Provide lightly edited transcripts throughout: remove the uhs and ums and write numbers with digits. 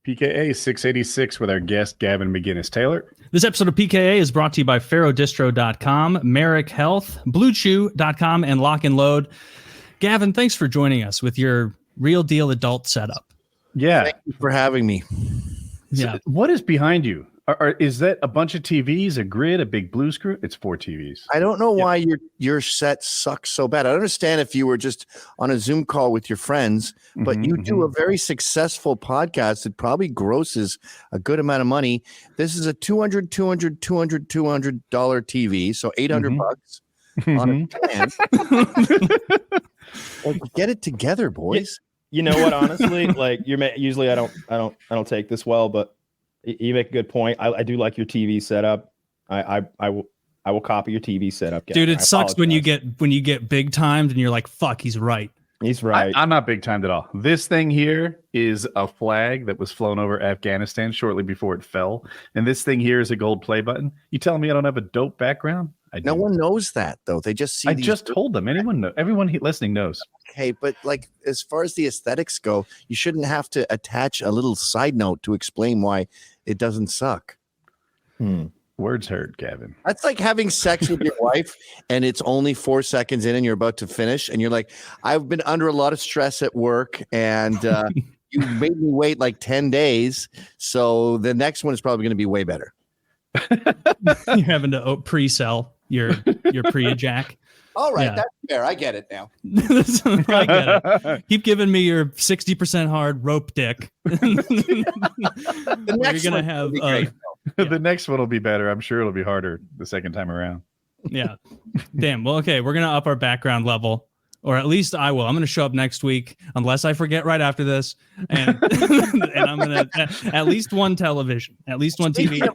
PKA 686 with our guest, Gavin McGinnis Taylor. This episode of PKA is brought to you by PharoDistro.com, Merrick Health, BlueChew.com, and Lock and Load. Gavin, thanks for joining us with your real deal adult setup. Yeah. Thank you for having me. Yeah. So what is behind you? Is that a bunch of TVs, a grid, a big blue screw? It's 4 TVs. I don't know why your set sucks so bad. I understand if you were just on a Zoom call with your friends, but you do a very successful podcast that probably grosses a good amount of money. This is a $200 TV, so $800 bucks on a stand. Like, get it together, boys. You know what? Honestly, like usually I don't take this well, but you make a good point. I do like your TV setup. I will copy your TV setup, Dude. It sucks when you get big timed and you're like, "Fuck, he's right." He's right. I'm not big timed at all. This thing here is a flag that was flown over Afghanistan shortly before it fell, and this thing here is a gold play button. You telling me I don't have a dope background? No one knows that though. They just see. I just told them. Everyone listening knows. Okay, but like as far as the aesthetics go, you shouldn't have to attach a little side note to explain why it doesn't suck. Words hurt, Gavin. That's like having sex with your wife and it's only 4 seconds in and you're about to finish and you're like, I've been under a lot of stress at work and you made me wait like 10 days. So the next one is probably going to be way better. You're having to pre-sell your pre-ejac. All right, that's fair. I get it now. I get it. Keep giving me your 60% hard rope dick. The next you're gonna have The next one will be better. I'm sure it'll be harder the second time around. Yeah. Damn. Well, okay. We're gonna up our background level, or at least I will. I'm gonna show up next week, unless I forget right after this, and and I'm gonna at least one television, at least one TV.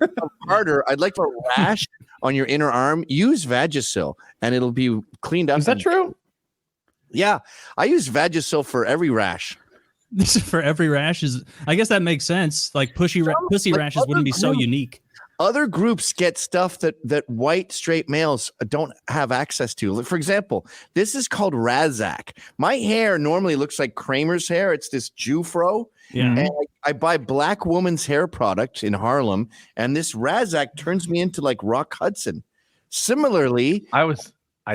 Harder. I'd like a rash on your inner arm. Use Vagisil, and it'll be cleaned up. Is that true? Yeah, I use Vagisil for every rash. This is for every rash. I guess that makes sense. Like pussy rashes wouldn't be so unique. Other groups get stuff that white straight males don't have access to. For example, this is called Razak. My hair normally looks like Kramer's hair. It's this Jew fro. Yeah. And I buy black woman's hair product in Harlem, and this Razak turns me into like Rock Hudson. Similarly, I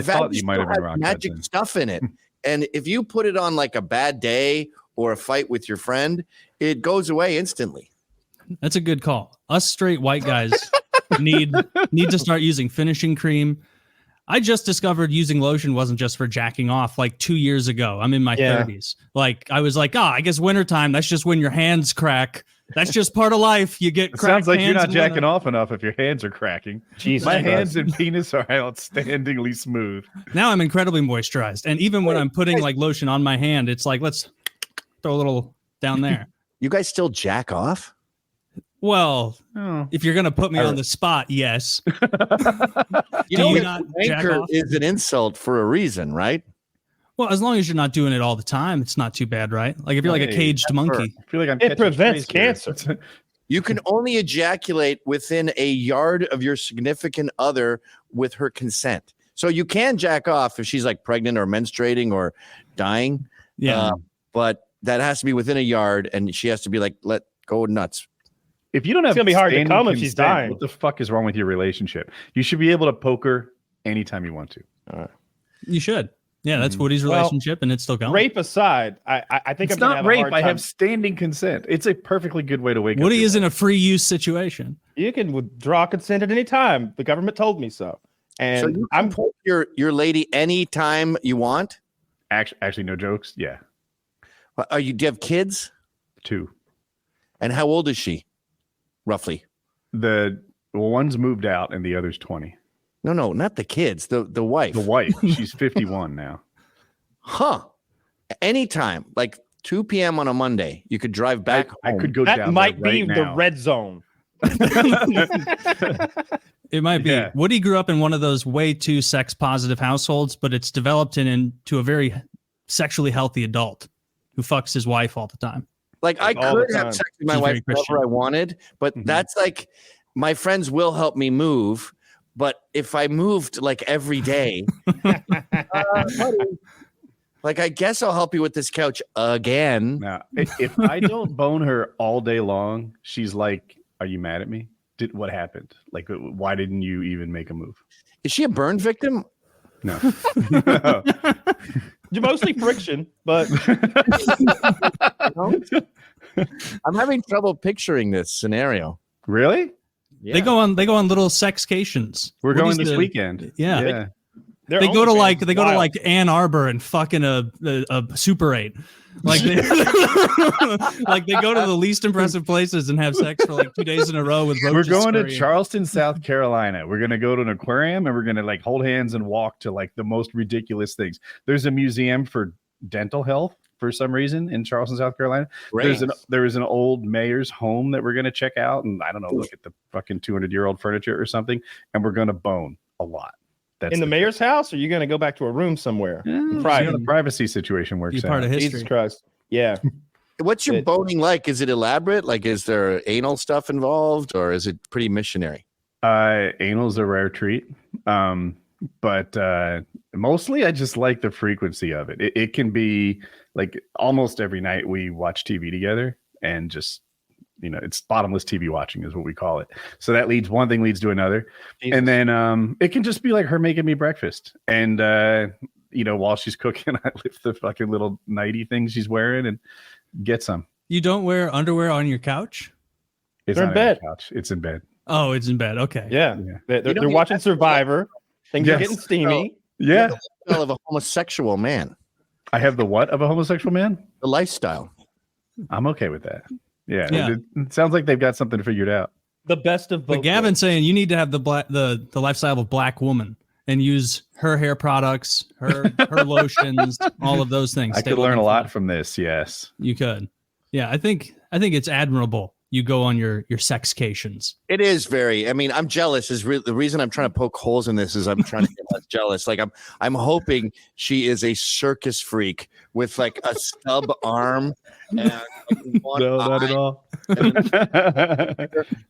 thought you might have been Rock magic Hudson. stuff in it. And if you put it on like a bad day or a fight with your friend, it goes away instantly. That's a good call. Us straight white guys need to start using finishing cream. I just discovered using lotion wasn't just for jacking off like 2 years ago. I'm in my 30s. Like I was like, I guess wintertime, that's just when your hands crack. That's just part of life. You get cracked. Sounds like you're not hands jacking off enough if your hands are cracking. Jesus My Christ. hands and penis are outstandingly smooth. Now I'm incredibly moisturized. And even when I'm putting like lotion on my hand, it's like, let's throw a little down there. You guys still jack off? Well, if you're going to put me on the spot, yes. You know, not jack wanker off? is an insult for a reason, right? Well, as long as you're not doing it all the time, it's not too bad, right? Like if you're like a caged monkey. I feel like I'm It catching prevents strays here. cancer. You can only ejaculate within a yard of your significant other with her consent. So you can jack off if she's like pregnant or menstruating or dying. Yeah. But that has to be within a yard, and she has to be like, let go nuts. If you don't have It's gonna be hard to standing come if she's consent, dying. what the fuck is wrong with your relationship? You should be able to poke her anytime you want to. You should. Yeah, that's Woody's relationship, and it's still going. Rape aside, I think It's I'm gonna not have rape. a hard I time. have standing consent. It's a perfectly good way to wake up. Woody your is in wife. a free use situation. You can withdraw consent at any time. The government told me so. And So you can poke your lady anytime you want? Actually, no jokes. Yeah, Do you have kids? 2. And how old is she, roughly? The one's moved out and the other's 20. No, not the kids. The wife. The wife, she's 51 now. Huh. Anytime, like 2 p.m. on a Monday, you could drive back I home. could go that down might there be right the now. red zone. It might be. Yeah. Woody grew up in one of those way too sex positive households, but it's developed into a very sexually healthy adult who fucks his wife all the time. Like I all the could have time. sex with my She's wife very Christian. whenever I wanted, but that's like my friends will help me move. But if I moved like every day, buddy, Like, I guess I'll help you with this couch again. Now, if I don't bone her all day long, she's like, "Are you mad at me? What happened? Like, why didn't you even make a move?" Is she a burn victim? No. Mostly friction, but I'm having trouble picturing this scenario. Really? Yeah. They go on little sexcations. We're Woody's going this weekend. Yeah. Yeah. They go to like Ann Arbor and fucking a Super 8. Like they, like they go to the least impressive places and have sex for like 2 days in a row with roaches. We're going to scurrying. Charleston, South Carolina. We're going to go to an aquarium and we're going to like hold hands and walk to like the most ridiculous things. There's a museum for dental health for some reason in Charleston, South Carolina. There is an old mayor's home that we're going to check out, and I don't know, look at the fucking 200-year-old furniture or something, and we're going to bone a lot. That's in the mayor's house, or are you going to go back to a room somewhere? Private. The privacy situation works You're part out. of history. Jesus Christ. Yeah. What's your boning like? Is it elaborate? Like, is there anal stuff involved, or is it pretty missionary? Anal's a rare treat. But mostly I just like the frequency of it. It can be like almost every night we watch TV together, and just, you know, it's bottomless TV watching is what we call it. So that one thing leads to another. Jesus. And then it can just be like her making me breakfast. And, you know, while she's cooking, I lift the fucking little nighty thing she's wearing and get some. You don't wear underwear on your couch? It's They're in not bed. the couch. It's in bed. Oh, it's in bed. Okay. Yeah. Yeah. They're watching Survivor. Things are Yes. getting steamy. Yeah. The lifestyle of a homosexual man. I have the what of a homosexual man? The lifestyle. I'm okay with that. Yeah. Yeah. It sounds like they've got something figured out. The best of both. But Gavin's saying you need to have the lifestyle of a black woman and use her hair products, her lotions, all of those things. I Stay could learn a looking lot for- from this. Yes. You could. Yeah, I think it's admirable. You go on your sexcations. It is very. I mean, I'm jealous. The reason I'm trying to poke holes in this is I'm trying to get less jealous. Like I'm hoping she is a circus freak with like a stub arm and one No, not at eye all.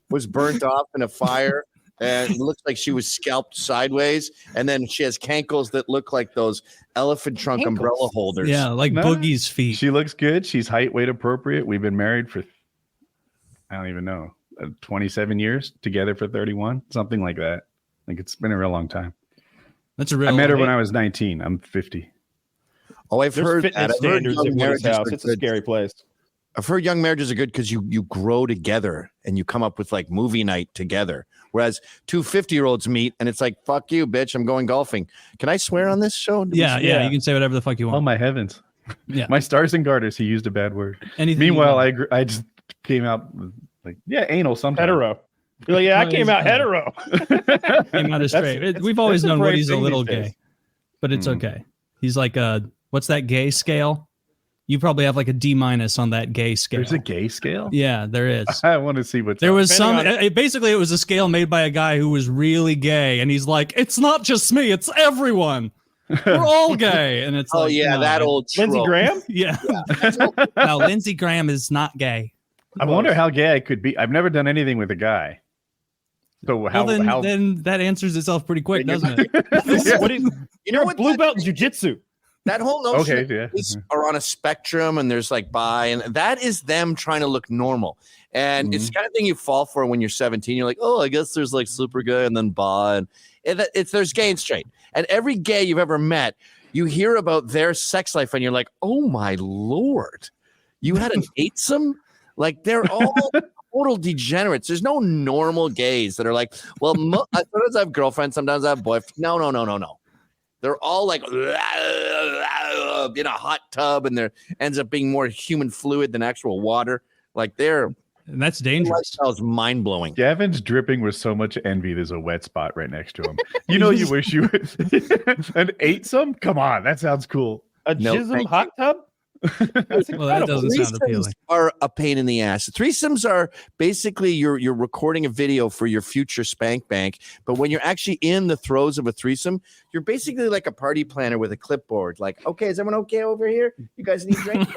was burnt off in a fire. And it looks like she was scalped sideways, and then she has cankles that look like those elephant trunk Cankles? umbrella holders. Yeah, like No. Boogie's feet. She looks good. She's height, weight appropriate. We've been married for, I don't even know, 27 years, together for 31, something like that. Like, it's been a real long time. That's a real. I met her when I was 19. I'm 50. Oh, I've There's heard fitness that. I've heard standards young at Woody's marriages house. are It's a good. scary place. I've heard young marriages are good because you grow together and you come up with like movie night together. Whereas 2 50-year-olds meet and it's like, fuck you, bitch, I'm going golfing. Can I swear on this show? Yeah, Yeah. you can say whatever the fuck you Oh, want. my heavens. Yeah. My stars and garters. He used a bad word. Anything you Meanwhile, want. I just came out with, like, yeah, anal sometimes. Hetero. You're like, yeah, I No, came he's out hetero. Came out as straight. That's- We've always that's a known brave Woody's a thing little these gay, days. but it's okay. He's like what's that gay scale? You probably have like a D- on that gay scale. There's a gay scale? Yeah, there is. I want to see what's There up. was some. Depending Basically, it was a scale made by a guy who was really gay, and he's like, "It's not just me; it's everyone. We're all gay." And it's Oh, like, yeah, no. that old Lindsey trope. Graham? Yeah. No, Lindsey Graham is not gay. I wonder how gay I could be. I've never done anything with a guy. So how, Well, then that answers itself pretty quick, doesn't it? Yeah. What is, You know you're a what? blue belt in jujitsu. That whole notion Okay, yeah. is are on a spectrum and there's like bi, and that is them trying to look normal. And it's the kind of thing you fall for when you're 17. You're like, oh, I guess there's like super gay and then bi, and there's gay and straight. And every gay you've ever met, you hear about their sex life and you're like, oh my Lord, you had an eightsome? Like they're all total degenerates. There's no normal gays that are like, well, sometimes I have girlfriends, sometimes I have boyfriends. No. They're all like in a hot tub, and there ends up being more human fluid than actual water. Like their And that's dangerous. lifestyle is mind blowing. Gavin's dripping with so much envy. There's a wet spot right next to him. You know, you wish you and ate some. Come on, that sounds cool. A No, jism thank hot tub? That's Well, that incredible. doesn't sound appealing. Threesomes are a pain in the ass. Threesomes are basically you're recording a video for your future spank bank, but when you're actually in the throes of a threesome, you're basically like a party planner with a clipboard. Like, okay, is everyone okay over here? You guys need drinks?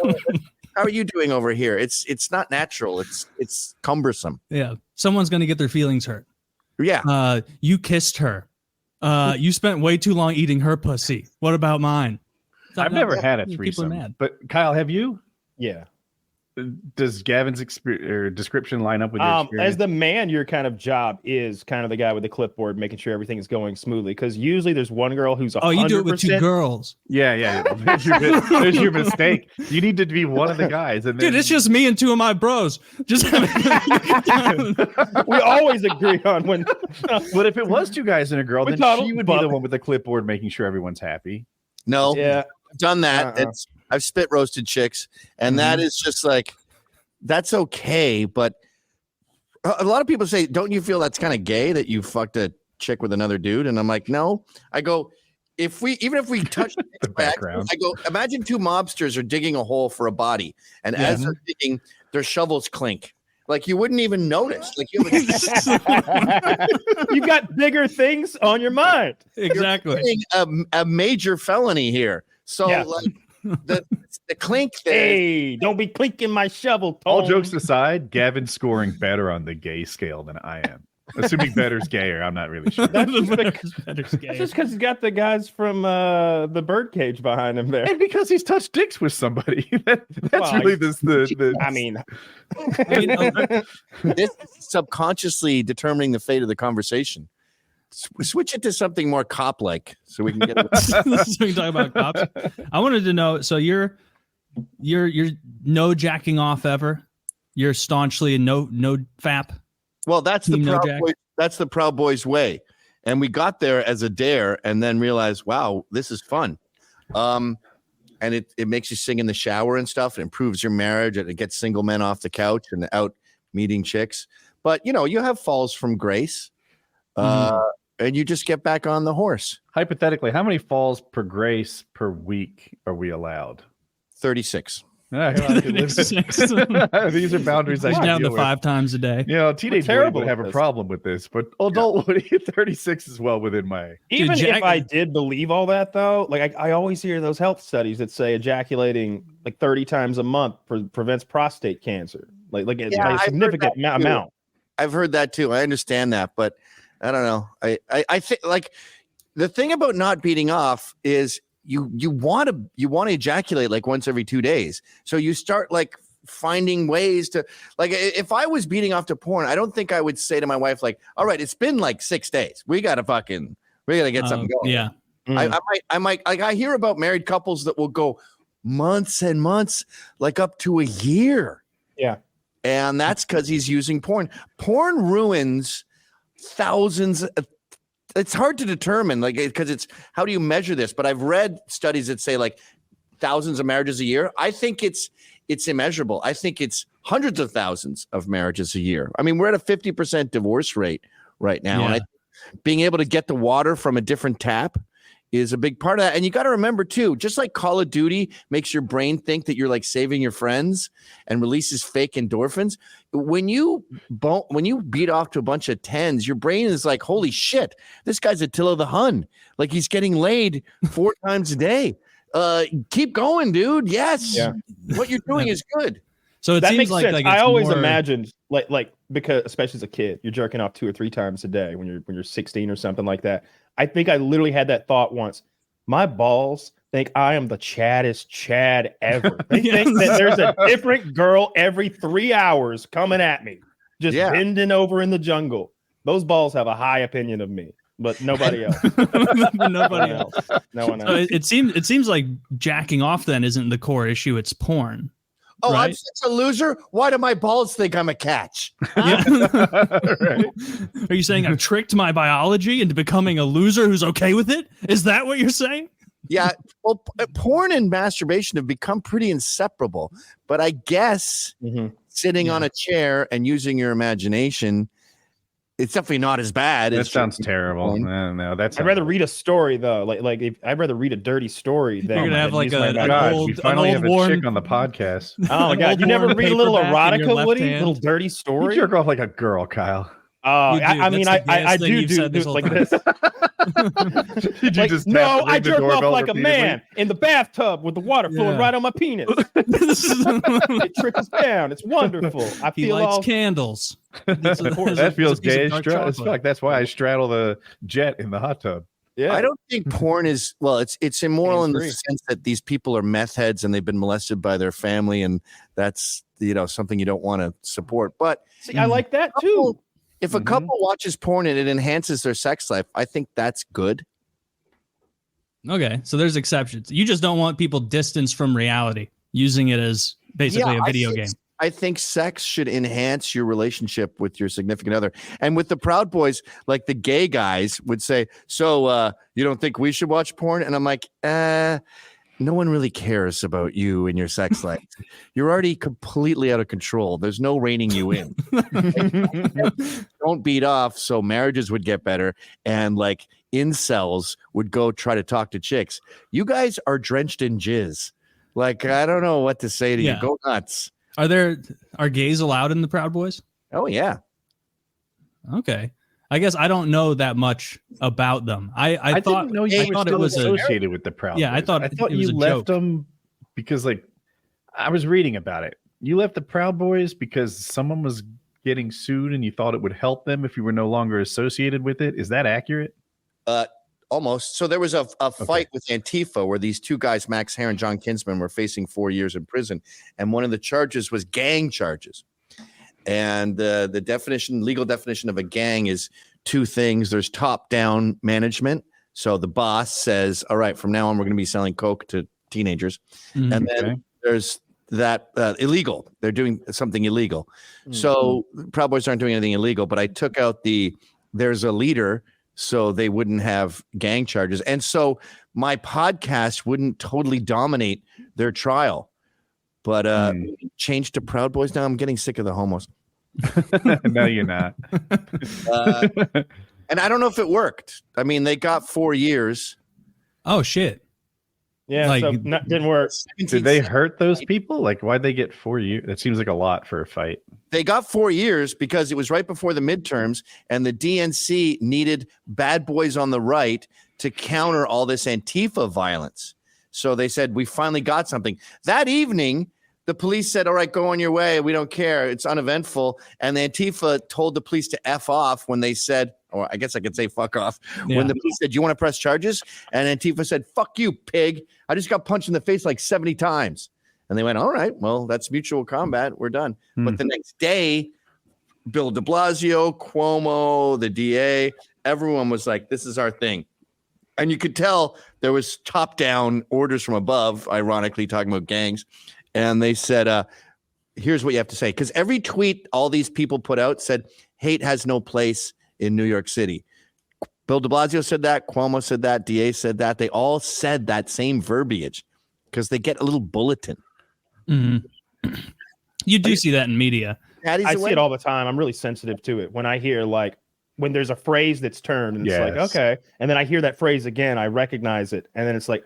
How are you doing over here? It's not natural. It's cumbersome. Yeah, someone's gonna get their feelings hurt. Yeah. You kissed her. You spent way too long eating her pussy. What about mine? I've never had a People are threesome, mad. but Kyle, have you? Yeah. Does Gavin's description line up with your experience? As the man, your kind of job is kind of the guy with the clipboard, making sure everything is going smoothly. Because usually there's one girl who's 100%. Oh, you do it with 2 girls. Yeah. There's your mistake. You need to be one of the guys. And then... Dude, it's just me and 2 of my bros. Just we always agree on when. But if it was 2 guys and a girl, then she would be the one with the clipboard, making sure everyone's happy. No, yeah, I've done that. I've spit roasted chicks, and that is just like, that's okay. But a lot of people say, don't you feel that's kind of gay that you fucked a chick with another dude? And I'm like, no. I go, even if we touch the background, I go, imagine 2 mobsters are digging a hole for a body, and as they're digging, their shovels clink. Like you wouldn't even notice. Like you've got bigger things on your mind. Exactly. A major felony here. So like the clink there. Hey, don't be clinking my shovel, Tom. All jokes aside, Gavin's scoring better on the gay scale than I am. Assuming better's gayer, I'm not really sure. That's just because he's got the guys from the birdcage behind him there, and because he's touched dicks with somebody. That's really the. I mean, this is subconsciously determining the fate of the conversation. Switch it to something more cop-like, so we can get. So we can talk about cops. I wanted to know. So you're no jacking off ever. You're staunchly no fap. Well, that's that's the Proud Boys way, and we got there as a dare, and then realized, wow, this is fun, and it makes you sing in the shower and stuff. It improves your marriage, and it gets single men off the couch and out meeting chicks. But you have falls from grace, and you just get back on the horse. Hypothetically, how many falls per grace per week are we allowed? 36. These are boundaries I can down deal to with. 5 times a day. Teenage Woody would have a problem with this, but adult Woody, 36 is well within my. Even if I did believe all that, though, like I always hear those health studies that say ejaculating like 30 times a month prevents prostate cancer, like by a significant amount. I've heard that too. I understand that, but I don't know. I think like the thing about not beating off is you want to ejaculate like once every 2 days. So you start like finding ways to, like, if I was beating off to porn, I don't think I would say to my wife, like, all right, it's been like 6 days. We gotta get something going. Yeah. I might like, I hear about married couples that will go months and months, like up to a year. Yeah. And that's because he's using porn. Porn ruins thousands. It's hard to determine, like, because it's, how do you measure this? But I've read studies that say like thousands of marriages a year. I think it's immeasurable. I think it's hundreds of thousands of marriages a year. I mean, we're at a 50% divorce rate right now. Yeah. And being able to get the water from a different tap is a big part of that. And you got to remember too, just like Call of Duty makes your brain think that you're like saving your friends and releases fake endorphins. When you beat off to a bunch of 10s, your brain is like, holy shit, this guy's Attila the Hun. Like he's getting laid 4 times a day. Keep going, dude. Yes. Yeah. What you're doing is good. So it that seems makes like, sense. like I always more... imagined like because especially as a kid, you're jerking off 2 or 3 times a day when you're 16 or something like that. I think I literally had that thought once. My balls think I am the chaddest Chad ever. They think that there's a different girl every 3 hours coming at me, just bending over in the jungle. Those balls have a high opinion of me, but nobody else. Nobody else. No one else. So it seems like jacking off then isn't the core issue. It's porn. Oh, right? I'm such a loser. Why do my balls think I'm a catch? Yeah. Right. Are you saying I've tricked my biology into becoming a loser who's okay with it? Is that what you're saying? Yeah. Well, porn and masturbation have become pretty inseparable. But I guess sitting on a chair and using your imagination, it's definitely not as bad. That sounds terrible. No, that's. I'd rather read a story though. Like if I'd rather read a dirty story than you're gonna have like an old. We finally have a chick on the podcast. Oh my god! You never read a little erotica, Woody? Little dirty story. You jerk off like a girl, Kyle. Oh, I mean, I do like this. Did you like, just no, I jerk off like a man in the bathtub with the water flowing right on my penis. It trickles down. It's wonderful. He lights candles. That feels gay as fuck. That's why I straddle the jet in the hot tub. Yeah. I don't think porn is it's immoral in the sense that these people are meth heads and they've been molested by their family, and that's something you don't want to support. But see, I like that too. If a couple watches porn and it enhances their sex life, I think that's good. Okay, so there's exceptions. You just don't want people distanced from reality, using it as basically a video game. I think sex should enhance your relationship with your significant other. And with the Proud Boys, like the gay guys would say, so you don't think we should watch porn? And I'm like, no one really cares about you and your sex life. You're already completely out of control. There's no reining you in. Don't beat off so marriages would get better. And like incels would go try to talk to chicks. You guys are drenched in jizz. Like, I don't know what to say to you. Go nuts. Are gays allowed in the Proud Boys? Oh, yeah. Okay. I guess I don't know that much about them. I thought didn't know you were still associated with the Proud Boys. I thought you left them because, like, I was reading about it. You left the Proud Boys because someone was getting sued and you thought it would help them if you were no longer associated with it. Is that accurate? Almost. So there was a fight with Antifa where these two guys, Max Hare and John Kinsman, were facing 4 years in prison. And one of the charges was gang charges. And the legal definition of a gang is two things. There's top-down management. So the boss says, all right, from now on, we're going to be selling coke to teenagers. Mm-hmm. And then there's that illegal. They're doing something illegal. Mm-hmm. So Proud Boys aren't doing anything illegal, but I took out there's a leader so they wouldn't have gang charges. And so my podcast wouldn't totally dominate their trial. But change to Proud Boys. Now I'm getting sick of the homos. No, you're not. And I don't know if it worked. I mean, they got 4 years. Oh, shit. Yeah, like, so didn't work. Did they hurt those people? Like, why'd they get 4 years? That seems like a lot for a fight. They got 4 years because it was right before the midterms, and the DNC needed bad boys on the right to counter all this Antifa violence. So they said, we finally got something. That evening, the police said, all right, go on your way. We don't care. It's uneventful. And the Antifa told the police to F off when they said, or I guess I could say fuck off. Yeah. When the police said, you want to press charges? And Antifa said, fuck you, pig. I just got punched in the face like 70 times. And they went, all right, well, that's mutual combat. We're done. But the next day, Bill de Blasio, Cuomo, the DA, everyone was like, this is our thing. And you could tell there was top-down orders from above, ironically talking about gangs. And they said, here's what you have to say. Because every tweet all these people put out said, hate has no place in New York City. Bill de Blasio said that. Cuomo said that. DA said that. They all said that same verbiage because they get a little bulletin. Mm-hmm. You do see that in media. I see it all the time. I'm really sensitive to it. When I hear, like, when there's a phrase that's turned and it's like, okay. And then I hear that phrase again, I recognize it. And then it's like,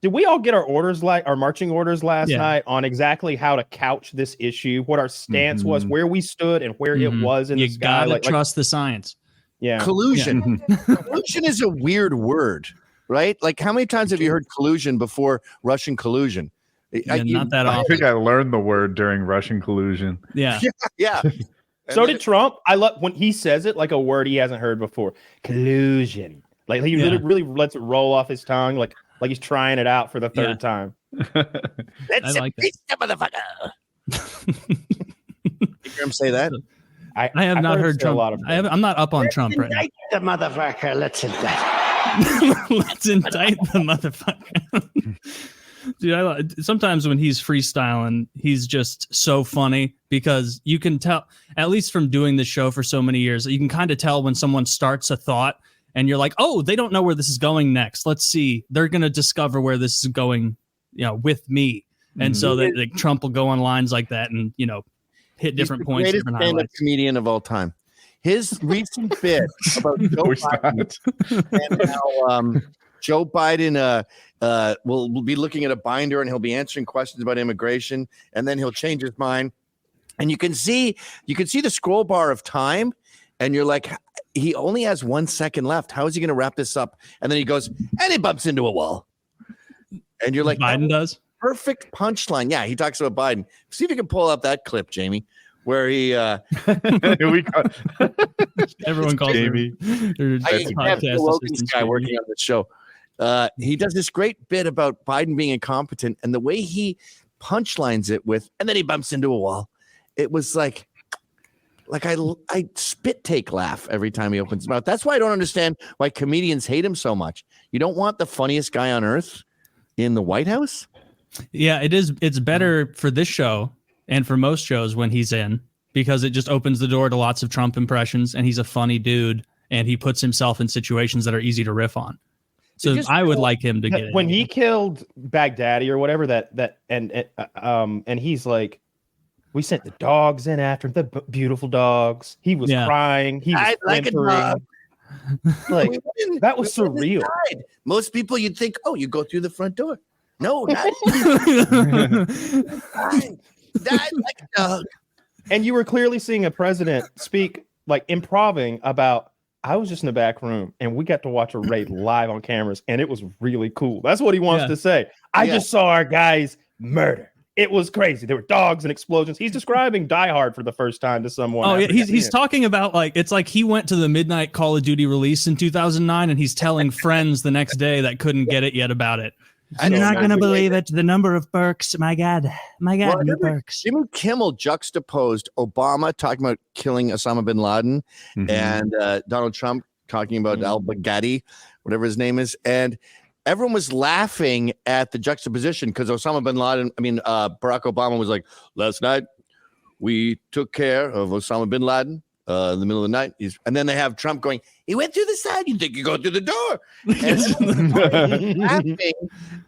did we all get our marching orders last night on exactly how to couch this issue, what our stance was, where we stood, and where it was in the sky? You gotta trust the science. Yeah. Collusion. Collusion is a weird word, right? Like, how many times have you heard collusion before Russian collusion? Not that often. I think I learned the word during Russian collusion. Yeah. Yeah. So did Trump. I love when he says it like a word he hasn't heard before. Collusion. Like he really lets it roll off his tongue, like he's trying it out for the third time. Let's like impeach the motherfucker. You hear him say that? I have not heard Trump. I'm not up on Trump right now. The motherfucker. Let's indict. Let's indict the motherfucker. Dude, sometimes when he's freestyling, he's just so funny because you can tell, at least from doing this show for so many years, you can kind of tell when someone starts a thought and you're like, oh, they don't know where this is going next. Let's see. They're going to discover where this is going, with me. And so that like, Trump will go on lines like that and, hit different points. He's the greatest stand-up comedian of all time. His recent bit about Joe Biden and how Joe Biden will be looking at a binder and he'll be answering questions about immigration, and then he'll change his mind. And you can see the scroll bar of time, and you're like, he only has 1 second left. How is he going to wrap this up? And then he goes, and he bumps into a wall. And you're like, Biden does? Perfect punchline. Yeah, he talks about Biden. See if you can pull up that clip, Jamie. where he We call- Everyone calls Jamie. her podcast Logan's assistant. guy working on the show. He does this great bit about Biden being incompetent, and the way he punchlines it with, and then he bumps into a wall. It was like I spit take laugh every time he opens his mouth. That's why I don't understand why comedians hate him so much. You don't want the funniest guy on earth in the White House? Yeah, it is. It's better for this show and for most shows when he's in, because it just opens the door to lots of Trump impressions, and he's a funny dude, and he puts himself in situations that are easy to riff on. So I would like him to get when he killed Baghdadi or whatever and he's like, we sent the dogs in after him, the beautiful dogs. He was crying. He was whimpering. Like that was surreal. Most people, you'd think, oh, you go through the front door. No, not died like a dog. And you were clearly seeing a president speak like improving about, I was just in the back room and we got to watch a raid live on cameras and it was really cool. That's what he wants to say. I just saw our guys murder. It was crazy. There were dogs and explosions. He's describing Die Hard for the first time to someone. Oh, yeah. He's talking about it's like he went to the midnight Call of Duty release in 2009 and he's telling friends the next day that couldn't get it yet about it. You're not going to believe it. The number of perks. My God, new perks. Jimmy Kimmel juxtaposed Obama talking about killing Osama bin Laden and Donald Trump talking about al-Baghdadi, whatever his name is. And everyone was laughing at the juxtaposition because Osama bin Laden, Barack Obama was like, last night we took care of Osama bin Laden in the middle of the night. And then they have Trump going, he went through the side. You think you go through the door. And laughing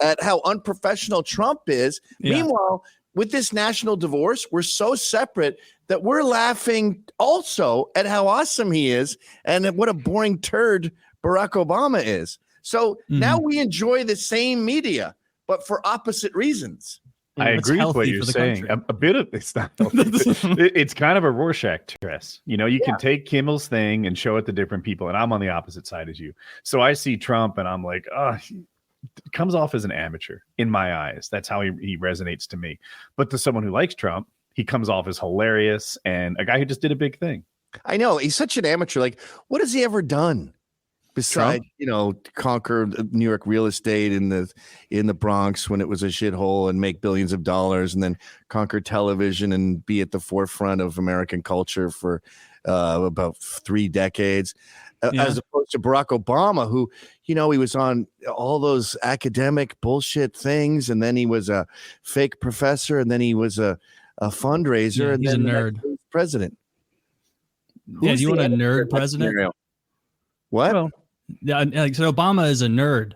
at how unprofessional Trump is. Yeah. Meanwhile, with this national divorce, we're so separate that we're laughing also at how awesome he is and at what a boring turd Barack Obama is. So now we enjoy the same media, but for opposite reasons. I agree with what you're saying. A bit of it's not. It's kind of a Rorschach test. You can take Kimmel's thing and show it to different people, and I'm on the opposite side as you. So I see Trump, and I'm like, he comes off as an amateur in my eyes. That's how he resonates to me. But to someone who likes Trump, he comes off as hilarious and a guy who just did a big thing. I know he's such an amateur. Like, what has he ever done? Besides, conquer New York real estate in the Bronx when it was a shithole and make billions of dollars, and then conquer television and be at the forefront of American culture for about 3 decades, as opposed to Barack Obama, who, he was on all those academic bullshit things, and then he was a fake professor, and then he was a fundraiser, and he's then a nerd president. Yeah, do you want a nerd president? What? Well, yeah, so Obama is a nerd.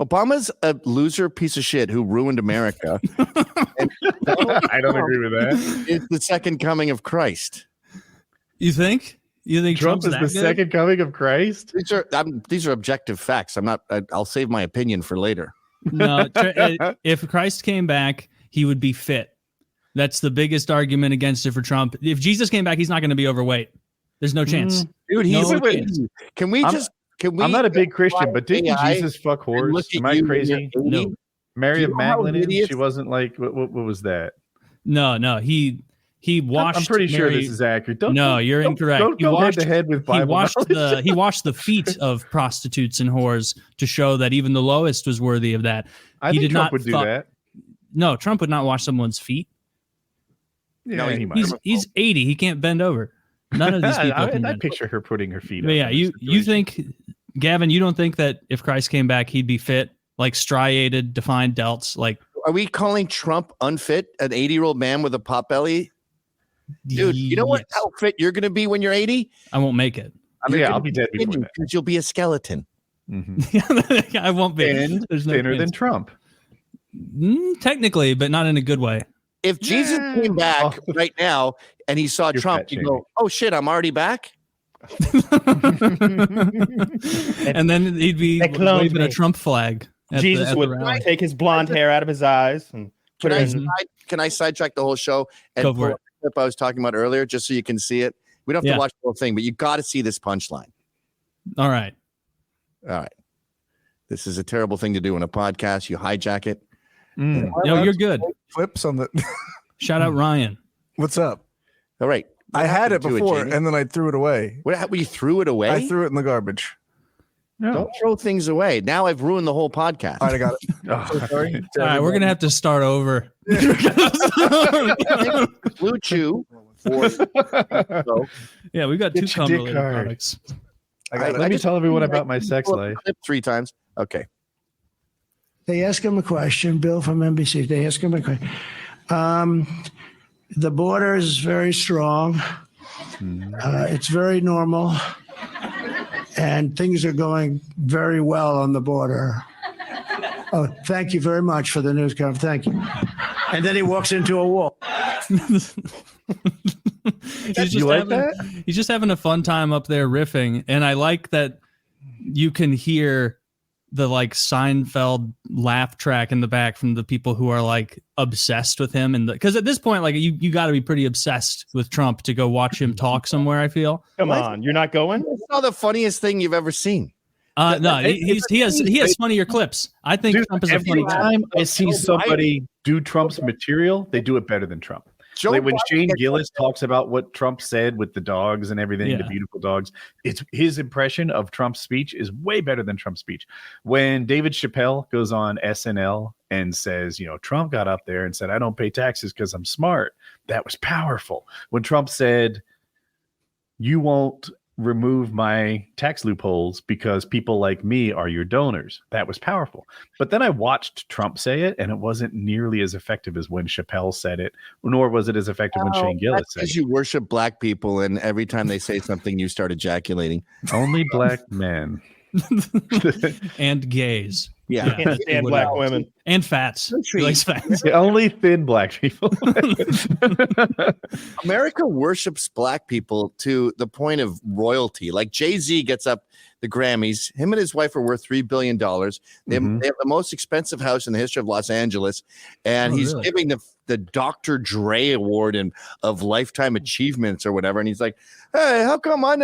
Obama's a loser piece of shit who ruined America. I don't agree with that. It's the second coming of Christ. You think? You think Trump is the second coming of Christ? These are objective facts. I'll save my opinion for later. No, if Christ came back, he would be fit. That's the biggest argument against it for Trump. If Jesus came back, he's not going to be overweight. There's no chance. Dude, I'm not a big Christian, but didn't Jesus fuck whores? Am I crazy? No. Mary of Magdalene, she wasn't like, what was that? No, he washed. I'm pretty sure Mary. this is accurate. You're incorrect. Don't go head to head with Bible. He washed the feet of prostitutes and whores to show that even the lowest was worthy of that. I think Trump would do that. No, Trump would not wash someone's feet. Yeah, he might. He's 80. He can't bend over. None of these people. I picture her putting her feet up. Yeah, you think, Gavin, you don't think that if Christ came back, he'd be fit, like striated, defined delts? Like, are we calling Trump unfit, an 80-year-old man with a pot belly? Dude, you know what? How fit you're going to be when you're 80? I won't make it. I'll be dead before that. Because you'll be a skeleton. Mm-hmm. I won't be. And thinner than Trump. Technically, but not in a good way. If Jesus came back right now and he saw Trump, he'd go, oh shit, I'm already back. And then he'd be waving a Trump flag. Jesus would take his blonde hair out of his eyes. And can I sidetrack the whole show and pull up the clip I was talking about earlier just so you can see it? We don't have to watch the whole thing, but you got to see this punchline. All right. This is a terrible thing to do in a podcast. You hijack it. No, you're good. Flips on the. Shout out Ryan. What's up? All right. I had it happened to before, Jamie? and then I threw it away. What happened? You threw it away? I threw it in the garbage. No. Don't throw things away. Now I've ruined the whole podcast. All right, I got it. Oh, Sorry. All right, we're going to have to start over. Blue Chew. So, Yeah, we've got two Get your dick cum-related hard. products. I got it. Let me just- tell everyone about my sex life. 3 times. Okay. They ask him a question. Bill from NBC. They ask him a question. The border is very strong. It's very normal. And things are going very well on the border. Oh, thank you very much for the news conference. Thank you. And then he walks into a wall. He's just having a fun time up there riffing, and I like that you can hear the like Seinfeld laugh track in the back from the people who are like obsessed with him, and because at this point, like you got to be pretty obsessed with Trump to go watch him talk somewhere. I feel. Come on, you're not going? It's not the funniest thing you've ever seen. No, he has funnier clips. I think Dude, Trump is a every funny guy. time I see somebody do Trump's material, they do it better than Trump. Like when Shane Gillis talks about what Trump said with the dogs and everything, the beautiful dogs, it's his impression of Trump's speech is way better than Trump's speech. When David Chappelle goes on SNL and says, you know, Trump got up there and said, I don't pay taxes because I'm smart. That was powerful. When Trump said, you won't remove my tax loopholes because people like me are your donors. That was powerful. But then I watched Trump say it, and it wasn't nearly as effective as when Chappelle said it, nor was it as effective when Shane Gillis said it. Because you worship black people, and every time they say something, you start ejaculating. Only black men. And gays. Yeah. Can't stand black women. And fats. He likes fats. Only thin black people. America worships black people to the point of royalty. Like Jay-Z gets up the Grammys. Him and his wife are worth $3 billion. They have the most expensive house in the history of Los Angeles. And he's giving the Dr. Dre Award of Lifetime Achievements or whatever. And he's like, hey, how come my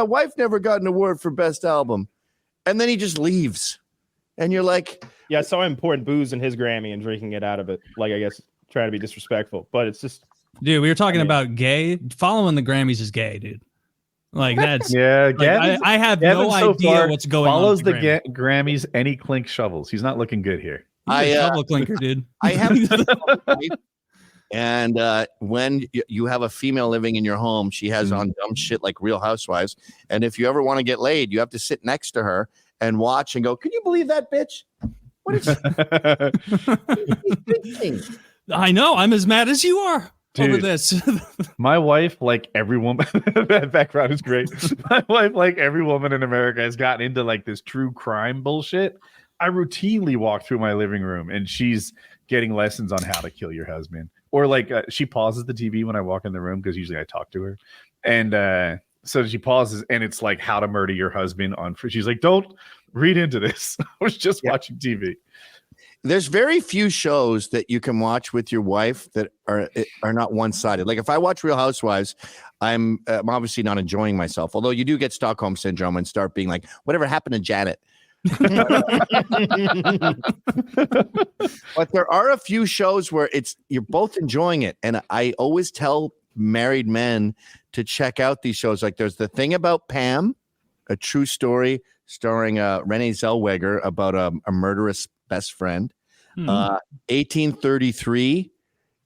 wife never got an award for Best Album? And then he just leaves. And you're like, yeah, I saw him pouring booze in his Grammy and drinking it out of it. Like, I guess, trying to be disrespectful. But it's just. Dude, we were talking about gay. Following the Grammys is gay, dude. Like, that's. Yeah, like, I have no idea what's going on. Follows the Grammys and he clinks shovels. He's not looking good here. Shovel clinker, dude. I have. And when you have a female living in your home, she has on dumb shit like Real Housewives. And if you ever want to get laid, you have to sit next to her and watch and go, can you believe that bitch? What is she thinking? I know. I'm as mad as you are over Dude, this. My wife, like every woman, that background is great. My wife, like every woman in America, has gotten into like this true crime bullshit. I routinely walk through my living room and she's getting lessons on how to kill your husband. Or like she pauses the TV when I walk in the room because usually I talk to her. And so she pauses and it's like how to murder your husband on. She's like, don't read into this. I was just watching TV. There's very few shows that you can watch with your wife that are not one-sided. Like if I watch Real Housewives, I'm obviously not enjoying myself. Although you do get Stockholm syndrome and start being like, whatever happened to Janet? But there are a few shows where you're both enjoying it. And I always tell married men to check out these shows. Like there's The Thing About Pam, a true story starring Renee Zellweger about a murderous best friend. 1833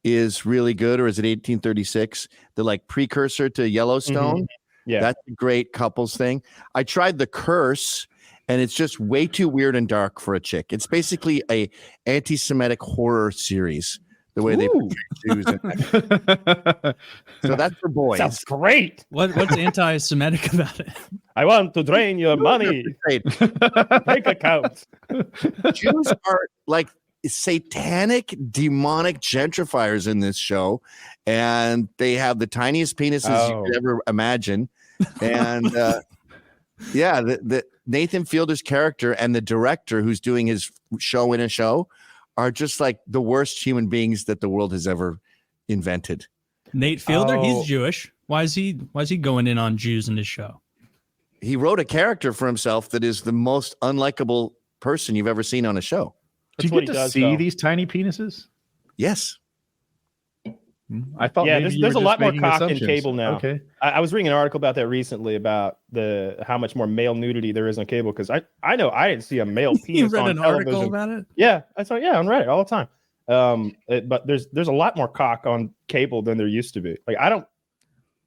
is really good, or is it 1836? The like precursor to Yellowstone. Yeah, that's a great couples thing. I tried The Curse, and it's just way too weird and dark for a chick. It's basically a anti-Semitic horror series. The way they portray Jews. So that's for boys. Sounds great. What's anti-Semitic about it? I want to drain your money. Bank account. Jews are like satanic, demonic gentrifiers in this show, and they have the tiniest penises you could ever imagine. And the Nathan Fielder's character and the director who's doing his show in a show are just like the worst human beings that the world has ever invented. Nate Fielder, he's Jewish. Why is he going in on Jews in his show? He wrote a character for himself that is the most unlikable person you've ever seen on a show. Do you get to see these tiny penises? Yes. I thought there's a lot more cock in cable now. Okay. I was reading an article about that recently about how much more male nudity there is on cable, because I know I didn't see a male penis You read on an television. article about it? Yeah, I saw on Reddit all the time. But there's a lot more cock on cable than there used to be. Like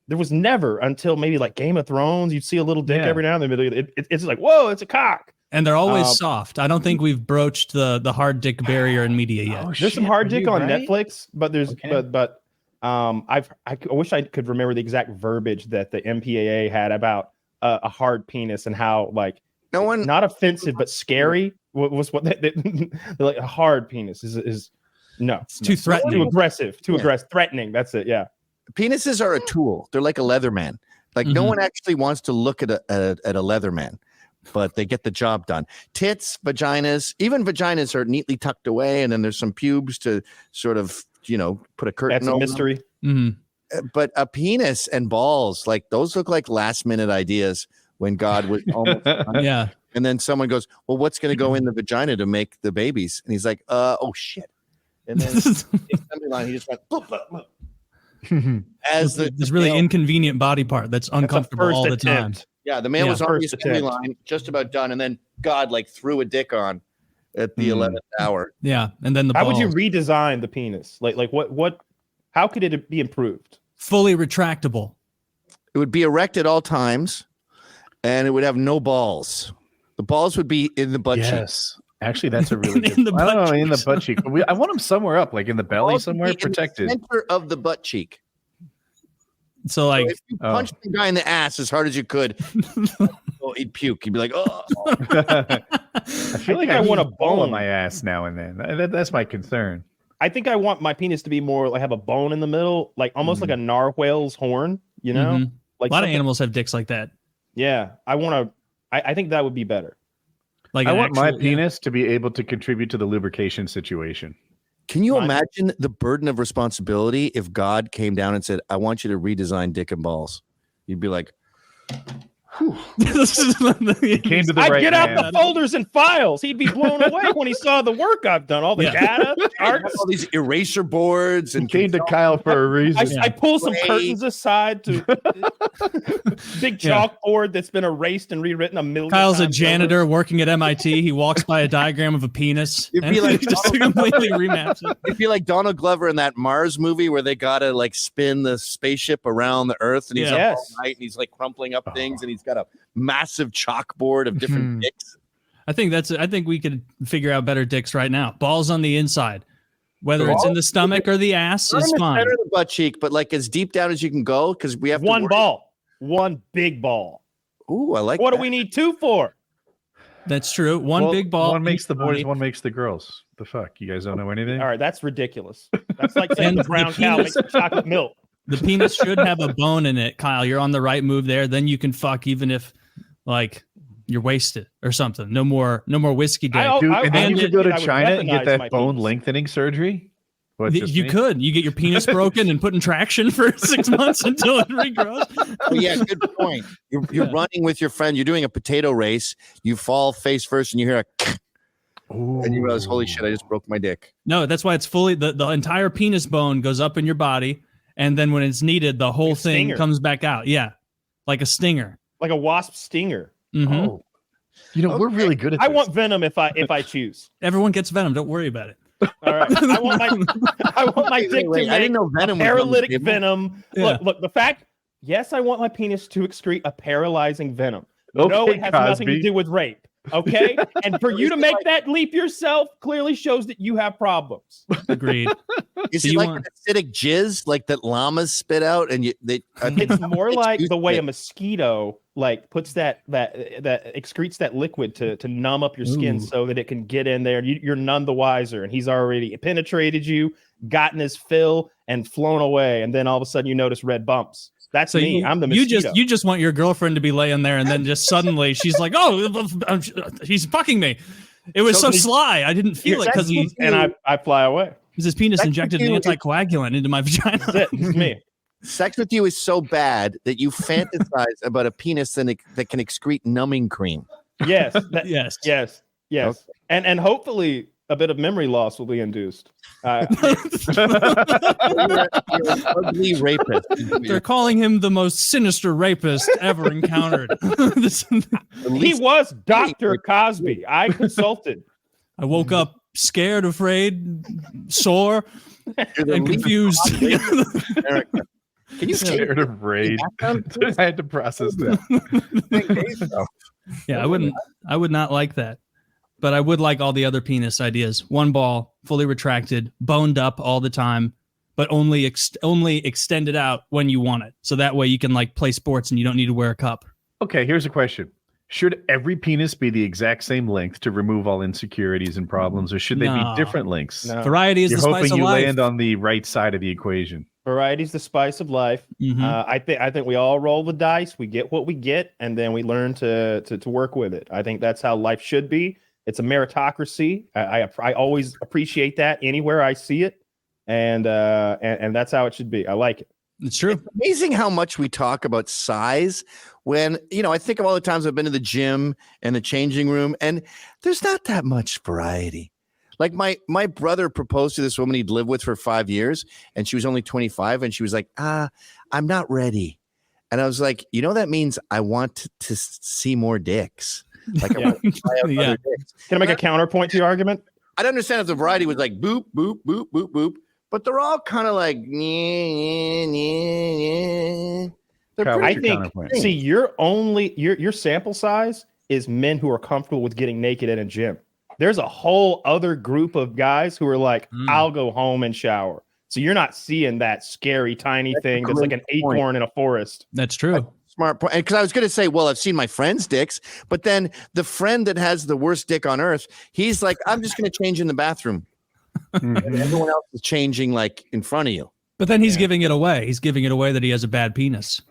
there was never until maybe like Game of Thrones, you'd see a little dick every now and then. It's like, whoa, it's a cock. And they're always soft. I don't think we've broached the hard dick barrier in media yet. There's some hard dick on Netflix, but there's I wish I could remember the exact verbiage that the MPAA had about a hard penis and how like not offensive but scary was what they're like. A hard penis is it's too threatening, too aggressive, threatening. That's it. Yeah, penises are a tool. They're like a Leatherman. Like no one actually wants to look at a Leatherman, but they get the job done. Tits, vaginas, even vaginas are neatly tucked away, and then there's some pubes to sort of put a curtain. That's a mystery. But a penis and balls, like those look like last minute ideas when God was almost done. Yeah. And then someone goes, well, what's going to go in the vagina to make the babies? And he's like, oh shit. And then he just went, boop, boop, boop. As this really inconvenient body part that's uncomfortable all the time. Yeah, the man was on the assembly line, just about done, and then God like threw a dick on at the 11th hour. Yeah, and then how would you redesign the penis? Like what? How could it be improved? Fully retractable. It would be erect at all times, and it would have no balls. The balls would be in the butt cheek. Yes, actually, that's a really good. In the butt cheek. I want them somewhere up, like in the belly somewhere, protected. In the center of the butt cheek. So like, if you punched the guy in the ass as hard as you could, he'd puke. He'd be like, oh. I feel like I want a bone in my ass now and then. That's my concern. I think I want my penis to be more like have a bone in the middle, like almost like a narwhal's horn, Like a lot of animals have dicks like that. Yeah. I think that would be better. Like I want my penis to be able to contribute to the lubrication situation. Can you imagine the burden of responsibility if God came down and said, I want you to redesign dick and balls? You'd be like, He came to the I'd right get man. out the folders and files. He'd be blown away when he saw the work I've done, all the data, charts, all these eraser boards, and came to Kyle for a reason. I pull some curtains aside to big chalkboard that's been erased and rewritten a million. Kyle's a times janitor working at MIT. He walks by a diagram of a penis. It'd be like just completely remaps it. It'd be like Donald Glover in that Mars movie where they gotta like spin the spaceship around the Earth, and he's up all night and he's like crumpling up things, and he's got a massive chalkboard of different dicks. I think we could figure out better dicks right now. Balls on the inside, whether it's in the stomach or the ass, is fine. Better the butt cheek, but like as deep down as you can go, because we have one ball, one big ball. Ooh, I like. What do we need two for? That's true. One big ball. One makes the boys, one makes the girls. The fuck? You guys don't know anything? All right, that's ridiculous. That's like saying the brown cow makes chocolate milk. The penis should have a bone in it, Kyle. You're on the right move there. Then you can fuck even if like you're wasted or something. No more whiskey day. And then you could go to China and get that bone lengthening surgery. You could. You get your penis broken and put in traction for 6 months until it regrows. Oh, yeah, good point. You're running with your friend. You're doing a potato race. You fall face first and you hear a and you realize, holy shit, I just broke my dick. No, that's why it's fully the entire penis bone goes up in your body. And then when it's needed, the whole thing comes back out. Yeah. Like a stinger. Like a wasp stinger. Mm-hmm. Oh. We're really good at this. I want venom if I choose. Everyone gets venom. Don't worry about it. All right. I want my dick to make I didn't know venom paralytic venom. Yeah. Look, the fact, yes, I want my penis to excrete a paralyzing venom. Okay, no, it has nothing to do with rape. Okay? And for you to make that leap yourself clearly shows that you have problems. Agreed. Is it like an acidic jizz like that llamas spit out? And it's more like the way a mosquito like puts that excretes that liquid to numb up your skin so that it can get in there. You're none the wiser. And he's already penetrated you, gotten his fill, and flown away. And then all of a sudden you notice red bumps. That's me. I'm the mosquito. You just want your girlfriend to be laying there, and then just suddenly she's like, "Oh, he's fucking me." It was so sly. I didn't feel it because I fly away. Because his penis injected an anticoagulant into my vagina. That's it. It's me. Sex with you is so bad that you fantasize about a penis that can excrete numbing cream. Yes. Yes. Okay. And hopefully a bit of memory loss will be induced. You're an ugly rapist. They're calling him the most sinister rapist ever encountered. He was Dr. Cosby. I consulted. I woke up scared, afraid, sore, and confused. Can you Scared of rage. I had to process that. Yeah, I would not like that. But I would like all the other penis ideas. One ball, fully retracted, boned up all the time, but only extended out when you want it. So that way you can like play sports and you don't need to wear a cup. Okay, here's a question. Should every penis be the exact same length to remove all insecurities and problems, or should they be different lengths? No. Variety is You're the spice hoping of you life. land on the right side of the equation. Variety's the spice of life. Mhm. I think we all roll the dice. We get what we get, and then we learn to work with it. I think that's how life should be. It's a meritocracy. I always appreciate that anywhere I see it, and that's how it should be. I like it. It's true. It's amazing how much we talk about size when, I think of all the times I've been to the gym and the changing room, and there's not that much variety. Like my brother proposed to this woman he'd lived with for 5 years, and she was only 25, and she was like, I'm not ready. And I was like, that means I want to see more dicks. Like, I want to try out other dicks. Can I make a counterpoint to your argument? I'd understand if the variety was like boop, boop, boop, boop, boop, but they're all kind of like, They're I think, see, your sample size is men who are comfortable with getting naked in a gym. There's a whole other group of guys who are like, I'll go home and shower. So you're not seeing that scary tiny thing that's like an acorn in a forest. That's true. Smart point. Because I was going to say, well, I've seen my friend's dicks, but then the friend that has the worst dick on earth, he's like, I'm just going to change in the bathroom. And everyone else is changing like in front of you. But then he's giving it away. He's giving it away that he has a bad penis.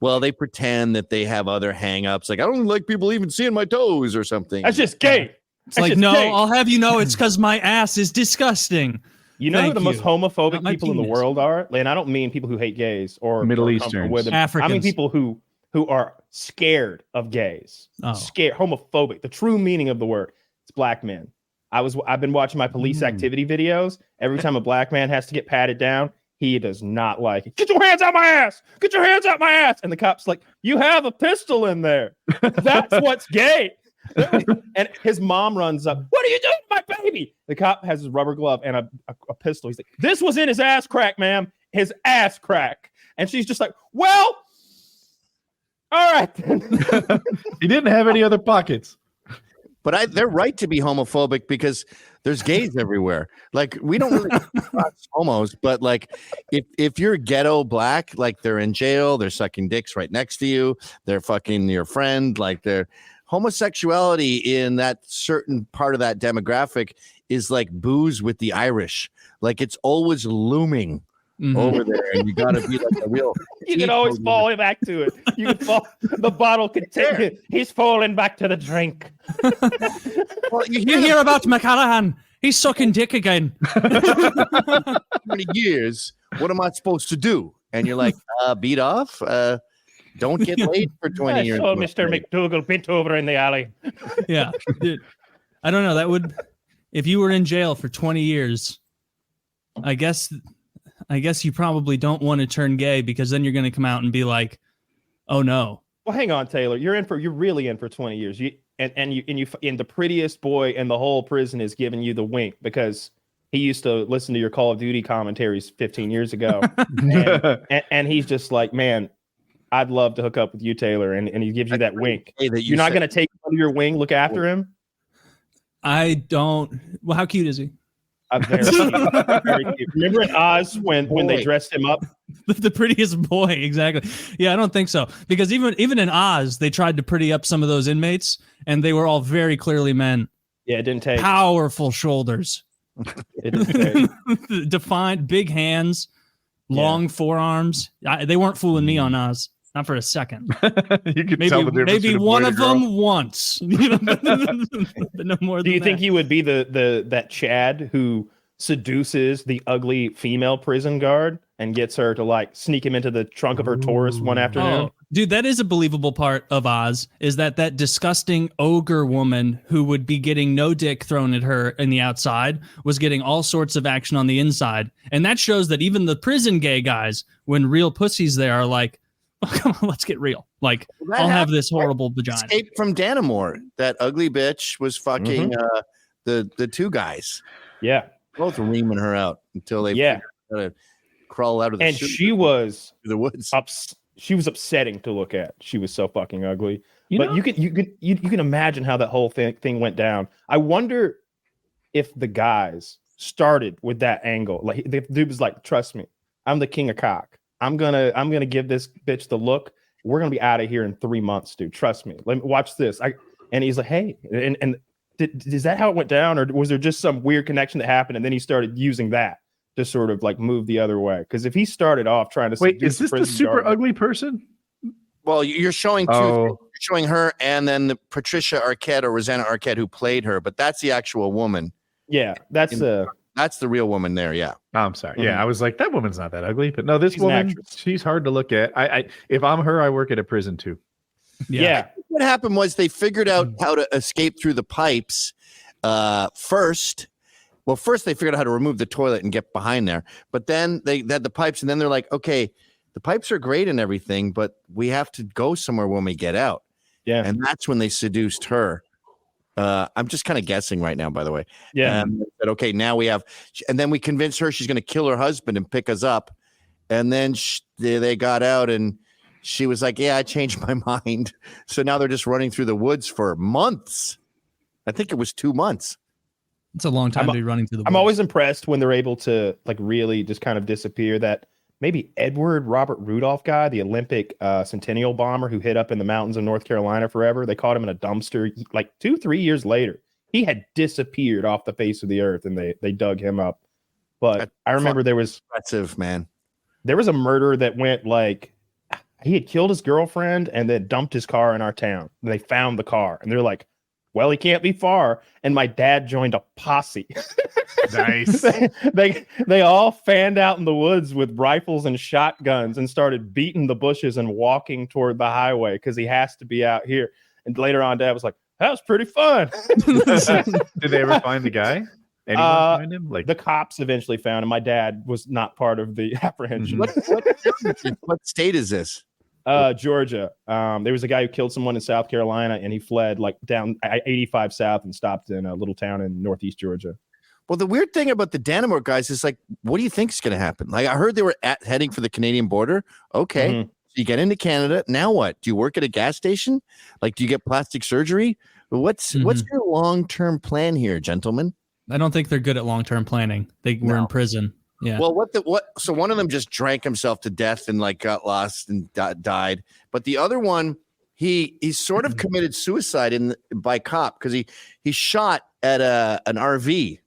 Well, they pretend that they have other hang-ups. Like, I don't like people even seeing my toes or something. That's just gay. It's like, no, I'll have you know it's because my ass is disgusting. You know who the most homophobic Not my people in the penis. world are? And I don't mean people who hate gays or Middle or Easterns. with them. Africans. I mean people who are scared of gays. Oh. Scared, homophobic. The true meaning of the word. It's black men. I've been watching my police activity videos. Every time a black man has to get patted down, he does not like it. Get your hands out my ass! Get your hands out my ass! And the cop's like, you have a pistol in there. That's what's gay. And his mom runs up. What are you doing to my baby? The cop has his rubber glove and a pistol. He's like, this was in his ass crack, ma'am. His ass crack. And she's just like, well, all right then. He didn't have any other pockets. But they're right to be homophobic because there's gays everywhere. Like, we don't really cross homos, but like if you're ghetto black, like they're in jail, they're sucking dicks right next to you, they're fucking your friend, like they're homosexuality in that certain part of that demographic is like booze with the Irish. Like, it's always looming over there, and you gotta be like a real. You can always fall back to it. You can fall. The bottle can take it. He's falling back to the drink. Well, You hear about McCallaghan? He's sucking dick again. how many years? What am I supposed to do? And you're like, beat off. Don't get laid for 20 I years. saw Mr. McDougal bent over in the alley. Yeah. Dude, I don't know. That would, if you were in jail for 20 years, I guess you probably don't want to turn gay because then you're going to come out and be like, oh no. Well, hang on, Taylor. You're really in for 20 years. You the prettiest boy in the whole prison is giving you the wink because he used to listen to your Call of Duty commentaries 15 years ago. and he's just like, man, I'd love to hook up with you, Taylor. And he gives you that wink. You're not going to take him under your wing, look after him? I don't. Well, how cute is he? Very cute. Very cute. Remember in Oz when they dressed him up? The prettiest boy, exactly. Yeah, I don't think so. Because even in Oz, they tried to pretty up some of those inmates, and they were all very clearly men. Yeah, it didn't take. Powerful shoulders. It didn't take. Defined big hands, long forearms. They weren't fooling me on Oz. Not for a second. You could tell the difference maybe between a one boy of and a girl. them once. But no more than Do you think that. he would be that Chad who seduces the ugly female prison guard and gets her to like sneak him into the trunk of her Taurus one afternoon? Oh, Dude, that is a believable part of Oz, is that disgusting ogre woman who would be getting no dick thrown at her in the outside was getting all sorts of action on the inside. And that shows that even the prison gay guys, when real pussies there, are like, oh, come on, let's get real. Like, I'll have this horrible vagina. Escape from Dannemore. That ugly bitch was fucking the two guys. Yeah. Both reaming her out until they figured out how to crawl out of the and suit she was to the woods. She was upsetting to look at. She was so fucking ugly. You can imagine how that whole thing went down. I wonder if the guys started with that angle. Like the dude was like, "Trust me, I'm the king of cock. I'm gonna give this bitch the look. We're gonna be out of here in 3 months, dude. Trust me. Let me watch this." And he's like, "Hey," and is that how it went down, or was there just some weird connection that happened, and then he started using that to sort of like move the other way? Because if he started off trying to wait, is this the super ugly person? Well, you're showing two. You're showing her, and then the Patricia Arquette or Rosanna Arquette who played her, but that's the actual woman. Yeah, that's the real woman there. Yeah. Oh, I'm sorry. Yeah, I was like, that woman's not that ugly, but no, this woman, she's hard to look at. I if I'm her, I work at a prison too. Yeah. What happened was they figured out how to escape through the pipes first. Well, first they figured out how to remove the toilet and get behind there, but then they had the pipes, and then they're like, okay, the pipes are great and everything, but we have to go somewhere when we get out. Yeah. And that's when they seduced her. I'm just kind of guessing right now, by the way. Yeah. But okay, now we have, and then we convinced her she's going to kill her husband and pick us up. And then they got out, and she was like, yeah, I changed my mind. So now they're just running through the woods for months. I think it was 2 months. It's a long time to be running through the woods. I'm always impressed when they're able to like really just kind of disappear. That maybe Edward Robert Rudolph guy, the Olympic centennial bomber who hid up in the mountains of North Carolina forever. They caught him in a dumpster like 2-3 years later. He had disappeared off the face of the earth, and they dug him up. But I remember there was impressive, man. There was a murder that went like he had killed his girlfriend and then dumped his car in our town. And they found the car, and they're like, well, he can't be far. And my dad joined a posse. Nice. they all fanned out in the woods with rifles and shotguns and started beating the bushes and walking toward the highway because he has to be out here. And later on, Dad was like, that was pretty fun. Did they ever find the guy? Anyone find him? Like the cops eventually found him. My dad was not part of the apprehension. What state is this? Georgia. There was a guy who killed someone in South Carolina, and he fled like down 85 South and stopped in a little town in Northeast Georgia. Well, the weird thing about the Dannemore guys is like, what do you think is going to happen? Like, I heard they were heading for the Canadian border. Okay. Mm-hmm. So you get into Canada. Now what? Do you work at a gas station? Like, do you get plastic surgery? What's your long-term plan here, gentlemen? I don't think they're good at long-term planning. They were in prison. Yeah. Well, so one of them just drank himself to death and like got lost and died. But the other one, he sort of committed suicide by cop because he shot at an RV,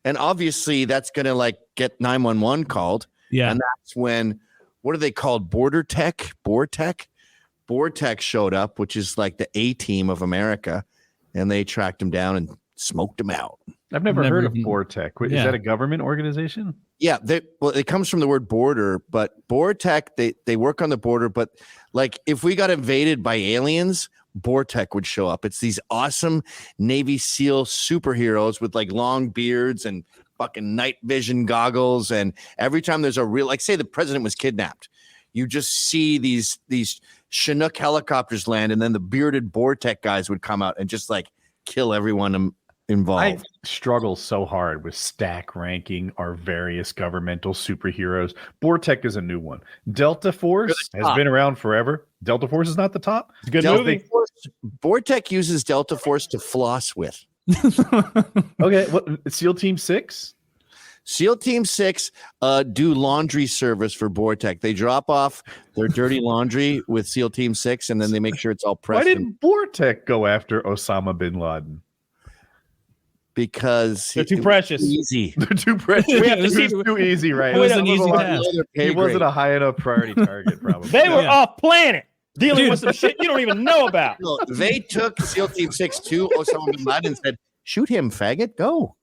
and obviously that's gonna like get 911 called. Yeah. And that's when, what are they called? Border Tech showed up, which is like the A team of America, and they tracked him down and smoked him out. I've never heard of Bortec. Is that a government organization? Yeah, it comes from the word border, but Bortec, they work on the border, but like if we got invaded by aliens, Bortec would show up. It's these awesome Navy SEAL superheroes with like long beards and fucking night vision goggles, and every time there's a real, like say the president was kidnapped, you just see these Chinook helicopters land, and then the bearded Bortec guys would come out and just like kill everyone involved. I struggle so hard with stack ranking our various governmental superheroes. Bortec is a new one. Delta Force has been around forever. Delta Force is not the top. It's a good movie. Bortec uses Delta Force to floss with. Okay, what SEAL Team 6? SEAL Team 6 do laundry service for Bortec. They drop off their dirty laundry with SEAL Team 6, and then they make sure it's all pressed. Why didn't Bortec go after Osama bin Laden? Because they're too precious. Easy. They're too precious. It was too easy, right? It was an easy task. He wasn't a high enough priority target, probably. They were off planet dealing with some shit you don't even know about. No, they took SEAL Team 6 to Osama bin Laden and said, Shoot him, faggot. Go.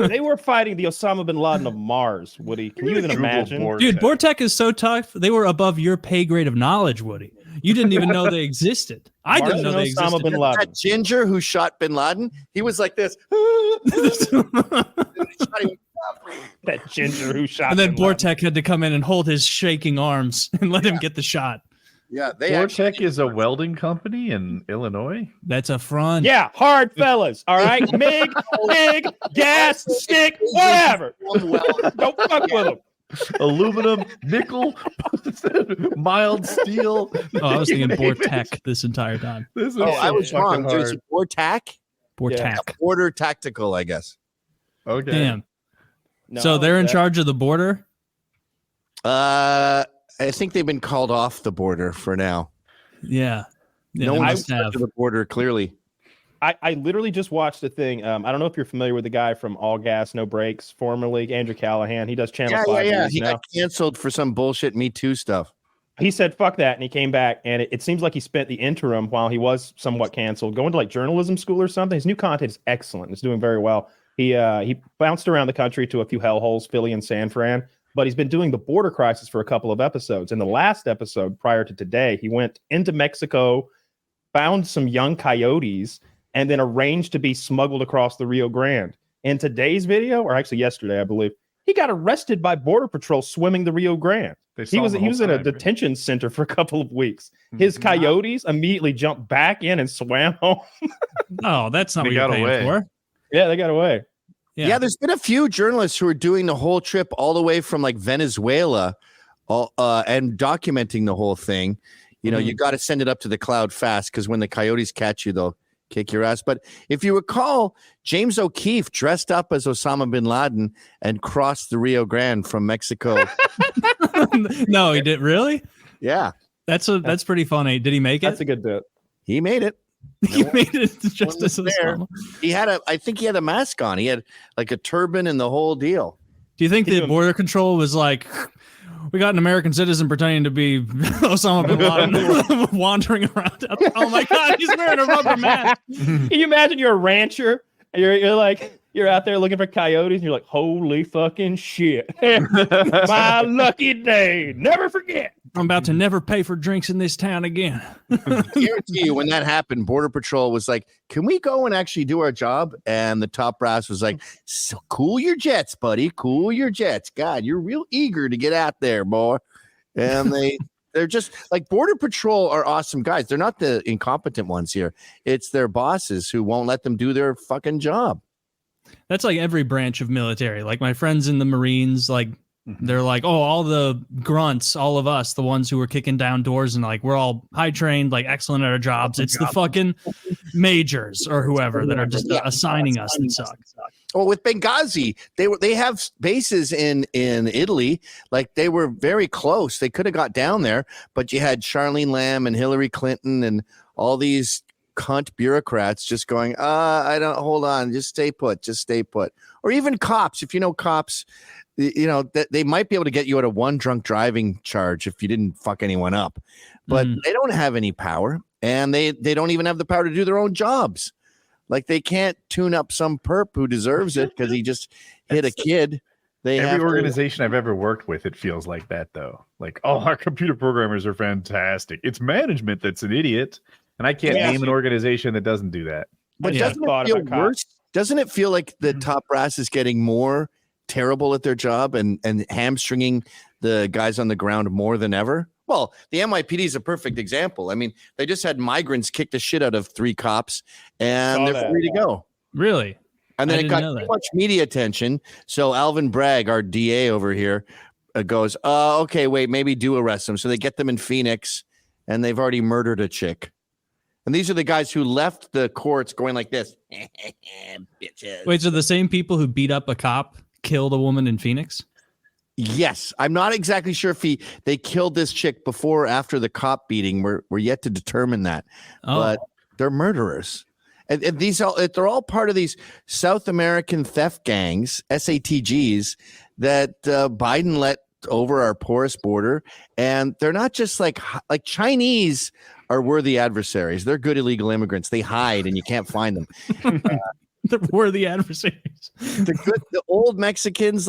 They were fighting the Osama bin Laden of Mars, Woody. Can you even imagine? Dude, Bortek is so tough. They were above your pay grade of knowledge, Woody. You didn't even know they existed. I didn't know they existed. Bin Laden. That ginger who shot bin Laden, he was like this. That ginger who shot. And then bin Laden. Bortek had to come in and hold his shaking arms and let him get the shot. Yeah, Bortek is a welding company in Illinois. That's a front. Yeah, hard fellas. All right, MIG, gas, stick, whatever. Don't fuck with them. Aluminum, nickel, mild steel. Oh, I was thinking Bortek this entire time. I was wrong. There's Bortek. Bortek. Border tactical, I guess. Okay. Damn. No, So they're in charge of the border? I think they've been called off the border for now. Yeah. No they one's must have. to the border, clearly. I literally just watched a thing. I don't know if you're familiar with the guy from All Gas, No Brakes, formerly Andrew Callaghan. He does Channel 5 news He now. got canceled for some bullshit Me Too stuff. He said, fuck that. And he came back. And it seems like he spent the interim while he was somewhat canceled, going to like journalism school or something. His new content is excellent. It's doing very well. He bounced around the country to a few hellholes, Philly and San Fran. But he's been doing the border crisis for a couple of episodes. In the last episode prior to today, he went into Mexico, found some young coyotes, and then arranged to be smuggled across the Rio Grande. In today's video, or actually yesterday, I believe, he got arrested by Border Patrol swimming the Rio Grande. He was in a detention center for a couple of weeks. His coyotes immediately jumped back in and swam home. Oh, that's not what you're paying for. Yeah, they got away. Yeah, there's been a few journalists who are doing the whole trip all the way from like Venezuela and documenting the whole thing. You know, you got to send it up to the cloud fast because when the coyotes catch you, they'll kick your ass. But if you recall, James O'Keefe dressed up as Osama bin Laden and crossed the Rio Grande from Mexico. No, he did. Really? Yeah. That's pretty funny. Did he make it? That's a good bit. He made it. He made it just as Osama. I think he had a mask on. He had like a turban and the whole deal. Do you think the border control was like, we got an American citizen pretending to be Osama bin Laden wandering around? Oh my God, he's wearing a rubber mask. Can you imagine you're a rancher and you're out there looking for coyotes and you're like, holy fucking shit. My lucky day. Never forget. I'm about to never pay for drinks in this town again. I guarantee you, when that happened, Border Patrol was like, can we go and actually do our job? And the top brass was like, so cool your jets, buddy. Cool your jets. God, you're real eager to get out there, boy. And they're just like, Border Patrol are awesome guys. They're not the incompetent ones here. It's their bosses who won't let them do their fucking job. That's like every branch of military. Like my friends in the Marines, like they're like, oh, all the grunts, all of us, the ones who were kicking down doors and like, we're all high trained, like excellent at our jobs. It's the fucking majors or whoever that are just assigning us that suck. Well, with Benghazi, they have bases in Italy. Like they were very close. They could have got down there, but you had Charlene Lamb and Hillary Clinton and all these cunt bureaucrats just going, hold on, just stay put. Or even cops, if you know cops, you know, that they might be able to get you at a one drunk driving charge if you didn't fuck anyone up, but they don't have any power, and they don't even have the power to do their own jobs. Like they can't tune up some perp who deserves it because he just hit a kid. Every organization I've ever worked with, it feels like that though. Like, oh, our computer programmers are fantastic. It's management that's an idiot, and I can't name an organization that doesn't do that. But doesn't it feel worse? Doesn't it feel like the top brass is getting more terrible at their job and hamstringing the guys on the ground more than ever? Well, the NYPD is a perfect example. I mean, they just had migrants kick the shit out of 3 cops, and they're free to go. Really? And then it got too much media attention. So Alvin Bragg, our DA over here, goes, okay, wait, maybe do arrest them. So they get them in Phoenix, and they've already murdered a chick. And these are the guys who left the courts going like this. Bitches. Wait, so the same people who beat up a cop killed a woman in Phoenix? Yes. I'm not exactly sure if they killed this chick before or after the cop beating. We're yet to determine that. But they're murderers. And they're all part of these South American theft gangs, SATGs, that Biden let over our porous border, and they're not just like Chinese are worthy adversaries. They're good illegal immigrants. They hide and you can't find them. They're worthy adversaries. The old Mexicans,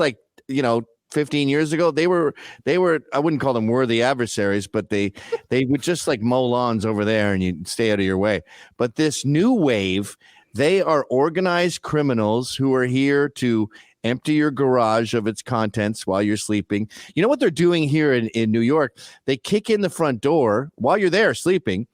15 years ago, they were I wouldn't call them worthy adversaries, but they would just like mow lawns over there and you'd stay out of your way. But this new wave, they are organized criminals who are here to empty your garage of its contents while you're sleeping. You know what they're doing here in New York? They kick in the front door while you're there sleeping.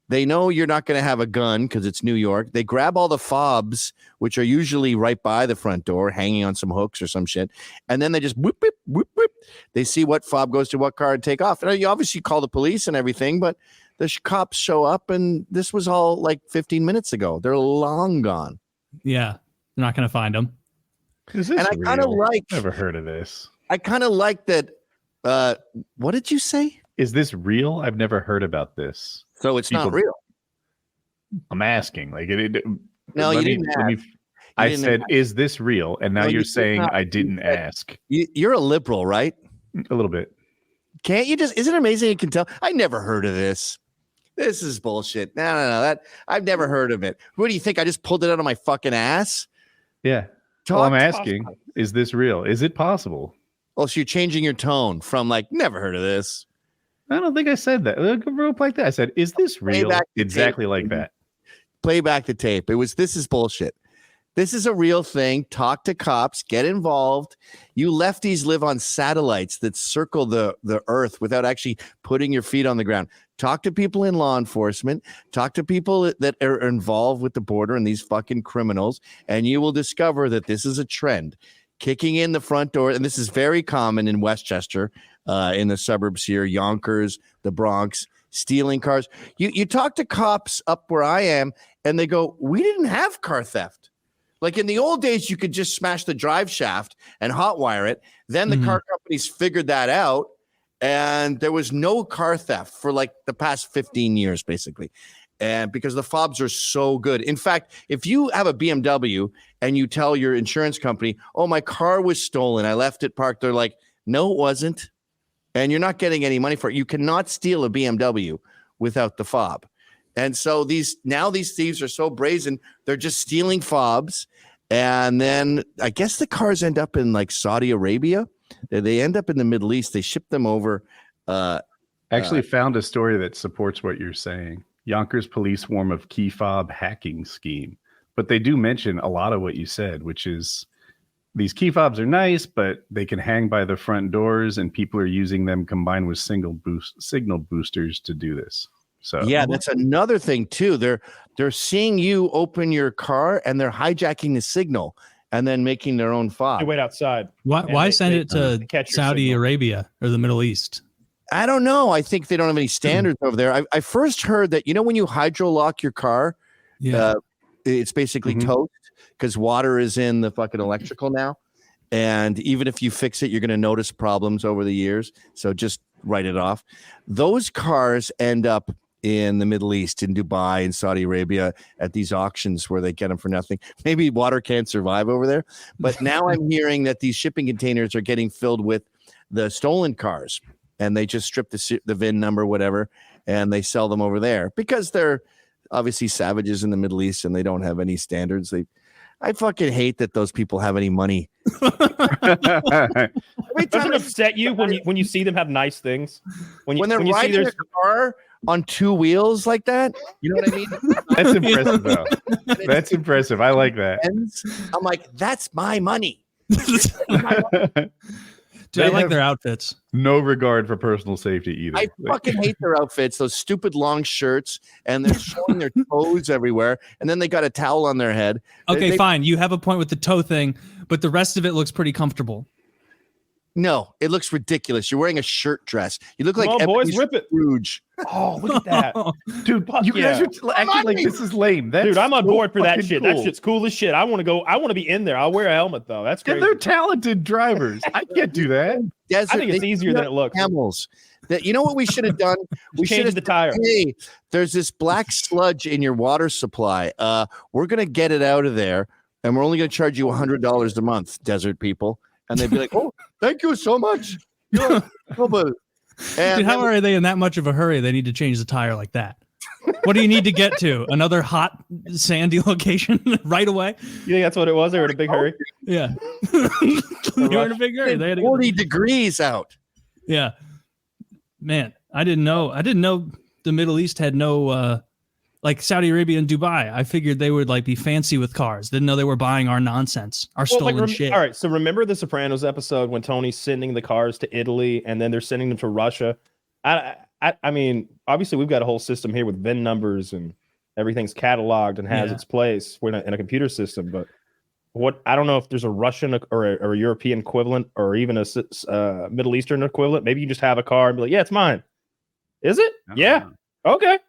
They know you're not going to have a gun because it's New York. They grab all the fobs, which are usually right by the front door, hanging on some hooks or some shit. And then they just whoop, whoop, whoop, whoop. They see what fob goes to what car and take off. And you obviously call the police and everything, but the cops show up, and this was all like 15 minutes ago. They're long gone. Yeah, they're not going to find them. Is this and I kind of like. Never heard of this. I kind of like that. What did you say? Is this real? I've never heard about this. So it's not real. I'm asking. Like No, you didn't ask. I said, is this real? And now you're saying I didn't ask. You're a liberal, right? A little bit. Can't you just? Isn't it amazing you can tell? I never heard of this. This is bullshit. No. That I've never heard of it. What do you think? I just pulled it out of my fucking ass? Yeah. Well, I'm asking, is this real? Is it possible? Oh, so you're changing your tone from like, never heard of this. I don't think I said that. Real like that. I said, is this real? Exactly like that. Play back the tape. This is bullshit. This is a real thing. Talk to cops. Get involved. You lefties live on satellites that circle the earth without actually putting your feet on the ground. Talk to people in law enforcement. Talk to people that are involved with the border and these fucking criminals, and you will discover that this is a trend. Kicking in the front door, and this is very common in Westchester, in the suburbs here, Yonkers, the Bronx, stealing cars. You talk to cops up where I am, and they go, we didn't have car theft. Like in the old days, you could just smash the drive shaft and hotwire it. Then the car companies figured that out, and there was no car theft for like the past 15 years, basically. And because the fobs are so good. In fact, if you have a BMW and you tell your insurance company, oh, my car was stolen, I left it parked, they're like, no, it wasn't. And you're not getting any money for it. You cannot steal a BMW without the fob. And so these thieves are so brazen, they're just stealing fobs. And then I guess the cars end up in like Saudi Arabia. They end up in the Middle East. They ship them over. Actually found a story that supports what you're saying. Yonkers police warn of key fob hacking scheme. But they do mention a lot of what you said, which is these key fobs are nice, but they can hang by the front doors, and people are using them combined with signal boosters to do this. So yeah, that's another thing too. They're seeing you open your car and they're hijacking the signal and then making their own fob. They wait outside. Why send it to Saudi Arabia or the Middle East? I don't know. I think they don't have any standards over there. I first heard that, when you hydrolock your car, it's basically toast because water is in the fucking electrical now. And even if you fix it, you're going to notice problems over the years. So just write it off. Those cars end up in the Middle East, in Dubai, in Saudi Arabia, at these auctions where they get them for nothing. Maybe water can't survive over there. But now I'm hearing that these shipping containers are getting filled with the stolen cars, and they just strip the VIN number, whatever, and they sell them over there because they're obviously savages in the Middle East and they don't have any standards. I fucking hate that those people have any money. Doesn't it upset you when you see them have nice things? When they're riding a car on two wheels like that, you know what I mean? That's impressive, though. That's impressive. I like that. I'm like, that's my money. Dude, I like their outfits. No regard for personal safety either. I fucking hate their outfits, those stupid long shirts, and they're showing their toes everywhere, and then they got a towel on their head. Okay, fine. You have a point with the toe thing, but the rest of it looks pretty comfortable. No, it looks ridiculous. You're wearing a shirt dress. You look like boys, rip it. Scrooge. Oh, look at that. Dude, you guys are acting like this is lame. Dude, I'm on board for that shit. Cool. That shit's cool as shit. I want to be in there. I'll wear a helmet, though. That's crazy. And they're talented drivers. I can't do that. Desert, I think it's easier than it looks. Camels. You know what we should have done? We should have the tire. Hey, there's this black sludge in your water supply. We're going to get it out of there, and we're only going to charge you $100 a month, desert people. And they'd be like, oh, thank you so much. Dude, how are they in that much of a hurry? They need to change the tire like that. What do you need to get to? Another hot, sandy location right away? You think that's what it was? They were in a big hurry. Yeah. They were in a big hurry. They had 40 degrees out. Yeah. Man, I didn't know the Middle East had no like Saudi Arabia and Dubai. I figured they would like be fancy with cars. Didn't know they were buying our nonsense, our stolen shit. All right, so remember the Sopranos episode when Tony's sending the cars to Italy and then they're sending them to Russia? I mean, obviously we've got a whole system here with VIN numbers and everything's cataloged and has its place. We're in a computer system, but I don't know if there's a Russian or a European equivalent or even a Middle Eastern equivalent. Maybe you just have a car and be like, yeah, it's mine. Is it? Yeah. Okay.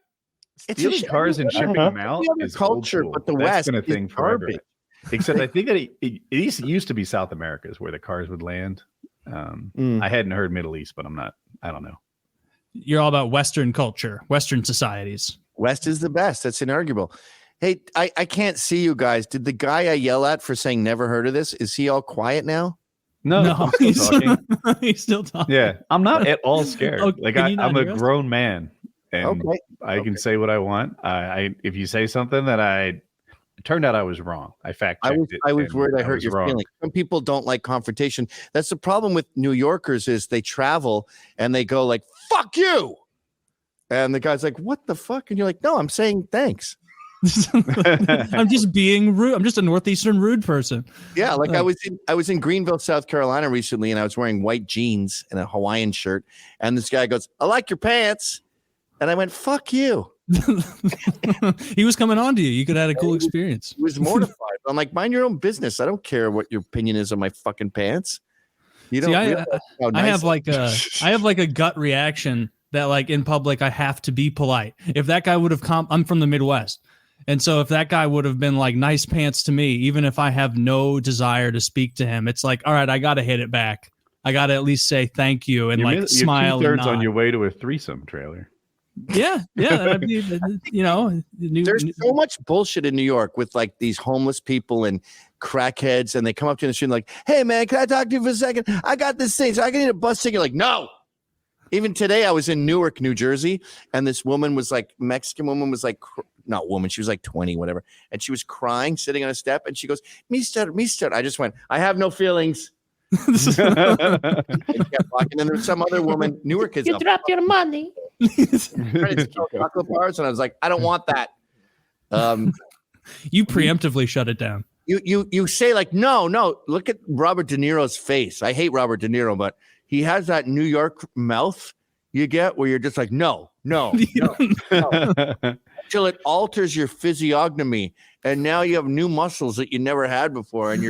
Stealing cars and shipping them out is culture, but the West been a thing is forever. garbage. Except I think that it used to be South America's where the cars would land. I hadn't heard Middle East, but I don't know. You're all about Western culture, Western societies. West is the best. That's inarguable. Hey, I can't see you guys. Did the guy I yell at for saying never heard of this, is he all quiet now? No, he's still talking. He's still talking. Yeah, I'm not at all scared. Okay, like I'm a grown man, and I can say what I want. If you say something that it turned out I was wrong. I fact checked it. I was worried I hurt your wrong. feelings. Some people don't like confrontation. That's the problem with New Yorkers is they travel and they go like, fuck you. And the guy's like, what the fuck? And you're like, no, I'm saying thanks. I'm just being rude. I'm just a Northeastern rude person. Yeah, like I was in Greenville, South Carolina recently, and I was wearing white jeans and a Hawaiian shirt. And this guy goes, I like your pants. And I went, fuck you. He was coming on to you. You could have had a cool experience. He was mortified. I'm like, mind your own business. I don't care what your opinion is on my fucking pants. You don't. See, I have like a gut reaction that like in public I have to be polite. If that guy would have I'm from the Midwest. And so if that guy would have been like nice pants to me, even if I have no desire to speak to him, it's like, all right, I got to hit it back. I got to at least say thank you and like smile. You're 2/3 on your way to a threesome trailer. Yeah. That'd be, there's so much bullshit in New York with like these homeless people and crackheads, and they come up to you in the street and like, hey man, can I talk to you for a second? I got this thing, so I can need a bus ticket. Like, no. Even today, I was in Newark, New Jersey, and this woman was like, Mexican woman was like, not woman, she was like 20, whatever, and she was crying, sitting on a step, and she goes, Mister. I just went, I have no feelings. And then there's some other woman, Newark is You dropped your money. chocolate bars, and I was like, I don't want that. You preemptively shut it down. You say like, no, look at Robert De Niro's face. I hate Robert De Niro, but he has that New York mouth you get where you're just like, no. Till it alters your physiognomy, and now you have new muscles that you never had before, and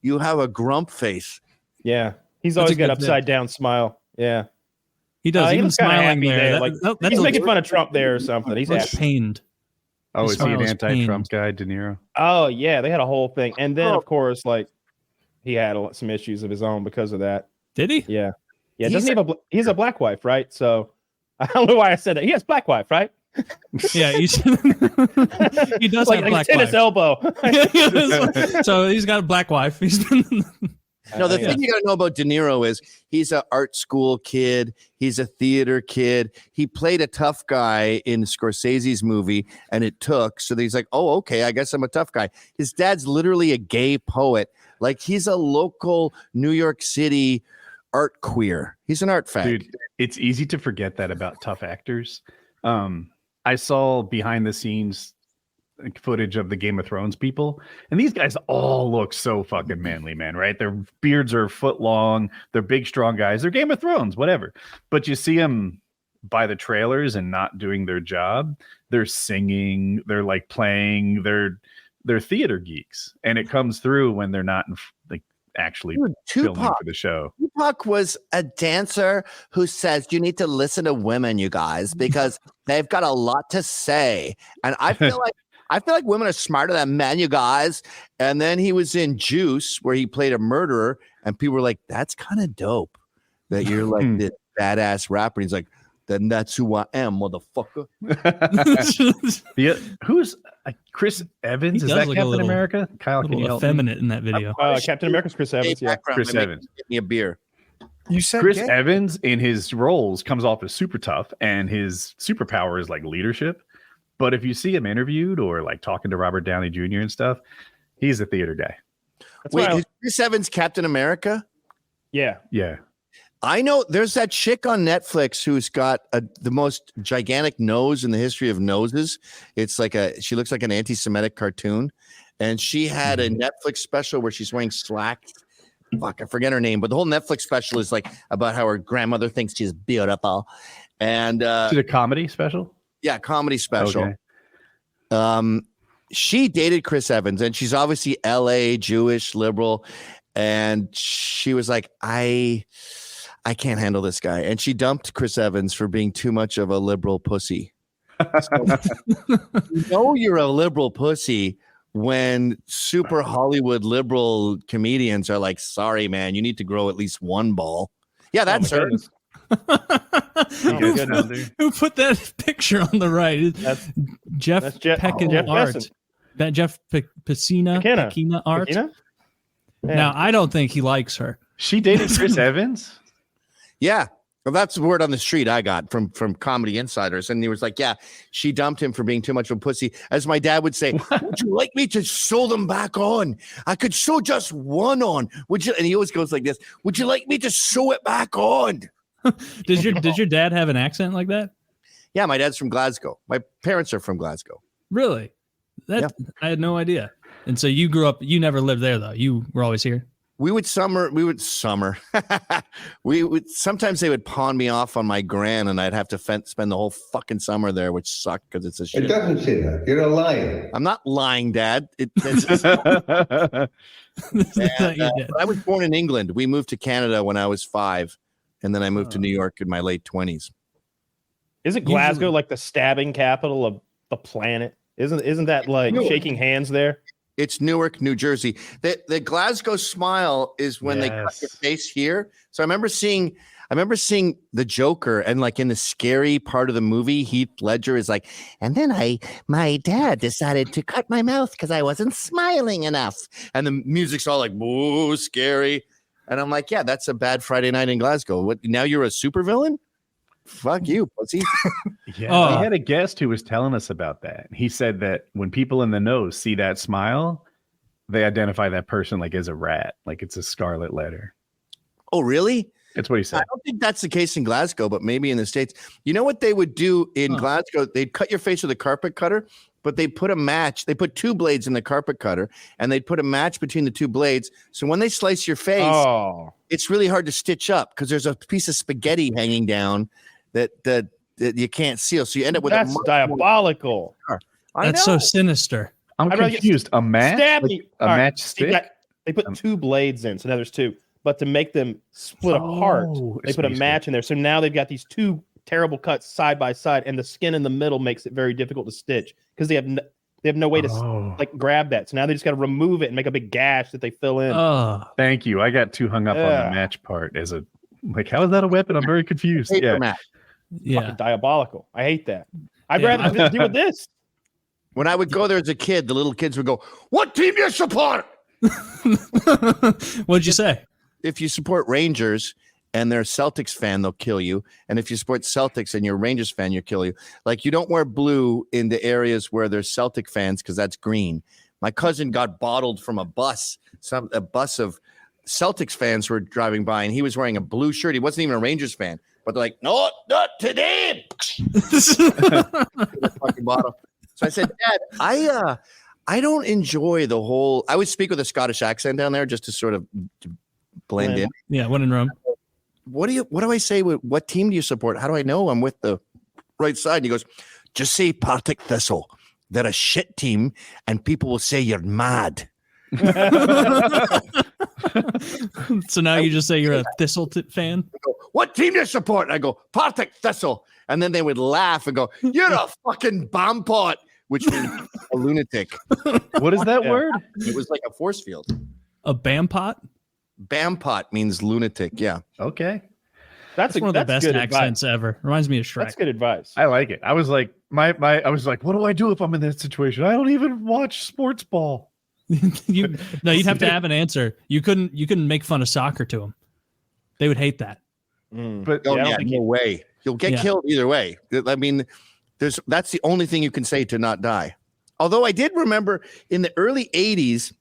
you have a grump face. Yeah, he's always got upside down smile. Yeah, he does. He Even looks kinda smiling happy there. Like, he's making fun of Trump there or something. He's looks pained. Oh, His is he an smile is anti-Trump guy, De Niro? Oh yeah, they had a whole thing, and then of course, like he had some issues of his own because of that. Did he? Yeah. Doesn't he have he's a black wife, right? So I don't know why I said that. He has black wife, right? Yeah, he does like have black tennis wife. elbow. So he's got a black wife. No, the thing you got to know about De Niro is he's an art school kid. He's a theater kid. He played a tough guy in Scorsese's movie, and it took. So he's like, oh, okay, I guess I'm a tough guy. His dad's literally a gay poet. Like, he's a local New York City art queer. He's an art fag. Dude, it's easy to forget that about tough actors. I saw behind the scenes footage of the Game of Thrones people, and these guys all look so fucking manly, man, right? Their beards are a foot long, they're big strong guys, they're Game of Thrones, whatever. But you see them by the trailers and not doing their job. They're singing, they're like playing, they're theater geeks, and it comes through when they're not like actually filming for the show. Tupac was a dancer who says you need to listen to women, you guys, because they've got a lot to say. And I feel like women are smarter than men, you guys. And then he was in Juice, where he played a murderer, and people were like, that's kind of dope that you're like this badass rapper. And he's like, then that's who I am, motherfucker. Yeah, who's Chris Evans? Is that Captain America? Kyle, can you help effeminate in that video? Captain America's Chris Evans. Yeah, Chris Evans. Get me a beer. You said Chris gay? Evans in his roles comes off as super tough, and his superpower is like leadership. But if you see him interviewed or like talking to Robert Downey Jr. and stuff, he's a theater guy. Wait, is Chris Evans Captain America? Yeah. Yeah. I know there's that chick on Netflix who's got the most gigantic nose in the history of noses. It's like she looks like an anti-Semitic cartoon. And she had a Netflix special where she's wearing slacks. Fuck, I forget her name, but the whole Netflix special is like about how her grandmother thinks she's beautiful. And she's a comedy special? Yeah, comedy special. Okay. She dated Chris Evans, and she's obviously LA, Jewish, liberal. And she was like, I can't handle this guy. And she dumped Chris Evans for being too much of a liberal pussy. So, you know you're a liberal pussy when super Hollywood liberal comedians are like, sorry, man, you need to grow at least one ball. Yeah, that's her. Who put that picture on the right? That's Jeff Art. That Jeff Pecina Art. Yeah. Now, I don't think he likes her. She dated Chris Evans? Yeah. Well, that's the word on the street I got from comedy insiders. And he was like, yeah, she dumped him for being too much of a pussy. As my dad would say, would you like me to sew them back on? I could sew just one on. Would you? And he always goes like this. Would you like me to sew it back on? Did your dad have an accent like that? Yeah, my dad's from Glasgow. My parents are from Glasgow. Really? I had no idea. And so you grew up, you never lived there though. You were always here. We would sometimes they would pawn me off on my gran, and I'd have to spend the whole fucking summer there, which sucked because it's a shit. It doesn't say that. You're a liar. I'm not lying, Dad. I was born in England. We moved to Canada when I was 5, and then I moved to New York in my late 20s. Isn't Glasgow like the stabbing capital of the planet? Isn't that like shaking hands there? It's Newark, New Jersey. The Glasgow Smile is when they cut your face here. So I remember seeing the Joker, and like in the scary part of the movie, Heath Ledger is like, and then my dad decided to cut my mouth because I wasn't smiling enough. And the music's all like, whoa, scary. And I'm like, yeah, that's a bad Friday night in Glasgow. What, now you're a supervillain? Fuck you, pussy. We had a guest who was telling us about that. He said that when people in the know see that smile, they identify that person like as a rat, like it's a scarlet letter. Oh, really? That's what he said. I don't think that's the case in Glasgow, but maybe in the States. You know what they would do in Glasgow? They'd cut your face with a carpet cutter, but they put a match. They put 2 blades in the carpet cutter, and they'd put a match between the 2 blades. So when they slice your face, it's really hard to stitch up because there's a piece of spaghetti hanging down that you can't seal. So you end up with that's diabolical. That's so sinister. I'm confused. A match? A match stick? They put 2 blades in, so now there's 2. But to make them split apart, they put a match in there. So now they've got these 2 terrible cuts side by side, and the skin in the middle makes it very difficult to stitch because they have no way to like grab that. So now they just got to remove it and make a big gash that they fill in. Thank you. I got too hung up on the match part as how is that a weapon? I'm very confused. Fucking diabolical. I hate that. I'd rather deal with this. When I would go there as a kid, the little kids would go, "What team do you support?" What'd you say? If you support Rangers and they're a Celtics fan, they'll kill you. And if you support Celtics and you're a Rangers fan, you'll kill you. Like, you don't wear blue in the areas where there's Celtic fans because that's green. My cousin got bottled from a bus. A bus of Celtics fans were driving by, and he was wearing a blue shirt. He wasn't even a Rangers fan. But they're like, no, not today. Fucking bottle. So I said, Dad, I don't enjoy the whole. I would speak with a Scottish accent down there just to sort of blend in. Yeah, when in Rome. What do I say? What team do you support? How do I know I'm with the right side? And he goes, just say Partick Thistle. They're a shit team, and people will say you're mad. So now you just say you're a Thistle fan? Go, what team do you support? And I go, Partick Thistle. And then they would laugh and go, you're a fucking bombpot, which means a lunatic. What is that word? It was like a force field. A bampot? Bampot means lunatic. Yeah. Okay. That's one of the best accents ever. Reminds me of Shrek. That's good advice. I like it. I was like, I was like, what do I do if I'm in that situation? I don't even watch sports ball. You'd have to have an answer. You couldn't make fun of soccer to him. They would hate that. But no way. You'll get killed either way. I mean, that's the only thing you can say to not die. Although I did remember in the early 80s,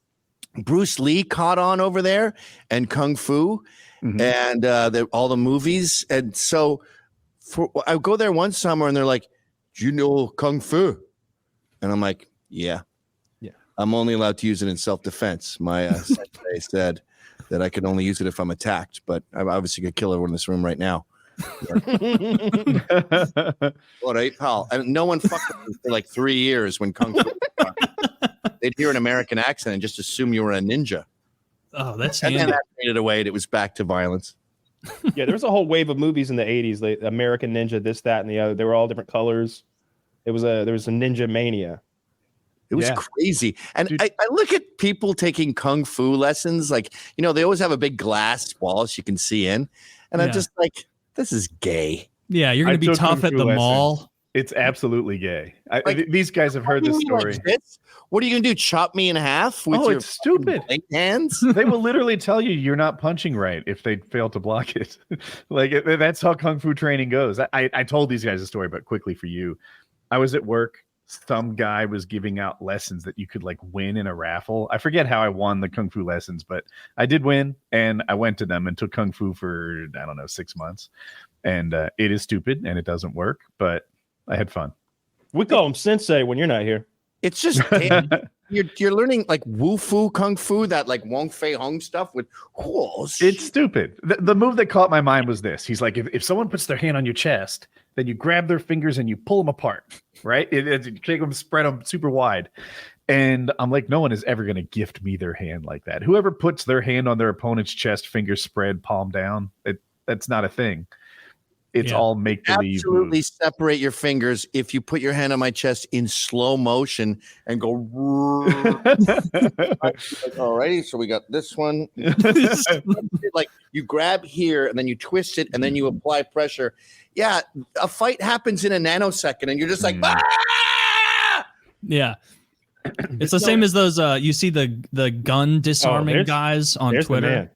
Bruce Lee caught on over there and Kung Fu and all the movies. And so I go there one summer and they're like, do you know Kung Fu? And I'm like, yeah. I'm only allowed to use it in self-defense. My sensei said that I can only use it if I'm attacked, but I'm obviously going to kill everyone in this room right now. What, right, pal? And no one fucked with me for like 3 years when Kung Fu. They'd hear an American accent and just assume you were a ninja. Oh, that's and handy. then that faded away and it was back to violence. Yeah, there was a whole wave of movies in the 80s, like American Ninja, this, that, and the other. They were all different colors. There was a Ninja Mania. It was crazy. And I look at people taking Kung Fu lessons. Like, you know, they always have a big glass wall so you can see in. And I'm just like, this is gay. Yeah, you're going to be tough at the mall. It's absolutely gay. These guys have heard this story. Like this? What are you going to do? Chop me in half with your it's stupid hands? They will literally tell you you're not punching right if they fail to block it. That's how Kung Fu training goes. I told these guys a story, but quickly for you. I was at work. Some guy was giving out lessons that you could like win in a raffle. I forget how I won the Kung Fu lessons, but I did win, and I went to them and took Kung Fu for, I don't know, 6 months. And it is stupid and it doesn't work, but I had fun. We call him sensei when you're not here. It's just you're learning like Wu Fu Kung Fu, that like Wong Fei Hung stuff with it's stupid. The move that caught my mind was this. He's like, if someone puts their hand on your chest, then you grab their fingers and you pull them apart, right? You take them, spread them super wide. And I'm like, no one is ever going to gift me their hand like that. Whoever puts their hand on their opponent's chest, fingers spread, palm down, that's not a thing. It's all make-believe. Absolutely separate your fingers if you put your hand on my chest in slow motion and go. Alrighty, so we got this one. Like you grab here and then you twist it and then you apply pressure. Yeah, a fight happens in a nanosecond and you're just like, ah! Yeah. It's the same as those. You see the gun disarming guys on Twitter.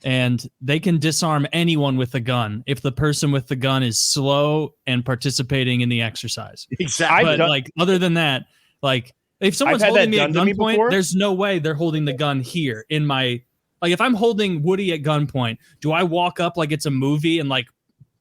And they can disarm anyone with a gun if the person with the gun is slow and participating in the exercise. Exactly. But like other than that, like if someone's holding me at gunpoint, there's no way they're holding the gun here in my. Like if I'm holding Woody at gunpoint, do I walk up like it's a movie and like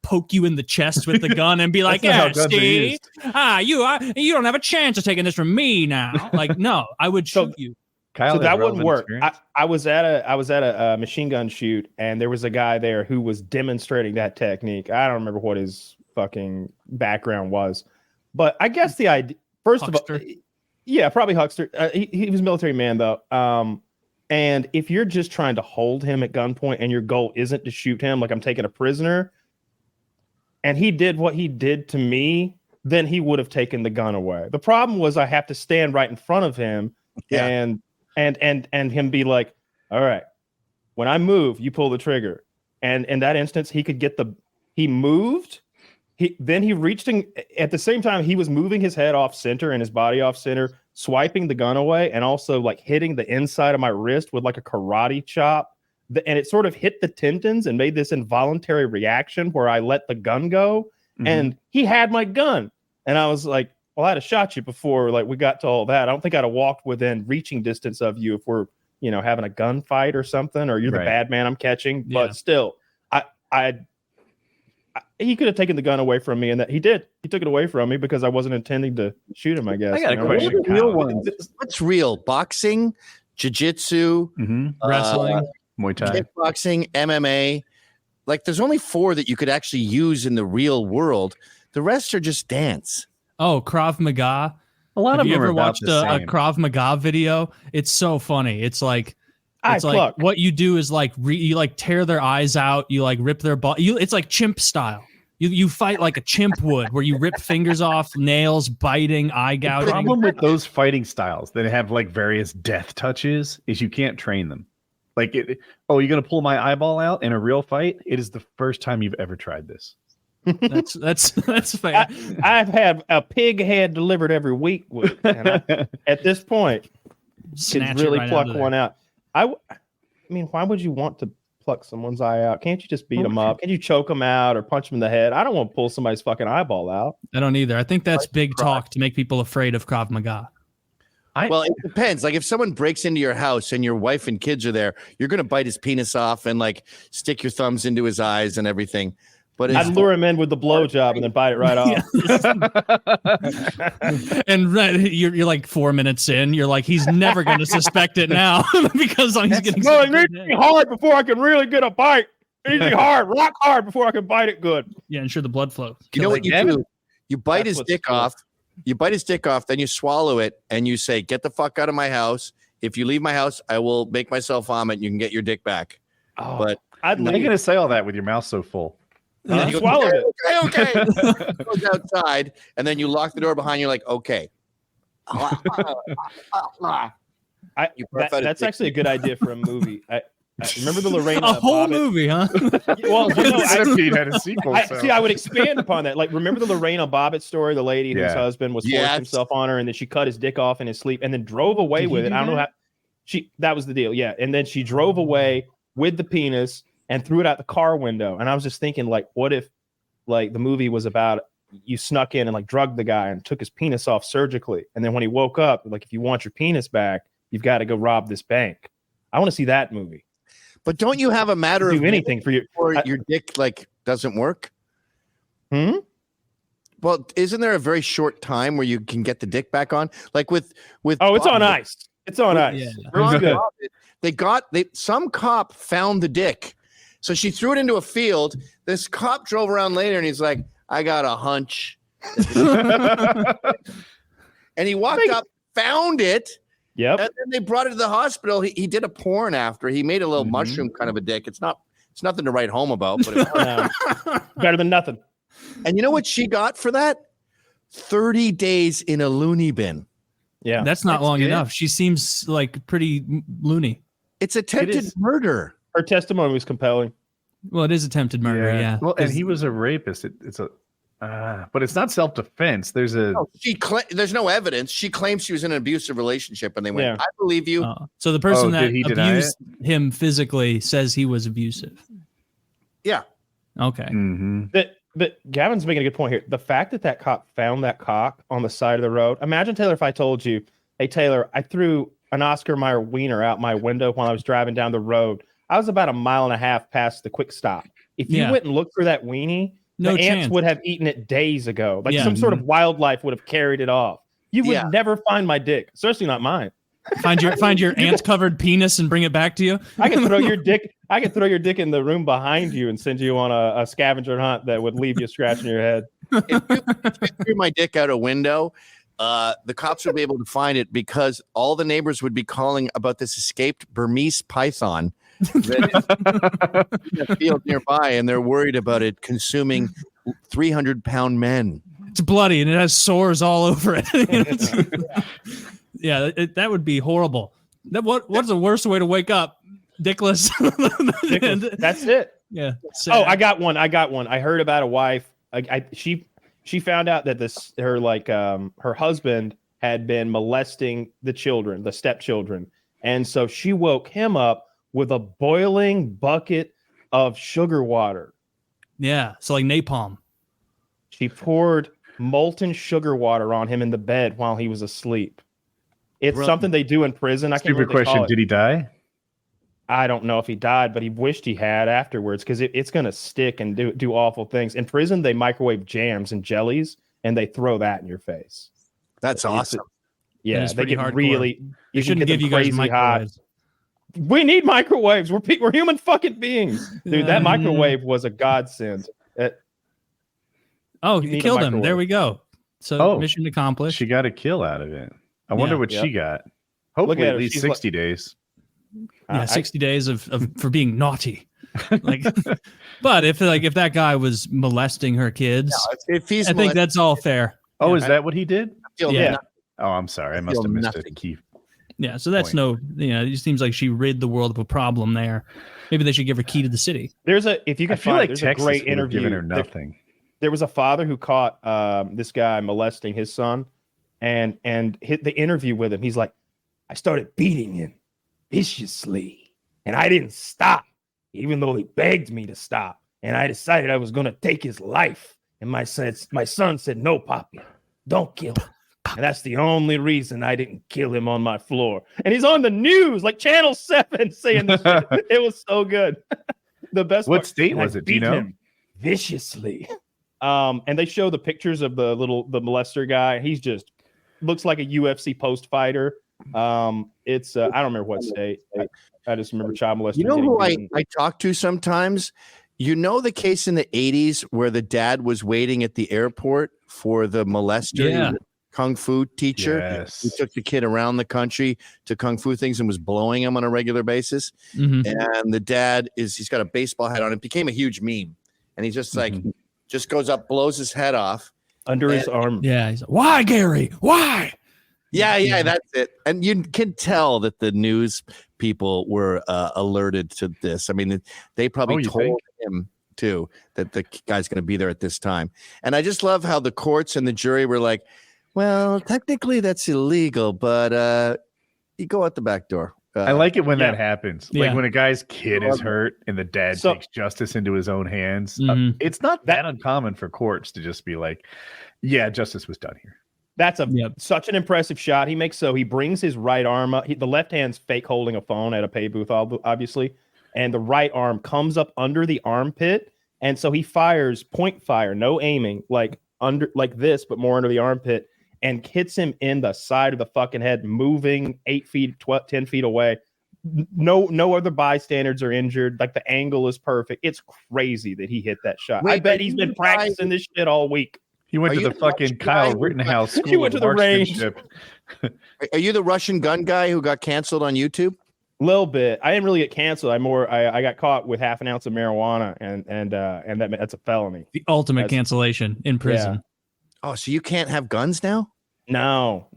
poke you in the chest with the gun and be like, "Yeah, Steve, you don't have a chance of taking this from me now." Like, no, I would shoot you. Kyle, so that wouldn't work. I was at a machine gun shoot, and there was a guy there who was demonstrating that technique. I don't remember what his fucking background was, but I guess the idea, first Huckster. of all, yeah, probably Huckster. He was a military man though. And if you're just trying to hold him at gunpoint and your goal isn't to shoot him, like I'm taking a prisoner, and he did what he did to me, then he would have taken the gun away. The problem was I have to stand right in front of him and him be like, all right, when I move, you pull the trigger. And in that instance, he could get he moved. Then he reached in, at the same time, he was moving his head off center and his body off center, swiping the gun away, and also like hitting the inside of my wrist with like a karate chop. And it sort of hit the tendons and made this involuntary reaction where I let the gun go. Mm-hmm. And he had my gun. And I was like, well, I'd have shot you before like we got to all that. I don't think I'd have walked within reaching distance of you if we're, having a gunfight or something, or you're the bad man I'm catching. Yeah. But still, he could have taken the gun away from me, and that he did. He took it away from me because I wasn't intending to shoot him, I guess. I got a question. What's real? Boxing, jiu-jitsu, wrestling, Muay Thai, kickboxing, MMA. Like there's only 4 that you could actually use in the real world. The rest are just dance. Oh, Krav Maga. A lot of them. Have you ever are watched a Krav Maga video? It's so funny. It's like what you do is like you like tear their eyes out. You like rip their ball. It's like chimp style. You fight like a chimp would, where you rip fingers off, nails, biting, eye gouging. The problem with those fighting styles that have like various death touches is you can't train them. Like, you're gonna pull my eyeball out in a real fight? It is the first time you've ever tried this. That's fair. I've had a pig head delivered every week, and at this point, Snatch could really right pluck one out. I mean, why would you want to pluck someone's eye out? Can't you just beat them up? Can you choke them out or punch them in the head? I don't want to pull somebody's fucking eyeball out. I don't either. I think that's big talk to make people afraid of Krav Maga. Well, it depends. Like if someone breaks into your house and your wife and kids are there, you're going to bite his penis off and like stick your thumbs into his eyes and everything. But I'd lure him in with the blowjob and then bite it right off. And you're like 4 minutes in. You're like, he's never going to suspect it now because he's getting. No, it needs to be hard before I can really get a bite. It needs to be hard, rock hard before I can bite it good. Yeah, ensure the blood flow. You know what you do? You bite his dick off. You bite his dick off, then you swallow it, and you say, "Get the fuck out of my house. If you leave my house, I will make myself vomit. And you can get your dick back." Oh, but how are you going to say all that with your mouth so full? You swallowed it. Okay. Goes outside, and then you lock the door behind you. Like, okay. That's actually a good idea for a movie. I remember the Lorena. A whole Bobbitt movie, huh? Well, Centipede had a sequel. See, I would expand upon that. Like, remember the Lorena Bobbitt story? The lady whose husband was forced himself on her, and then she cut his dick off in his sleep, and then drove away with it. I don't know how. That was the deal. Yeah, and then she drove away with the penis and threw it out the car window. And I was just thinking, like, what if, like, the movie was about you snuck in and like drugged the guy and took his penis off surgically, and then when he woke up, like, if you want your penis back, you've got to go rob this bank. I want to see that movie. But don't you have a matter of anything for your or your dick like doesn't work? Well, isn't there a very short time where you can get the dick back on? Like with oh, it's on ice. It's on ice. Yeah. Some cop found the dick, so she threw it into a field. This cop drove around later, and he's like, "I got a hunch," and he walked up, found it. Yep. And then they brought it to the hospital. He did a porn after. He made a little mushroom kind of a dick. It's nothing to write home about, but better than nothing. And you know what she got for that? 30 days in a loony bin. Yeah. That's not long enough. She seems like pretty loony. It's attempted murder. Her testimony was compelling. Well, it is attempted murder, yeah. Well, and he was a rapist. But it's not self-defense. There's there's no evidence. She claims she was in an abusive relationship, and they went, "I believe you." So the person that did he deny abused him physically says he was abusive. Yeah. Okay. But Gavin's making a good point here. The fact that cop found that cock on the side of the road. Imagine, Taylor, if I told you, "Hey, Taylor, I threw an Oscar Mayer wiener out my window while I was driving down the road. I was about a mile and a half past the quick stop. If you went and looked for that weenie, no the ants would have eaten it days ago. Like some sort of wildlife would have carried it off. You would never find my dick, especially not mine. Find your ant-covered penis and bring it back to you. I can throw your dick. I can throw your dick in the room behind you and send you on a scavenger hunt that would leave you scratching your head. If you threw my dick out a window, the cops would be able to find it because all the neighbors would be calling about this escaped Burmese python that is in a field nearby, and they're worried about it consuming 300-pound men. It's bloody and it has sores all over it. That would be horrible. What's the worst way to wake up? Dickless. That's it. Yeah. Sad. Oh, I got one. I heard about a wife. She found out that her husband had been molesting the children, the stepchildren, and so she woke him up with a boiling bucket of sugar water. Yeah, so like napalm. She poured molten sugar water on him in the bed while he was asleep. It's something they do in prison. Stupid question. Did he die? I don't know if he died, but he wished he had afterwards because it's going to stick and do awful things. In prison, they microwave jams and jellies, and they throw that in your face. That's awesome. Yeah, they get hardcore. Really. You shouldn't give you guys microwaves. Hot. We need microwaves. We're human fucking beings, dude. That microwave was a godsend. You killed him. There we go. So mission accomplished. She got a kill out of it. I wonder what she got. Hopefully at least 60 days. Yeah, 60 days for being naughty. But if that guy was molesting her kids, I think that's all fair. Oh, is that what he did? Yeah. Oh, I'm sorry. I must have missed it. Keith. Yeah, so that's it seems like she rid the world of a problem there. Maybe they should give her key to the city. There's a great interview. Giving her nothing. There was a father who caught this guy molesting his son, and hit the interview with him. He's like, I started beating him viciously, and I didn't stop. even though he begged me to stop. And I decided I was going to take his life. And my son said, no, Poppy, don't kill him. And that's the only reason I didn't kill him on my floor. And he's on the news, like Channel 7, saying this shit. It was so good. The best. What state was it? Do you know? Him viciously. And they show the pictures of the molester guy. He's just looks like a UFC post fighter. It's I don't remember what state. I just remember child molester. You know who I talk to sometimes? You know the case in the 80s where the dad was waiting at the airport for the molester? Yeah. Kung fu teacher. Yes. Who took the kid around the country to kung fu things and was blowing him on a regular basis. Mhm. And the dad he's got a baseball hat on. It became a huge meme. And he's just like, just goes up, blows his head off. under his arm. Yeah. He's like, why, Gary? Why? Yeah, that's it. And you can tell that the news people were alerted to this. I mean, they probably told him too that the guy's going to be there at this time. And I just love how the courts and the jury were like, well, technically that's illegal, but you go out the back door. I like it when that happens. Yeah. Like when a guy's kid is hurt and the dad takes justice into his own hands. It's not that uncommon for courts to just be like, yeah, justice was done here. That's such an impressive shot he makes. So he brings his right arm up. The left hand's fake holding a phone at a pay booth, obviously. And the right arm comes up under the armpit. And so he fires point fire, no aiming, like this, but more under the armpit, and hits him in the side of the fucking head, moving 8 feet, 10 feet away. No other bystanders are injured. Like the angle is perfect. It's crazy that he hit that shot. I bet he's been practicing this shit all week. He went to the fucking Kyle Rittenhouse school. He went to the range. Are you the Russian gun guy who got canceled on YouTube? A little bit. I didn't really get canceled. I got caught with half an ounce of marijuana, and that's a felony. The ultimate cancellation in prison. Yeah. Oh, so you can't have guns now? No.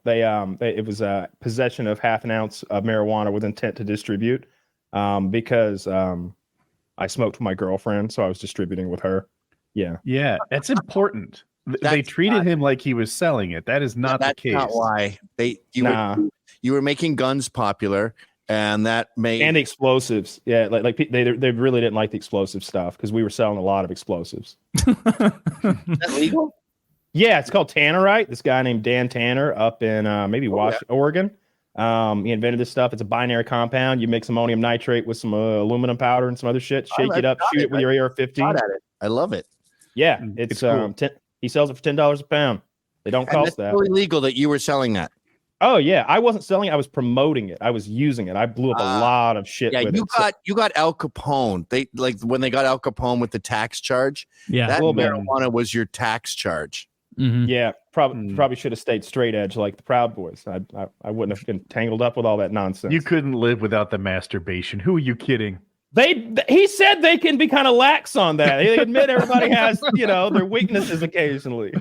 It was possession of half an ounce of marijuana with intent to distribute, because I smoked with my girlfriend, so I was distributing with her. Yeah, that's important. They treated him like he was selling it. That is not the case. That's not why you were making guns popular, and that made and explosives. Yeah, like they really didn't like the explosive stuff because we were selling a lot of explosives. Is that legal? Yeah, it's called Tannerite. This guy named Dan Tanner up in Washington, Oregon. He invented this stuff. It's a binary compound. You mix ammonium nitrate with some aluminum powder and some other shit. Shake it up, shoot it with your AR-15. I love it. Yeah, it's cool. He sells it for $10 a pound. They don't cost that. It's really legal that you were selling that. Oh yeah, I wasn't selling it. I was promoting it. I was using it. I blew up a lot of shit. Yeah, with you got Al Capone. They when they got Al Capone with the tax charge. Yeah, that marijuana was your tax charge. Mm-hmm. Yeah, probably should have stayed straight edge like the Proud Boys. I wouldn't have been tangled up with all that nonsense. You couldn't live without the masturbation. Who are you kidding? He said they can be kind of lax on that. They admit everybody has, their weaknesses occasionally.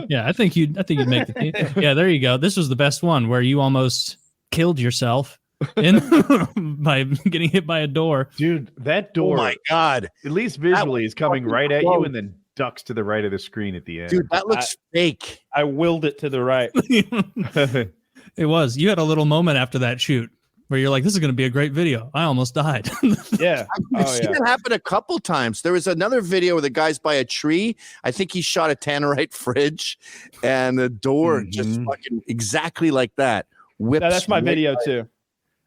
Yeah, I think you'd make the team. Yeah, there you go. This was the best one where you almost killed yourself by getting hit by a door. Dude, that door. Oh my God. At least visually is coming right at you and then ducks to the right of the screen at the end. Dude, that looks fake. I willed it to the right. It was. You had a little moment after that shoot where you're like, this is going to be a great video. I almost died. Yeah. I've seen it happen a couple times. There was another video where the guy's by a tree. I think he shot a Tannerite fridge and the door just fucking exactly like that. Whips. Yeah, that's my video too.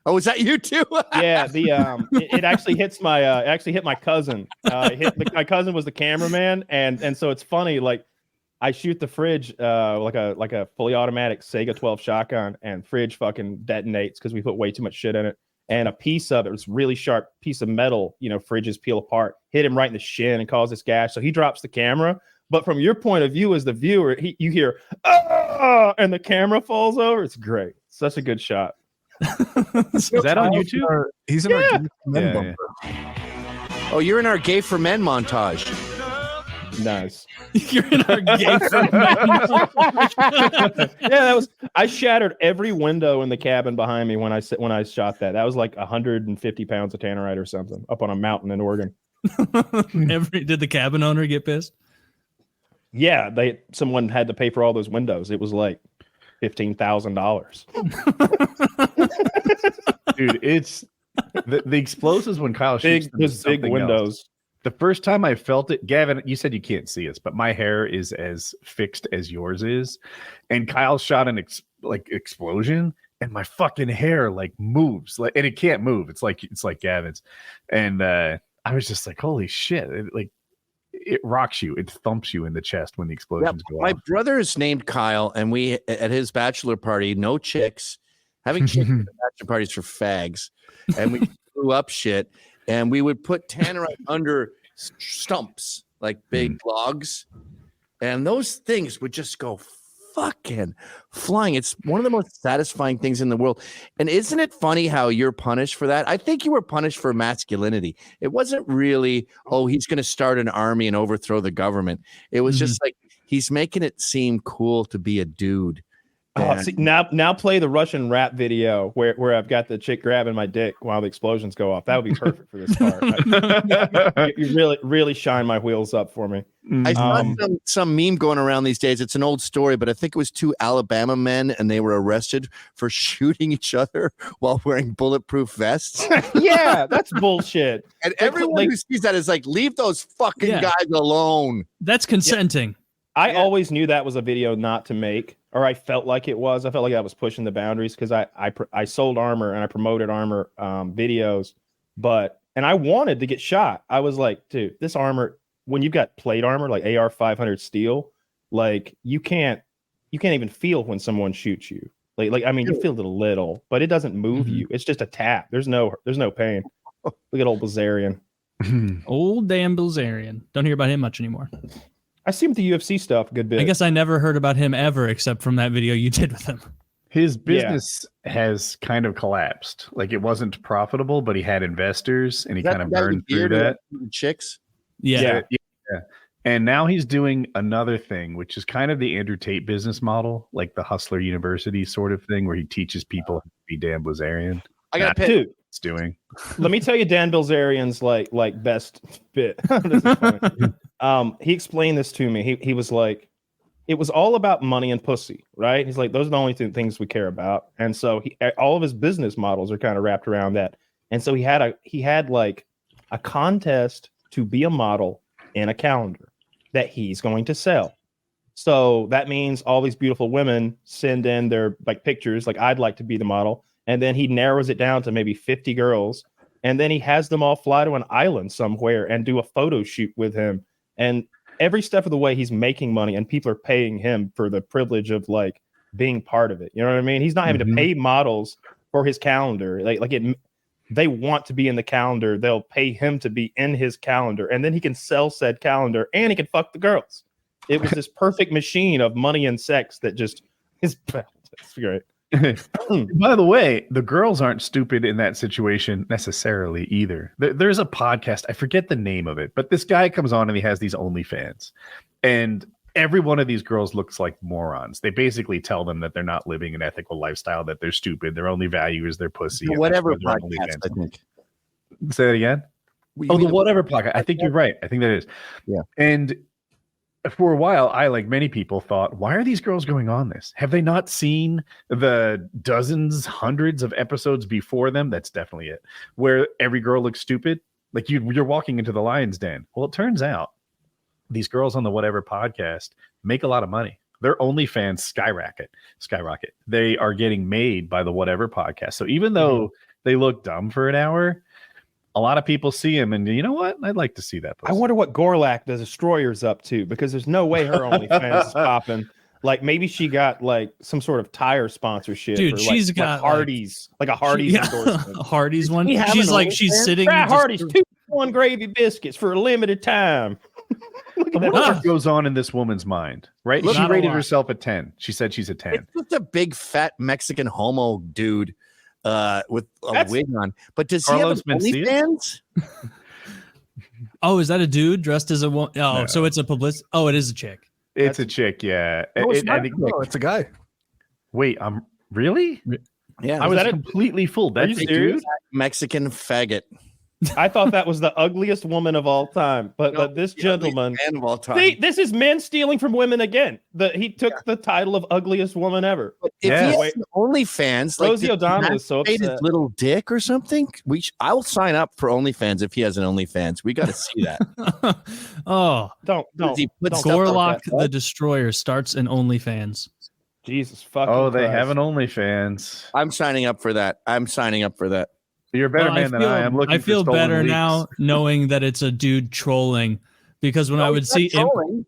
Oh, is that you too? Yeah, it actually hits my cousin. My cousin was the cameraman, and so it's funny. Like, I shoot the fridge like a fully automatic Sega 12 shotgun, and fridge fucking detonates because we put way too much shit in it. And a piece of it, was really sharp piece of metal, fridges peel apart, hit him right in the shin and cause this gash. So he drops the camera. But from your point of view as the viewer, you hear and the camera falls over. It's great. Such a good shot. Is that on YouTube? He's in our Gay for Men bumper. Oh, you're in our Gay for Men montage. Nice. You're in our Gay for Men. Yeah, I shattered every window in the cabin behind me when I shot that. That was like 150 pounds of Tannerite or something up on a mountain in Oregon. Did the cabin owner get pissed? Yeah, someone had to pay for all those windows. It was like $15,000. Dude, The explosives when Kyle shoots them is big something windows. else. The first time I felt it, Gavin, you said you can't see us, but my hair is as fixed as yours is, and Kyle shot an explosion, and my fucking hair like moves, like, and it can't move. It's like Gavin's, and I was just like, holy shit! It rocks you, it thumps you in the chest when the explosions go off. My brother is named Kyle, and we at his bachelor party, no chicks, having chicks at the bachelor parties for fags, and we blew up shit. And we would put tannerite under stumps, like big logs. And those things would just go fucking flying. It's one of the most satisfying things in the world. And isn't it funny how you're punished for that? I think you were punished for masculinity. It wasn't really, oh, he's going to start an army and overthrow the government. It was just like, he's making it seem cool to be a dude. See, now play the Russian rap video where I've got the chick grabbing my dick while the explosions go off. That would be perfect for this part. You really shine my wheels up for me. I saw some meme going around these days. It's an old story, but I think it was 2 Alabama men, and they were arrested for shooting each other while wearing bulletproof vests. Yeah, that's bullshit. And everyone who sees that is like, leave those fucking guys alone. That's consenting. I always knew that was a video not to make, or I felt like it was. I felt like I was pushing the boundaries because I sold armor and I promoted armor videos, and I wanted to get shot. I was like, dude, this armor, when you've got plate armor like AR 500 steel, like you can't even feel when someone shoots you. Like I mean, you feel it a little, but it doesn't move you. It's just a tap. There's no pain. Look at old Blizzerian. Old Dan Blizzerian. Don't hear about him much anymore. I see him with the UFC stuff a good bit. I guess I never heard about him ever except from that video you did with him. His business has kind of collapsed. Like, it wasn't profitable, but he had investors and he kind of burned through that. Chicks. Yeah. And now he's doing another thing, which is kind of the Andrew Tate business model, like the Hustler University sort of thing, where he teaches people to be Dan Blizzerian. I got to pick. It's doing. Let me tell you Dan Bilzerian's like best bit. This is funny. He explained this to me. He was like, it was all about money and pussy, right? He's like, those are the only two things we care about. And so all of his business models are kind of wrapped around that. And so he had like a contest to be a model in a calendar that he's going to sell. So that means all these beautiful women send in their like pictures, like, I'd like to be the model. And then he narrows it down to maybe 50 girls. And then he has them all fly to an island somewhere and do a photo shoot with him. And every step of the way, he's making money and people are paying him for the privilege of like being part of it. You know what I mean? He's not having to pay models for his calendar. They want to be in the calendar. They'll pay him to be in his calendar. And then he can sell said calendar and he can fuck the girls. It was this perfect machine of money and sex that just is it's great. By the way, the girls aren't stupid in that situation necessarily either. There's a podcast, I forget the name of it, but this guy comes on and he has these OnlyFans, and every one of these girls looks like morons. They basically tell them that they're not living an ethical lifestyle, that they're stupid, their only value is their pussy. Whatever podcast, I think. Say that again. The Whatever podcast. I think you're right. I think that is. Yeah. And for a while, I, like many people, thought, why are these girls going on this? Have they not seen the dozens, hundreds of episodes before them? That's definitely it. Where every girl looks stupid. Like you're walking into the lion's den. Well, it turns out these girls on the Whatever podcast make a lot of money. Their OnlyFans skyrocket. They are getting made by the Whatever podcast. So even though they look dumb for an hour, a lot of people see him, and you know what? I'd like to see that. I wonder what Gorlock the Destroyer's up to, because there's no way her OnlyFans is popping. Like, maybe she got like some sort of tire sponsorship. Dude, or she's got Hardee's, like a Hardee's endorsement. A Hardee's one. She's sitting. Hardee's 2-1 gravy biscuits for a limited time. What goes on in this woman's mind, right? She rated herself a 10. She said she's a 10. It's just a big fat Mexican homo dude with a wig on. But does he have OnlyFans? Oh, is that a dude dressed as a woman? Oh, no. So it's a publicist. Oh, it is a chick. It's a chick, yeah. It's a guy. Wait, really? Yeah. I was completely fooled. That's a dude? Mexican faggot. I thought that was the ugliest woman of all time, but this gentleman, man of all time. See, this is men stealing from women again. He took the title of ugliest woman ever. But if he has an OnlyFans, Rosie O'Donnell is so his upset. little dick or something, I'll sign up for OnlyFans if he has an OnlyFans. We got to see that. Don't. Gorlock the Destroyer starts an OnlyFans. Jesus fucking. Oh, they Christ. have an OnlyFans. I'm signing up for that. You're a better man than I am. Looking I feel for stolen better leaks. now knowing that it's a dude trolling, because when I would see him,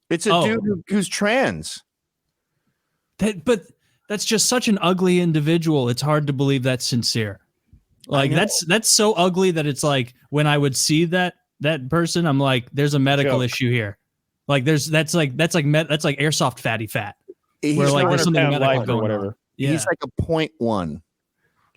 it's a dude who's trans. But that's just such an ugly individual. It's hard to believe that's sincere. Like that's so ugly that it's like when I would see that person, I'm like, there's a medical issue here. Like that's like airsoft fatty fat. Where like there's something medical going on. Yeah. He's like a 0.1.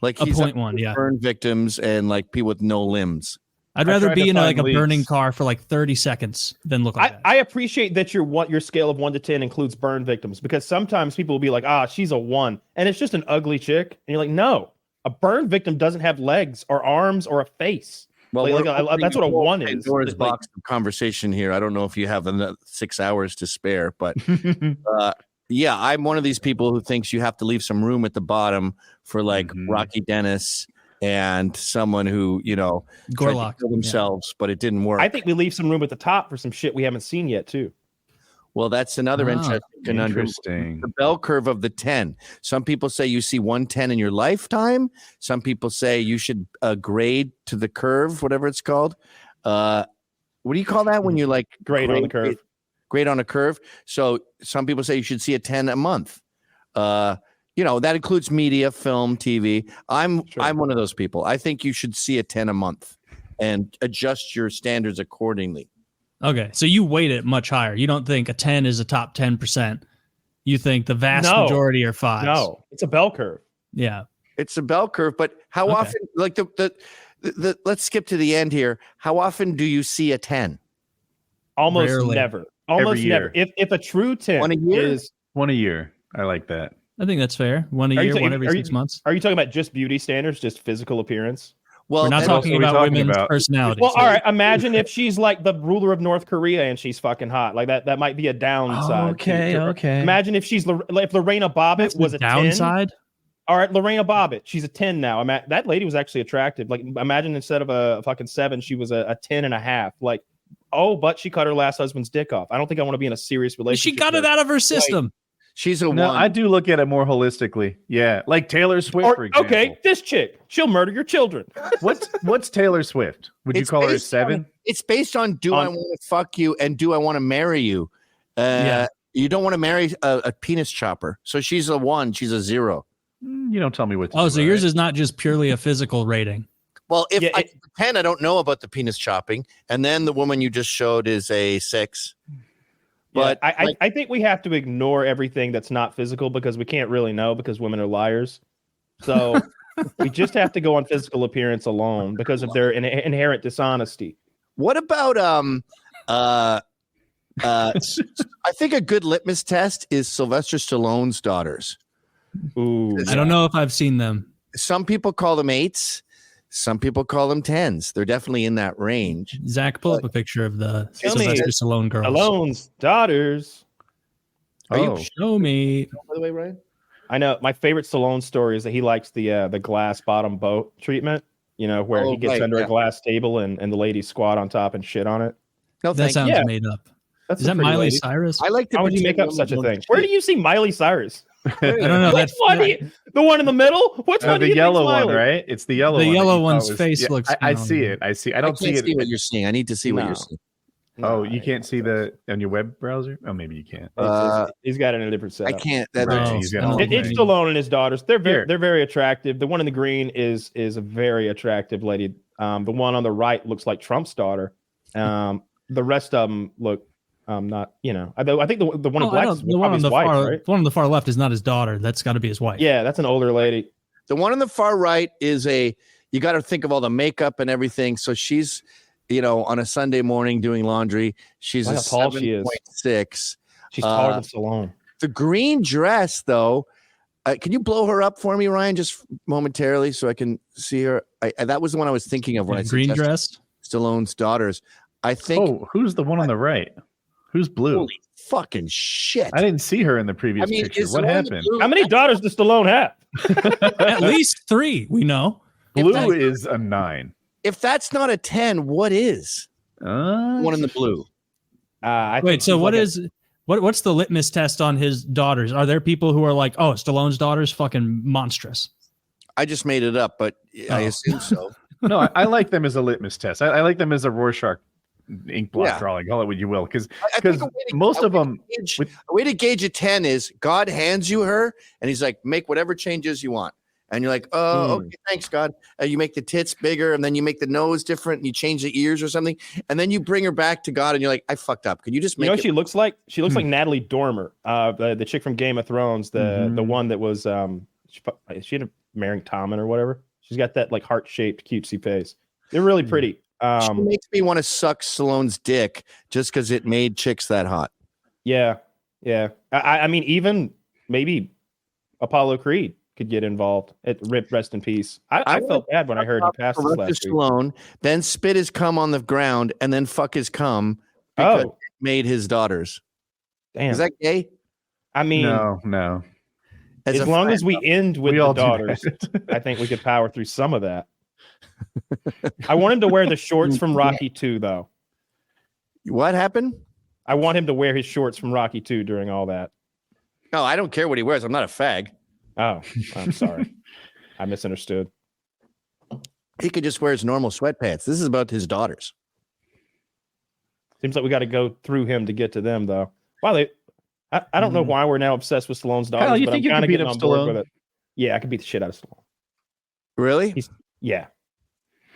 Like he's a 0.1, yeah. Burn victims and like people with no limbs. I'd rather be in like a burning car for like 30 seconds than look like that. I appreciate that your scale of 1 to 10 includes burn victims, because sometimes people will be like, she's a 1, and it's just an ugly chick, and you're like, no, a burn victim doesn't have legs or arms or a face. Well, that's what a 1 is. Pandora's box of conversation here. I don't know if you have 6 hours to spare, but yeah, I'm one of these people who thinks you have to leave some room at the bottom for like Rocky Dennis and someone who, Gorlock tried to kill themselves, but it didn't work. I think we leave some room at the top for some shit we haven't seen yet too. Well, that's another interesting conundrum. The bell curve of the 10. Some people say you see 110 in your lifetime. Some people say you should grade to the curve, whatever it's called. What do you call that when you like grade on the curve? Grade on a curve. So some people say you should see a 10 a month. That includes media, film, TV. I'm one of those people. I think you should see a 10 a month and adjust your standards accordingly. Okay, so you weight it much higher. You don't think a 10 is a top 10%. You think the vast majority are 5s. No, it's a bell curve. Yeah, it's a bell curve. But how often? Like the let's skip to the end here. How often do you see a 10? Almost Rarely. Never. Almost never. If a true 10 1 a year is 1 a year, I like that. I think that's fair. 1 a year, one every 6 months. Are you talking about just beauty standards, just physical appearance? Well, we're not talking about women's personalities. Well, all right. Imagine if she's like the ruler of North Korea and she's fucking hot. Like that might be a downside. Okay. Imagine if if Lorena Bobbitt was a downside. 10. All right, Lorena Bobbitt, she's a 10 now. That lady was actually attractive. Like, imagine instead of a fucking 7, she was a 10.5. Like, but she cut her last husband's dick off. I don't think I want to be in a serious relationship. She got it out of her system. She's a 1. I do look at it more holistically. Yeah, like Taylor Swift, for example. Okay, this chick, she'll murder your children. What's Taylor Swift? Would you call her a 7? It's based on I want to fuck you and do I want to marry you? You don't want to marry a penis chopper. So she's a 1. She's a 0. You don't tell me what to do. So yours is not just purely a physical rating. Well, if I pretend I don't know about the penis chopping, and then the woman you just showed is a 6. But I think we have to ignore everything that's not physical because we can't really know because women are liars. So we just have to go on physical appearance alone because of their inherent dishonesty. What about I think a good litmus test is Sylvester Stallone's daughters. Ooh, I don't know if I've seen them. Some people call them 8s. Some people call them 10s. They're definitely in that range. Zach, pull up a picture of the Sylvester Stallone girls. Stallone's daughters. Show me. By the way, Ryan? I know my favorite Stallone story is that he likes the glass bottom boat treatment. Where he gets under a glass table and the ladies squat on top and shit on it. No, that sounds made up. Is that Miley Cyrus? I like to. How would you make up such a thing? Where do you see Miley Cyrus? I don't know. Which one? The one in the middle? Which one? The yellow one, right? It's the yellow. The one yellow one's face looks. I see it. I see. I don't see it. See what you're seeing. I need to see what you're seeing. Oh, you can't see on your web browser? Oh, maybe you can't. He's got it in a different setup. I can't. It's Stallone and his daughters. They're very attractive. The one in the green is a very attractive lady. The one on the right looks like Trump's daughter. The rest of them look not. I think the one in black is the one on the wife, far right? The one on the far left is not his daughter. That's got to be his wife. Yeah, that's an older lady. The one on the far right is you got to think of all the makeup and everything. So she's, on a Sunday morning doing laundry, she's a 7.6. She's taller than Stallone. The green dress, though, Can you blow her up for me, Ryan, just momentarily so I can see her? That was the one I was thinking of when I green dress. Stallone's daughters. I think. Oh, who's the one on the right? Who's blue? Holy fucking shit! I didn't see her in the previous picture. What happened? How many daughters does Stallone have? At least 3, we know. Blue is a 9. If that's not a 10, what is? One in the blue. Wait, so what's the litmus test on his daughters? Are there people who are like, oh, Stallone's daughter's fucking monstrous? I just made it up, but I assume so. No, I like them as a litmus test. I like them as a Rorschach ink blot drawing, call it what you will, because most of them. A way to gauge a 10 is God hands you her, and he's like, make whatever changes you want. And you're like, oh, okay, thanks, God. You make the tits bigger, and then you make the nose different, and you change the ears or something, and then you bring her back to God, and you're like, I fucked up. Can you just make? You know what she looks like? She looks like Natalie Dormer, the chick from Game of Thrones, the one that was she ended up marrying Tommen or whatever. She's got that like heart-shaped cutesy face. They're really pretty. She makes me want to suck Stallone's dick just because it made chicks that hot. Yeah. I mean, even maybe Apollo Creed could get involved. Rest in peace. I felt bad when I heard he passed this last week. Stallone, then spit his cum on the ground, and then fuck his cum because it made his daughters. Damn. Is that gay? I mean, no. As long as we end with the daughters, I think we could power through some of that. I want him to wear the shorts from Rocky 2, though. What happened? I want him to wear his shorts from Rocky 2 during all that. No, I don't care what he wears. I'm not a fag. Oh, I'm sorry. I misunderstood. He could just wear his normal sweatpants. This is about his daughters. Seems like we got to go through him to get to them, though. Wow, I don't know why we're now obsessed with Stallone's daughters, Kyle, you but think I'm you kind could of beat getting up on board Stallone? with it. Yeah, I could beat the shit out of Stallone. Really? Yeah.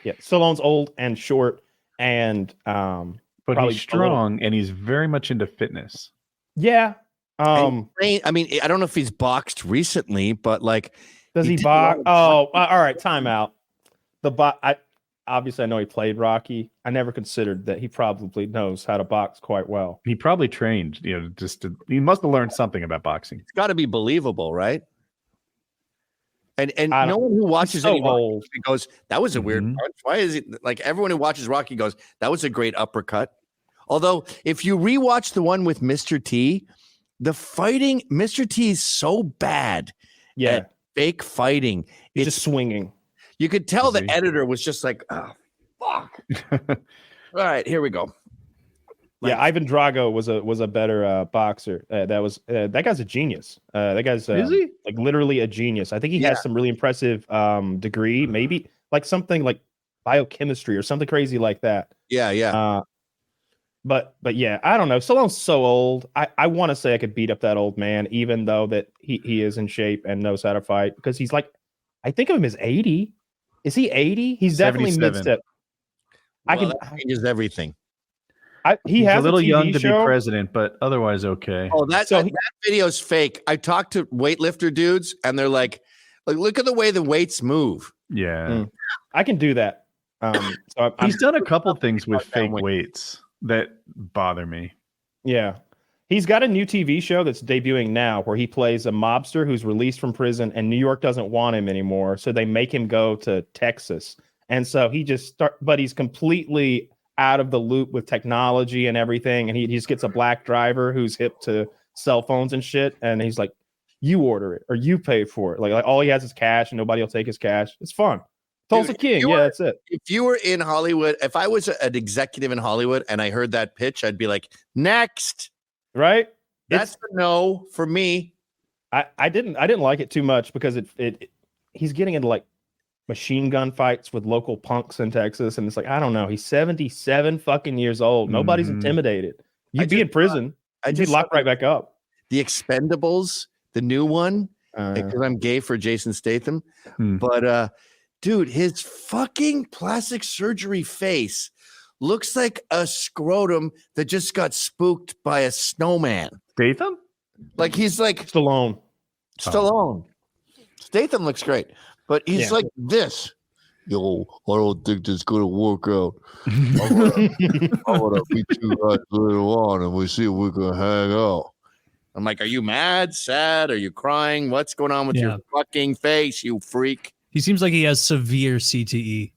Stallone's old and short, and but he's strong, and he's very much into fitness. Yeah. I mean, I don't know if he's boxed recently, but like, does he box? Oh, all right. Time out. Obviously, I know he played Rocky. I never considered that he probably knows how to box quite well. He probably trained, he must have learned something about boxing. It's got to be believable, right? And no one who watches any Rocky goes, that was a weird punch. Why is it like everyone who watches Rocky goes, that was a great uppercut? Although, if you rewatch the one with Mr. T, the fighting, Mr. T is so bad at fake fighting. It's just swinging. You could tell the editor was just like, oh, fuck. All right, here we go. Yeah, Ivan Drago was a better boxer. That guy's a genius. That guy's is he? Like literally a genius. I think he has some really impressive degree, maybe like something like biochemistry or something crazy like that. Yeah. But yeah, I don't know. Stallone's so old. I want to say I could beat up that old man, even though that he is in shape and knows how to fight, because he's like, I think of him as 80. Is he 80? He's definitely mid-step. That changes everything. He has a little young to show. be president, but otherwise okay. Oh, that video's fake. I talked to weightlifter dudes, and they're like, look at the way the weights move. Yeah, I can do that. He's done a couple things with fake weights that bother me. Yeah. He's got a new TV show that's debuting now where he plays a mobster who's released from prison and New York doesn't want him anymore. So they make him go to Texas. And so he but he's completely out of the loop with technology and everything. And he just gets a black driver who's hip to cell phones and shit. And he's like, you order it or you pay for it. Like all he has is cash and nobody will take his cash. It's fun. Tulsa King. Yeah, that's it. If you were in Hollywood, if I was an executive in Hollywood and I heard that pitch, I'd be like, next. Right? That's a no for me. I didn't like it too much because he's getting into like machine gun fights with local punks in Texas, and it's like, I don't know. He's 77 fucking years old. Nobody's intimidated. You'd be in prison. You'd be locked right back up. The Expendables, the new one, because I'm gay for Jason Statham. But dude, his fucking plastic surgery face looks like a scrotum that just got spooked by a snowman. Statham? Like he's like Stallone. Statham looks great, but he's like this. Yo, I don't think this is gonna work out. I'm gonna meet you guys later on, and we see if we can hang out. I'm like, are you mad, sad? Are you crying? What's going on with your fucking face, you freak? He seems like he has severe CTE.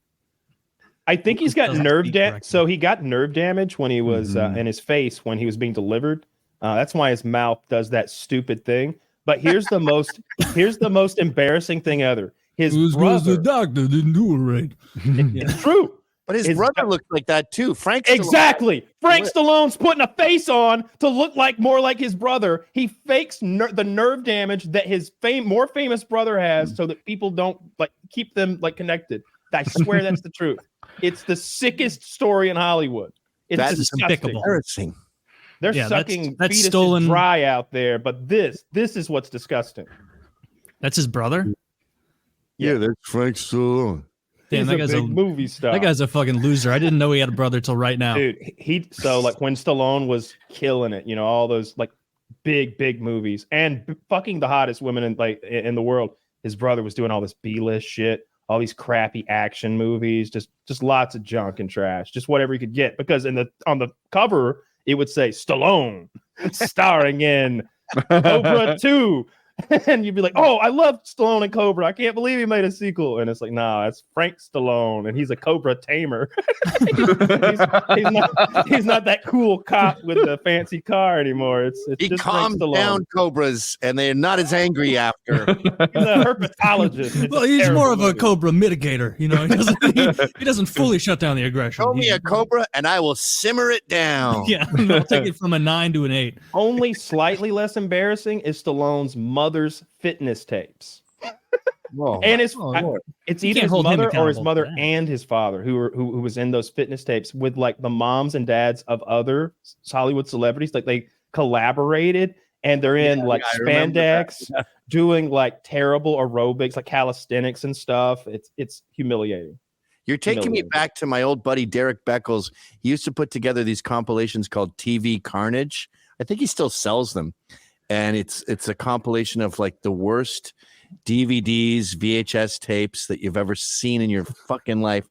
I think he's got nerve damage. So he got nerve damage when he was in his face when he was being delivered. That's why his mouth does that stupid thing. But here's the most embarrassing thing ever. His brother, the doctor didn't do it right. It's true. But his brother looks like that too. Frank Stallone. Exactly. Frank Stallone's putting a face on to look like more like his brother. He fakes the nerve damage that his more famous brother has, so that people don't like keep them like connected. I swear that's the truth. It's the sickest story in Hollywood. It's disgusting. Embarrassing. They're sucking fetuses dry out there, but this is what's disgusting. That's his brother? Yeah, that's Frank Stallone. Damn, that guy's a movie star. That guy's a fucking loser. I didn't know he had a brother till right now. Dude, so like when Stallone was killing it, all those like big movies and fucking the hottest women in the world, his brother was doing all this B-list shit, all these crappy action movies, just lots of junk and trash, just whatever he could get. Because on the cover it would say Stallone starring in Cobra 2. And you'd be like, oh, I love Stallone and Cobra. I can't believe he made a sequel. And it's like, nah, it's Frank Stallone, and he's a Cobra tamer. he's not that cool cop with the fancy car anymore. It's he just calmed down cobras, and they're not as angry after. He's a herpetologist. Well, he's more of a Cobra mitigator. He doesn't fully shut down the aggression. Show me a Cobra, and I will simmer it down. Yeah, I'll take it from a 9 to an 8. Only slightly less embarrassing is Stallone's mother's fitness tapes. Whoa. And it's either his mother or his mother and his father who was in those fitness tapes with like the moms and dads of other Hollywood celebrities. Like they collaborated and they're in spandex doing like terrible aerobics, like calisthenics and stuff. It's humiliating. You're taking me back to my old buddy Derek Beckles. He used to put together these compilations called TV Carnage. I think he still sells them. And it's a compilation of like the worst DVDs, VHS tapes that you've ever seen in your fucking life.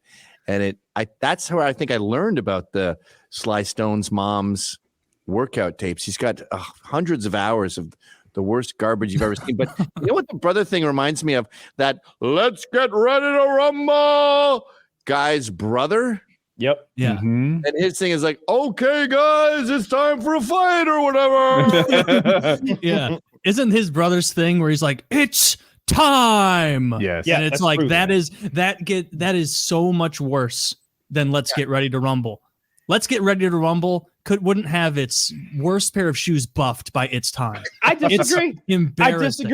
And that's how I think I learned about the Sly Stone's mom's workout tapes. He's got hundreds of hours of the worst garbage you've ever seen. But you know what the brother thing reminds me of? That let's get ready to rumble guy's brother. Yep. Yeah. Mm-hmm. And his thing is like, okay, guys, it's time for a fight or whatever. Yeah. Isn't his brother's thing where he's like, it's time? Yes. Yeah, and it's like that is so much worse than Let's Get Ready to Rumble. Let's Get Ready to Rumble wouldn't have its worst pair of shoes buffed by It's Time. I disagree. It's embarrassing.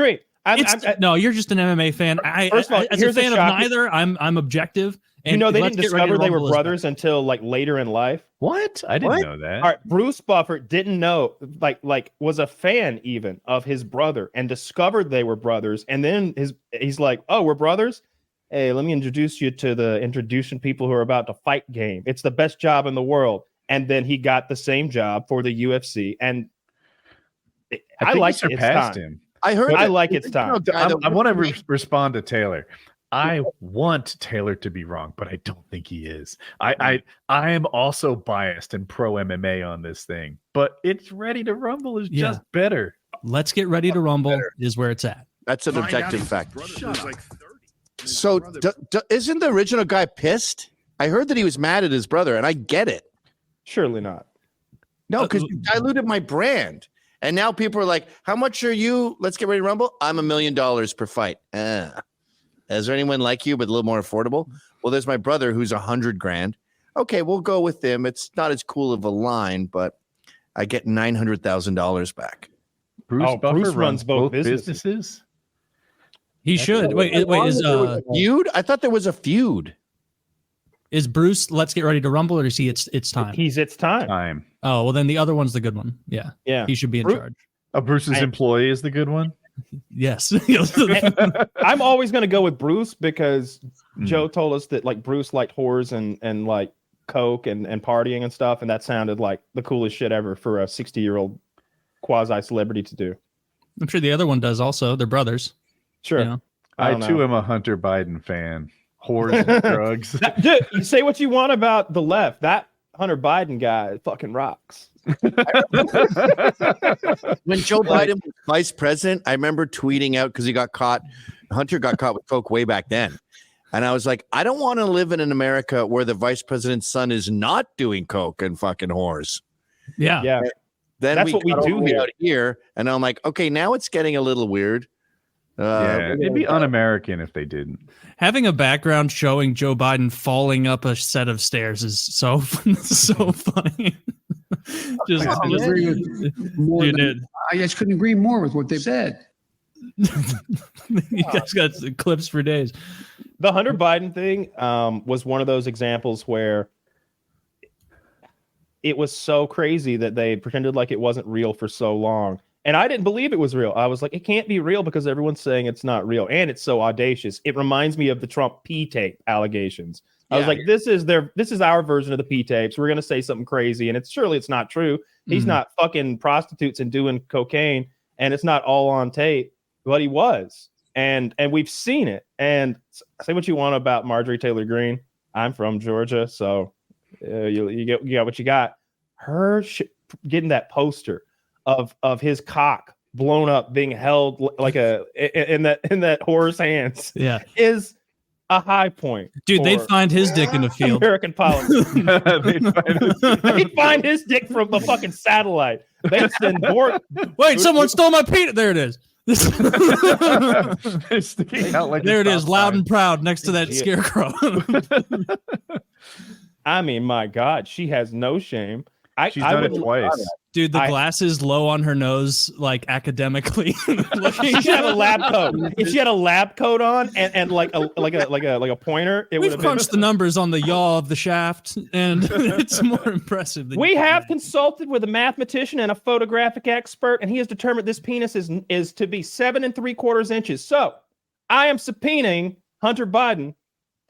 I disagree. No, you're just an MMA fan. First of all, as a fan of neither, I'm objective. And they didn't discover they were brothers until like later in life. What? I didn't know that. All right, Bruce Buffer didn't know, like was a fan even of his brother and discovered they were brothers. And then he's like, oh, we're brothers? Hey, let me introduce you to the introducing people who are about to fight game. It's the best job in the world. And then he got the same job for the UFC. And I like surpassed him. I heard. I like It's Time. I want to respond to Taylor. I want Taylor to be wrong, but I don't think he is. I am also biased and pro MMA on this thing, but It's Ready to Rumble is just better. Let's Get Ready to Rumble is where it's at. That's an objective fact. So isn't the original guy pissed? I heard that he was mad at his brother, and I get it. Surely not. No, because you diluted my brand. And now people are like, how much are you? Let's Get Ready to Rumble. I'm $1 million per fight. Is there anyone like you, but a little more affordable? Well, there's my brother who's $100,000. Okay, we'll go with him. It's not as cool of a line, but I get $900,000 back. Bruce runs both businesses. He should. Wait, is feud? I thought there was a feud. Is Bruce Let's Get Ready to Rumble, or is he It's Time? He's It's Time. Oh, well, then the other one's the good one. Yeah. He should be in charge. Bruce's employee is the good one? Yes. I'm always going to go with Bruce because Joe told us that like Bruce liked whores and like coke and partying and stuff, and that sounded like the coolest shit ever for a 60-year-old quasi celebrity to do. I'm sure the other one does also. They're brothers. Sure. You know? I too am a Hunter Biden fan. Whores and drugs. Dude, you say what you want about the left. That Hunter Biden guy fucking rocks. When Joe Biden was vice president, I remember tweeting out because Hunter got caught with coke way back then. And I was like, I don't want to live in an America where the vice president's son is not doing coke and fucking whores. Yeah. Yeah. Then That's what we do here. And I'm like, okay, now it's getting a little weird. It'd be un-American if they didn't. Having a background showing Joe Biden falling up a set of stairs is so funny. I just couldn't agree more with what they said. You guys got clips for days. The Hunter Biden thing was one of those examples where it was so crazy that they pretended like it wasn't real for so long. And I didn't believe it was real. I was like, it can't be real because everyone's saying it's not real. And it's so audacious. It reminds me of the Trump P-tape allegations. I was like, this is our version of the P-tapes. We're going to say something crazy. And surely it's not true. He's not fucking prostitutes and doing cocaine. And it's not all on tape. But he was. And we've seen it. And say what you want about Marjorie Taylor Greene. I'm from Georgia. So you got what you got. Her getting that poster of his cock blown up, being held like in that whore's hands, is a high point. Dude, they'd find his dick in the field. American politics. They'd find his dick from the fucking satellite. They'd send Wait, someone stole my peanut. There it is. Sticking out like there it is, loud and proud next to that scarecrow. I mean, my God, she has no shame. She's done it twice. Dude, the glasses low on her nose, like academically. She should have a lab coat. If she had a lab coat on and like a pointer, it would have crunched the numbers on the yaw of the shaft, and it's more impressive. We have consulted with a mathematician and a photographic expert, and he has determined this penis is to be 7 3/4 inches. So I am subpoenaing Hunter Biden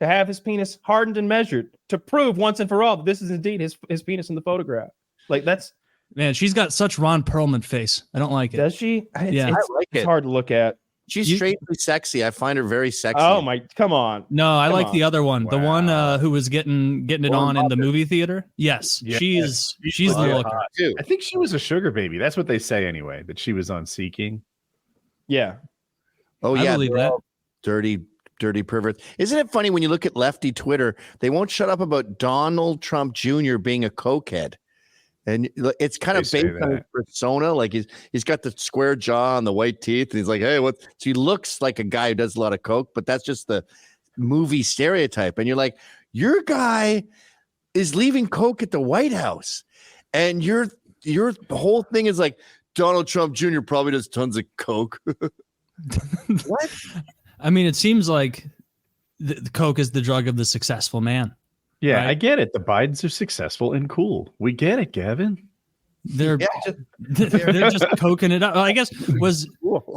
to have his penis hardened and measured to prove once and for all that this is indeed his penis in the photograph. Like that's. Man, she's got such Ron Perlman face. I don't like it. Does she? I like it. It's hard to look at. She's straightly sexy. I find her very sexy. Oh my! Come on. No, I like the other one. Wow. The one who was getting it on in the movie theater. Yes, she's the looker. I think she was a sugar baby. That's what they say anyway. That she was on Seeking. Yeah. Oh yeah. I believe that. Dirty perverts. Isn't it funny when you look at lefty Twitter? They won't shut up about Donald Trump Jr. being a cokehead. And it's kind of based on his persona. Like he's got the square jaw and the white teeth. And he's like, hey, what? So he looks like a guy who does a lot of coke, but that's just the movie stereotype. And you're like, your guy is leaving coke at the White House. And your whole thing is like, Donald Trump Jr. probably does tons of coke. What? I mean, it seems like the coke is the drug of the successful man. Yeah, right? I get it. The Bidens are successful and cool. We get it, Gavin. They're just coking it up. Well, I guess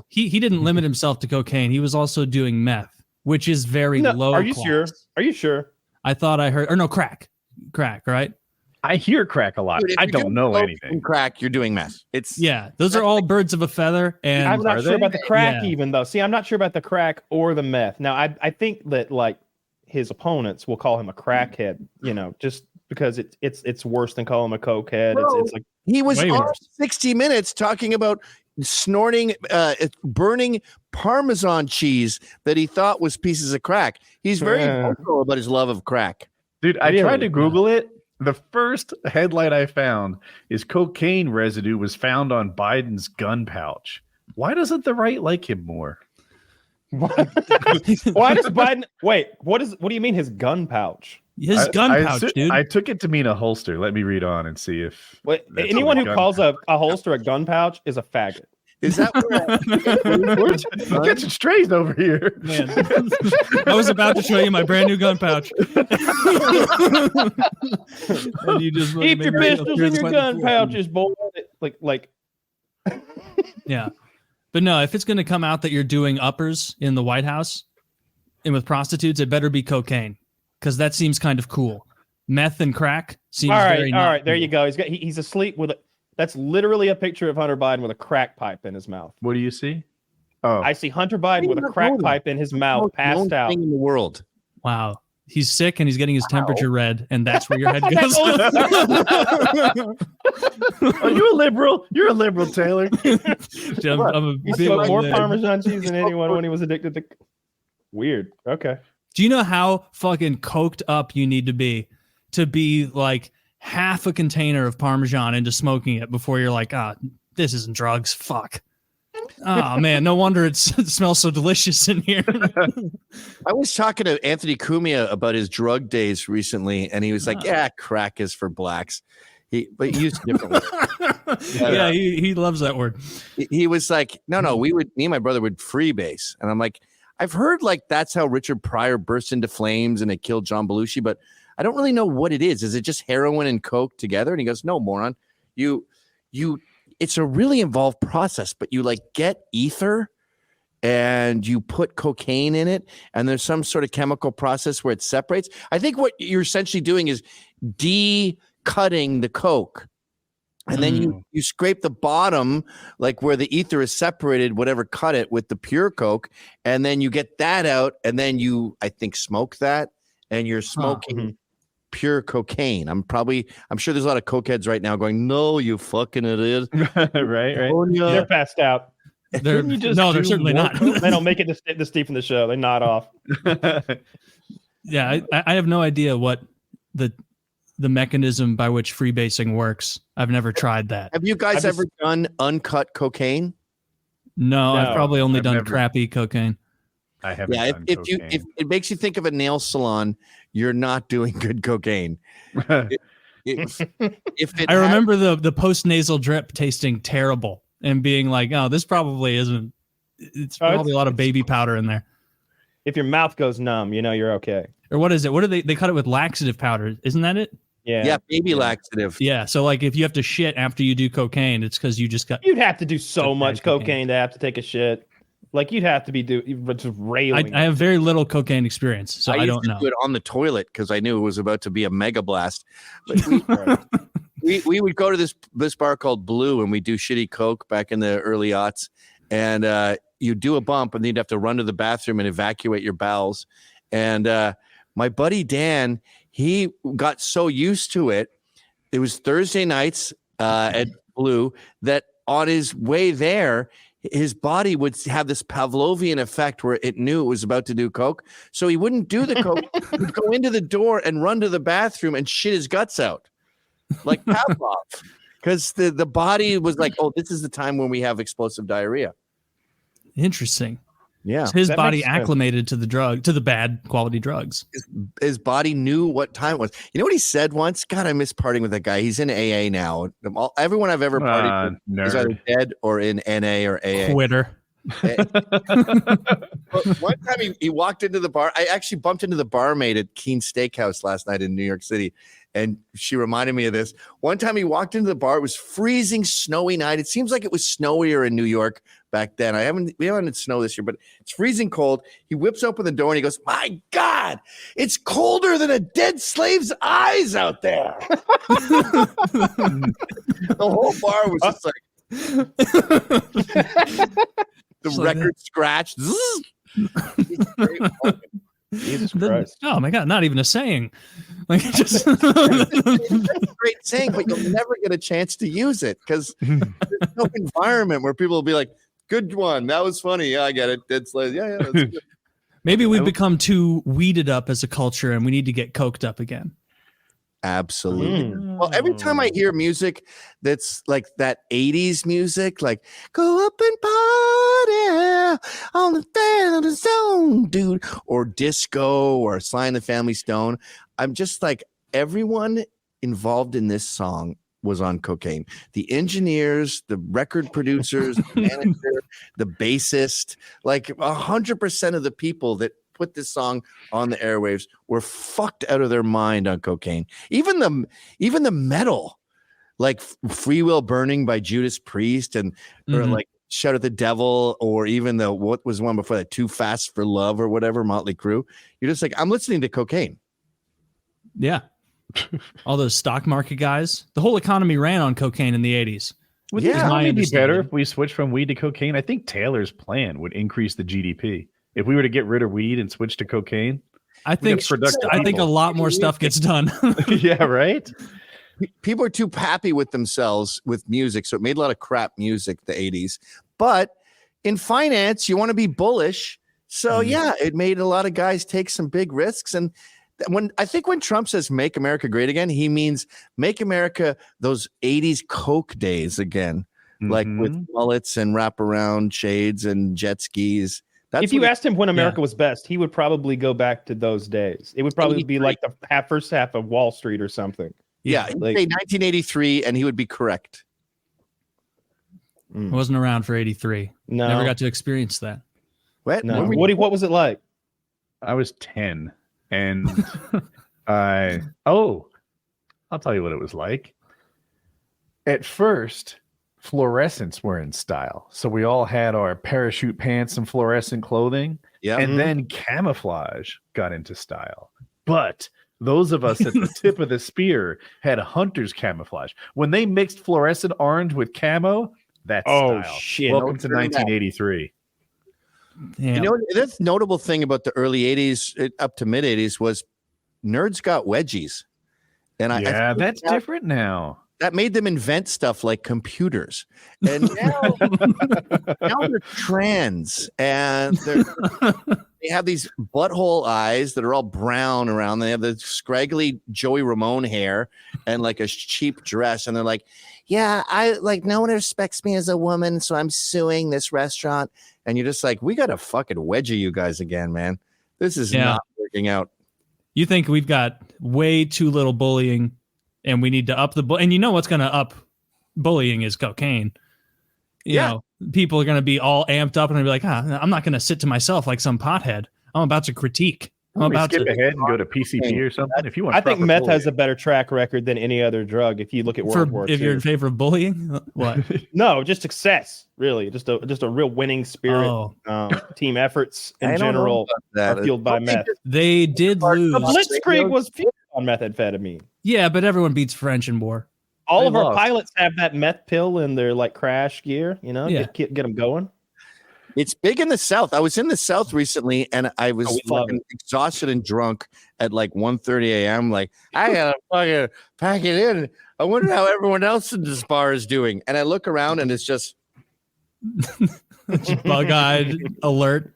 he didn't limit himself to cocaine. He was also doing meth, which is very low. Are you class. sure? Are you sure? I thought I heard, or no, crack, right? I hear crack a lot. Dude, I don't know anything. Crack, you're doing meth. Those are all birds of a feather. And I'm not sure about the crack even though. See, I'm not sure about the crack or the meth. Now, I think that like his opponents will call him a crackhead, just because it's worse than calling him a cokehead. It's like he was on 60 Minutes talking about snorting, burning Parmesan cheese that he thought was pieces of crack. He's very vocal about his love of crack. Dude, I tried to Google it. The first headline I found is cocaine residue was found on Biden's gun pouch. Why doesn't the right like him more? Why does Biden wait? What do you mean his gun pouch? His gun pouch, dude. I took it to mean a holster. Let me read on and see if anyone who calls a holster a gun pouch is a faggot. Is that we're catching strays over here? Man, I was about to show you my brand new gun pouch. And you just keep your pistols in your gun pouches, boy. Like. Yeah. But no, if it's going to come out that you're doing uppers in the White House and with prostitutes, it better be cocaine because that seems kind of cool. Meth and crack seems very all right. There you go. He's asleep with it. That's literally a picture of Hunter Biden with a crack pipe in his mouth. What do you see? Oh, I see Hunter Biden with a crack pipe in his mouth, passed out. Thing in the world. Wow. he's sick and he's getting his temperature read, and that's where your head goes. Are you a liberal? You're a liberal, Taylor. Dude, I'm a He big smoked old more man. Parmesan cheese than anyone when he was addicted to. Weird. Okay. Do you know how fucking coked up you need to be like half a container of Parmesan into smoking it before you're like, this isn't drugs. Fuck. Oh man, no wonder it smells so delicious in here. I was talking to Anthony Cumiw about his drug days recently, and he was like, "Yeah, crack is for blacks." But he used different words. Yeah, he loves that word. He was like, "No, me and my brother would freebase," and I'm like, "I've heard like that's how Richard Pryor burst into flames and it killed John Belushi, but I don't really know what it is. Is it just heroin and coke together?" And he goes, "No, moron, you." It's a really involved process, but you like get ether and you put cocaine in it, and there's some sort of chemical process where it separates. I think what you're essentially doing is de-cutting the coke, and then you scrape the bottom, like where the ether is separated, whatever cut it, with the pure coke, and then you get that out, and then you, I think, smoke that, and you're smoking pure cocaine. I'm sure there's a lot of cokeheads right now going, "No, you fucking idiot." right. They're passed out. They're certainly not. They don't make it this deep in the show. They nod off. Yeah, I have no idea what the mechanism by which freebasing works. I've never tried that. Have you guys ever done uncut cocaine? No, I've probably only I've done never. crappy cocaine. I haven't. Yeah, done if cocaine. it makes you think of a nail salon, you're not doing good cocaine. I remember the post nasal drip tasting terrible and being like, "Oh, this probably isn't." It's probably a lot of baby powder in there. If your mouth goes numb, you know you're okay. Or what is it? What do they cut it with laxative powder? Isn't that it? Yeah, baby laxative. Yeah. So like if you have to shit after you do cocaine, it's because you just got. You'd have to do so much cocaine to have to take a shit. Like you'd have to be just railing. I have very little cocaine experience, so I don't know. Do it on the toilet because I knew it was about to be a mega blast. But we would go to this bar called Blue, and we do shitty coke back in the early aughts. And you do a bump, and then you'd have to run to the bathroom and evacuate your bowels. And my buddy Dan, he got so used to it. It was Thursday nights at Blue that on his way there, his body would have this Pavlovian effect where it knew it was about to do coke. So he wouldn't do the coke. He'd go into the door and run to the bathroom and shit his guts out like Pavlov. Because the body was like, "Oh, this is the time when we have explosive diarrhea." Interesting. Yeah. So his That body makes sense. acclimated to the bad quality drugs. His body knew what time it was. You know what he said once? God, I miss partying with that guy. He's in AA now. Everyone I've ever partied with is either dead or in NA or AA. Quitter. But one time he walked into the bar. I actually bumped into the barmaid at Keene Steakhouse last night in New York City, and she reminded me of this. One time he walked into the bar. It was freezing, snowy night. It seems like it was snowier in New York back then. We haven't had snow this year, but it's freezing cold. He whips open the door and he goes, "My God, it's colder than a dead slave's eyes out there." The whole bar was just like the record scratched. Jesus Christ. Oh my God, not even a saying. Like just It's a great saying, but you'll never get a chance to use it because there's no environment where people will be like, "Good one, that was funny. Yeah, I get it. Dead slaves. Yeah, that's good." maybe we've become too weeded up as a culture and we need to get coked up again. Absolutely. Well, every time I hear music that's like that 80s music, like "Go up and party on the fan of the zone, dude," or disco or Sly and the Family Stone, I'm just like, everyone involved in this song was on cocaine. The engineers, the record producers, the manager, the bassist, like 100% of the people that put this song on the airwaves were fucked out of their mind on cocaine. Even the metal, like "Free Will Burning" by Judas Priest, and or like "Shout at the Devil," or even what was the one before that, "Too Fast for Love" or whatever, Motley Crue. You're just like, I'm listening to cocaine. Yeah. All those stock market guys. The whole economy ran on cocaine in the 80s. Would Yeah. the my economy be better understanding. if we switched from weed to cocaine? I think Taylor's plan would increase the GDP. If we were to get rid of weed and switch to cocaine, I think a lot more stuff gets done. Yeah, right. People are too happy with themselves with music, so it made a lot of crap music the 80s. But in finance, you want to be bullish. So yeah, it made a lot of guys take some big risks. And when Trump says "Make America Great Again," he means make America those 80s Coke days again, like with mullets and wraparound shades and jet skis. If you asked him when America was best, he would probably go back to those days. It would probably be like the first half of Wall Street or something. Yeah, he'd say 1983, and he would be correct. I wasn't around for 83. No. Never got to experience that. What? No. Woody, what was it like? I was 10, and I'll tell you what it was like. At first, fluorescents were in style, so we all had our parachute pants and fluorescent clothing. Yeah, and then camouflage got into style, but those of us at the tip of the spear had hunter's camouflage. When they mixed fluorescent orange with camo, that's style. Shit! Welcome to 1983. Yeah. You know, that's notable thing about the early 80s up to mid 80s was nerds got wedgies. And I that's different now. That made them invent stuff like computers. And now they're trans, and they have these butthole eyes that are all brown around. They have the scraggly Joey Ramone hair and like a cheap dress. And they're like, yeah, no one respects me as a woman, so I'm suing this restaurant. And you're just like, we got to fucking wedgie you guys again, man. This is not working out. You think we've got way too little bullying, and we need to up the and you know what's going to up bullying is cocaine. You know, people are going to be all amped up and they'll be like, I'm not going to sit to myself like some pothead. I'm about to critique. I'm about skip to ahead and go to PCP or something. If you want, I think meth has a better track record than any other drug. If you look at World War II. If you're in favor of bullying, what? No, just success. Really, just a real winning spirit. Team efforts in general are fueled by meth. They did lose. The Blitzkrieg was fueled on methamphetamine. Yeah, but everyone beats French in war. All of our pilots have that meth pill in their like crash gear. You know, get them going. It's big in the South. I was in the South recently, and I was fucking exhausted and drunk at like 1:30 a.m. Like, I gotta fucking pack it in. I wonder how everyone else in this bar is doing. And I look around, and it's just bug-eyed alert.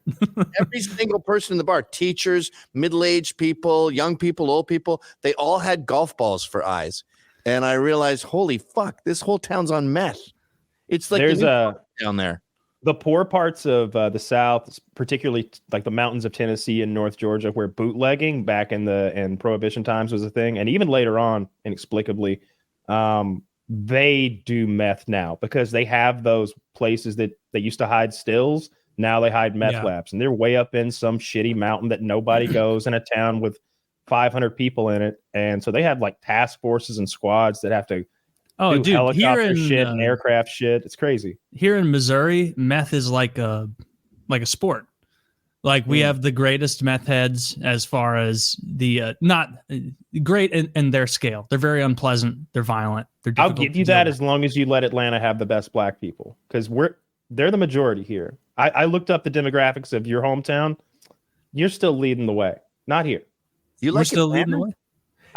Every single person in the bar, teachers, middle-aged people, young people, old people, they all had golf balls for eyes. And I realized, holy fuck, this whole town's on meth. It's like there's down there. The poor parts of the South, particularly like the mountains of Tennessee and North Georgia, where bootlegging back in Prohibition times was a thing, and even later on, inexplicably, they do meth now because they have those places that they used to hide stills. Now they hide meth labs, and they're way up in some shitty mountain that nobody goes in a town with 500 people in it, and so they have like task forces and squads that have to. Oh, dude, helicopter shit and aircraft shit. It's crazy. Here in Missouri, meth is like a sport. Like we have the greatest meth heads as far as the not great in their scale. They're very unpleasant. They're violent. I'll give you that as long as you let Atlanta have the best black people, because they're the majority here. I looked up the demographics of your hometown. You're still leading the way. Not here. We're still leading the way.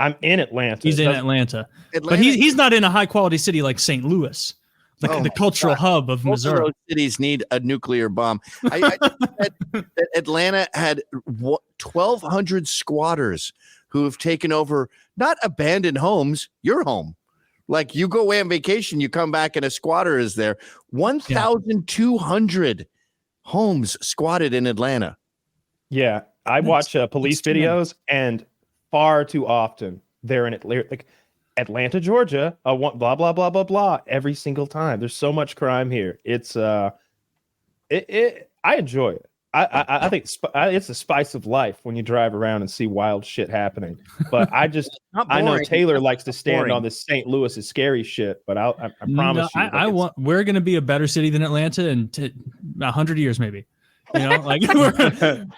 I'm in Atlanta. He's in Atlanta. But he's not in a high quality city like St. Louis, the cultural hub of Missouri. Those cities need a nuclear bomb. I that Atlanta had 1,200 squatters who have taken over, not abandoned homes, your home. Like you go away on vacation, you come back and a squatter is there. 1,200 homes squatted in Atlanta. Yeah, I watch police videos and far too often they're in Atlanta, Georgia, blah blah blah blah blah every single time. There's so much crime here. It's I enjoy it. I think it's the spice of life when you drive around and see wild shit happening. But I know Taylor likes to stand on this St. Louis is scary shit. But I promise you, we're going to be a better city than Atlanta in 100 years, maybe. You know, like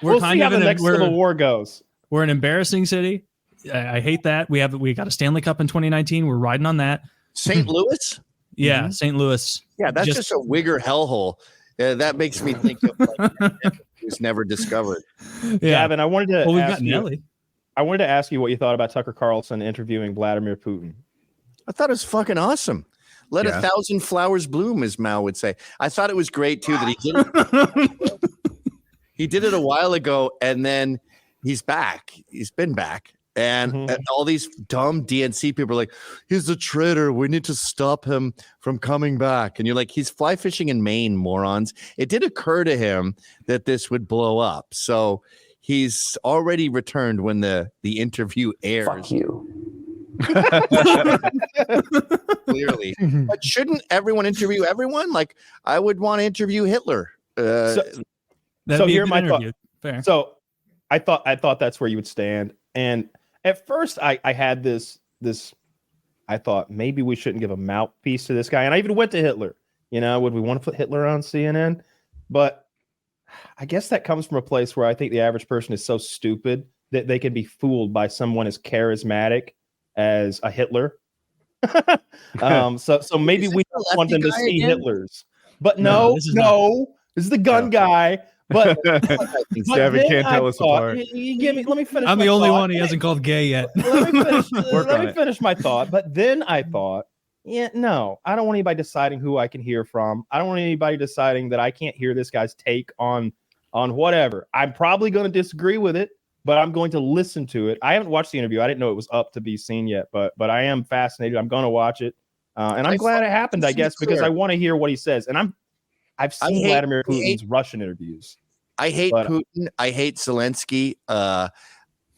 we'll see how the next Civil War goes. We're an embarrassing city. I hate that. We got a Stanley Cup in 2019. We're riding on that. St. Louis? Yeah, St. Louis. Yeah, that's just a wigger hellhole. That makes me think of was never discovered. Yeah. Gavin, I wanted to Well, we've ask got you. Nelly. I wanted to ask you what you thought about Tucker Carlson interviewing Vladimir Putin. I thought it was fucking awesome. Let Yeah. 1,000 flowers bloom, as Mao would say. I thought it was great too that he did it. He did it a while ago, and then he's back. He's been back. And all these dumb DNC people are like, he's a traitor. We need to stop him from coming back. And you're like, he's fly fishing in Maine, morons. It did occur to him that this would blow up. So he's already returned when the interview airs. Fuck you. Clearly. But shouldn't everyone interview everyone? Like, I would want to interview Hitler. That'd So be a here good my thought. interview. Fair. So I thought that's where you would stand. And at first I had this I thought maybe we shouldn't give a mouthpiece to this guy. And I even went to Hitler. You know, would we want to put Hitler on CNN? But I guess that comes from a place where I think the average person is so stupid that they can be fooled by someone as charismatic as a Hitler. So maybe we don't want them to see Hitlers. But no, this is the gun guy. But Gavin can't tell us apart. Let me finish. I'm my the only thought. one he hasn't called gay yet. Let me it. finish my thought. But then I thought, no, I don't want anybody deciding who I can hear from. I don't want anybody deciding that I can't hear this guy's take on whatever. I'm probably going to disagree with it, but I'm going to listen to it. I haven't watched the interview. I didn't know it was up to be seen yet, but I am fascinated. I'm going to watch it, and I'm glad it happened. I guess because I want to hear what he says, and I've seen Vladimir Putin's Russian interviews. I hate Putin. I hate Zelensky.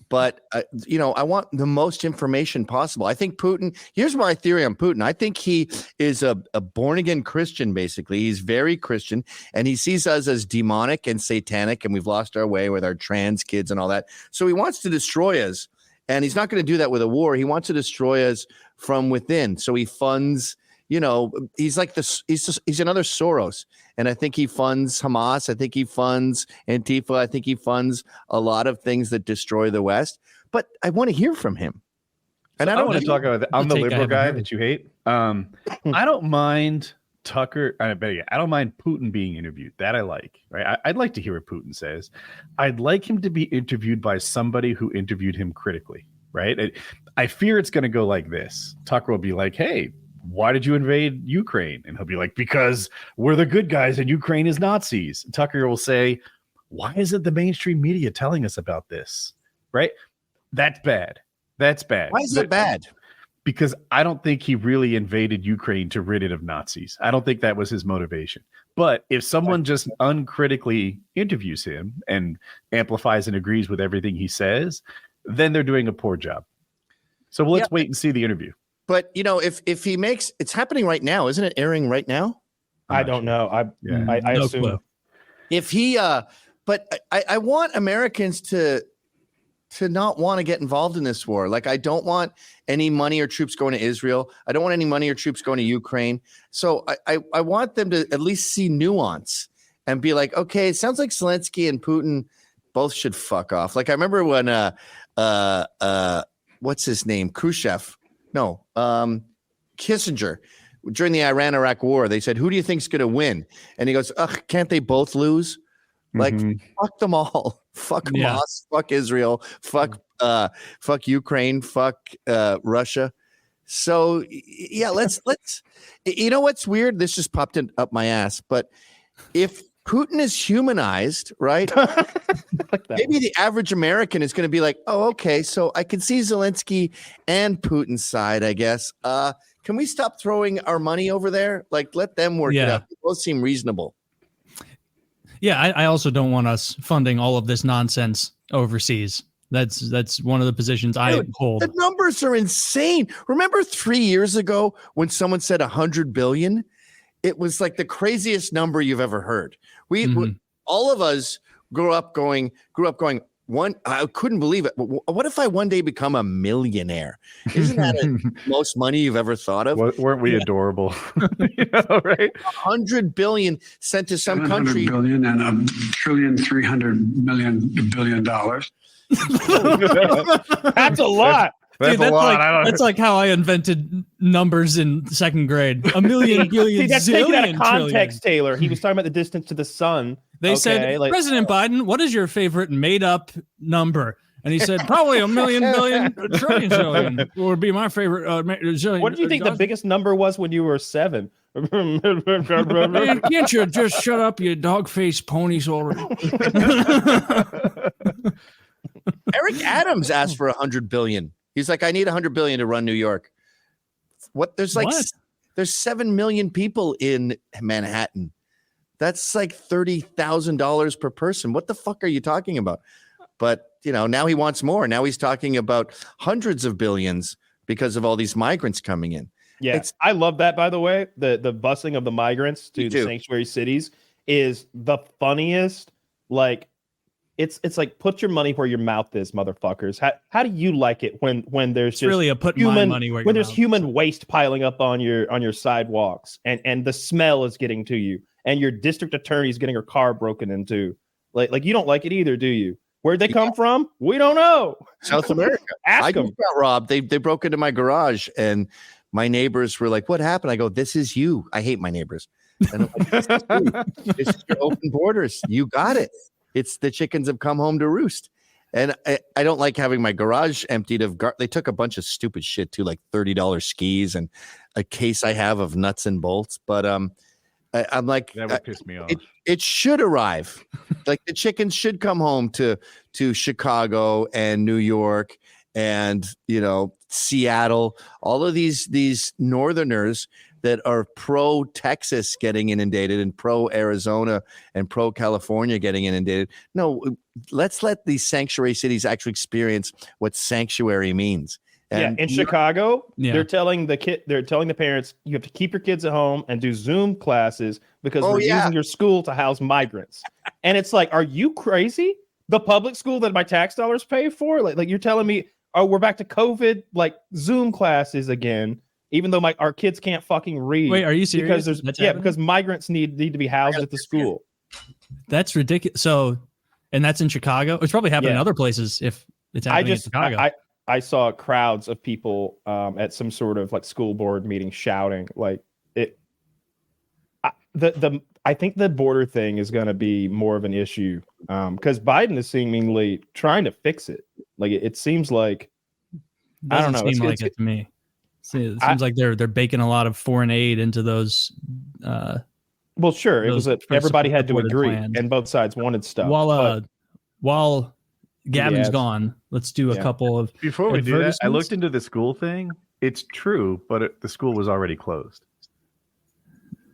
But I want the most information possible. I think Putin. Here's my theory on Putin. I think he is a born again Christian. Basically, he's very Christian, and he sees us as demonic and satanic, and we've lost our way with our trans kids and all that. So he wants to destroy us, and he's not going to do that with a war. He wants to destroy us from within. So he funds. He's like this. He's another Soros, and I think he funds Hamas. I think he funds Antifa. I think he funds a lot of things that destroy the West. But I want to hear from him. And I don't want to talk about that. I'm the liberal guy that you hate. I don't mind Tucker. I don't mind Putin being interviewed. That I like. Right. I'd like to hear what Putin says. I'd like him to be interviewed by somebody who interviewed him critically. Right. I fear it's going to go like this. Tucker will be like, "Hey, why did you invade Ukraine?" And he'll be like, "Because we're the good guys and Ukraine is Nazis." Tucker will say, "Why isn't the mainstream media telling us about this?" Right? That's bad. That's bad. Why is it bad? Because I don't think he really invaded Ukraine to rid it of Nazis. I don't think that was his motivation. But if someone just uncritically interviews him and amplifies and agrees with everything he says, then they're doing a poor job. So let's wait and see the interview. But if he makes, it's happening right now, isn't it? Airing right now? I don't know. I assume. Clue. If he, but I want Americans to not want to get involved in this war. Like, I don't want any money or troops going to Israel. I don't want any money or troops going to Ukraine. So I want them to at least see nuance and be like, okay, it sounds like Zelensky and Putin both should fuck off. Like, I remember when what's his name? Khrushchev. No, Kissinger, during the Iran-Iraq war, they said, "Who do you think's going to win?" And he goes, "Ugh, can't they both lose? Like, fuck them all. Fuck Hamas, fuck Israel, fuck Ukraine, fuck Russia." So let's. You know what's weird? This just popped up my ass. But if Putin is humanized, right? Maybe the average American is going to be like, "Oh, okay, so I can see Zelensky and Putin's side, I guess. Can we stop throwing our money over there? Like, let them work it out. They both seem reasonable." Yeah, I also don't want us funding all of this nonsense overseas. That's one of the positions I hold. The numbers are insane. Remember 3 years ago when someone said 100 billion? It was like the craziest number you've ever heard. We all of us grew up going, I couldn't believe it. What if I one day become a millionaire? Isn't that the most money you've ever thought of? Weren't we adorable? Right? 100 billion sent to some country. Billion and $1,300 billion. That's a lot. That's a lot. That's like how I invented numbers in second grade. A million, billion, See, that's taken out zillion, of context, trillion. Taylor. He was talking about the distance to the sun. They said, President Biden, what is your favorite made up number? And he said, probably a million, billion, trillion, zillion would be my favorite. Zillion. What did you think the biggest number was when you were 7? Man, can't you just shut up, you dog-faced ponies already? Eric Adams asked for $100 billion. He's like, I need $100 billion to run New York. There's 7 million people in Manhattan. That's like $30,000 per person. What the fuck are you talking about? But now he wants more. Now he's talking about hundreds of billions because of all these migrants coming in. Yeah, I love that, by the way. The busing of the migrants to the sanctuary cities is the funniest. Like, it's like, put your money where your mouth is, motherfuckers. How do you like it when there's just really a put my money where when there's human waste piling up on your sidewalks and the smell is getting to you and your district attorney's getting her car broken into? Like you don't like it either, do you? Where'd they come from? We don't know. South America. Ask them. I got robbed. They broke into my garage and my neighbors were like, what happened? I go, this is you. I hate my neighbors. And I'm like, this is you. It's your open borders. You got it. It's the chickens have come home to roost. And I don't like having my garage emptied of they took a bunch of stupid shit too, like $30 skis and a case I have of nuts and bolts. But I'm like, that would piss me off. It should arrive. Like the chickens should come home to Chicago and New York and Seattle. All of these northerners that are pro Texas getting inundated and pro Arizona and pro California getting inundated. No, let's let these sanctuary cities actually experience what sanctuary means. And in Chicago, they're telling the parents, you have to keep your kids at home and do Zoom classes because we're using your school to house migrants. And it's like, are you crazy? The public school that my tax dollars pay for? Like you're telling me, oh, we're back to COVID, like Zoom classes again, even though our kids can't fucking read. Wait, are you serious? Because migrants need to be housed at the school. That's ridiculous. So, and that's in Chicago. It's probably happening in other places if it's happening in Chicago. I saw crowds of people at some sort of like school board meeting shouting like it. I think the border thing is going to be more of an issue because Biden is seemingly trying to fix it. Like it seems like I don't know. Seem like it to me. It seems like they're baking a lot of foreign aid into those. Well, sure, it was everybody had to agree, and both sides wanted stuff. While Gavin's gone, let's do a couple of. Before we do that, I looked into the school thing. It's true, but the school was already closed.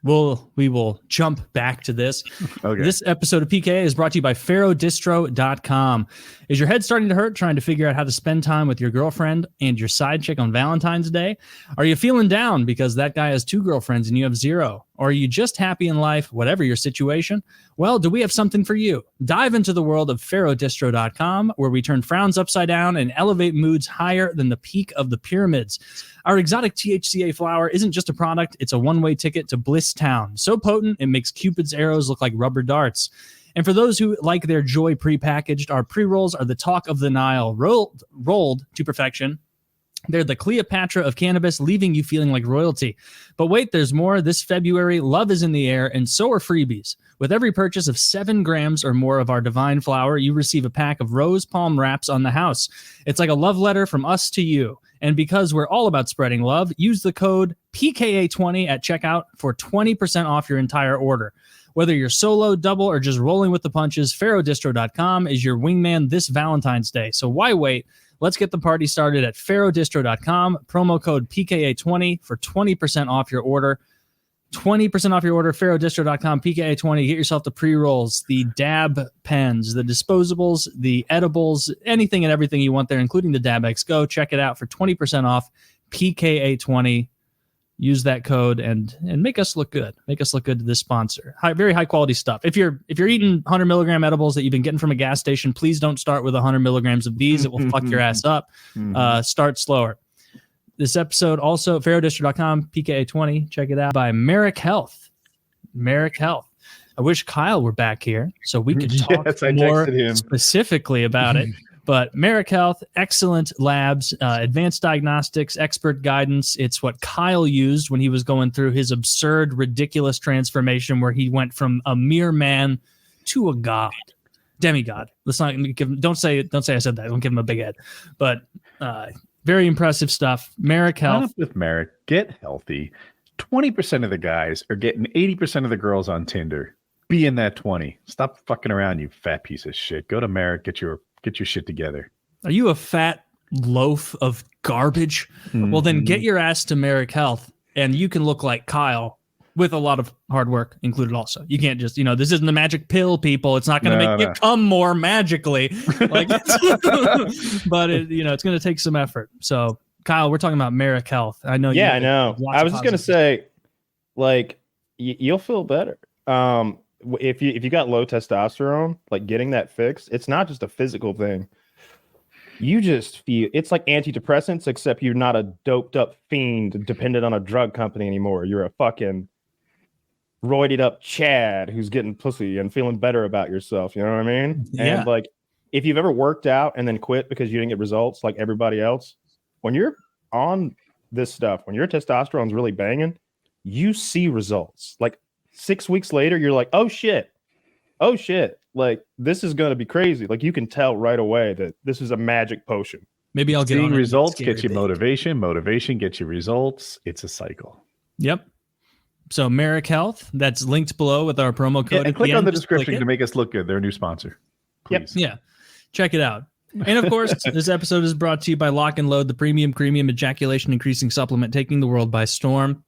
We will jump back to this. Okay. This episode of PKA is brought to you by pharodistro.com. Is your head starting to hurt trying to figure out how to spend time with your girlfriend and your side chick on Valentine's Day? Are you feeling down because that guy has 2 girlfriends and you have 0? Or are you just happy in life, whatever your situation? Well, do we have something for you? Dive into the world of pharodistro.com, where we turn frowns upside down and elevate moods higher than the peak of the pyramids. Our exotic THCA flower isn't just a product, it's a one-way ticket to Bliss Town. So potent, it makes Cupid's arrows look like rubber darts. And for those who like their joy prepackaged, our pre-rolls are the talk of the Nile, rolled to perfection. They're the Cleopatra of cannabis, leaving you feeling like royalty. But wait, there's more. This February, love is in the air, and so are freebies. With every purchase of 7 grams or more of our divine flower, you receive a pack of rose palm wraps on the house. It's like a love letter from us to you. And because we're all about spreading love, use the code PKA20 at checkout for 20% off your entire order. Whether you're solo, double, or just rolling with the punches, pharodistro.com is your wingman this Valentine's Day. So why wait? Let's get the party started at pharodistro.com. Promo code PKA20 for 20% off your order. 20% off your order, pharodistro.com, PKA20. Get yourself the pre-rolls, the dab pens, the disposables, the edibles, anything and everything you want there, including the Dab X. Go check it out for 20% off, PKA20. Use that code and make us look good. Make us look good to this sponsor. Very high quality stuff. If you're eating 100 milligram edibles that you've been getting from a gas station, please don't start with 100 milligrams of these. It will fuck your ass up. Start slower. This episode also, pharodistro.com, PKA20. Check it out by Merrick Health. Merrick Health. I wish Kyle were back here so we could talk more specifically about it. But Merrick Health, excellent labs, advanced diagnostics, expert guidance. It's what Kyle used when he was going through his absurd, ridiculous transformation where he went from a mere man to a god, demigod. Let's not give. Don't say I said that. Don't give him a big head. But very impressive stuff. Merrick Line Health. up with Merrick. Get healthy. 20% of the guys are getting 80% of the girls on Tinder. Be in that 20. Stop fucking around, you fat piece of shit. Go to Merrick. Get your shit together. Are you a fat loaf of garbage? Well, then get your ass to Merrick Health, and you can look like Kyle with a lot of hard work included also. You can't just, this isn't the magic pill, people. It's not going to make you come more magically. Like, but it's going to take some effort. So, Kyle, we're talking about Merrick Health. I know. Yeah, I know. I was just going to say, like, you'll feel better. If you got low testosterone, like getting that fixed, it's not just a physical thing. You just feel it's like antidepressants, except you're not a doped up fiend dependent on a drug company anymore. You're a fucking roided up Chad who's getting pussy and feeling better about yourself. You know what I mean? Yeah. And like, if you've ever worked out and then quit because you didn't get results like everybody else, when you're on this stuff, when your testosterone's really banging, you see results. Like 6 weeks later, you're like, oh shit. Like, this is going to be crazy. Like, you can tell right away that this is a magic potion. Maybe I'll get Seeing on results gets you motivation. Motivation gets you results. It's a cycle. Yep. So Merrick Health, that's linked below with our promo code. And click on the description to to make us look good. They're a new sponsor. Please. Yep. Yeah. Check it out. And of course, this episode is brought to you by Lock and Load, the premium ejaculation increasing supplement taking the world by storm.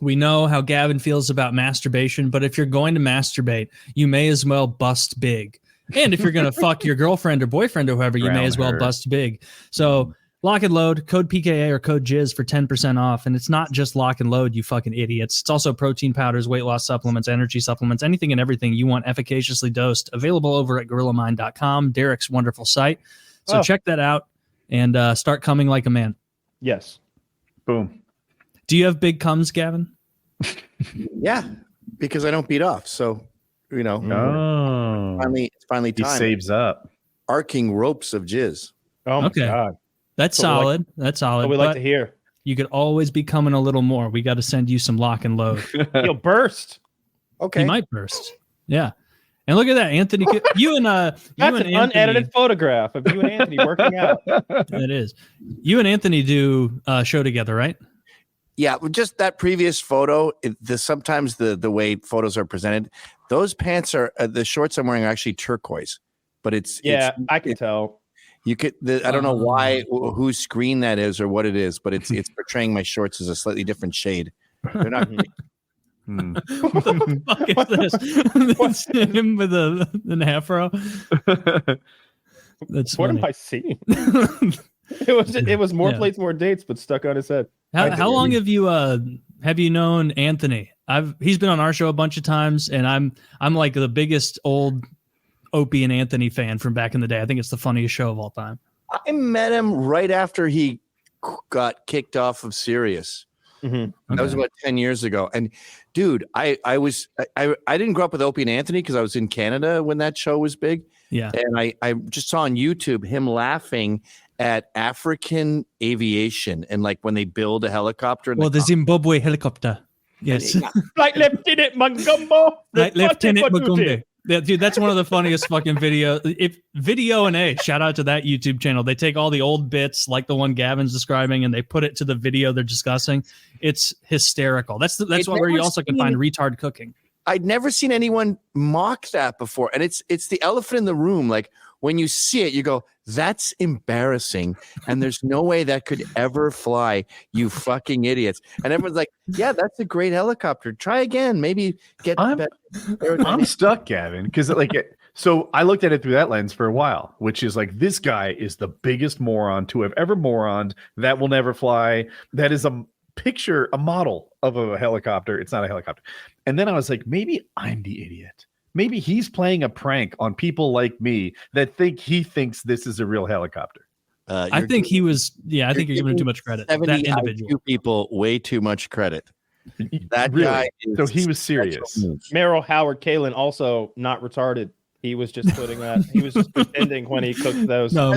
We know how Gavin feels about masturbation, but if you're going to masturbate, you may as well bust big. And if you're going to fuck your girlfriend or boyfriend or whoever, you may as well bust big. So Lock and Load, code PKA or code Jizz for 10% off. And it's not just Lock and Load, you fucking idiots. It's also protein powders, weight loss supplements, energy supplements, anything and everything you want efficaciously dosed. Available over at GorillaMind.com, Derek's wonderful site. So check that out and start coming like a man. Yes. Boom. Do you have big cums, Gavin? Yeah, because I don't beat off. So, it's finally time. He saves up. Arcing ropes of jizz. Oh my God. That's solid. That's solid. What we like to hear. You could always be coming a little more. We got to send you some Lock and Load. You'll burst. Okay. You might burst. Yeah. And look at that, Anthony. You and that's an unedited photograph of you and Anthony working out. It is. You and Anthony do a show together, right? Yeah, just that previous photo. Sometimes the way photos are presented, those pants are the shorts I'm wearing are actually turquoise, but I can tell. You could. I don't know why, whose screen that is or what it is, but it's portraying my shorts as a slightly different shade. They're not. What the fuck is this? That's him with an afro. That's what funny. am I seeing? It was more plates, more dates, but stuck on his head. How long have you known Anthony? He's been on our show a bunch of times, and I'm like the biggest old Opie and Anthony fan from back in the day. I think it's the funniest show of all time. I met him right after he got kicked off of Sirius. Mm-hmm. That was about 10 years ago. And dude, I didn't grow up with Opie and Anthony because I was in Canada when that show was big. Yeah. And I just saw on YouTube him laughing at African aviation and like when they build a helicopter. The Zimbabwe helicopter. Yes. Like Lieutenant Mangumbo. Like Lieutenant Mangumbo. Yeah, dude, that's one of the funniest fucking video and A. Shout out to that YouTube channel. They take all the old bits like the one Gavin's describing and they put it to the video they're discussing. It's hysterical. That's where you also can find retard cooking. I'd never seen anyone mock that before. And it's the elephant in the room. Like when you see it, you go, that's embarrassing. And there's no way that could ever fly, you fucking idiots. And everyone's like, yeah, that's a great helicopter. Try again. Maybe get better. I'm stuck, Gavin, because so I looked at it through that lens for a while, which is like, this guy is the biggest moron to have ever moroned. That will never fly. That is a model of a helicopter. It's not a helicopter. And then I was like, maybe I'm the idiot. Maybe he's playing a prank on people like me that he thinks this is a real helicopter. I think he was. Yeah, I think you're giving him too much credit. That individual. IQ people way too much credit. That really? guy. So he was serious. Merrill Howard Kalin also not retarded. He was just putting that. He was just pretending when he cooked those. No,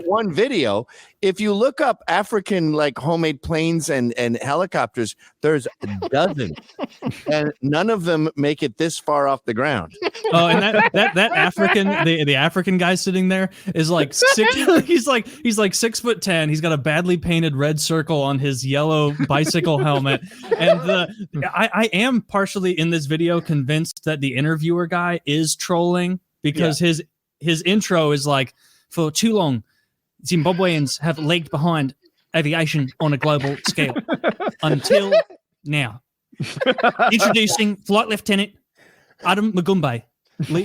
one video. If you look up African like homemade planes and helicopters, there's dozens, and none of them make it this far off the ground. Oh, and that African, the African guy sitting there is like six. He's like 6'10". He's got a badly painted red circle on his yellow bicycle helmet, and I am partially in this video convinced that the interviewer guy is trolling because his intro is like, for too long, Zimbabweans have lagged behind aviation on a global scale until now. Introducing Flight Lieutenant Adam Magumbe. I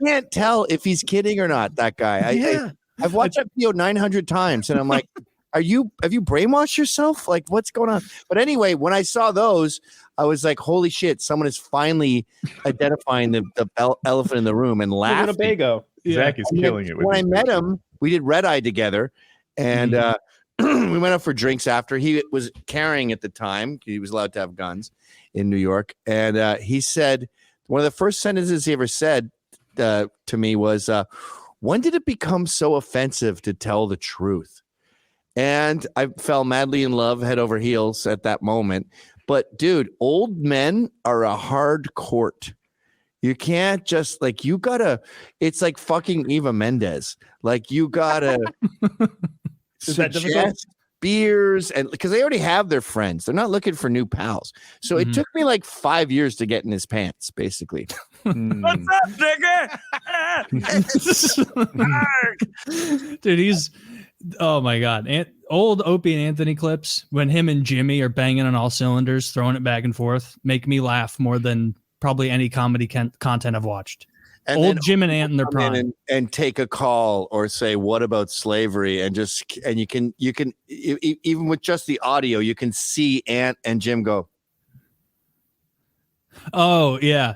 can't tell if he's kidding or not. That guy. I've watched that video 900 times, and I'm like, have you brainwashed yourself? Like, what's going on? But anyway, when I saw those, I was like, holy shit, someone is finally identifying the elephant in the room and laughing. Bago. Zach is killing it. When I met him, we did Red Eye together, and we went out for drinks after. He was carrying at the time. He was allowed to have guns in New York. And he said, one of the first sentences he ever said to me was, when did it become so offensive to tell the truth? And I fell madly in love, head over heels at that moment. But dude, old men are a hard court. You can't just like, you gotta, it's like fucking Eva Mendes. Like you gotta suggest beers, and because they already have their friends. They're not looking for new pals. So it took me like 5 years to get in his pants, basically. What's up, nigga? Dude, he's, oh my God. Old Opie and Anthony clips when him and Jimmy are banging on all cylinders, throwing it back and forth, make me laugh more than probably any comedy content I've watched. And old Jim and Ant in their prime, and take a call or say, what about slavery? And you can even with just the audio, you can see Ant and Jim go, oh yeah.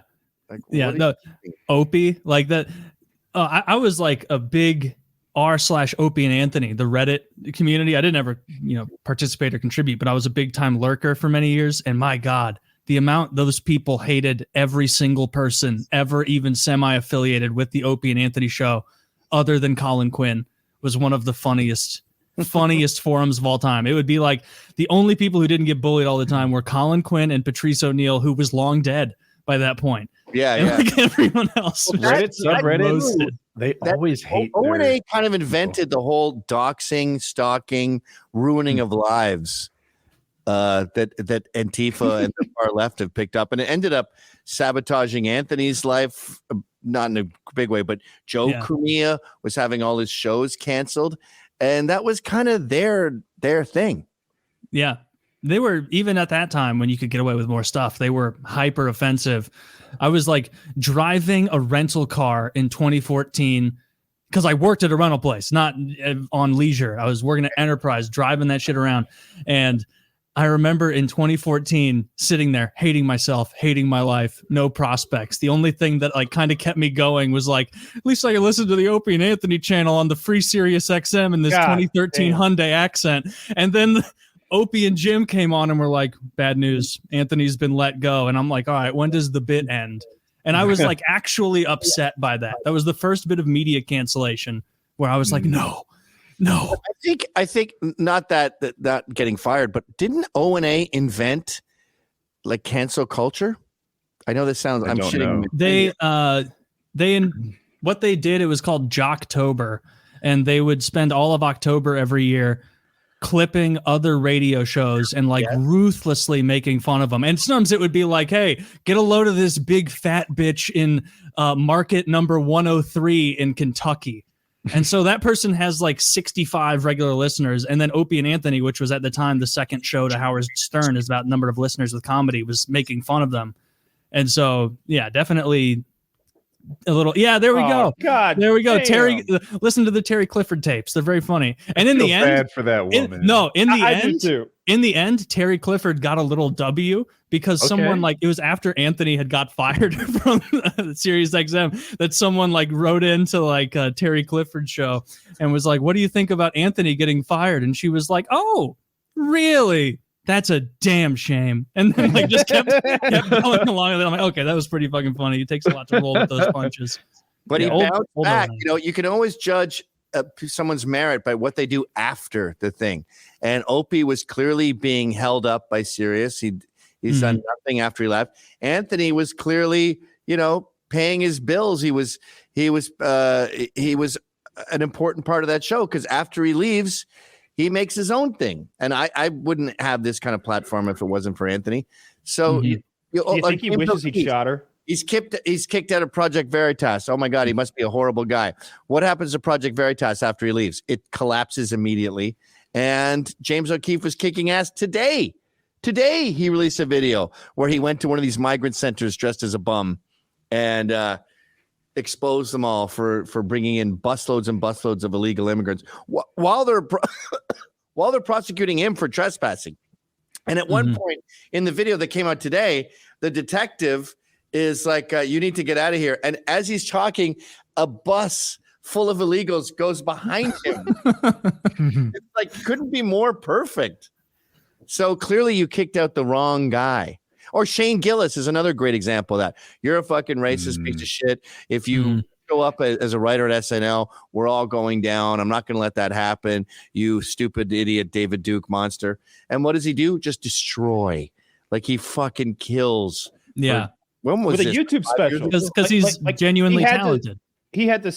Like, yeah. The Opie like that. I was like a big r/Opie and Anthony, the Reddit community. I didn't ever, participate or contribute, but I was a big time lurker for many years. And my God, the amount those people hated every single person ever even semi-affiliated with the Opie and Anthony show other than Colin Quinn was one of the funniest forums of all time. It would be like the only people who didn't get bullied all the time were Colin Quinn and Patrice O'Neill, who was long dead by that point. Yeah. Like everyone else. Reddit, subreddit, they always hate. O&A kind of invented the whole doxing, stalking, ruining of lives. That Antifa and the far left have picked up, and it ended up sabotaging Anthony's life, not in a big way, but Joe Cumia was having all his shows canceled, and that was kind of their thing. Yeah, they were, even at that time when you could get away with more stuff, they were hyper offensive. I was like driving a rental car in 2014 because I worked at a rental place, not on leisure. I was working at Enterprise, driving that shit around, and I remember in 2014 sitting there hating myself, hating my life, no prospects. The only thing that like kind of kept me going was like, at least I can listen to the Opie and Anthony channel on the free Sirius XM in this 2013 Hyundai Accent. And then Opie and Jim came on and were like, bad news, Anthony's been let go. And I'm like, all right, when does the bit end? And I was like actually upset by that. That was the first bit of media cancellation where I was like, no. I think not that getting fired, but didn't O&A invent like cancel culture? I know this sounds. I'm shitting. What they did, it was called Jocktober, and they would spend all of October every year clipping other radio shows and like ruthlessly making fun of them. And sometimes it would be like, hey, get a load of this big fat bitch in market number 103 in Kentucky. And so that person has like 65 regular listeners. And then Opie and Anthony, which was at the time the second show to Howard Stern, is about number of listeners with comedy, was making fun of them. And so, yeah, definitely a little. Yeah, there we go. God, there we go. damn. Terry, listen to the Terry Clifford tapes. They're very funny. And in the end, bad for that woman. In the end, Terry Clifford got a little W because someone like, it was after Anthony had got fired from Sirius XM that someone like wrote into like a Terry Clifford show and was like, what do you think about Anthony getting fired? And she was like, oh, really? that's a damn shame. And then like just kept going along with it. I'm like, okay, that was pretty fucking funny. It takes a lot to roll with those punches. But he bounced back. You know, you can always judge someone's merit by what they do after the thing. And Opie was clearly being held up by Sirius. He's done nothing after he left. Anthony was clearly, you know, paying his bills. He was an important part of that show because after he leaves, he makes his own thing. And I wouldn't have this kind of platform if it wasn't for Anthony. So do you think he wishes he'd shot her? He's kicked out of Project Veritas. Oh my God, he must be a horrible guy. What happens to Project Veritas after he leaves? It collapses immediately. And James O'Keefe was kicking ass today. Today he released a video where he went to one of these migrant centers dressed as a bum and exposed them all for bringing in busloads and busloads of illegal immigrants while they're prosecuting him for trespassing. And at one point in the video that came out today, the detective is like, you need to get out of here. And as he's talking, a bus full of illegals goes behind him. It's like, couldn't be more perfect. So clearly you kicked out the wrong guy. Or Shane Gillis is another great example of that. You're a fucking racist piece of shit. If you show up as a writer at SNL, we're all going down. I'm not going to let that happen. You stupid idiot David Duke monster. And what does he do? Just destroy. Like he fucking kills. Yeah. When was this? A YouTube special? Because he's genuinely talented. He had to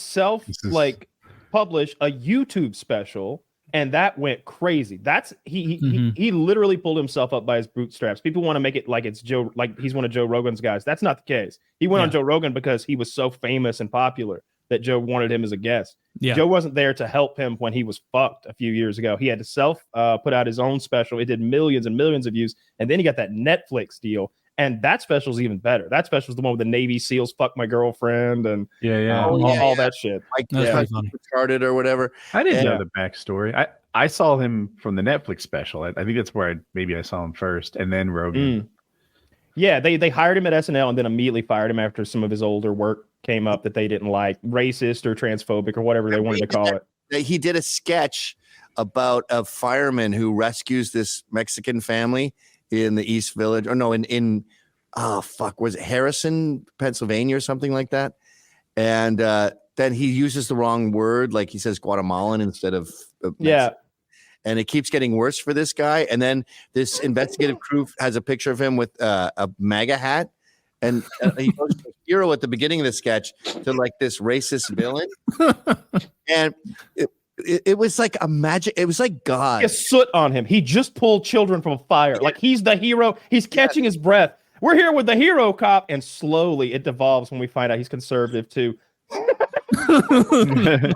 publish a YouTube special, and that went crazy. That's he literally pulled himself up by his bootstraps. People want to make it like it's Joe, like he's one of Joe Rogan's guys. That's not the case. He went on Joe Rogan because he was so famous and popular that Joe wanted him as a guest. Yeah. Joe wasn't there to help him when he was fucked a few years ago. He had to put out his own special. It did millions and millions of views, and then he got that Netflix deal. And that special is even better. That special is the one with the Navy SEALs fuck my girlfriend and all that shit. Like retarded or whatever. I didn't know the backstory. I saw him from the Netflix special. I think that's where I saw him first, and then Rogan. Yeah, they hired him at SNL and then immediately fired him after some of his older work came up that they didn't like, racist or transphobic or whatever they wanted to call it. He did a sketch about a fireman who rescues this Mexican family in the East Village, or no, was it Harrison, Pennsylvania, or something like that? And then he uses the wrong word, like he says Guatemalan instead of Mexican. And it keeps getting worse for this guy. And then this investigative crew has a picture of him with a MAGA hat, and he goes from hero at the beginning of the sketch to like this racist villain, and it was like a magic. It was like God. A soot on him. He just pulled children from a fire. Yeah. Like he's the hero. He's catching his breath. We're here with the hero cop, and slowly it devolves when we find out he's conservative too. Right.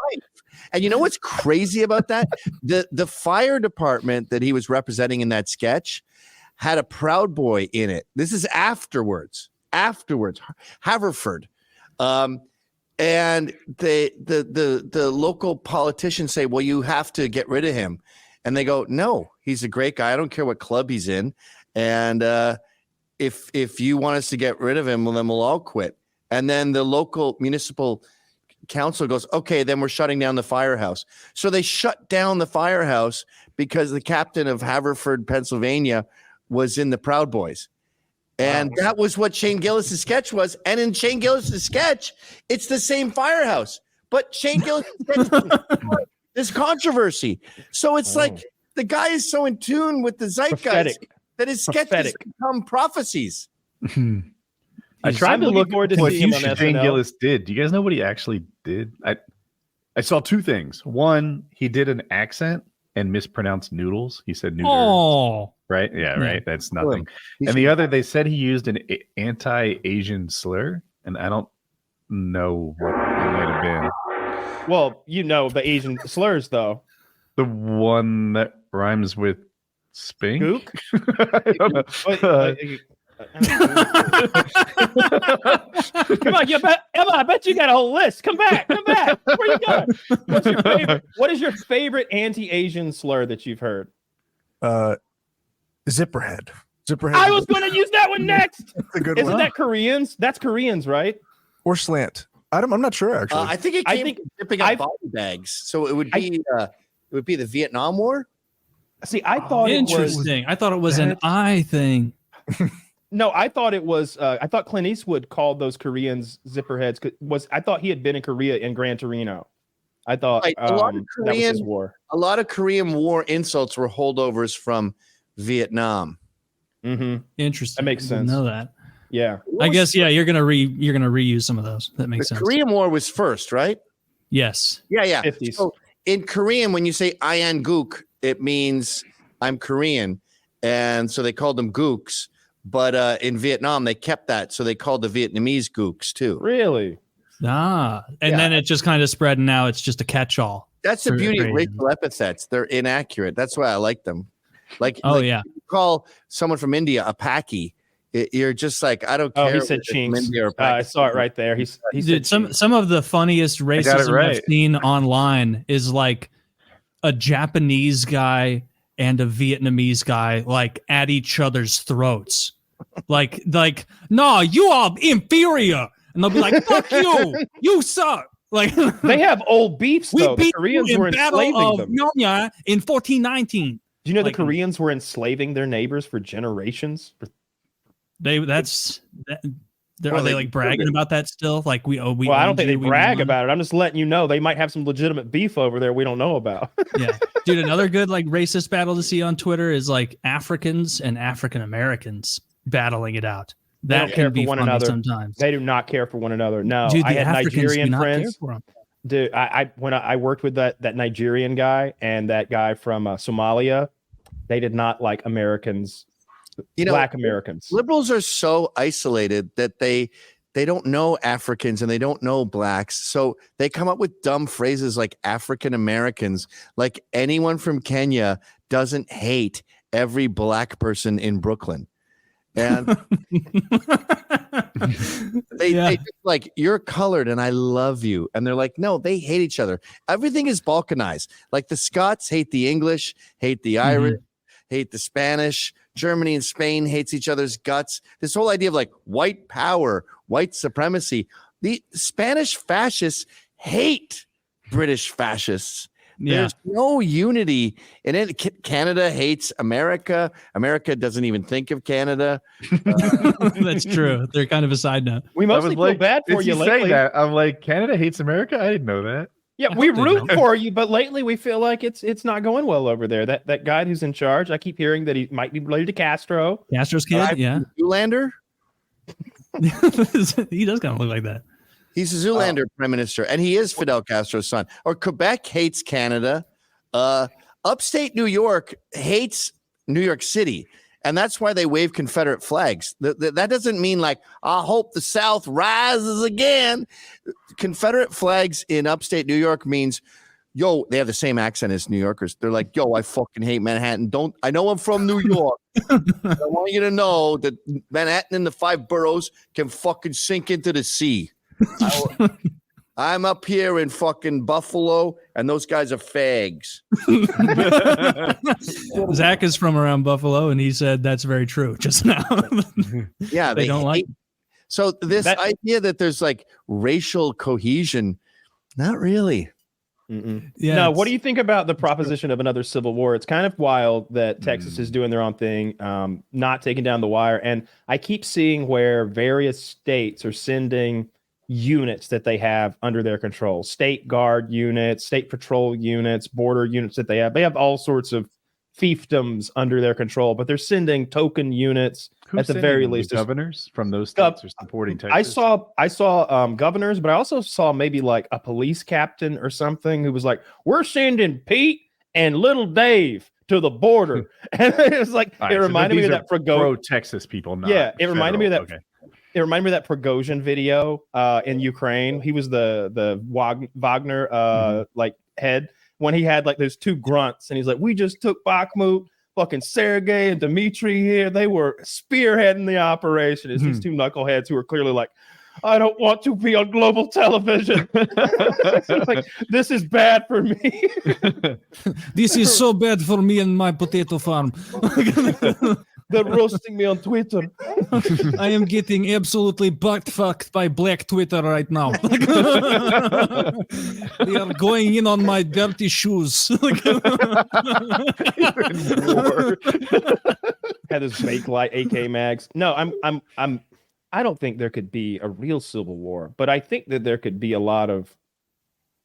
And you know what's crazy about that? The fire department that he was representing in that sketch had a Proud Boy in it. This is afterwards, Haverford. And the local politicians say, well, you have to get rid of him. And they go, no, he's a great guy. I don't care what club he's in. And if you want us to get rid of him, well, then we'll all quit. And then the local municipal council goes, okay, then we're shutting down the firehouse. So they shut down the firehouse because the captain of Haverford, Pennsylvania, was in the Proud Boys. And that was what Shane Gillis' sketch was. And in Shane Gillis' sketch, it's the same firehouse. But Shane Gillis' sketch is controversy. So it's like the guy is so in tune with the zeitgeist that his sketches become prophecies. I tried to look forward to what Shane Gillis did. Do you guys know what he actually did? I saw two things. One, he did an accent and mispronounced noodles. He said noodles. Oh. Right? Yeah, right. That's nothing. And the other, they said he used an anti-Asian slur, and I don't know what it might have been. Well, you know the Asian slurs, though. The one that rhymes with spink? Gook? I don't know. Come on, Emma, I bet you got a whole list. Come back. Where you going? What's your favorite? What is your favorite anti-Asian slur that you've heard? Zipperhead. I was going to use that one next. That's a good Isn't one. that Koreans? That's Koreans, right? Or slant. I'm not sure actually. I think it came from dipping up body bags. So it would be the Vietnam War. See, I thought it was interesting. I thought it was an I thing. no. I thought it was. I thought Clint Eastwood called those Koreans zipperheads. I thought he had been in Korea in Gran Torino. I thought Right, a lot of that was his war. A lot of Korean War insults were holdovers from Vietnam. Mm-hmm. Interesting. That makes sense. I didn't know that. Yeah. I guess you're gonna reuse some of those. That makes The sense. Korean War was first, right? Yes. Yeah. 50s. So in Korean, when you say "Ayan Gook," it means I'm Korean, and so they called them Gooks. But in Vietnam, they kept that, so they called the Vietnamese Gooks too. Really? And then it just kind of spread, and now it's just a catch-all. That's the for beauty of Asians. racial epithets. They're inaccurate. That's why I like them. Like, yeah. you call someone from India a Paki, you're just like, I don't care. Oh, he said whether it's from chinks. India or I saw it Pakistan. right there. He Dude, said some of the funniest racism right. I've seen online is like a Japanese guy and a Vietnamese guy like at each other's throats. like, no, you are inferior. And they'll be like, fuck you, you suck. Like they have old beefs we though. The beat Koreans you were in Battle enslaving of them. Cumia in 1419. Do you know like- the Koreans were enslaving their neighbors for generations? Are they they like bragging about that still? Like we Well, I don't owned think they you, we brag won? about it. I'm just letting you know they might have some legitimate beef over there we don't know about. Yeah, dude. Another good like racist battle to see on Twitter is like Africans and African Americans battling it out. They don't That care can be for one funny another. sometimes. They do not care for one another. No, Dude, I the had Africans do Nigerian not care friends. for 'em. Dude, when I worked with that Nigerian guy and that guy from Somalia, they did not like Americans, Black Americans. Liberals are so isolated that they don't know Africans and they don't know blacks. So they come up with dumb phrases like African Americans, like anyone from Kenya doesn't hate every black person in Brooklyn. And they just like, you're colored and I love you. And they're like, no, they hate each other. Everything is balkanized. Like the Scots hate the English, hate the Irish, hate the Spanish. Germany and Spain hates each other's guts. This whole idea of like white power, white supremacy. The Spanish fascists hate British fascists. There's no unity. And then Canada hates America. America doesn't even think of Canada. That's true. They're kind of a side note. We mostly feel bad for you lately. Say that, I'm like, Canada hates America? I didn't know that. Yeah, we root for you, but lately we feel like it's not going well over there. That guy who's in charge, I keep hearing that he might be related to Castro. Castro's kid, yeah. Zoolander? He does kind of look like that. He's a Zoolander prime minister, and he is Fidel Castro's son. Or Quebec hates Canada. Upstate New York hates New York City, and that's why they wave Confederate flags. That doesn't mean like, I hope the South rises again. Confederate flags in upstate New York means, yo, they have the same accent as New Yorkers. They're like, yo, I fucking hate Manhattan. I know I'm from New York. I want you to know that Manhattan and the 5 boroughs can fucking sink into the sea. I'm up here in fucking Buffalo, and those guys are fags. Zach is from around Buffalo, and he said that's very true just now. Yeah, they don't like. So this idea that there's like racial cohesion, not really. Yeah. No, what do you think about the proposition of another civil war? It's kind of wild that Texas is doing their own thing, not taking down the wire. And I keep seeing where various states are sending units that they have under their control, state guard units, state patrol units, border units that they have. They have all sorts of fiefdoms under their control, but they're sending token units at the very least. Governors from those states are supporting Texas. I saw governors, but I also saw maybe like a police captain or something who was like, "We're sending Pete and little Dave to the border," and it was like it reminded me of that pro-Texas people. Not it reminded me of that. Okay. It reminded me of that Prigozhin video in Ukraine. He was the Wagner like head when he had like those 2 grunts, and he's like, "We just took Bakhmut." Fucking Sergey and Dmitry here, they were spearheading the operation. It's these 2 knuckleheads who are clearly like, I don't want to be on global television. Like, this is bad for me. This is so bad for me and my potato farm. They're roasting me on Twitter. I am getting absolutely butt fucked by Black Twitter right now. They are going in on my dirty shoes. Had this fake light AK mags. No, I don't think there could be a real civil war, but I think that there could be a lot of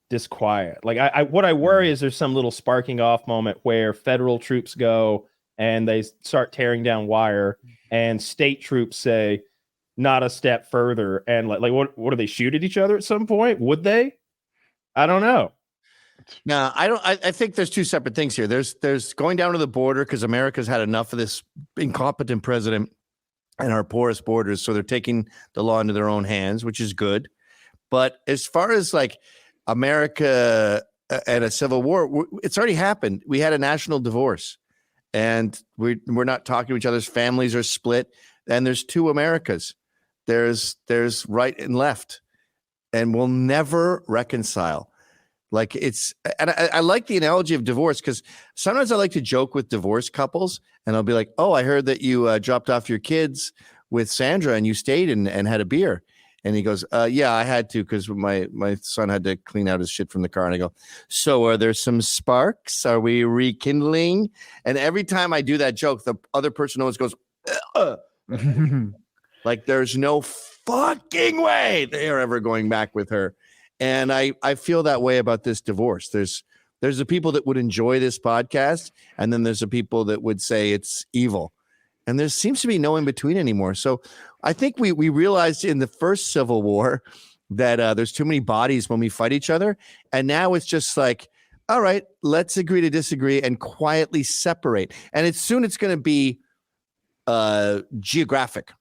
disquiet. Like what I worry is there's some little sparking off moment where federal troops go and they start tearing down wire, and state troops say, not a step further. And like what do they shoot at each other at some point? Would they? I don't know. No, I don't. I think there's two separate things here. There's going down to the border because America's had enough of this incompetent president and our porous borders, so they're taking the law into their own hands, which is good. But as far as like America and a civil war, it's already happened. We had a national divorce, and we're not talking to each other's families are split. And there's two Americas. There's right and left, and we'll never reconcile. Like it's, and I like the analogy of divorce because sometimes I like to joke with divorced couples, and I'll be like, "Oh, I heard that you dropped off your kids with Sandra and you stayed and had a beer." And he goes, "Yeah, I had to because my son had to clean out his shit from the car." And I go, "So are there some sparks? Are we rekindling?" And every time I do that joke, the other person always goes, like there's no fucking way they are ever going back with her. And I feel that way about this divorce. There's the people that would enjoy this podcast, and then there's the people that would say it's evil. And there seems to be no in between anymore. So I think we realized in the first Civil War that there's too many bodies when we fight each other. And now it's just like, all right, let's agree to disagree and quietly separate. And soon it's going to be geographic.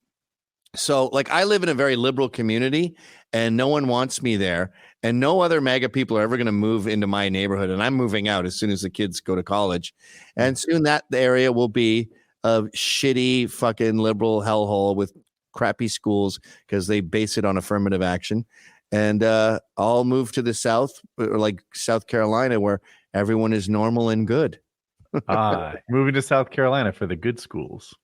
So like I live in a very liberal community and no one wants me there. And no other MAGA people are ever going to move into my neighborhood. And I'm moving out as soon as the kids go to college. And soon that area will be a shitty fucking liberal hellhole with crappy schools because they base it on affirmative action. And I'll move to the South, or like South Carolina, where everyone is normal and good. Moving to South Carolina for the good schools.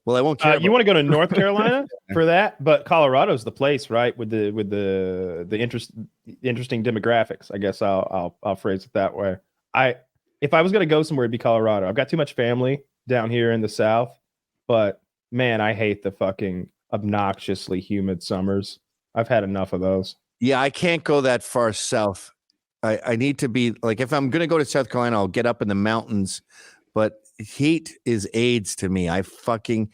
Well, I won't care. You want to go to North Carolina for that, but Colorado's the place, right? With the interesting demographics. I guess I'll phrase it that way. If I was going to go somewhere, it'd be Colorado. I've got too much family down here in the South, but man, I hate the fucking obnoxiously humid summers. I've had enough of those. Yeah, I can't go that far south. I need to be like, if I'm going to go to South Carolina, I'll get up in the mountains, but heat is AIDS to me. I fucking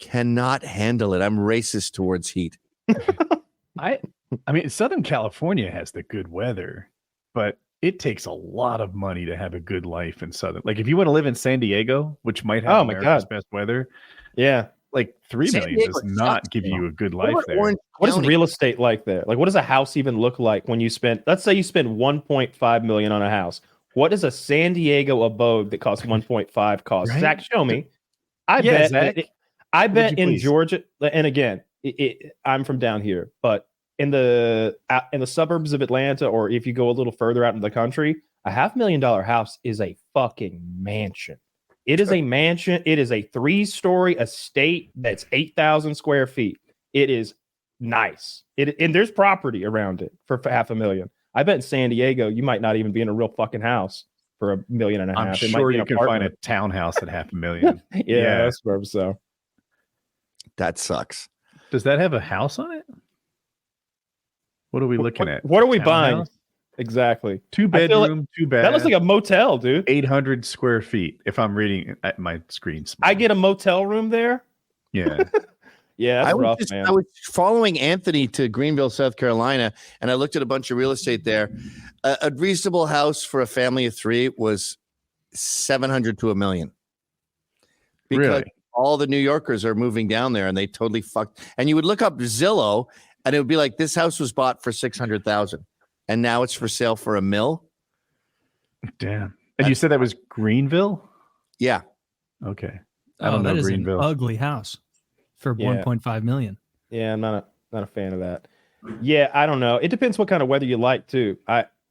cannot handle it. I'm racist towards heat. I mean, Southern California has the good weather, but it takes a lot of money to have a good life in Southern. Like if you want to live in San Diego, which might have America's best weather. Yeah. Like $3 million does not give you a good life there. What is real estate like there? Like what does a house even look like when you spend, let's say you spend 1.5 million on a house. What does a San Diego abode that costs 1.5 cost? Right? Zach, show me. I bet in Georgia, and again, I'm from down here, but in the suburbs of Atlanta, or if you go a little further out into the country, a $500,000 house is a fucking mansion. It is a mansion. It is a 3-story estate that's 8,000 square feet. It is nice. And there's property around it for $500,000. I bet in San Diego, you might not even be in a real fucking house for $1.5 million. I'm sure you can find a townhouse at $500,000. Yeah, I suppose so. That sucks. Does that have a house on it? What are we looking at? What are we buying? Exactly. 2-bedroom, 2 bath. That looks like a motel, dude. 800 square feet. If I'm reading at my screen. I get a motel room there. Yeah. Yeah, that's rough, man. I was following Anthony to Greenville, South Carolina, and I looked at a bunch of real estate there. A reasonable house for a family of 3 was $700,000 to $1 million. Because really? All the New Yorkers are moving down there, and they totally fucked. And you would look up Zillow, and it would be like, this house was bought for $600,000, and now it's for sale for $1 million. Damn. And you said that was Greenville? Yeah. Okay. I don't know that Greenville. Is an ugly house for 1.5 million. Yeah, I'm not a fan of that. Yeah, I don't know. It depends what kind of weather you like too.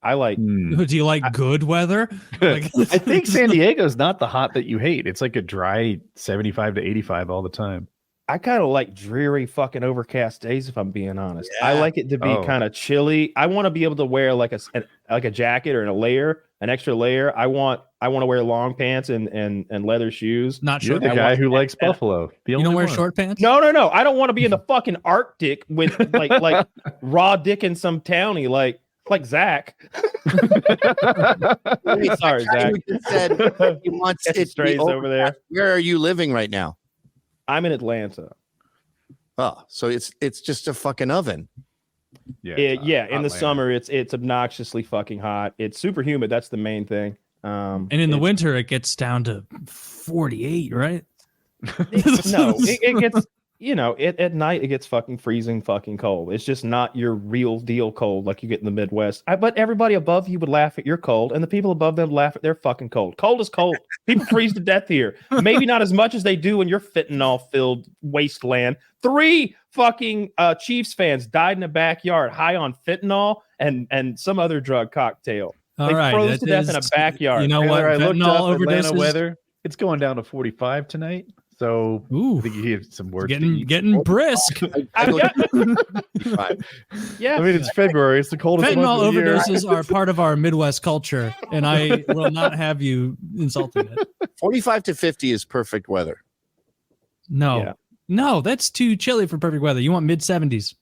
I like. Do you like good weather? Like, I think San Diego's not the hot that you hate. It's like a dry 75 to 85 all the time. I kind of like dreary fucking overcast days, if I'm being honest. Yeah. I like it to be kind of chilly. I want to be able to wear like a jacket or an extra layer. I want to wear long pants and leather shoes. not You're short. the guy who likes buffalo. The You only don't wear one. short pants? No. I don't want to be in the fucking Arctic with like raw dick in some townie like Zach. Sorry, Zach. You just said he wants Catch it to be strays over there. overcast. Where are you living right now? I'm in Atlanta. Oh, so it's just a fucking oven. Yeah, In the summer it's obnoxiously fucking hot. It's super humid. That's the main thing. And in the winter, it gets down to 48, right? It gets, at night it gets fucking freezing fucking cold. It's just not your real deal cold like you get in the Midwest. But everybody above you would laugh at your cold, and the people above them laugh at their fucking cold. Cold is cold. People freeze to death here. Maybe not as much as they do in your fentanyl-filled wasteland. 3 fucking Chiefs fans died in a backyard high on fentanyl and some other drug cocktail. All They right, froze to that death in a is- backyard. You know what? I looked Fentanyl up Atlanta overdoses. weather. It's going down to 45 tonight. So Ooh, I think you have some work. to eat. getting brisk. Yeah. I mean, it's February. It's the coldest Fentanyl month of the year. overdoses are part of our Midwest culture, and I will not have you insulting it. 45 to 50 is perfect weather. No, Yeah. no, that's too chilly for perfect weather. You want mid 70s.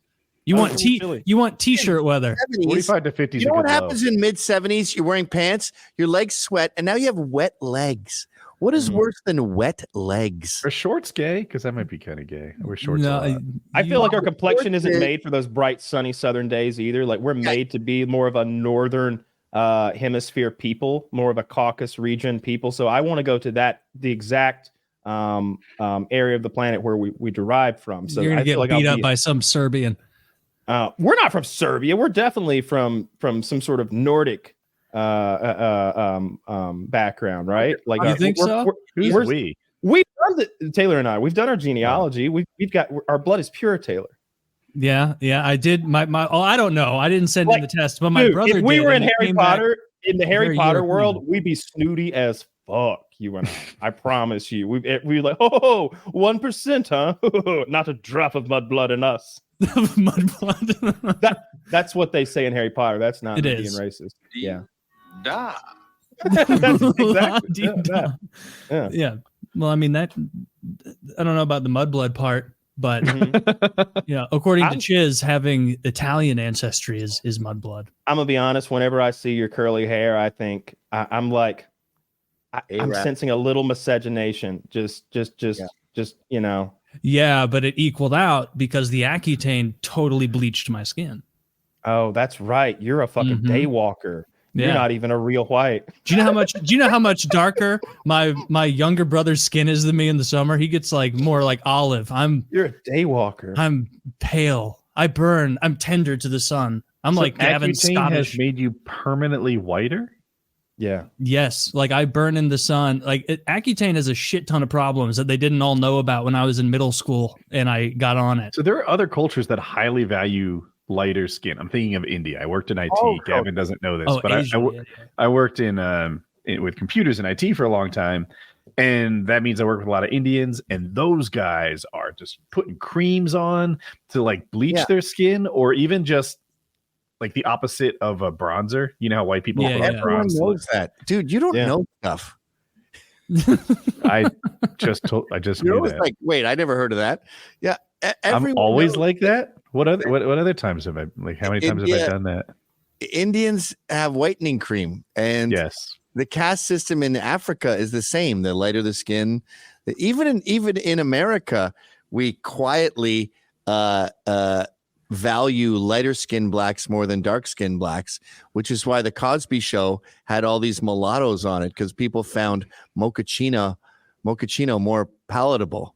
You Oh, want chilly. you want t-shirt weather. 70s, 45 to 50 is you know a what good happens low. in mid 70s? You're wearing pants, your legs sweat, and now you have wet legs. What is worse than wet legs? Are shorts gay? Because that might be kind of gay. I wear shorts a No, lot. I feel like our You- complexion isn't made for those bright, sunny southern days either. Like we're made to be more of a northern hemisphere people, more of a Caucasus region people. So I want to go to the exact area of the planet where we derived from. So you're gonna I get feel like beat I'll up by some Serbian. we're not from Serbia. We're definitely from some sort of Nordic background, right? Like You think so? Who's we're- we? We've done Taylor and I. We've done our genealogy. We've got our blood is pure, Taylor. Yeah, I did. My oh, I don't know. I didn't send in the test, but my Dude, brother if we did, were in and it Harry came back Potter, in the Harry very Potter European. world, we'd be snooty as fuck. You and I promise you. We like, 1%, huh? Not a drop of mud blood in us. mud blood. That's what they say in Harry Potter. That's not It being is. racist. Yeah. Da. That's exactly. Dee-da. Yeah. Yeah. Well, I mean that. I don't know about the mudblood part, but Mhm. according to I'm- Chiz, having Italian ancestry is mudblood. I'm gonna be honest. Whenever I see your curly hair, I think I'm like, I'm A-rap. sensing a little miscegenation. Just Yeah, but it equaled out because the Accutane totally bleached my skin. Oh, that's right. You're a fucking Mhm. daywalker. You're Yeah. not even a real white. Do you know how much darker my younger brother's skin is than me in the summer? He gets like more like olive. You're a daywalker. I'm pale. I burn. I'm tender to the sun. I'm So like Gavin Accutane Scottish. has made you permanently whiter? Yeah. Yes, like I burn in the sun. Like Accutane has a shit ton of problems that they didn't all know about when I was in middle school and I got on it. So there are other cultures that highly value lighter skin. I'm thinking of India. I worked in IT. Oh, Gavin doesn't know this, Oh, but Asia, yeah. I worked in with computers and IT for a long time, and that means I work with a lot of Indians, and those guys are just putting creams on to like bleach Yeah. their skin, or even just like the opposite of a bronzer. You know how white people Yeah, put yeah. on Everyone bronze. knows that. Dude, you don't Yeah. know stuff. I just You're knew always that. like, wait, I never heard of that. Yeah. I'm Everyone always knows like that. What other times have I how many times have I India- done that? Indians have whitening cream, and Yes. the caste system in Africa is the same. The lighter the skin, even in America, we quietly value lighter skinned blacks more than dark skinned blacks, which is why the Cosby Show had all these mulattoes on it, because people found mochaccino more palatable.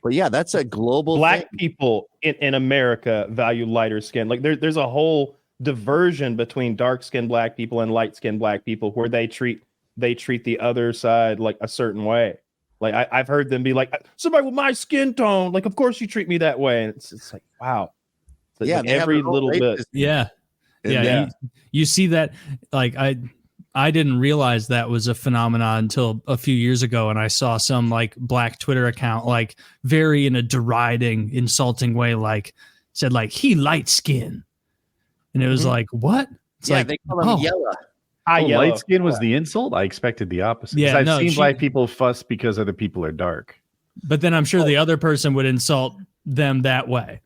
But yeah, that's a global Black thing. people in America value lighter skin. Like there's a whole diversion between dark skinned black people and light skinned black people where they treat the other side like a certain way. Like I've heard them be like, somebody with my skin tone, like of course you treat me that way. And it's like, wow. It's Yeah, like they have every their own little bit. racism. Yeah. Yeah. You see that, like, I didn't realize that was a phenomenon until a few years ago, and I saw some like black Twitter account, like very in a deriding, insulting way, like said like he light skin, and it was like, what? It's like, they call him yellow. Light skin was the insult. I expected the opposite. Yeah, I've seen black people fuss because other people are dark. But then I'm sure the other person would insult them that way.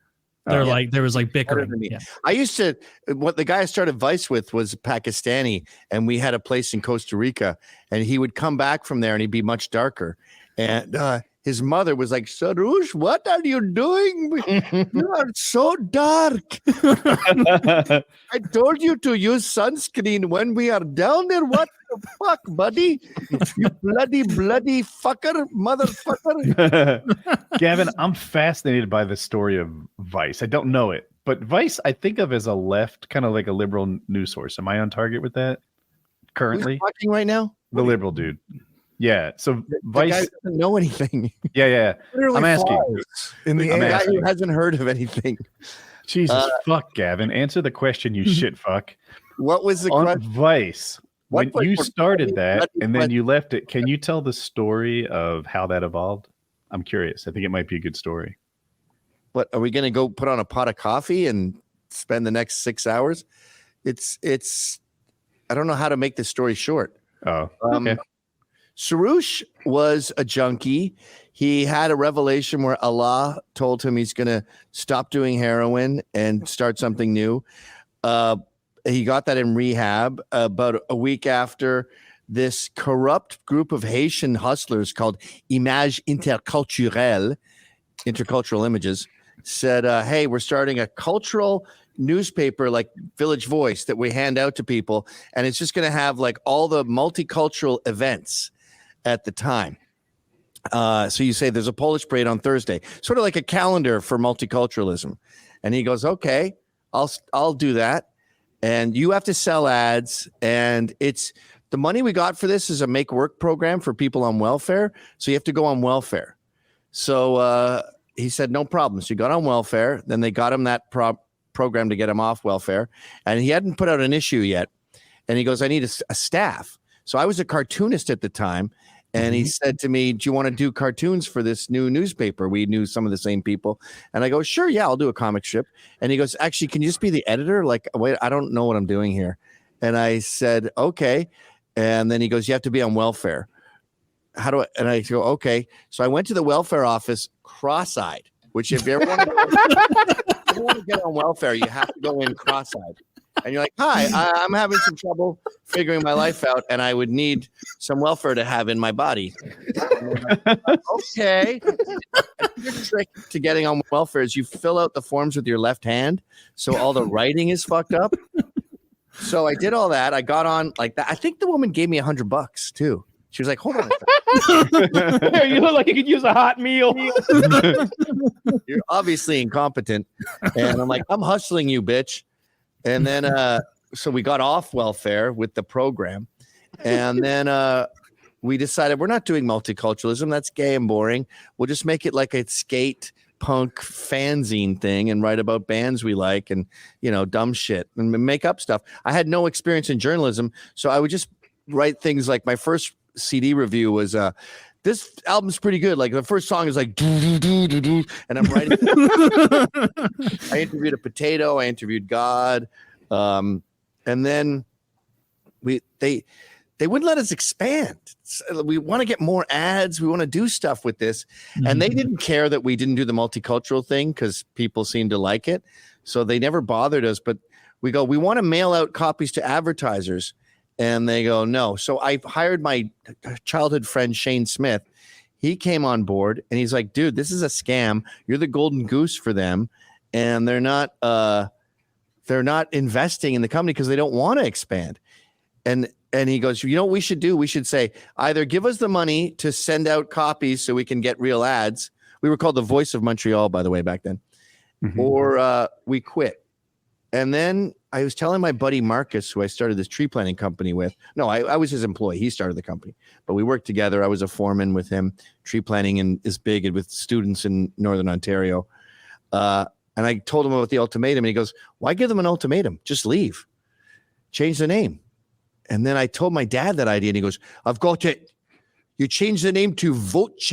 They're like, there was like bickering. Yeah. I used to, what the guy I started Vice with was Pakistani, and we had a place in Costa Rica, and he would come back from there and he'd be much darker. And his mother was like, Sarush, what are you doing? You are so dark. I told you to use sunscreen when we are down there. What the fuck, buddy? You bloody fucker, motherfucker. Gavin, I'm fascinated by the story of Vice. I don't know it, but Vice I think of as a left, kind of like a liberal news source. Am I on target with that currently? Who's watching right now? The liberal dude. Yeah. So Vice guy doesn't know anything. Yeah. Literally I'm asking. In the guy who hasn't heard of anything. Jesus fuck, Gavin. Answer the question, you shit fuck. What was the on question? Vice? When you started that and then bloody. you left it, can you tell the story of how that evolved? I'm curious. I think it might be a good story. What are we going to go put on a pot of coffee and spend the next 6 hours? It's. I don't know how to make this story short. Oh, okay. Sarush was a junkie. He had a revelation where Allah told him he's going to stop doing heroin and start something new. He got that in rehab. About a week after, this corrupt group of Haitian hustlers called Image Interculturelle, Intercultural Images, said, hey, we're starting a cultural newspaper like Village Voice that we hand out to people, and it's just going to have like all the multicultural events at the time. So you say there's a Polish parade on Thursday, sort of like a calendar for multiculturalism. And he goes, okay, I'll do that. And you have to sell ads. And it's the money we got for this is a make work program for people on welfare. So you have to go on welfare. So he said, no problem. So he got on welfare. Then they got him that program to get him off welfare. And he hadn't put out an issue yet. And he goes, I need a staff. So I was a cartoonist at the time. And he said to me, do you want to do cartoons for this new newspaper? We knew some of the same people. And I go, sure, yeah, I'll do a comic strip. And he goes, actually, can you just be the editor? Like, wait, I don't know what I'm doing here. And I said, okay. And then he goes, you have to be on welfare. How do I? And I go, okay. So I went to the welfare office cross-eyed, which if you ever want to get on welfare, you have to go in cross-eyed. And you're like, hi, I'm having some trouble figuring my life out, and I would need some welfare to have in my body. Like, okay. The trick to getting on welfare is you fill out the forms with your left hand, so all the writing is fucked up. So I did all that. I got on like that. I think the woman gave me $100 too. She was like, hold on a second. You look like you could use a hot meal. You're obviously incompetent. And I'm like, I'm hustling you, bitch. And then, so we got off welfare with the program. And then we decided we're not doing multiculturalism. That's gay and boring. We'll just make it like a skate punk fanzine thing and write about bands we like and, you know, dumb shit and make up stuff. I had no experience in journalism. So I would just write things like my first CD review was, this album's pretty good. Like the first song is like, and I'm writing. I interviewed a potato. I interviewed God. And then they wouldn't let us expand. We want to get more ads. We want to do stuff with this. And they didn't care that we didn't do the multicultural thing because people seemed to like it. So they never bothered us. But we go, we want to mail out copies to advertisers. And they go, no. So I hired my childhood friend, Shane Smith. He came on board and he's like, dude, this is a scam. You're the golden goose for them. And they're not investing in the company because they don't want to expand. And he goes, you know what we should do? We should say, either give us the money to send out copies so we can get real ads. We were called the Voice of Montreal, by the way, back then. Or we quit. And then I was telling my buddy Marcus, who I started this tree planting company with. No, I was his employee. He started the company, but we worked together. I was a foreman with him. Tree planting is big with students in Northern Ontario. And I told him about the ultimatum, and he goes, why give them an ultimatum? Just leave. Change the name. And then I told my dad that idea, and he goes, I've got it. You change the name to Voce.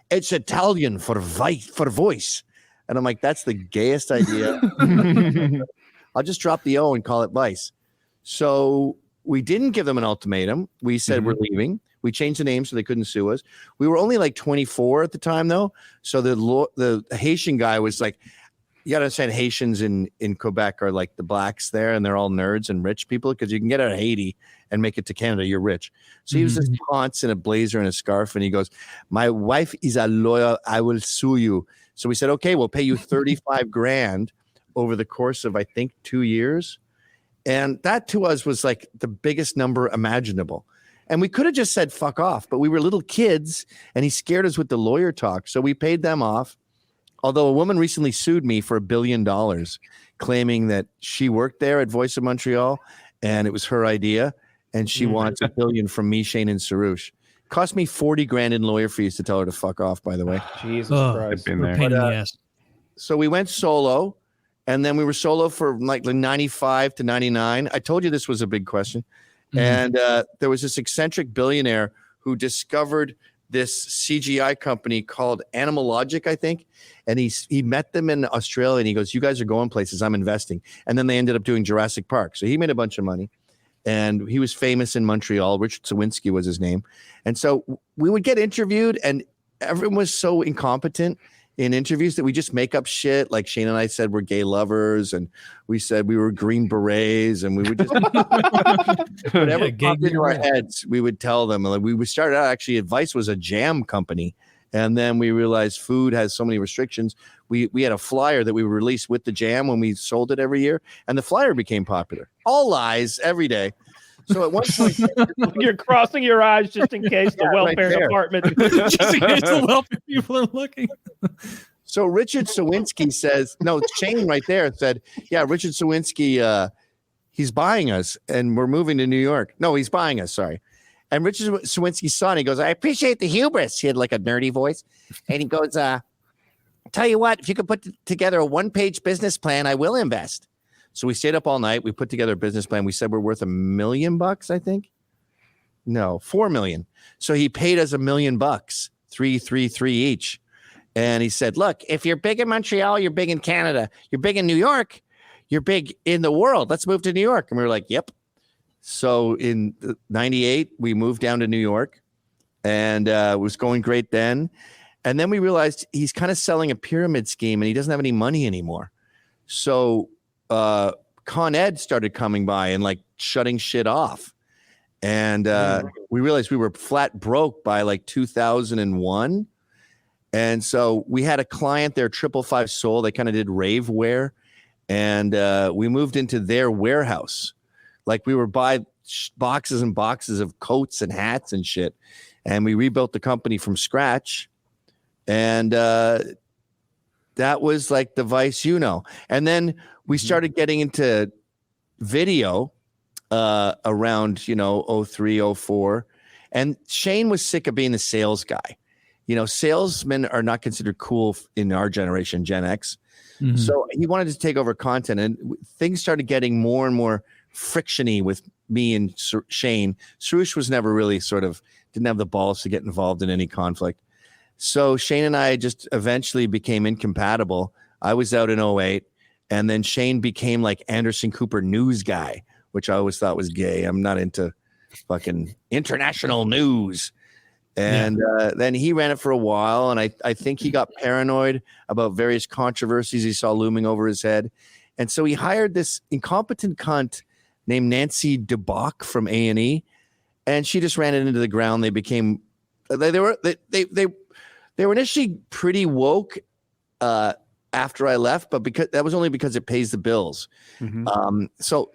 It's Italian for voice. And I'm like, that's the gayest idea. I'll just drop the O and call it Vice. So we didn't give them an ultimatum. We said we're leaving. We changed the name so they couldn't sue us. We were only like 24 at the time, though. So the Haitian guy was like, you got to understand, Haitians in Quebec are like the blacks there, and they're all nerds and rich people, because you can get out of Haiti and make it to Canada. You're rich. So he was this taunts in a blazer and a scarf, and he goes, my wife is a lawyer. I will sue you. So we said, okay, we'll pay you 35 grand over the course of, I think, 2 years. And that to us was like the biggest number imaginable. And we could have just said, fuck off. But we were little kids, and he scared us with the lawyer talk. So we paid them off. Although a woman recently sued me for $1 billion, claiming that she worked there at Voice of Montreal and it was her idea. And she wants $1 billion from me, Shane, and Sarouche. Cost me 40 grand in lawyer fees to tell her to fuck off, by the way. Jesus Christ. Pain in the ass. So we went solo, and then we were solo for like 95 to 99. I told you this was a big question. And there was this eccentric billionaire who discovered this CGI company called Animal Logic, I think. And he met them in Australia, and he goes, you guys are going places, I'm investing. And then they ended up doing Jurassic Park. So he made a bunch of money. And he was famous in Montreal. Richard Sawinski was his name. And so we would get interviewed, and everyone was so incompetent in interviews that we just make up shit. Like Shane and I said we're gay lovers, and we said we were Green Berets, and we would just whatever popped into our heads, we would tell them. Like we started out, actually, Advice was a jam company, and then we realized food has so many restrictions. We had a flyer that we would release with the jam when we sold it every year, and the flyer became popular. All lies every day. So at one point, you're crossing your eyes just in case the welfare department, just in case the welfare people are looking. So Richard Sawinski says, no, Shane right there said, yeah, Richard Sawinski, he's buying us, and we're moving to New York. No, he's buying us. Sorry. And Richard Sawinski's son, he goes, I appreciate the hubris. He had like a nerdy voice, and he goes, tell you what, if you could put together a one-page business plan, I will invest. So we stayed up all night. We put together a business plan. We said we're worth $1 million, I think. No, 4 million. So he paid us $1 million, 3 each. And he said, look, if you're big in Montreal, you're big in Canada. You're big in New York. You're big in the world. Let's move to New York. And we were like, yep. So in 98, we moved down to New York, and it was going great then. And then we realized he's kind of selling a pyramid scheme, and he doesn't have any money anymore. So Con Ed started coming by and like shutting shit off. And we realized we were flat broke by like 2001. And so we had a client there, 555 Soul. They kind of did rave wear. And we moved into their warehouse. Like we were buy boxes and boxes of coats and hats and shit. And we rebuilt the company from scratch. And that was like the Vice, And then we started getting into video around, 03, 04. And Shane was sick of being the sales guy. Salesmen are not considered cool in our generation, Gen X. Mm-hmm. So he wanted to take over content, and things started getting more and more frictiony with me and Shane. Sarouche was never really didn't have the balls to get involved in any conflict. So Shane and I just eventually became incompatible. I was out in 08, and then Shane became like Anderson Cooper news guy, which I always thought was gay. I'm not into fucking international news. And then he ran it for a while, and I think he got paranoid about various controversies he saw looming over his head. And so he hired this incompetent cunt named Nancy DeBach from A&E, and she just ran it into the ground. They became they were initially pretty woke after I left, but because that was only because it pays the bills. Mm-hmm. So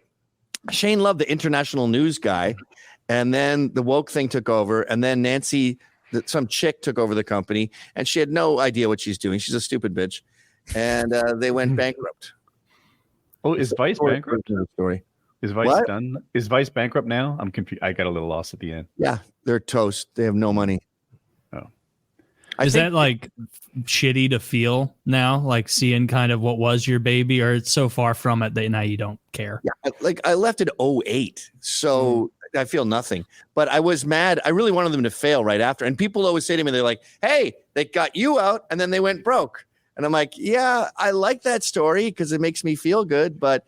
Shane loved the international news guy. And then the woke thing took over, and then Nancy, some chick, took over the company, and she had no idea what she's doing. She's a stupid bitch, and they went bankrupt. Oh, is Vice bankrupt? Story. Is Vice done? Is Vice bankrupt now? I'm confused. I got a little lost at the end. Yeah, they're toast. They have no money. Oh, Is that like shitty to feel now, like seeing kind of what was your baby, or it's so far from it that now you don't care? Yeah, like I left at 08, so I feel nothing. But I was mad. I really wanted them to fail right after. And people always say to me, they're like, "Hey, they got you out, and then they went broke." And I'm like, "Yeah, I like that story because it makes me feel good, but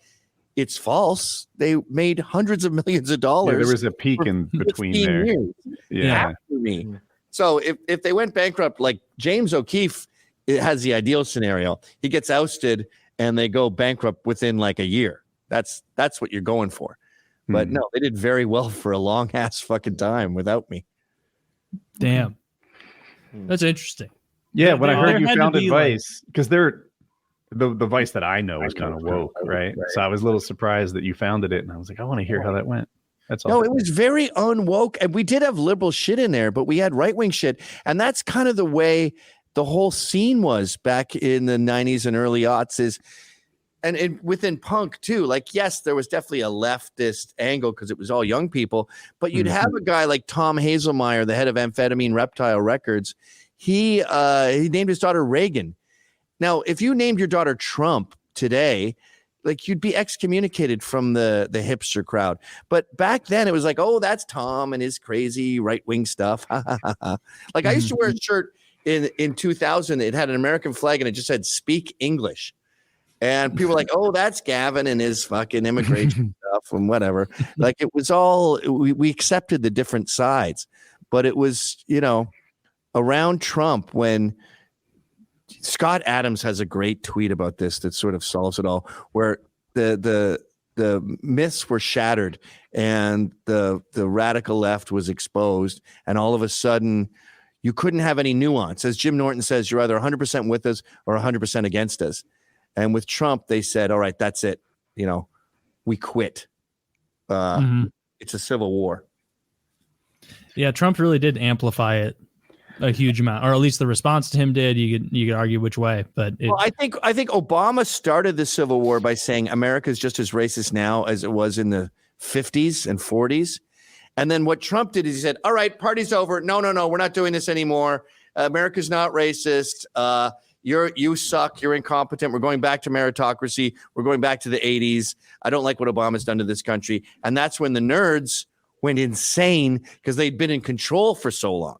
it's false. They made hundreds of millions of dollars. Yeah, there was a peak in between there. Yeah, after me." So if they went bankrupt, like James O'Keefe, it has the ideal scenario. He gets ousted and they go bankrupt within like a year. That's what you're going for. But no, they did very well for a long ass fucking time without me. Damn. That's interesting. Yeah, when I heard you founded Vice, because they're the Vice that I know is kind of woke, right? So I was a little surprised that you founded it, and I was like, I want to hear how that went. That's all. No, it was very unwoke, and we did have liberal shit in there, but we had right wing shit, and that's kind of the way the whole scene was back in the 90s and early aughts. And within punk too, like yes, there was definitely a leftist angle because it was all young people, but you'd have a guy like Tom Hazelmeyer, the head of Amphetamine Reptile Records. He named his daughter Reagan. Now, if you named your daughter Trump today, like you'd be excommunicated from the hipster crowd. But back then it was like, oh, that's Tom and his crazy right-wing stuff. Like I used to wear a shirt in 2000. It had an American flag and it just said "Speak English." And people were like, oh, that's Gavin and his fucking immigration stuff and whatever. Like it was all, we accepted the different sides. But it was, around Trump when Scott Adams has a great tweet about this that sort of solves it all, where the myths were shattered and the radical left was exposed, and all of a sudden you couldn't have any nuance. As Jim Norton says, you're either 100% with us or 100% against us. And with Trump, they said, all right, that's it. We quit. It's a civil war. Yeah, Trump really did amplify it a huge amount, or at least the response to him did. You could argue which way, but I think Obama started the Civil War by saying America is just as racist now as it was in the 50s and 40s. And then what Trump did is he said, all right, party's over. No, we're not doing this anymore. America's not racist. You suck. You're incompetent. We're going back to meritocracy. We're going back to the 80s. I don't like what Obama's done to this country. And that's when the nerds went insane because they'd been in control for so long.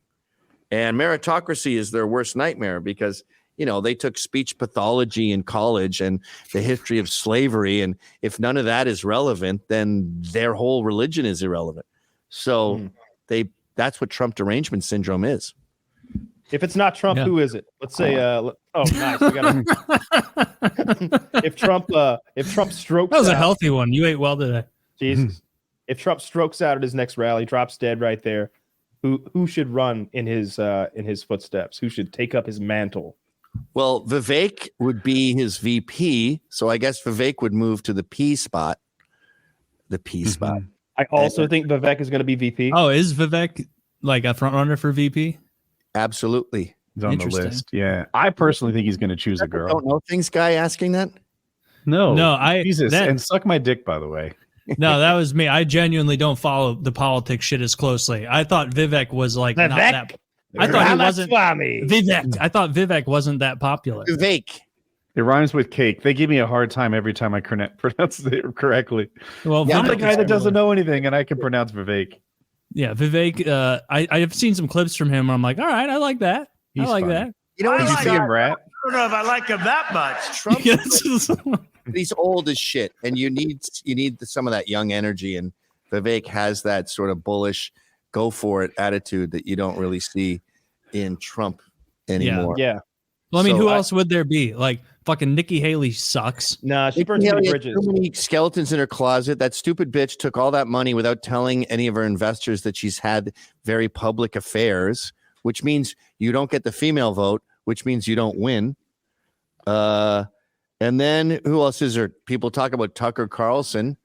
And meritocracy is their worst nightmare because, they took speech pathology in college and the history of slavery. And if none of that is relevant, then their whole religion is irrelevant. So that's what Trump derangement syndrome is. If it's not Trump, who is it? Let's say, nice. We got if Trump strokes that was out, a healthy one. You ate well today. Jesus. If Trump strokes out at his next rally, drops dead right there, who should run in his footsteps? Who should take up his mantle? Well, Vivek would be his VP, so I guess Vivek would move to the P spot. The P spot. I also think Vivek is going to be VP. Oh, is Vivek like a front runner for VP? Absolutely. He's on the list. Yeah. I personally think he's going to choose a girl. Don't know things guy asking that? No. Jesus. And suck my dick, by the way. No, that was me. I genuinely don't follow the politics shit as closely. I thought Vivek was like not that. I thought he wasn't Vivek. I thought Vivek wasn't that popular. Vivek. It rhymes with cake. They give me a hard time every time I pronounce it correctly. Well, I'm the guy that doesn't know anything, and I can pronounce Vivek. Yeah, Vivek. I've seen some clips from him where I'm like, all right, I like that. He's I like funny. that. Did you see him rap? I don't know if I like him that much. Trump. He's old as shit, and you need some of that young energy, and Vivek has that sort of bullish, go for it attitude that you don't really see in Trump anymore. Yeah. Well, I mean, who else would there be? Like fucking Nikki Haley sucks. Nah, she burns too many bridges. Too many skeletons in her closet. That stupid bitch took all that money without telling any of her investors that she's had very public affairs, which means you don't get the female vote, which means you don't win. And then who else is there? People talk about Tucker Carlson.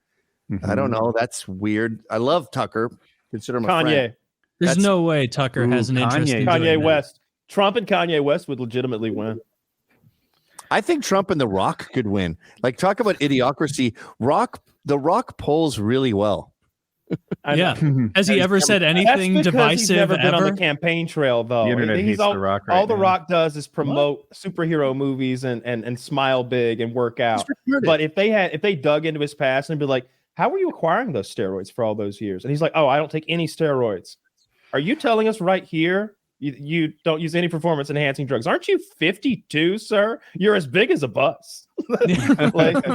I don't know. That's weird. I love Tucker. Consider him a Kanye. friend. There's no way Tucker has an interest in Kanye doing West. That. Trump and Kanye West would legitimately win. I think Trump and The Rock could win. Like, talk about idiocracy. The Rock polls really well. Yeah. Has he ever said anything That's because divisive he's never been on ever? the campaign trail, though. The internet hates The Rock right all The now. Rock does is promote superhero movies and smile big and work out. But if they dug into his past and be like, how were you acquiring those steroids for all those years? And he's like, oh, I don't take any steroids. Are you telling us right here you don't use any performance enhancing drugs? Aren't you 52, sir? You're as big as a bus. Like,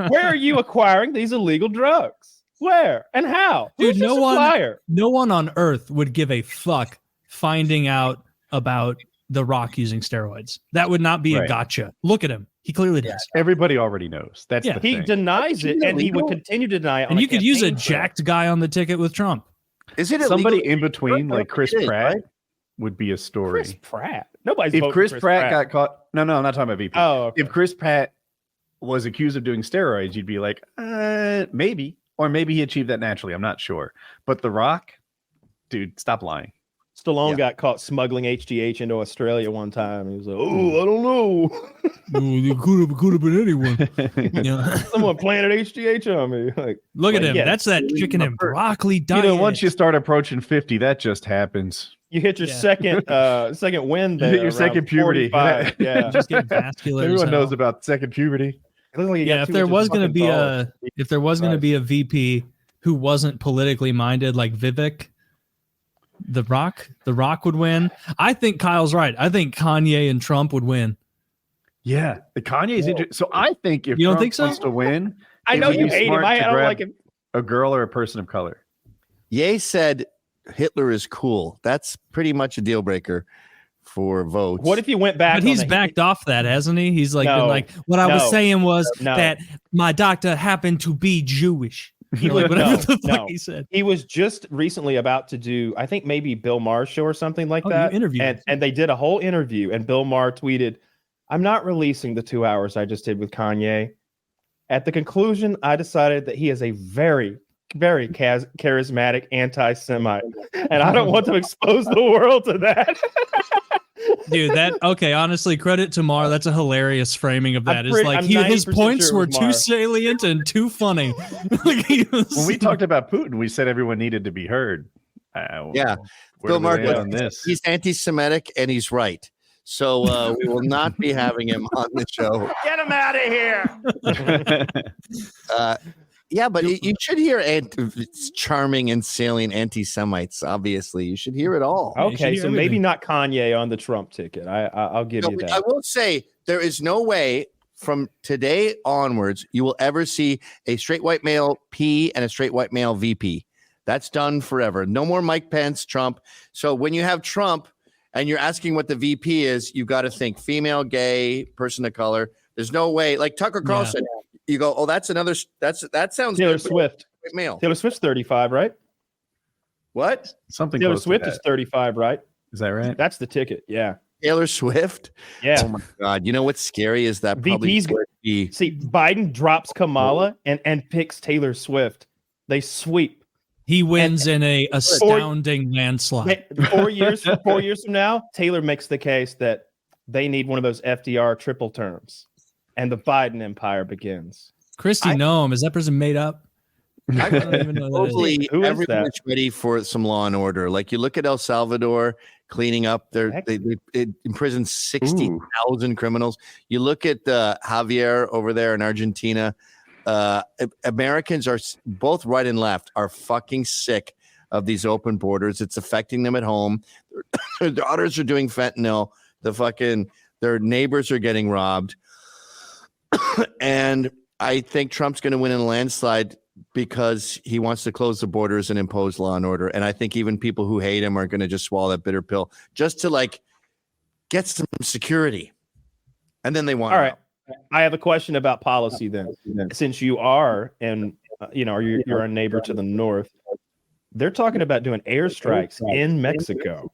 where are you acquiring these illegal drugs? Where and how? Dude, Who's your supplier? no one on earth would give a fuck finding out about The Rock using steroids. That would not be a gotcha. Look at him. He clearly does. Everybody already knows. That's the He thing. denies it, and he would continue to deny it. And you could use a campaign trail. jacked guy on the ticket with Trump. Is it Somebody illegal? in between, like Chris It is, Pratt, right? would be a story. Chris Pratt. Nobody's If voting Chris for Pratt got caught, no, I'm not talking about VP. Oh, okay. If Chris Pratt was accused of doing steroids, you'd be like, maybe, or maybe he achieved that naturally. I'm not sure. But The Rock, dude, stop lying. Stallone got caught smuggling HGH into Australia one time. He was like, "Oh, I don't know. It could have been anyone." Yeah. Someone planted HGH on me." Like, Look at him. yeah, That's that chicken and broccoli diet. You know, once you start approaching 50, that just happens. you hit your second wind You there. hit your around second puberty. 45. Yeah. just get vascular. as Everyone hell. knows about second puberty. It looks like you Yeah, got if too there much was going to fucking be bone. a VP who wasn't politically minded like Vivek, The Rock would win. I think Kyle's right. I think Kanye and Trump would win. Yeah, the Kanye's interesting. So I think if You don't Trump think so? wants to win, I it know would you be hate him. smart I to don't grab like him. a girl or a person of color. Ye said Hitler is cool. That's pretty much a deal breaker for votes. What if you went back? But on he's the- backed off that, hasn't he? He's like No. been like, what I was No. saying was No. that my doctor happened to be Jewish. He Like, was- whatever no, the fuck no. he said. He was just recently about to do, I think maybe Bill Maher's show or something like Oh, that. you interviewed him. and they did a whole interview, and Bill Maher tweeted, "I'm not releasing the 2 hours I just did with Kanye. At the conclusion, I decided that he is a very, very charismatic anti-Semite, and I don't want to expose the world to that." Dude, honestly, credit to Mar. That's a hilarious framing of that. I'm Like I'm his 90% points sure it were was too Mar. salient and too funny. Like, he was- When we talked about Putin, we said everyone needed to be heard. Yeah. Where Bill do we Maher, land on this? he's anti-Semitic and he's right. So we will not be having him on the show. Get him out of here. Yeah, but you should hear charming and salient anti-Semites. Obviously, you should hear it all. you should Okay, hear so maybe everything. not Kanye on the Trump ticket. I'll give No, you but that. I will say there is no way from today onwards you will ever see a straight white male P and a straight white male VP. That's done forever. No more Mike Pence, Trump. So when you have Trump and you're asking what the VP is, you got to think female, gay, person of color. There's no way. Like Tucker Carlson, you go, oh, that sounds Taylor good, but Swift. white male. Taylor Swift's 35, right? What? Something Taylor close to Swift that. is 35, right? Is that right? That's the ticket. Yeah. Taylor Swift? Yeah. Oh my God. You know what's scary is that probably VP's would be See, Biden drops Kamala and picks Taylor Swift. They sweep. he wins in a astounding landslide. 4 years from now, Taylor makes the case that they need one of those FDR triple terms, and the Biden empire begins. Christy Noem, is that person made up? I don't even know that is. hopefully Who is everyone that? is ready for some law and order. Like you look at El Salvador cleaning up they imprison 60,000 criminals. You look at Javier over there in Argentina. Americans are both right and left are fucking sick of these open borders. It's affecting them at home. Their daughters are doing fentanyl. Their neighbors are getting robbed. And I think Trump's going to win in a landslide because he wants to close the borders and impose law and order. And I think even people who hate him are going to just swallow that bitter pill just to like get some security. And then they want All right. I have a question about policy then. Since you are, and you're a neighbor to the north, they're talking about doing airstrikes in Mexico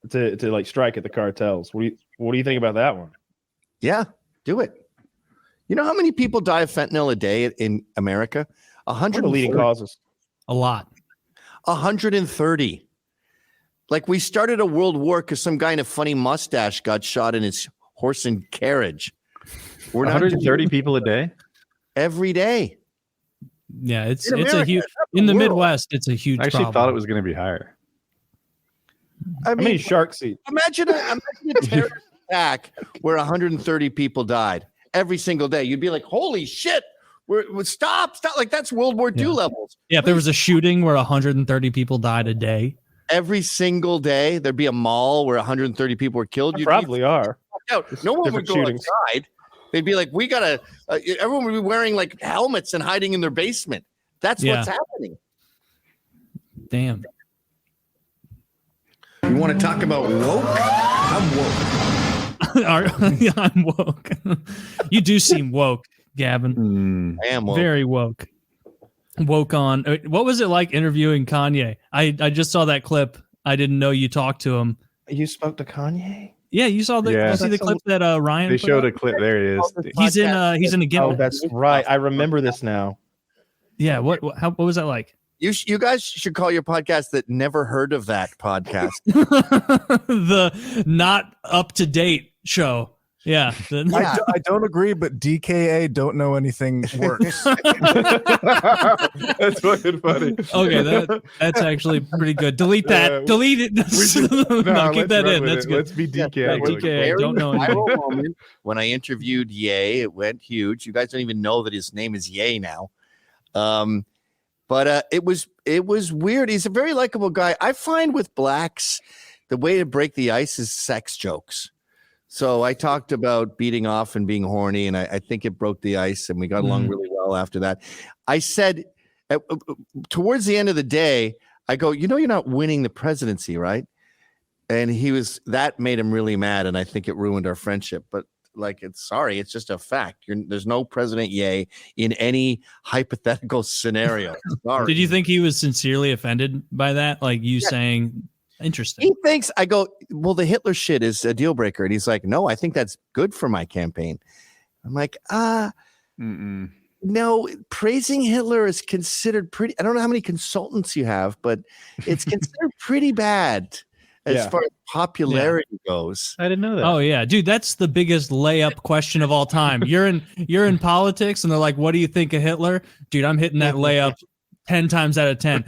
to like strike at the cartels. What do you think about that one? Yeah, do it. You know how many people die of fentanyl a day in America? What are the leading causes? A lot. 130. Like we started a world war because some guy in a funny mustache got shot in his horse and carriage. We're not 130 people a day. every day. Yeah, it's In a America, huge. in the Midwest, it's a huge I actually problem. thought it was going to be higher. I How many shark seats? Imagine a terrorist attack where 130 people died every single day. You'd be like, holy shit. Stop. Like that's World War II levels. Yeah, if there was a shooting where 130 people died a day. Every single day, there'd be a mall where 130 people were killed. You probably are. No one would go outside. They'd be like, we gotta. Everyone would be wearing like helmets and hiding in their basement. That's what's happening. Damn. You want to talk about woke? I'm woke. I'm woke. You do seem woke, Gavin. I am woke. Very woke. Woke on. What was it like interviewing Kanye? I just saw that clip. I didn't know you talked to him. You spoke to Kanye? Yeah, you saw the. Yeah. You see the clip that Ryan. They put showed up? a clip. There he is. He's in a gimmick. Oh, that's right. I remember this now. Yeah. What was that like? You guys should call your podcast that never heard of that podcast. The not up to date show. Yeah. I don't agree, but DKA don't know anything works. That's fucking funny. Okay, that's actually pretty good. Delete that. Delete it. No, keep that in. That's good. Let's be DK. Yeah, DK. Don't know anything. When I interviewed Ye, it went huge. You guys don't even know that his name is Ye now. But it was weird. He's a very likable guy. I find with blacks, the way to break the ice is sex jokes. So I talked about beating off and being horny, and I think it broke the ice, and we got along really well after that. I said, towards the end of the day, I go, you're not winning the presidency, right? And that made him really mad, and I think it ruined our friendship. But it's just a fact. There's no President Ye in any hypothetical scenario. Sorry. Did you think he was sincerely offended by that? Like you saying, interesting. He thinks, I go, well, the Hitler shit is a deal breaker. And he's like, no, I think that's good for my campaign. I'm like, no, praising Hitler is considered pretty. I don't know how many consultants you have, but it's considered pretty bad. As far as popularity goes. I didn't know that. Oh yeah, dude, that's the biggest layup question of all time. You're in politics and they're like, what do you think of Hitler? Dude, I'm hitting that layup 10 times out of 10.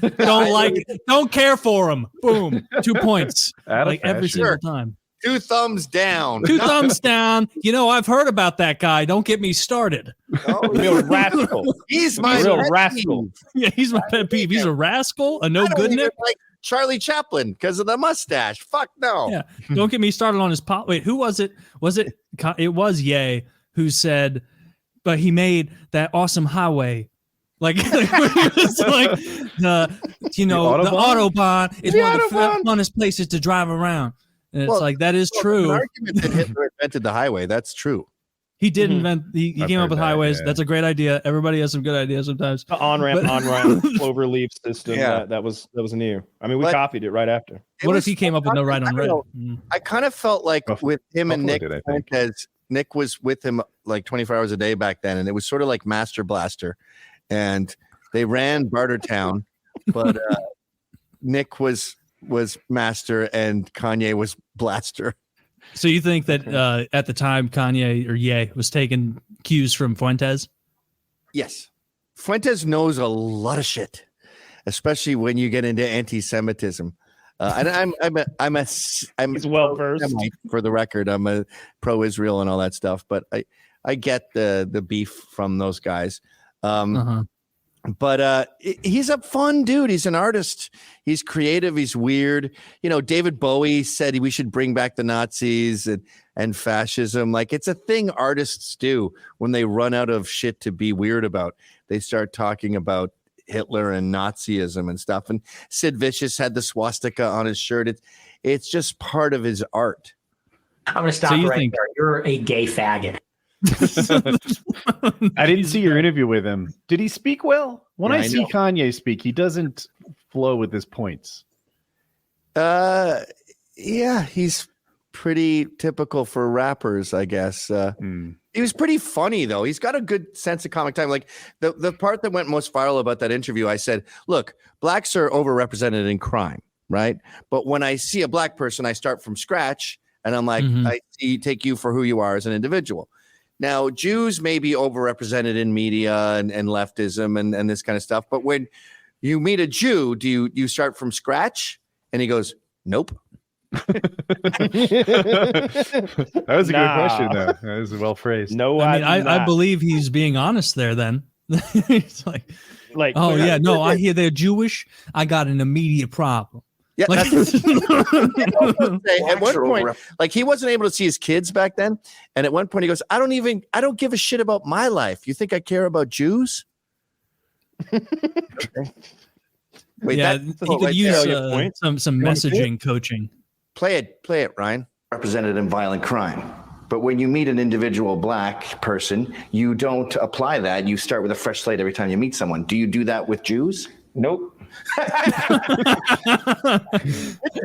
Don't care for him. Boom. 2 points. Every single time. 2 thumbs down. 2 thumbs down. I've heard about that guy. Don't get me started. Oh, real rascal. He's my real rascal. Yeah, he's my pet peeve. He's a rascal, a no good Nick. Like Charlie Chaplin because of the mustache. Fuck no. Yeah. Don't get me started on his pop. Wait, who was it? It was Ye who said, but he made that awesome highway. It's like the Autobahn is one of the funnest places to drive around. And it's that is true. The argument that Hitler invented the highway, that's true. He did invent. He came up with highways. Yeah. That's a great idea. Everybody has some good ideas sometimes. The on-ramp clover leaf system. Yeah. That was new. I mean, we copied it right after. What if he came up with no right on red? I kind of felt like with him and Nick, as Nick was with him like 24 hours a day back then, and it was sort of like Master Blaster, and they ran Bartertown, but Nick was Master and Kanye was Blaster. So you think that at the time Kanye or Ye was taking cues from Fuentes? Yes. Fuentes knows a lot of shit, especially when you get into anti-Semitism. And I'm He's well versed. For the record, I'm a pro-Israel and all that stuff, but I get the beef from those guys. But he's a fun dude. He's an artist. He's creative. He's weird. David Bowie said we should bring back the Nazis and fascism. Like, it's a thing artists do when they run out of shit to be weird about. They start talking about Hitler and Nazism and stuff. And Sid Vicious had the swastika on his shirt. It's just part of his art. I'm going to stop there. You're a gay faggot. I didn't see your interview with him. Did he speak well? When I see Kanye speak, he doesn't flow with his points. Yeah, he's pretty typical for rappers, I guess. He was pretty funny, though. He's got a good sense of comic timing. Like the part that went most viral about that interview, I said, look, blacks are overrepresented in crime, right? But when I see a black person, I start from scratch, and I'm like, I take you for who you are as an individual. Now, Jews may be overrepresented in media and leftism and this kind of stuff. But when You meet a Jew, do you start from scratch? And he goes, nope. That was a good question, though. That was well phrased. No, I believe he's being honest there. Then it's like, oh yeah, no, I hear they're Jewish. I got an immediate problem. Yeah, like, at one point, like he wasn't able to see his kids back then, and at one point he goes, "I don't give a shit about my life. You think I care about Jews?" Okay. Wait, yeah, he could use some messaging coaching. Play it, Ryan. Represented in violent crime. But when you meet an individual black person, you don't apply that. You start with a fresh slate every time you meet someone. Do you do that with Jews? Nope.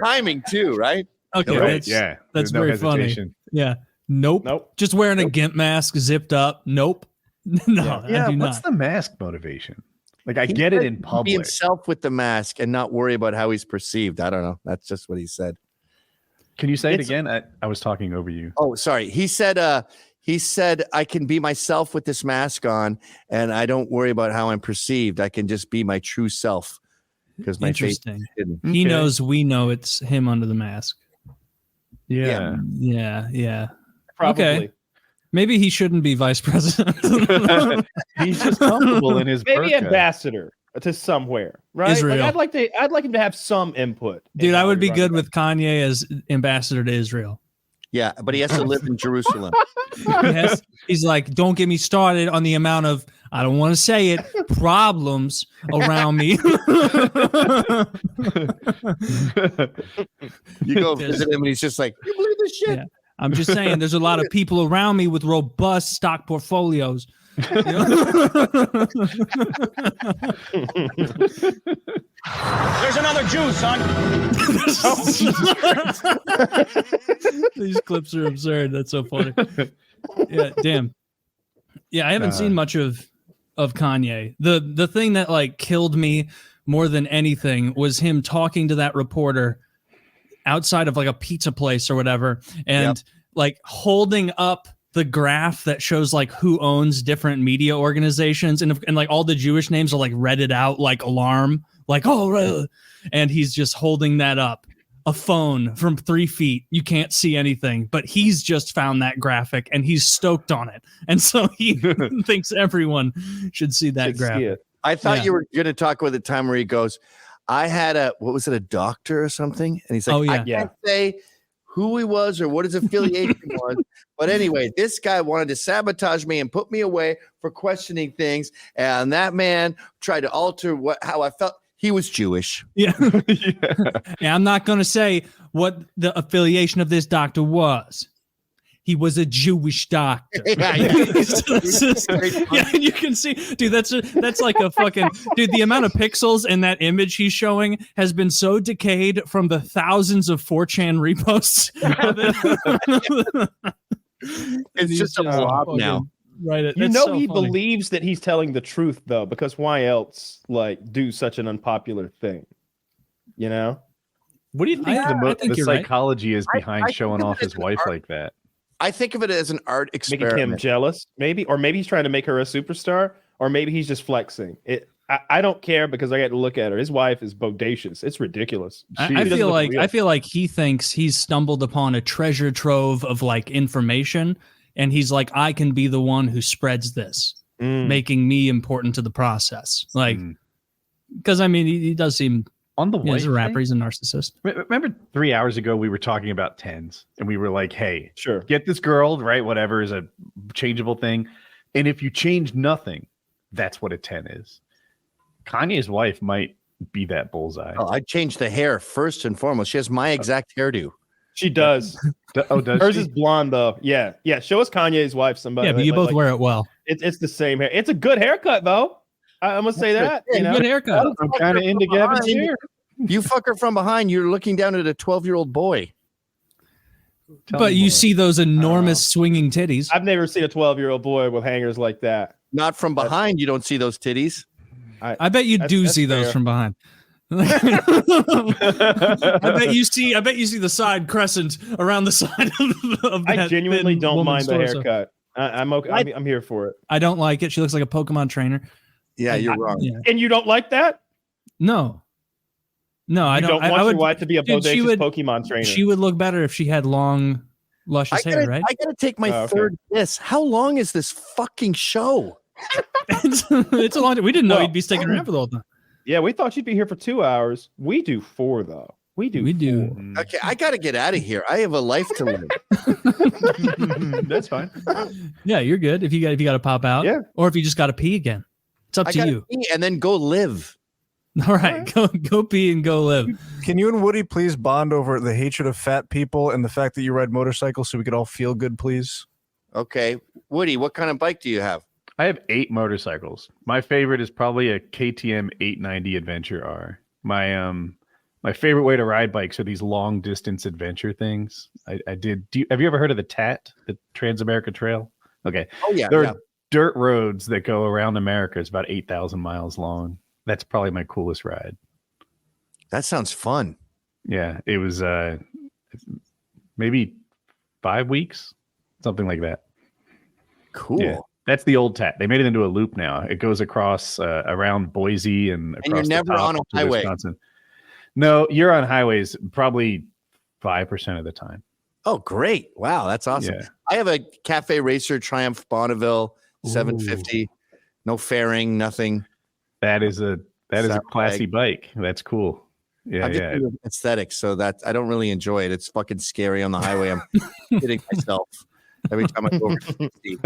Timing too, right? Okay, that's very funny. Yeah, nope. Just wearing a GIMP mask, zipped up. Nope. No, yeah. I do What's not. the mask motivation? Like I get it in public. Be himself with the mask and not worry about how he's perceived. I don't know. That's just what he said. Can you say it again? I was talking over you. Oh, sorry. He said I can be myself with this mask on, and I don't worry about how I'm perceived. I can just be my true self because my face is hidden. He knows we know it's him under the mask. Yeah. Probably. Okay. Maybe he shouldn't be vice president. He's just comfortable in his maybe burqa. Ambassador to somewhere, right? Israel. Like I'd like him to have some input. Dude, I would be good with Kanye as ambassador to Israel. Yeah, but he has to live in Jerusalem. He's like, don't get me started on the amount of, I don't want to say it, problems around me. You go visit him and he's just like, you believe this shit? Yeah. I'm just saying there's a lot of people around me with robust stock portfolios. You know? There's another Jew, son. These clips are absurd. That's so funny. Yeah, damn. Yeah, I haven't seen much of Kanye. The thing that like killed me more than anything was him talking to that reporter outside of like a pizza place or whatever, and like holding up the graph that shows like who owns different media organizations, and like all the Jewish names are like redded out like alarm, like and he's just holding that up, a phone from 3 feet. You can't see anything, but he's just found that graphic and he's stoked on it, and so he thinks everyone should see that graphic. I thought you were going to talk about the time where he goes, I had a doctor or something, and he's like, I can't say who he was or what his affiliation was, but anyway, this guy wanted to sabotage me and put me away for questioning things, and that man tried to alter how I felt. He was Jewish. Yeah. Yeah, I'm not going to say what the affiliation of this doctor was. He was a Jewish doctor. Yeah, and you can see, dude, that's like a fucking, dude, the amount of pixels in that image he's showing has been so decayed from the thousands of 4chan reposts. It's just a blob now. Right. He believes that he's telling the truth, though, because why else like do such an unpopular thing? You know? What do you think the psychology is behind showing off his wife like that? I think of it as an art experiment. Making him jealous, maybe, or maybe he's trying to make her a superstar, or maybe he's just flexing. I don't care because I got to look at her. His wife is bodacious. It's ridiculous. I feel like he thinks he's stumbled upon a treasure trove of like information, and he's like, I can be the one who spreads this, making me important to the process. Like, because I mean, he does seem. On the he's a rapper. He's a narcissist. Remember 3 hours ago we were talking about 10s, and we were like, "Hey, sure, get this girl, right? Whatever is a changeable thing, and if you change nothing, that's what a 10 is." Kanye's wife might be that bullseye. Oh, I'd change the hair first and foremost. She has my exact hairdo. She does. Does hers she? is blonde though? Yeah. Show us Kanye's wife. Somebody. Yeah, but you both wear it well. It's the same hair. It's a good haircut though. I'm gonna say that. You know? Good haircut. I'm kind of into Gavin's hair. You fuck her from behind, you're looking down at a 12-year-old boy. But you see those enormous swinging titties. I've never seen a 12-year-old boy with hangers like that. Not from behind. You don't see those titties. I bet you do see those from behind. I bet you see the side crescent around the side of that. I genuinely don't mind the torso. haircut. I'm okay. I'm here for it. I don't like it. She looks like a Pokemon trainer. Yeah, you're wrong. Yeah. And you don't like that? No, I don't. Don't want I would your wife to be a bodacious Pokemon trainer. She would look better if she had long, luscious hair, right? I gotta take my third piss. How long is this fucking show? It's a long time. We didn't know you'd be sticking around for the whole time. Yeah, we thought you'd be here for 2 hours. We do 4 though. We do. Okay, I gotta get out of here. I have a life to live. That's fine. Yeah, you're good. If you got to pop out, or if you just got to pee again, it's up to you. Pee and then go live. All right, go pee and go live. Can you and Woody please bond over the hatred of fat people and the fact that you ride motorcycles so we could all feel good, please? Okay, Woody, what kind of bike do you have? I have 8 motorcycles. My favorite is probably a KTM 890 Adventure R. My favorite way to ride bikes are these long distance adventure things. Have you ever heard of the TAT, the Trans-America Trail? Okay. Oh yeah. There are dirt roads that go around America. It's about 8,000 miles long. That's probably my coolest ride. That sounds fun. Yeah, it was maybe 5 weeks, something like that. Cool. Yeah, that's the old TAT. They made it into a loop now. It goes across around Boise and across you're never on a highway. Wisconsin. No, you're on highways probably 5% of the time. Oh, great. Wow, that's awesome. Yeah. I have a Cafe Racer Triumph Bonneville 750. No fairing, nothing. That is a classy bike. That's cool. Yeah, I'm just into aesthetics, so that I don't really enjoy it. It's fucking scary on the highway. I'm hitting myself every time I go over 60.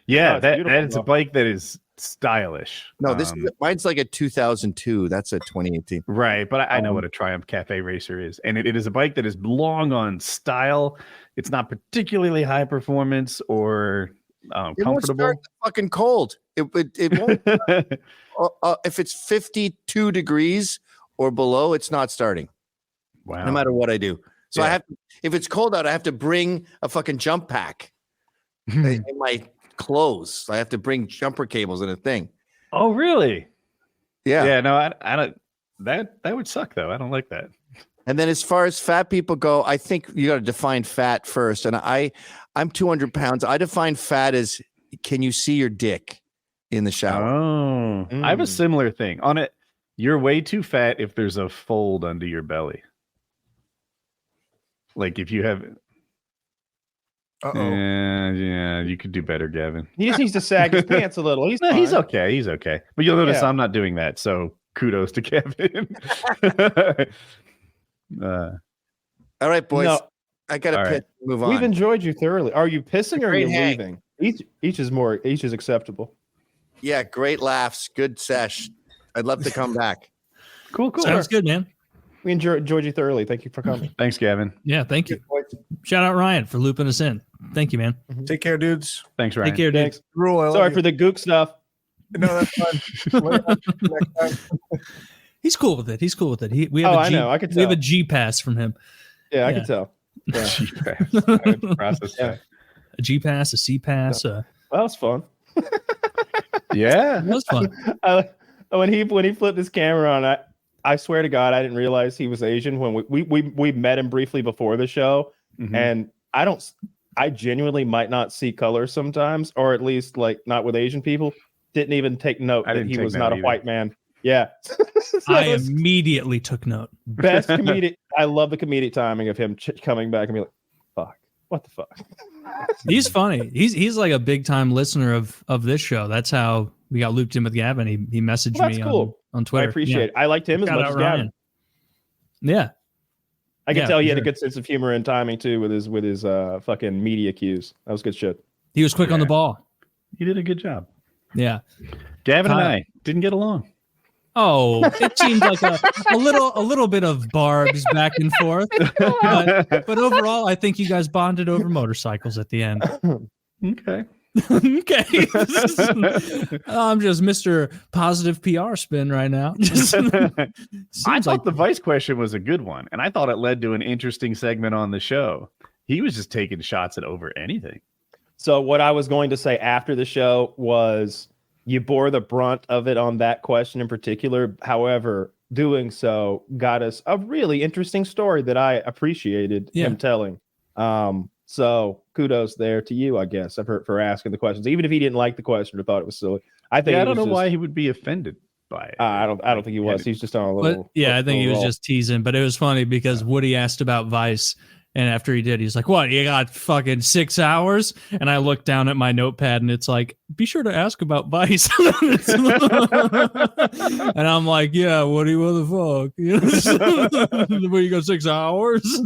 Yeah, that is a bike that is stylish. No, mine's like a 2002. That's a 2018. Right, but I know what a Triumph Cafe Racer is, and it is a bike that is long on style. It's not particularly high performance or comfortable. It won't start fucking cold. It won't. If it's 52 degrees or below, it's not starting. Wow. No matter what I do. So I have to, if it's cold out, I have to bring a fucking jump pack in my clothes. I have to bring jumper cables and a thing. Oh, really? Yeah. Yeah. No, I don't. That would suck though. I don't like that. And then as far as fat people go, I think you got to define fat first. And I'm 200 pounds. I define fat as, can you see your dick in the shower? Oh, I have a similar thing on it. You're way too fat if there's a fold under your like if you have. Yeah, you could do better, Gavin. He just needs to sag his pants a little. He's okay. He's okay. But you'll notice I'm not doing that. So kudos to Gavin. All right, boys. No. I gotta piss. Move on. We've enjoyed you thoroughly. Are you pissing or are you leaving? Each is acceptable. Yeah, great laughs. Good sesh. I'd love to come back. Cool. Sounds good, man. We enjoyed you thoroughly. Thank you for coming. Thanks, Gavin. Yeah, thank you. Shout out Ryan for looping us in. Thank you, man. Take care, dudes. Thanks, Ryan. Take care, dudes. Sorry for the gook stuff. No, that's fine. He's cool with it. We have a G pass from him. Yeah, I can tell. Yeah. A G pass, a C pass. That was fun. Yeah, it was fun. When he flipped his camera on, I swear to God, I didn't realize he was Asian when we met him briefly before the show, and I genuinely might not see color sometimes, or at least like not with Asian people. Didn't even take note that he was not a white man. Yeah, I immediately took note. Best comedic. I love the comedic timing of him coming back and be like, "Fuck, what the fuck." He's funny. He's like a big time listener of this show. That's how we got looped in with Gavin. He messaged me on Twitter. I appreciate it. I liked him as much as Gavin. Yeah, I can tell he had a good sense of humor and timing too with his fucking media cues. That was good shit. He was quick on the ball. He did a good job. Yeah, Gavin and I didn't get along. Oh, it seemed like a little bit of barbs back and forth, but overall, I think you guys bonded over motorcycles at the end. Okay. Okay. I'm just Mr. Positive PR spin right now. I thought the Vice question was a good one, and I thought it led to an interesting segment on the show. He was just taking shots at over anything. So what I was going to say after the show was, you bore the brunt of it on that question in particular. However, doing so got us a really interesting story that I appreciated him telling. So kudos there to you, I guess, for asking the questions, even if he didn't like the question or thought it was silly. I don't know why he would be offended. by it. I don't think he was. He's just on a little. But yeah, I think he was just teasing. But it was funny because Woody asked about Vice, and after he did, he's like, "What? You got fucking 6 hours?" And I looked down at my notepad, and it's like, "Be sure to ask about Vice." And I'm like, "Yeah, Woody, what the fuck? Where you got 6 hours?"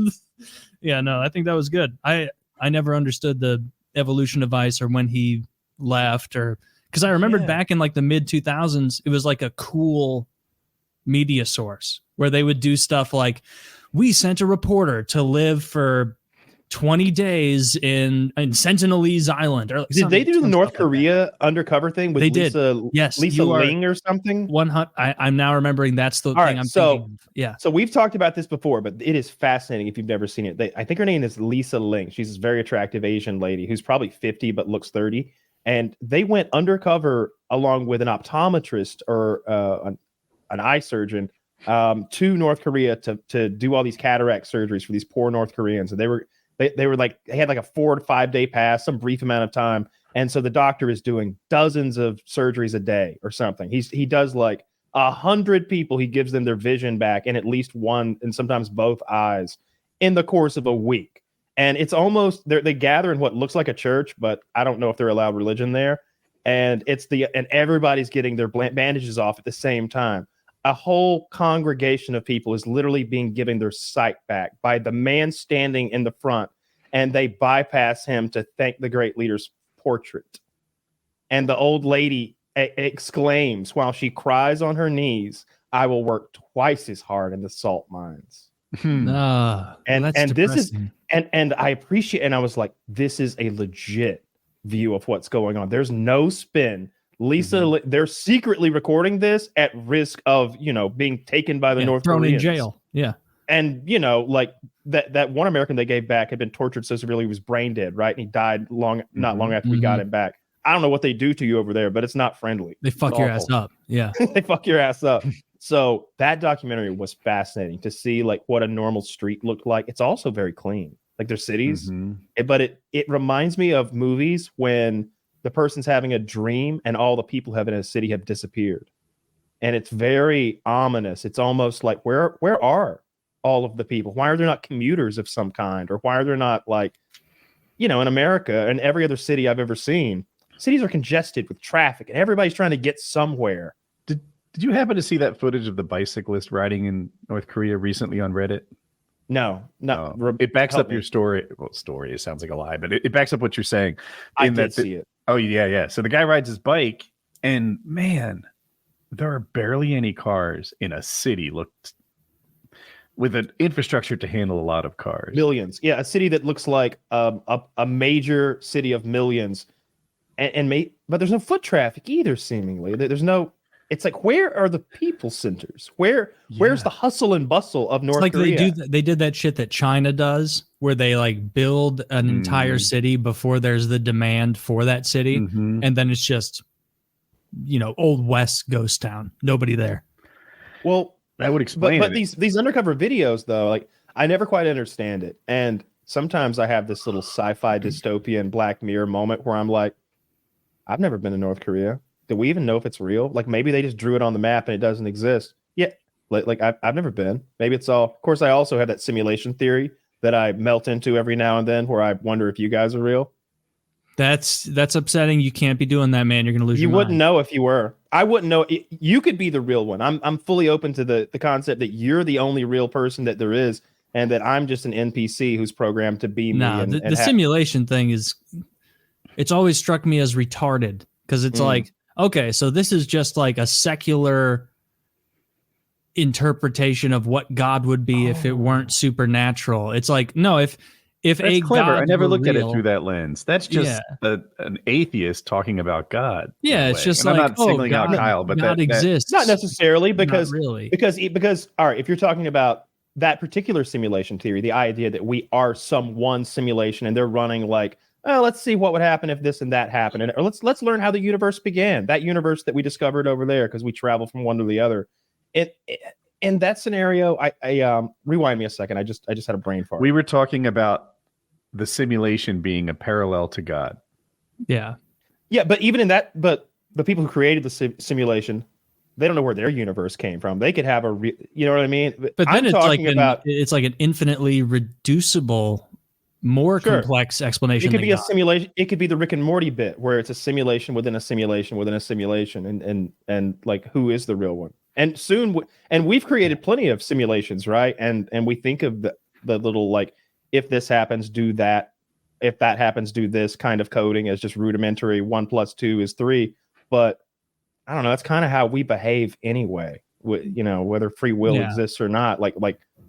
Yeah, no, I think that was good. I never understood the evolution of Vice or when he left, or because I remembered back in like the mid 2000s, it was like a cool media source where they would do stuff like, we sent a reporter to live for 20 days in Sentinelese Island. Or did they do the North Korea undercover thing with Lisa? Yes, Lisa Ling or something. I'm now remembering that's the thing I'm thinking of. Yeah. So we've talked about this before, but it is fascinating if you've never seen it. I think her name is Lisa Ling. She's this very attractive Asian lady who's probably 50 but looks 30. And they went undercover along with an optometrist or an eye surgeon to North Korea to do all these cataract surgeries for these poor North Koreans. And they were like, they had like a 4 to 5 day pass, some brief amount of time. And so the doctor is doing dozens of surgeries a day or something. He does like 100 people. He gives them their vision back in at least one and sometimes both eyes in the course of a week. And it's almost they gather in what looks like a church, but I don't know if they're allowed religion there. And and everybody's getting their bandages off at the same time. A whole congregation of people is literally being given their sight back by the man standing in the front, and they bypass him to thank the great leader's portrait. And the old lady exclaims while she cries on her knees, "I will work twice as hard in the salt mines." And this is and I appreciate, and I was like, this is a legit view of what's going on. There's no spin. Lisa, they're secretly recording this at risk of, being taken by the North Koreans. Thrown in jail. Yeah. And, like that one American they gave back had been tortured so severely he was brain dead, right? And he died not long after we got him back. I don't know what they do to you over there, but it's not friendly. They fuck your ass up. Yeah. They fuck your ass up. So that documentary was fascinating to see like what a normal street looked like. It's also very clean, like their cities, but it reminds me of movies when the person's having a dream and all the people in a city have disappeared. And it's very ominous. It's almost like, where are all of the people? Why are there not commuters of some kind? Or why are there not like, in America and every other city I've ever seen, cities are congested with traffic and everybody's trying to get somewhere. Did you happen to see that footage of the bicyclist riding in North Korea recently on Reddit? No. It backs up your story. Well, story, it sounds like a lie, but it backs up what you're saying. I did see it. Oh, yeah. So the guy rides his bike, and man, there are barely any cars in a city with an infrastructure to handle a lot of cars. Millions. Yeah, a city that looks like a major city of millions. But there's no foot traffic either, seemingly. There's no... It's like, where are the people centers? Where's the hustle and bustle of North Korea? They did that shit that China does, where they like build an entire city before there's the demand for that city, and then it's just, old West ghost town, nobody there. Well, that would explain. But these undercover videos, though, like I never quite understand it, and sometimes I have this little sci-fi dystopian Black Mirror moment where I'm like, I've never been to North Korea. Do we even know if it's real? Like maybe they just drew it on the map and it doesn't exist. Yeah, like I've never been. Maybe it's all. Of course, I also have that simulation theory that I melt into every now and then, where I wonder if you guys are real. That's upsetting. You can't be doing that, man. You're gonna lose. You wouldn't know if you were. I wouldn't know. You could be the real one. I'm fully open to the concept that you're the only real person that there is, and that I'm just an NPC who's programmed to be me. No, the simulation thing is. It's always struck me as retarded because it's like. Okay, so this is just like a secular interpretation of what God would be if it weren't supernatural. It's like, no, if that's a clever. God I never looked real, at it through that lens. That's just an atheist talking about God. Yeah, it's just and like, I'm not singling out Kyle, but God exists. Not necessarily because really. because all right, if you're talking about that particular simulation theory, the idea that we are some one simulation and they're running like, oh, let's see what would happen if this and that happened. Or let's learn how the universe began. That universe that we discovered over there because we travel from one to the other. In that scenario, I rewind me a second. I just had a brain fart. We were talking about the simulation being a parallel to God. Yeah. Yeah, but even in that, but the people who created the simulation they don't know where their universe came from. They could have you know what I mean? But then it's like an infinitely reducible, more complex explanation. It could be a simulation. It could be the Rick and Morty bit where it's a simulation within a simulation within a simulation, and like who is the real one? And soon, and we've created plenty of simulations, right? And we think of the little like, if this happens, do that. If that happens, do this kind of coding as just rudimentary. 1 + 2 is 3, but I don't know. That's kind of how we behave anyway. You know, whether free will exists or not. Like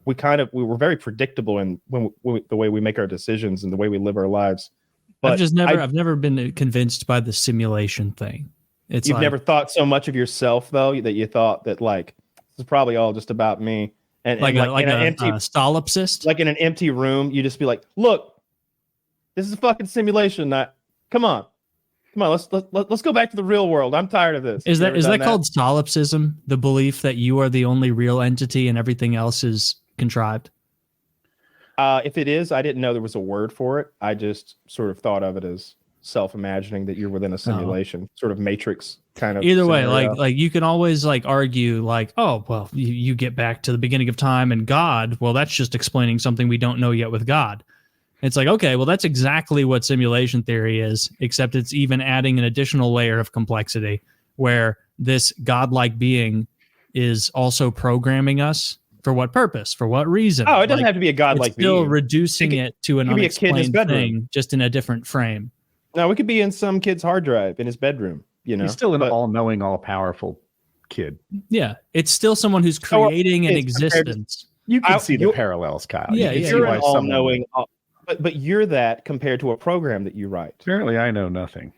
we were very predictable in the way we make our decisions and the way we live our lives. But I've never been convinced by the simulation thing. You've never thought so much of yourself though that you thought that like this is probably all just about me. And like an empty solipsist, like in an empty room, you just be like, look, this is a fucking simulation. Come on, let's go back to the real world. I'm tired of this. Is that called solipsism? The belief that you are the only real entity and everything else is contrived? If it is, I didn't know there was a word for it. I just sort of thought of it as self-imagining that you're within a simulation, sort of Matrix kind of. Either way, like you can always like argue like, oh, well, you get back to the beginning of time and God. Well, that's just explaining something we don't know yet with God. It's like, okay, well, that's exactly what simulation theory is, except it's even adding an additional layer of complexity where this godlike being is also programming us. For what purpose? For what reason? Oh, it doesn't have to be a godlike being. Still reducing it to an unexplained thing, just in a different frame. No, we could be in some kid's hard drive in his bedroom. You know, he's still an all-knowing, all-powerful kid. Yeah, it's still someone who's creating an existence. You can see the parallels, Kyle. Yeah, you're an all-knowing, but you're that compared to a program that you write. Apparently, I know nothing.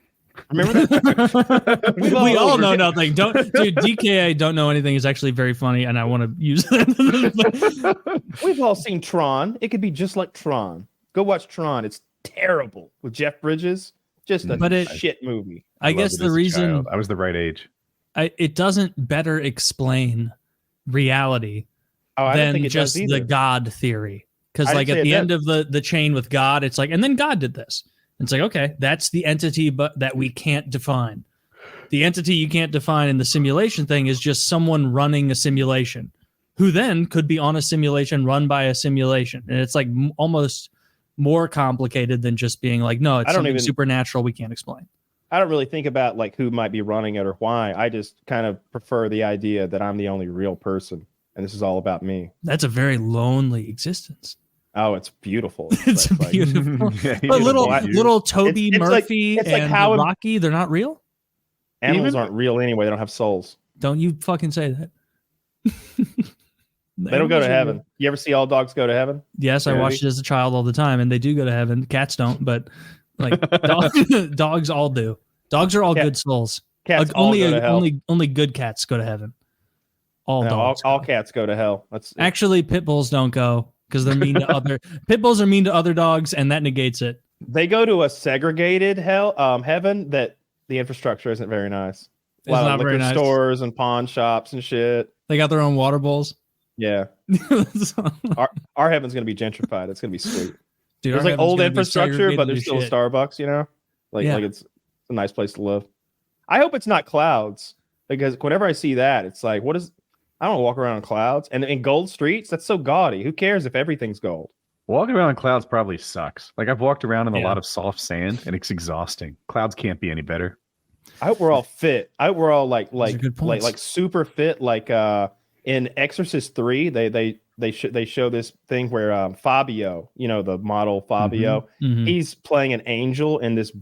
Remember that? we all know nothing. Dude, DKA don't know anything is actually very funny, and I want to use that. We've all seen Tron. It could be just like Tron. Go watch Tron. It's terrible with Jeff Bridges. Just a shit movie. I guess the reason I was the right age. It doesn't better explain reality than just the God theory. Because like at the end of the chain with God, it's like, and then God did this. It's like, okay, that's the entity, but that we can't define. The entity you can't define in the simulation thing is just someone running a simulation, who then could be on a simulation run by a simulation, and it's like almost more complicated than just being like, no, it's something supernatural we can't explain. I don't really think about like who might be running it or why. I just kind of prefer the idea that I'm the only real person, and this is all about me. That's a very lonely existence. Oh, it's beautiful. It's beautiful. But little Toby Murphy and Rocky, they're not real? Animals aren't real anyway. They don't have souls. Don't you fucking say that. They don't go to heaven. You ever see All Dogs Go to Heaven? Yes, I watched it as a child all the time, and they do go to heaven. Cats don't, but like dogs all do. Dogs are all good souls. Cats only good cats go to heaven. Dogs. All cats go to hell. Actually, pit bulls don't go because they're mean to other pit bulls are mean to other dogs, and that negates it. They go to a segregated heaven that the infrastructure isn't very nice. A lot of liquor stores and pawn shops and shit. They got their own water bowls. Yeah. our heaven's gonna be gentrified. It's gonna be sweet. Dude, there's like old infrastructure, but there's still a Starbucks, you know? Like it's a nice place to live. I hope it's not clouds, because whenever I see that, it's like, I don't walk around on clouds. And in gold streets, that's so gaudy. Who cares if everything's gold? Walking around in clouds probably sucks. Like I've walked around in a lot of soft sand, and it's exhausting. Clouds can't be any better. I hope we're all fit. I hope we're all like super fit. Like in Exorcist 3, they show this thing where Fabio, you know, the model Fabio, he's playing an angel in this.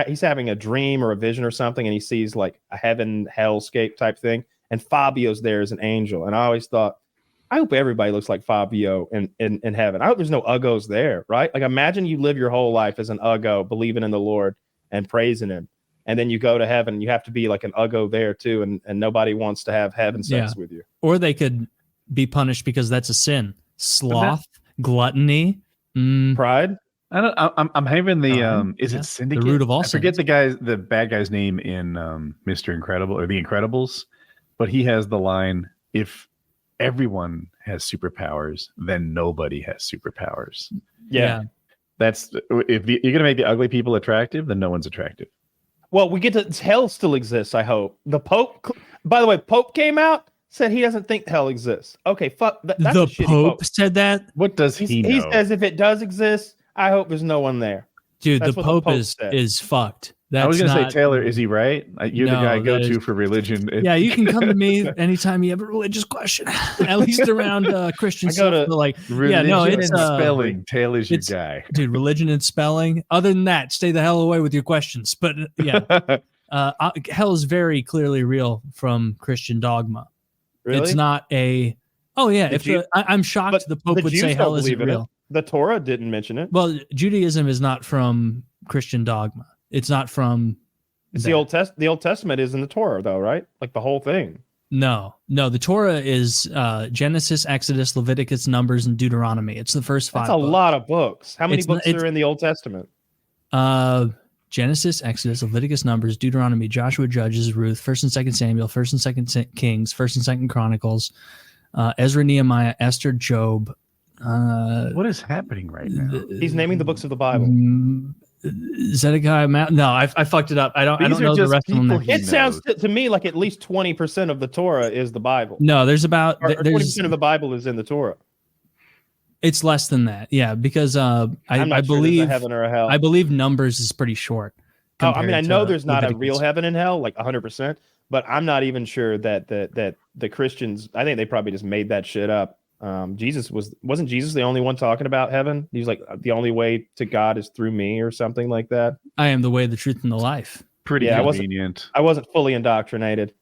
He's having a dream or a vision or something, and he sees like a heaven hellscape type thing, and Fabio's there as an angel. And I always thought, I hope everybody looks like Fabio in heaven. I hope there's no uggos there, right? Like imagine you live your whole life as an uggo, believing in the Lord and praising him. And then you go to heaven, you have to be like an uggo there too, and nobody wants to have heaven sex with you. Or they could be punished because that's a sin. Sloth, gluttony, pride. I'm having the is it Syndicate? The root of all I forget the bad guy's name in Mr. Incredible or The Incredibles, but he has the line, if everyone has superpowers, then nobody has superpowers. Yeah. That's if you're gonna make the ugly people attractive, then no one's attractive. Well, we get to hell still exists. I hope the Pope. By the way, Pope came out, said he doesn't think hell exists. Okay, fuck. That's the a shitty Pope said that. What does he know? He says if it does exist, I hope there's no one there. Dude, That's the what Pope said. is fucked. That's I was gonna not, say, Taylor, is he right? You're the guy I go to for religion. Yeah, you can come to me anytime you have a religious question. At least around Christian stuff. But like, yeah, no, it's spelling. Taylor's your guy, dude. Religion and spelling. Other than that, stay the hell away with your questions. But yeah, hell is very clearly real from Christian dogma. Really? It's not a. Oh yeah, I'm shocked the Pope would Jews say hell don't isn't believe in real. it. The Torah didn't mention it. Well, Judaism is not from Christian dogma. It's not from. It's the Old Testament is in the Torah, though, right? Like the whole thing. No. The Torah is Genesis, Exodus, Leviticus, Numbers, and Deuteronomy. It's the first 5. That's a lot of books. How many books are in the Old Testament? Genesis, Exodus, Leviticus, Numbers, Deuteronomy, Joshua, Judges, Ruth, 1st and 2nd Samuel, 1st and 2nd Kings, 1st and 2nd Chronicles, Ezra, Nehemiah, Esther, Job. What is happening right now? He's naming the books of the Bible. Zedekiah, no, I fucked it up. I don't know the rest of them. It sounds to me like at least 20% of the Torah is the Bible. No, there's about 20% of the Bible is in the Torah. It's less than that, yeah, because I believe there's a heaven or a hell. I believe Numbers is pretty short. Oh, I mean, I know there's not a real heaven and hell, like 100%, but I'm not even sure that the Christians. I think they probably just made that shit up. Wasn't Jesus the only one talking about heaven? He was like, the only way to God is through me, or something like that. I am the way, the truth, and the life. Pretty convenient. I wasn't fully indoctrinated.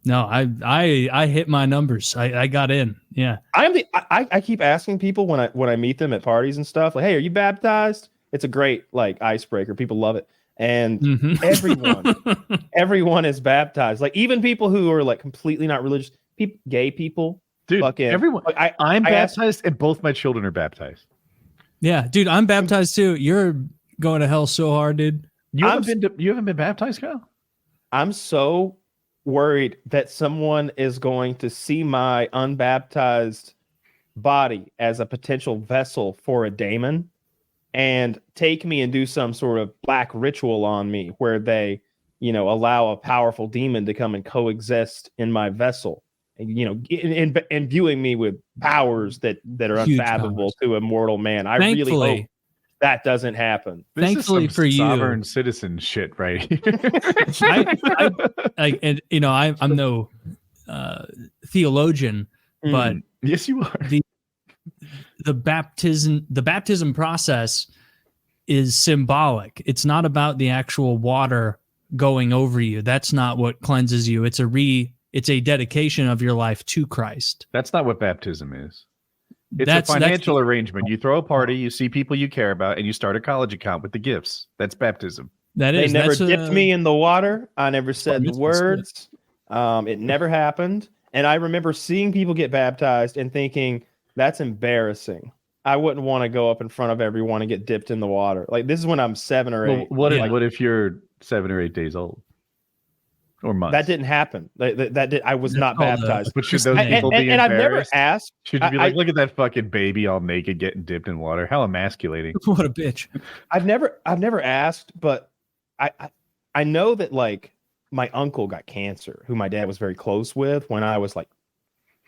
No, I hit my numbers. I got in. Yeah. I keep asking people when I meet them at parties and stuff, like, hey, are you baptized? It's a great like icebreaker. People love it. And everyone is baptized. Like even people who are like completely not religious, gay people. Dude, everyone. Like, I'm baptized and both my children are baptized. Yeah, dude, I'm baptized too. You're going to hell so hard, dude. You haven't been baptized, Kyle? I'm so worried that someone is going to see my unbaptized body as a potential vessel for a daemon and take me and do some sort of black ritual on me where they, allow a powerful demon to come and coexist in my vessel, and, imbuing me with powers that are unfathomable to a mortal man. I really hope that doesn't happen. Thankfully for you, sovereign citizen shit, right? I'm no theologian, but yes, you are. The baptism process is symbolic. It's not about the actual water going over you. That's not what cleanses you. It's a dedication of your life to Christ. That's not what baptism is. It's a financial arrangement. You throw a party, you see people you care about, and you start a college account with the gifts. That's baptism. They never dipped me in the water. I never said the words. It never happened. And I remember seeing people get baptized and thinking, that's embarrassing. I wouldn't want to go up in front of everyone and get dipped in the water. Like this is when I'm 7 or 8. What if you're 7 or 8 days old? Or months. That didn't happen. I was not baptized. But should those people be embarrassed? And I've never asked. Should you be like, look at that fucking baby all naked getting dipped in water? How emasculating. What a bitch. I've never asked, but I know that like my uncle got cancer, who my dad was very close with when I was like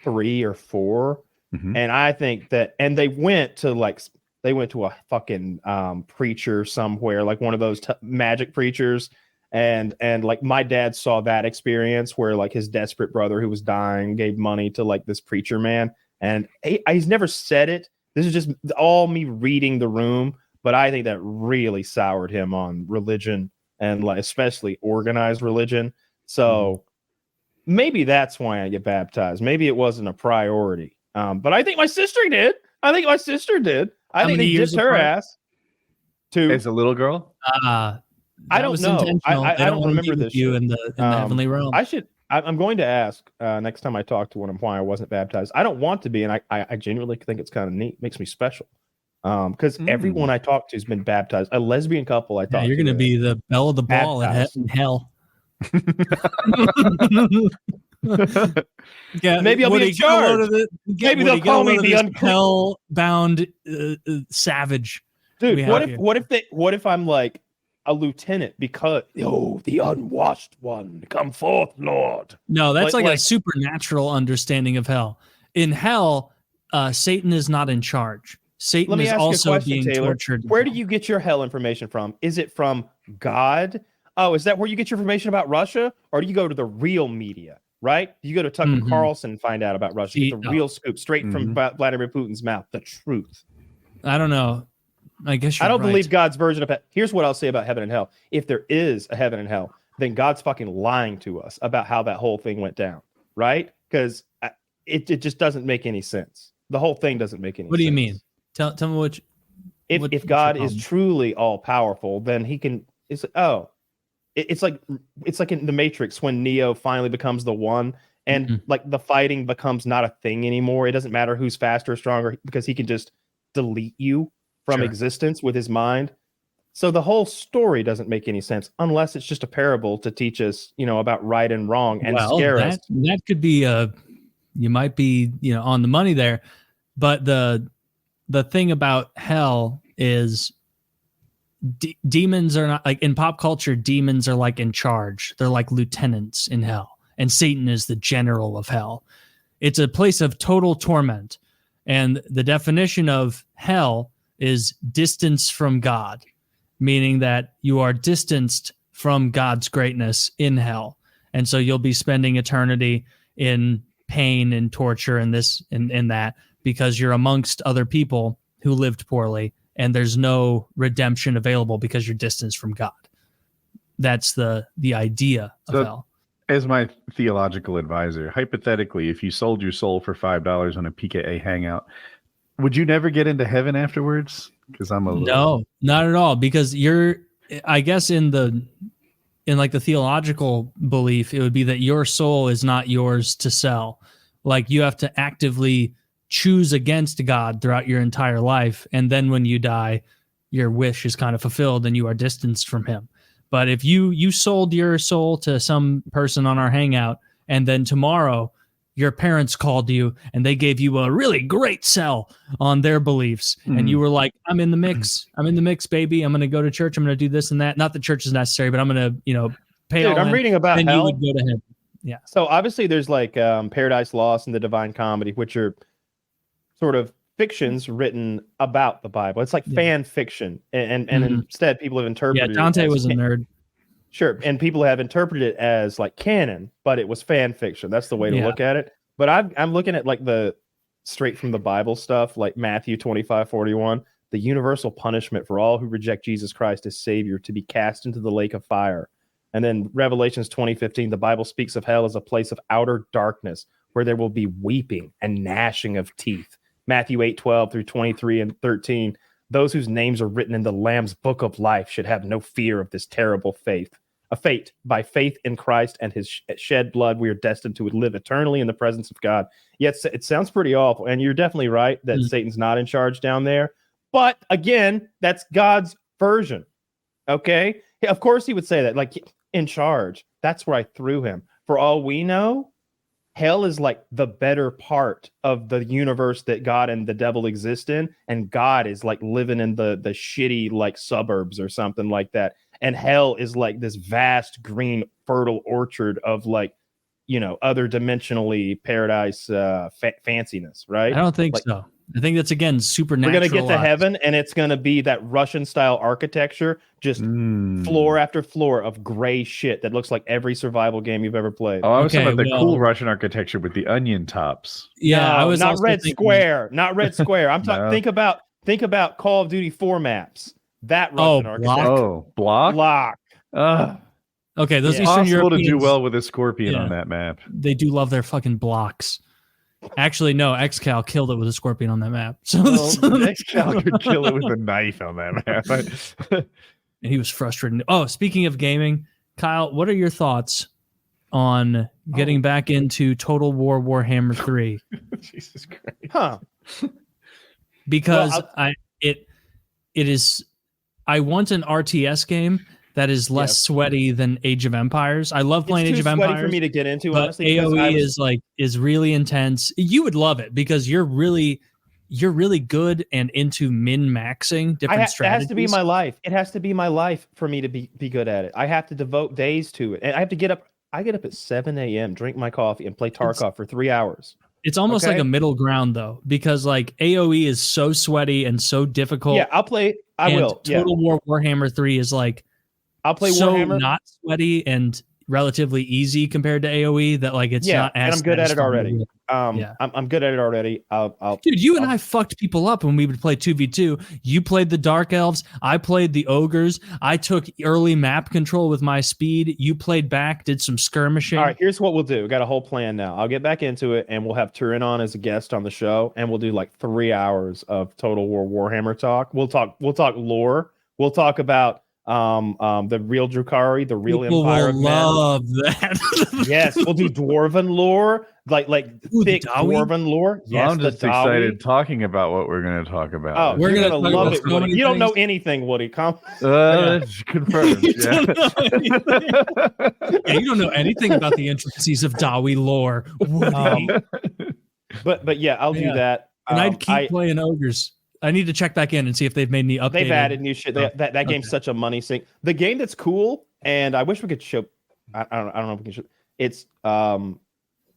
3 or 4. Mm-hmm. And I think that, and they went to a fucking preacher somewhere, like one of those magic preachers. And like my dad saw that experience where like his desperate brother who was dying gave money to like this preacher man. And he's never said it. This is just all me reading the room. But I think that really soured him on religion and like especially organized religion. So maybe that's why I get baptized. Maybe it wasn't a priority. But I think my sister did. I think they dipped her ass. As a little girl? I don't know. I don't remember this. You in the heavenly realm. I'm going to ask next time I talk to one of why I wasn't baptized. I don't want to be, and I genuinely think it's kind of neat. Makes me special. Because everyone I talk to has been baptized. A lesbian couple I thought you're going to be the belle of the ball in hell. Yeah, maybe I'll be in charge. Maybe they'll call me the hell-bound savage. Dude, what if I'm like a lieutenant because the unwashed one, come forth, Lord. No, that's like a supernatural understanding of hell. In hell, Satan is not in charge. Satan is also being tortured. Where do you get your hell information from? Is it from God? Oh, is that where you get your information about Russia? Or do you go to the real media, right? You go to Tucker Carlson and find out about Russia. Get the real scoop straight from Vladimir Putin's mouth, the truth. I don't know. I guess I don't believe God's version of it. Here's what I'll say about heaven and hell. If there is a heaven and hell, then God's fucking lying to us about how that whole thing went down, right? Because it just doesn't make any sense. The whole thing doesn't make any sense. What do you mean? Tell me what. If God is truly all powerful, then he can. It's like in the Matrix when Neo finally becomes the one, and like the fighting becomes not a thing anymore. It doesn't matter who's faster or stronger because he can just delete you from existence with his mind. So the whole story doesn't make any sense unless it's just a parable to teach us, about right and wrong and scare us. That could be you might be on the money there, but the thing about hell is demons are not like in pop culture. Demons are like in charge. They're like lieutenants in hell, and Satan is the general of hell. It's a place of total torment, and the definition of hell is distance from God, meaning that you are distanced from God's greatness in hell, and so you'll be spending eternity in pain and torture and this and that because you're amongst other people who lived poorly, and there's no redemption available because you're distanced from God. That's the idea of hell. As my theological advisor, hypothetically, if you sold your soul for $5 on a PKA hangout, would you never get into heaven afterwards? Because I'm a no, not at all. Because I guess in the theological belief, it would be that your soul is not yours to sell. Like you have to actively choose against God throughout your entire life, and then when you die, your wish is kind of fulfilled and you are distanced from him. But if you sold your soul to some person on our hangout, and then tomorrow your parents called you and they gave you a really great sell on their beliefs, and you were like, I'm in the mix, baby, I'm gonna go to church, I'm gonna do this and that. Not that church is necessary, but I'm gonna pay. Dude, I'm reading about and hell. You would go to heaven. Yeah. So obviously there's like Paradise Lost and the Divine Comedy, which are sort of fictions written about the Bible. It's like fan fiction, and instead people have interpreted. Yeah, Dante was a nerd. Sure, and people have interpreted it as like canon, but it was fan fiction. That's the way to look at it. But I'm looking at like the straight from the Bible stuff, like Matthew 25:41. The universal punishment for all who reject Jesus Christ as Savior to be cast into the lake of fire. And then Revelations 20:15, the Bible speaks of hell as a place of outer darkness where there will be weeping and gnashing of teeth. Matthew 8:12 through 23 and 13, those whose names are written in the Lamb's book of life should have no fear of this terrible fate. By faith in Christ and his shed blood, we are destined to live eternally in the presence of God. Yet it sounds pretty awful. And you're definitely right that Satan's not in charge down there. But again, that's God's version. Okay. Of course he would say that, like, in charge. That's where I threw him. For all we know, hell is like the better part of the universe that God and the devil exist in. And God is like living in the shitty like suburbs or something like that. And hell is like this vast green fertile orchard of like, other dimensionally paradise fanciness, right? I don't think so. I think that's, again, supernatural. We're going to get to heaven, and it's going to be that Russian-style architecture, just floor after floor of gray shit that looks like every survival game you've ever played. Oh, I was talking about the cool Russian architecture with the onion tops. Yeah, no, I was not Red Square. Not Red Square. I'm talking. No. Think about Call of Duty 4 maps. That Russian architecture. Oh, block. Okay, those Eastern possible Europeans to do well with a scorpion on that map. They do love their fucking blocks. Actually, no, XCal killed it with a scorpion on that map. So XCal could kill it with a knife on that map. And he was frustrated. Oh, speaking of gaming, Kyle, what are your thoughts on getting back into Total War Warhammer 3? Jesus Christ. Huh. Because it is I want an RTS game that is less sweaty than Age of Empires. I love playing Age of Empires. It's too sweaty for me to get into, but honestly. AoE is really intense. You would love it because you're you're really good and into min-maxing different strategies. It has to be my life. It has to be my life for me to be good at it. I have to devote days to it. And I have to get up. I get up at 7 a.m., drink my coffee, and play Tarkov for 3 hours. It's almost like a middle ground, though, because like AoE is so sweaty and so difficult. Yeah, I'll play. I will. Total War Warhammer 3 is like I'll play so Warhammer. Not sweaty and relatively easy compared to AoE that like it's not as. And I'm good at it already. Yeah. I'm good at it already. Dude, you and I fucked people up when we would play 2v2. You played the Dark Elves. I played the Ogres. I took early map control with my speed. You played back, did some skirmishing. All right, here's what we'll do. We got a whole plan now. I'll get back into it, and we'll have Turin on as a guest on the show, and we'll do like 3 hours of Total War Warhammer talk. We'll talk lore. We'll talk about the real Drukhari, the real People Empire. Will love that. Yes, we'll do dwarven lore, like thick dwarven lore. Yes, I'm just excited talking about what we're going to talk about. Oh, we're gonna love it, Woody. You don't know anything, Woody. Come. Confirmed. Yeah, you don't know anything about the intricacies of Dawi lore. But yeah, I'll do that. And I'd keep playing Ogres. I need to check back in and see if they've made any updates. They've added new shit. That game's such a money sink. The game that's cool, and I wish we could show. I don't know if we can show. It's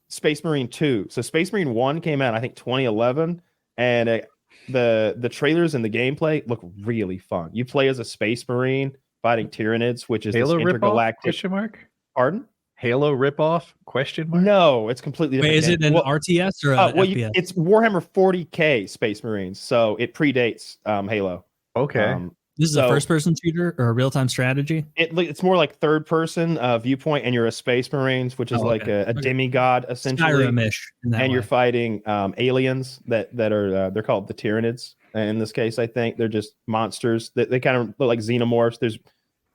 Space Marine 2. So Space Marine 1 came out, I think, 2011, and the trailers and the gameplay look really fun. You play as a Space Marine fighting Tyranids, which is Halo this intergalactic. Question mark? Pardon? Halo ripoff? Question mark? No, it's completely different. Wait, is it an RTS or an FPS? It's Warhammer 40K Space Marines, so it predates Halo. Okay. This is a first-person shooter or a real-time strategy? It's more like third-person viewpoint, and you're a Space Marines, which is like a demigod, essentially. Skyrim-ish. And you're fighting aliens that are, they're called the Tyranids. In this case, I think they're just monsters. They kind of look like xenomorphs. There's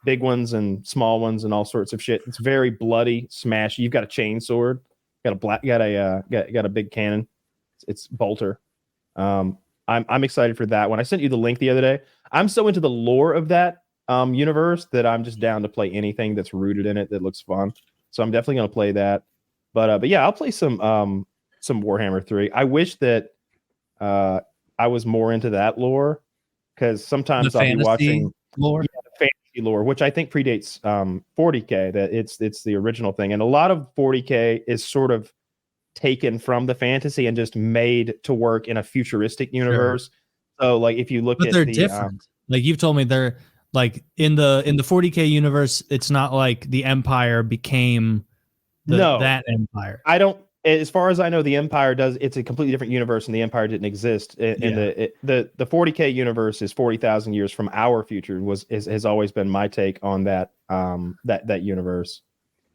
big ones and small ones and all sorts of shit. It's very bloody, smash. You've got a chain sword, got a big cannon. It's bolter. I'm excited for that one. I sent you the link the other day. I'm so into the lore of that universe that I'm just down to play anything that's rooted in it that looks fun. So I'm definitely gonna play that. But yeah, I'll play some Warhammer 3. I wish that I was more into that lore, because sometimes I'll be watching lore. Lore, which I think predates 40K. That it's the original thing, and a lot of 40K is sort of taken from the fantasy and just made to work in a futuristic universe. Sure. So, like, if you look at they're different. Like you've told me, they're like in the 40K universe. It's not like the Empire became that Empire. I don't. As far as I know, the Empire does. It's a completely different universe, and the Empire didn't exist. And the 40K universe is 40,000 years from our future. Has always been my take on that that universe.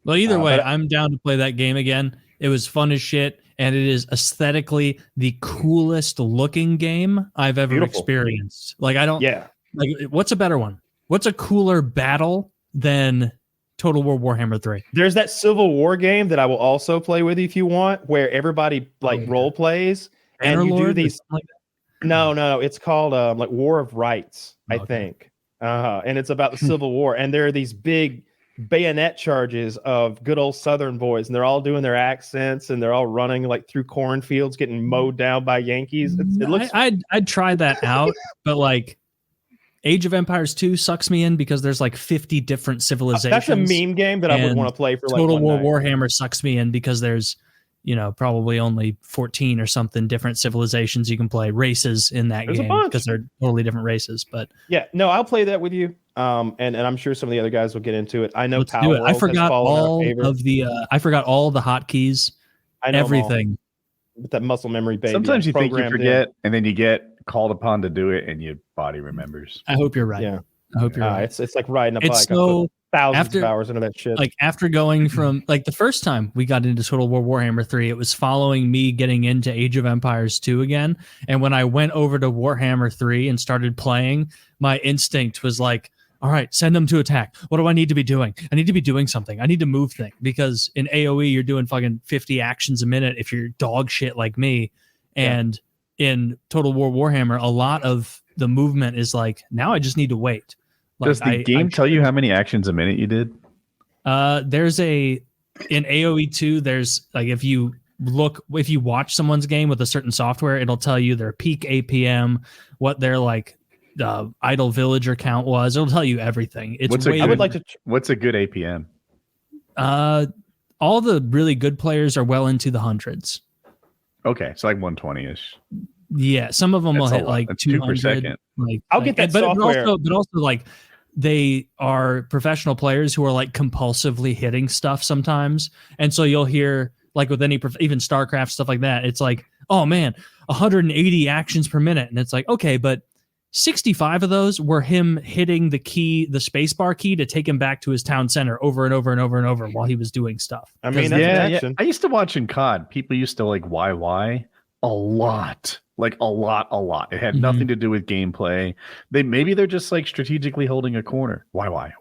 Well, either way, I'm down to play that game again. It was fun as shit, and it is aesthetically the coolest looking game I've ever experienced. Like like what's a better one? What's a cooler battle than Total War Warhammer 3? There's that Civil War game that I will also play with you if you want, where everybody role plays and you do these. No, it's called like War of Rights, I think. And it's about the Civil War, and there are these big bayonet charges of good old Southern boys, and they're all doing their accents, and they're all running like through cornfields, getting mowed down by Yankees. It looks. I'd try that out, but like Age of Empires 2 sucks me in because there's like 50 different civilizations. That's a meme game that I would want to play for like Total War Warhammer sucks me in because there's, probably only 14 or something different civilizations you can play, races in that game, because they're totally different races. But yeah, no, I'll play that with you. And I'm sure some of the other guys will get into it. I know I forgot all of the hotkeys. I know everything. With that muscle memory base. Sometimes you think you forget, and then you get called upon to do it, and your body remembers. I hope you're right. Yeah, I hope you're right. It's like riding a bike. So thousands of hours into that shit. Like after going from like the first time we got into Total War Warhammer 3, it was following me getting into Age of Empires 2 again. And when I went over to Warhammer 3 and started playing, my instinct was like, all right, send them to attack. What do I need to be doing? I need to be doing something. I need to move things, because in AoE you're doing fucking 50 actions a minute if you're dog shit like me. And in Total War Warhammer, a lot of the movement is like, now I just need to wait. Like, does the game tell you how many actions a minute you did? There's in AoE 2, there's like, if you look, if you watch someone's game with a certain software, it'll tell you their peak APM, what their like idle villager count was. It'll tell you everything. It's what's a good APM? All the really good players are well into the hundreds. Okay, it's like 120-ish. Yeah, some of them will hit like 200 per second. Like, I'll get that software. But also like they are professional players who are like compulsively hitting stuff sometimes. And so you'll hear like with any, even StarCraft, stuff like that. It's like, oh man, 180 actions per minute. And it's like, okay, but 65 of those were him hitting the spacebar key to take him back to his town center over and over and over and over while he was doing stuff. I mean, that's I used to watch in COD. People used to like YY a lot. Like a lot. It had nothing to do with gameplay. They're just like strategically holding a corner. Why?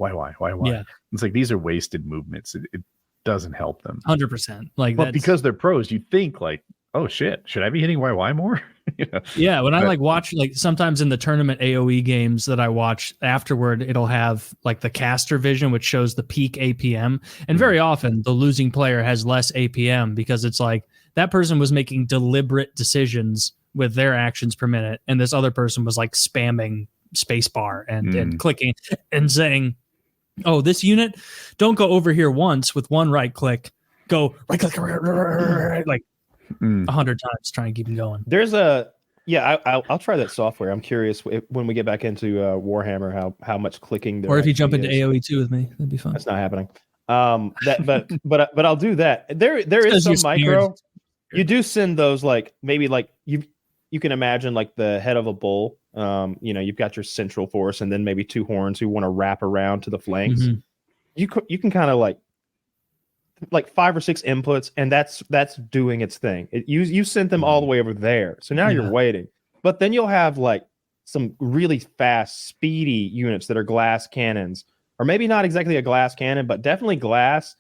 Yeah. It's like these are wasted movements. It doesn't help them. 100%. Like, but because they're pros, you think like, oh shit, should I be hitting YY more? You know? Yeah, when I like watch, like sometimes in the tournament AoE games that I watch afterward, it'll have like the caster vision, which shows the peak APM, and very often the losing player has less APM because it's like that person was making deliberate decisions with their actions per minute, and this other person was like spamming spacebar and clicking and saying, oh, this unit, don't go over here once with one right click, go right click, like 100 times, try and keep them going. There's I'll try that software. I'm curious when we get back into Warhammer how much clicking there. Or if you jump into is. AoE 2 with me, that'd be fun. That's not happening. But I'll do that. There is some micro. You do send those like maybe like you can imagine like the head of a bull. You've got your central force and then maybe two horns who want to wrap around to the flanks. You can kind of like 5 or 6 inputs, and that's doing its thing. You sent them all the way over there, so now you're waiting. But then you'll have like some really fast, speedy units that are glass cannons, or maybe not exactly a glass cannon, but definitely glass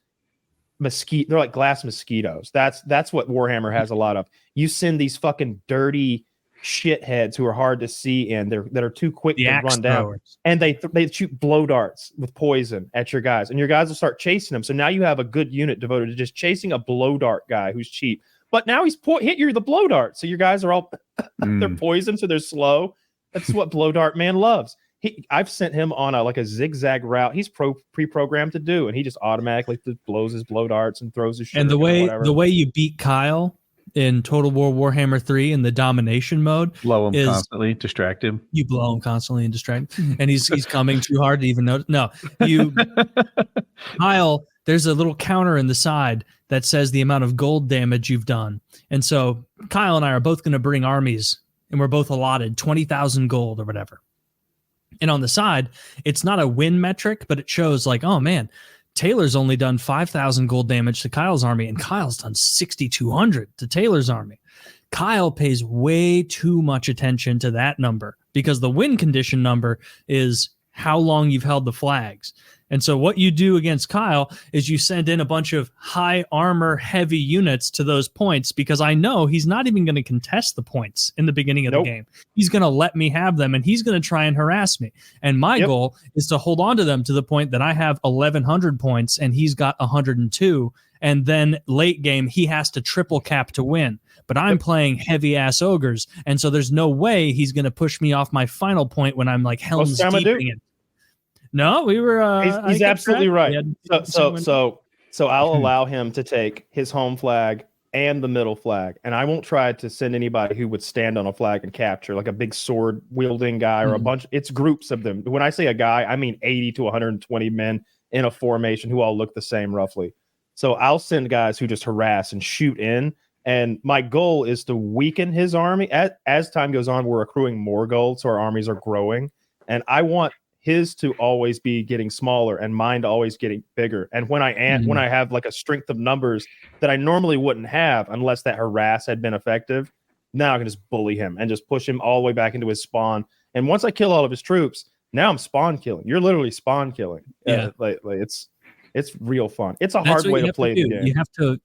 mosquito. They're like glass mosquitoes. That's what Warhammer has a lot of. You send these fucking dirty shitheads who are hard to see and that are too quick to run down, and they shoot blow darts with poison at your guys, and your guys will start chasing them. So now you have a good unit devoted to just chasing a blow dart guy who's cheap, but now he's hit you with the blow dart, so your guys are all they're poisoned, so they're slow. That's what blow dart man loves. I've sent him on a zigzag route he's pre-programmed to do, and he just automatically blows his blow darts and throws his shit. And the way you beat Kyle in Total War Warhammer 3 in the domination mode, blow him constantly, distract him. You blow him constantly and distract him, and he's coming too hard to even notice. No, Kyle, there's a little counter in the side that says the amount of gold damage you've done, and so Kyle and I are both going to bring armies, and we're both allotted 20,000 gold or whatever. And on the side, it's not a win metric, but it shows like, oh man, Taylor's only done 5,000 gold damage to Kyle's army, and Kyle's done 6,200 to Taylor's army. Kyle pays way too much attention to that number because the win condition number is how long you've held the flags. And so what you do against Kyle is you send in a bunch of high armor heavy units to those points, because I know he's not even going to contest the points in the beginning of the game. He's going to let me have them, and he's going to try and harass me. And my goal is to hold on to them to the point that I have 1,100 points and he's got 102. And then late game, he has to triple cap to win. But I'm playing heavy ass ogres. And so there's no way he's going to push me off my final point when I'm like Helm's Deeping it. No, we were. He's absolutely right. So I'll allow him to take his home flag and the middle flag, and I won't try to send anybody who would stand on a flag and capture, like a big sword wielding guy or a bunch. It's groups of them. When I say a guy, I mean 80 to 120 men in a formation who all look the same roughly. So I'll send guys who just harass and shoot in. And my goal is to weaken his army. As time goes on, we're accruing more gold, so our armies are growing, and I want his to always be getting smaller and mine to always getting bigger. And when I have like a strength of numbers that I normally wouldn't have unless that harass had been effective, now I can just bully him and just push him all the way back into his spawn. And once I kill all of his troops, now I'm spawn killing. You're literally spawn killing. Yeah, it's real fun. It's a hard way to play the game.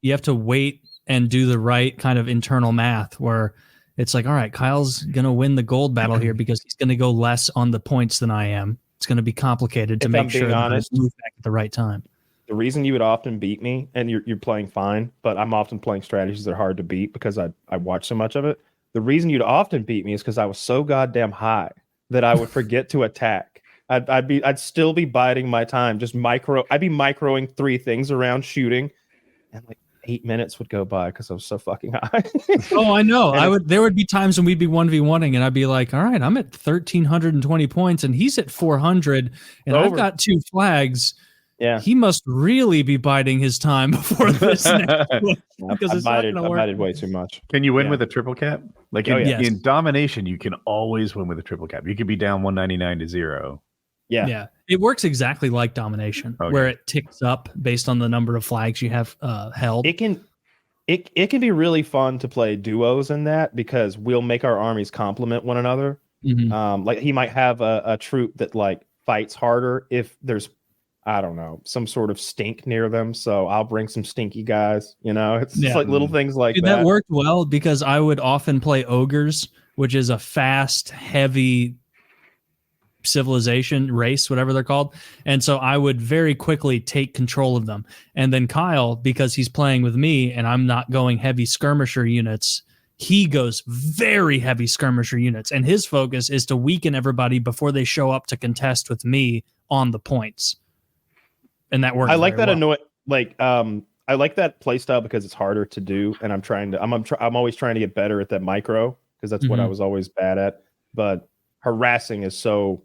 You have to wait and do the right kind of internal math where it's like, all right, Kyle's gonna win the gold battle here because he's gonna go less on the points than I am. It's going to be complicated to make sure that I move back at the right time. the reason you would often beat me, and you're playing fine, but I'm often playing strategies that are hard to beat because I watch so much of it. The reason you'd often beat me is because I was so goddamn high that I would forget to attack. I'd still be biding my time, I'd be microing 3 things around shooting, and like 8 minutes would go by because I was so fucking high. Oh, I know. There would be times when we'd be 1v1ing and I'd be like, all right, I'm at 1,320 points and he's at 400 and I've got 2 flags. Yeah, he must really be biding his time before this next one, because it's not gonna work. I bided way too much. Can you win with a triple cap? Like in domination, you can always win with a triple cap. You could be down 199 to 0. Yeah. It works exactly like domination, where it ticks up based on the number of flags you have held. It can be really fun to play duos in that because we'll make our armies complement one another. Mm-hmm. Like he might have a troop that like fights harder if there's, I don't know, some sort of stink near them. So I'll bring some stinky guys, it's like little things like that. That worked well because I would often play ogres, which is a fast, heavy civilization race, whatever they're called. And so I would very quickly take control of them. And then Kyle, because he's playing with me and I'm not going heavy skirmisher units, he goes very heavy skirmisher units. And his focus is to weaken everybody before they show up to contest with me on the points. And that works. I like that I like that play style because it's harder to do, and I'm always trying to get better at that micro because that's what I was always bad at. But harassing is so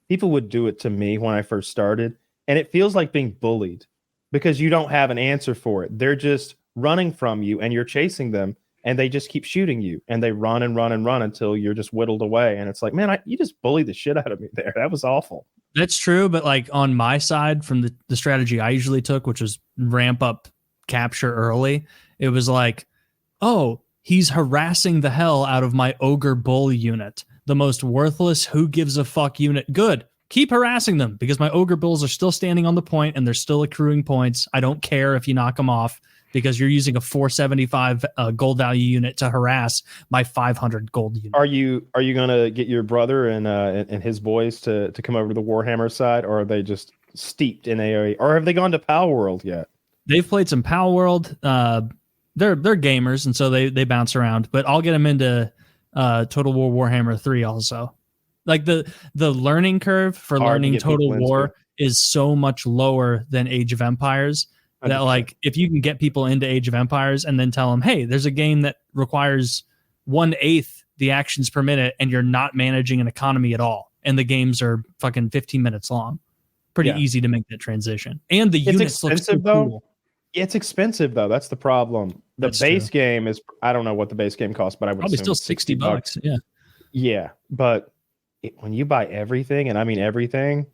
people would do it to me when I first started, and it feels like being bullied because you don't have an answer for it. They're just running from you, and you're chasing them, and they just keep shooting you, and they run and run and run until you're just whittled away. And it's like, man, you just bullied the shit out of me there. That was awful. That's true, but like on my side, from the strategy I usually took, which was ramp up capture early, it was like, oh, he's harassing the hell out of my ogre bull unit, the most worthless who gives a fuck unit. Good, keep harassing them because my ogre bulls are still standing on the point and they're still accruing points. I don't care if you knock them off because you're using a 475 gold value unit to harass my 500 gold unit. Are you gonna get your brother and his boys to come over to the Warhammer side, or are they just steeped in AoE, or have they gone to Pal World yet? They've played some Pal World. They're gamers, and so they bounce around. But I'll get them into Total War Warhammer 3 also. Like the learning curve for learning Total War is so much lower than Age of Empires. That like if you can get people into Age of Empires and then tell them, hey, there's a game that requires 1/8 the actions per minute and you're not managing an economy at all, and the games are fucking 15 minutes long. Pretty easy to make that transition. And the units look so cool. It's expensive though. That's the problem. The base game is, I don't know what the base game costs, but I would probably assume still $60. Yeah. Yeah. But when you buy everything, and I mean everything,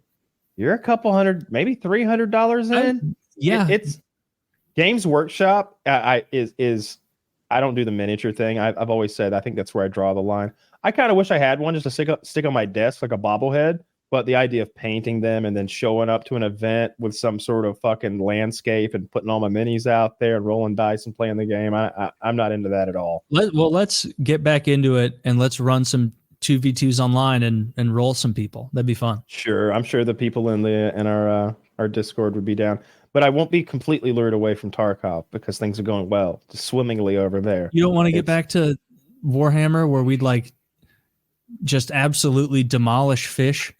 you're a couple hundred, maybe $300 in. It's Games Workshop. I don't do the miniature thing. I've always said I think that's where I draw the line. I kind of wish I had one just to stick on my desk like a bobblehead. But the idea of painting them and then showing up to an event with some sort of fucking landscape and putting all my minis out there and rolling dice and playing the game, I'm not into that at all. Let's get back into it and let's run some 2v2s online and roll some people. That'd be fun. Sure, I'm sure the people in our Discord would be down. But I won't be completely lured away from Tarkov because things are going well, just swimmingly over there. You don't want to get back to Warhammer where we'd like just absolutely demolish fish?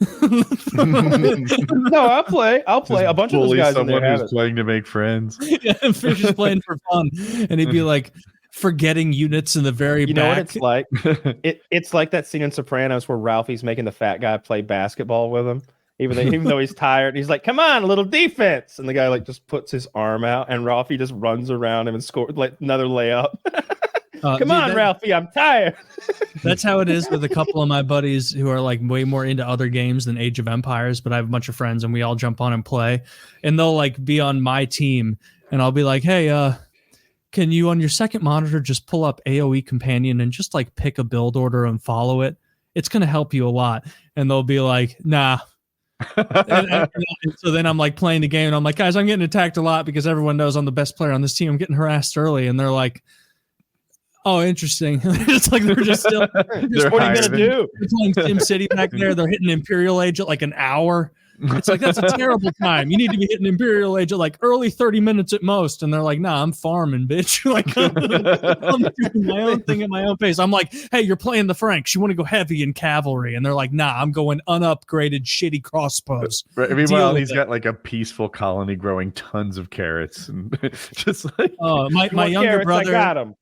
No, I'll play. A bunch of those guys in there who's playing to make friends. Yeah, Fish is playing for fun, and he'd be like forgetting units in the very back. You know what it's like? It's like that scene in Sopranos where Ralphie's making the fat guy play basketball with him. Even though he's tired, he's like, "Come on, a little defense," and the guy like just puts his arm out, and Ralphie just runs around him and scores like another layup. Come on, Ralphie, I'm tired. That's how it is with a couple of my buddies who are like way more into other games than Age of Empires, but I have a bunch of friends and we all jump on and play, and they'll like be on my team, and I'll be like, "Hey, can you on your second monitor just pull up AoE Companion and just like pick a build order and follow it? It's gonna help you a lot." And they'll be like, "Nah." and so then I'm like playing the game and I'm like, guys, I'm getting attacked a lot because everyone knows I'm the best player on this team. I'm getting harassed early, and they're like, oh, interesting. It's like they're just still. What are you gonna do? They're playing SimCity back there. They're hitting Imperial Age at like an hour. It's like, that's a terrible time. You need to be hitting Imperial Age at like early 30 minutes at most. And they're like, nah, I'm farming, bitch. Like, I'm doing my own thing at my own pace. I'm like, hey, you're playing the Franks. You want to go heavy in cavalry? And they're like, nah, I'm going unupgraded shitty crossbows. Right. Meanwhile, he's got like a peaceful colony growing tons of carrots and just like, my younger brother. I got him.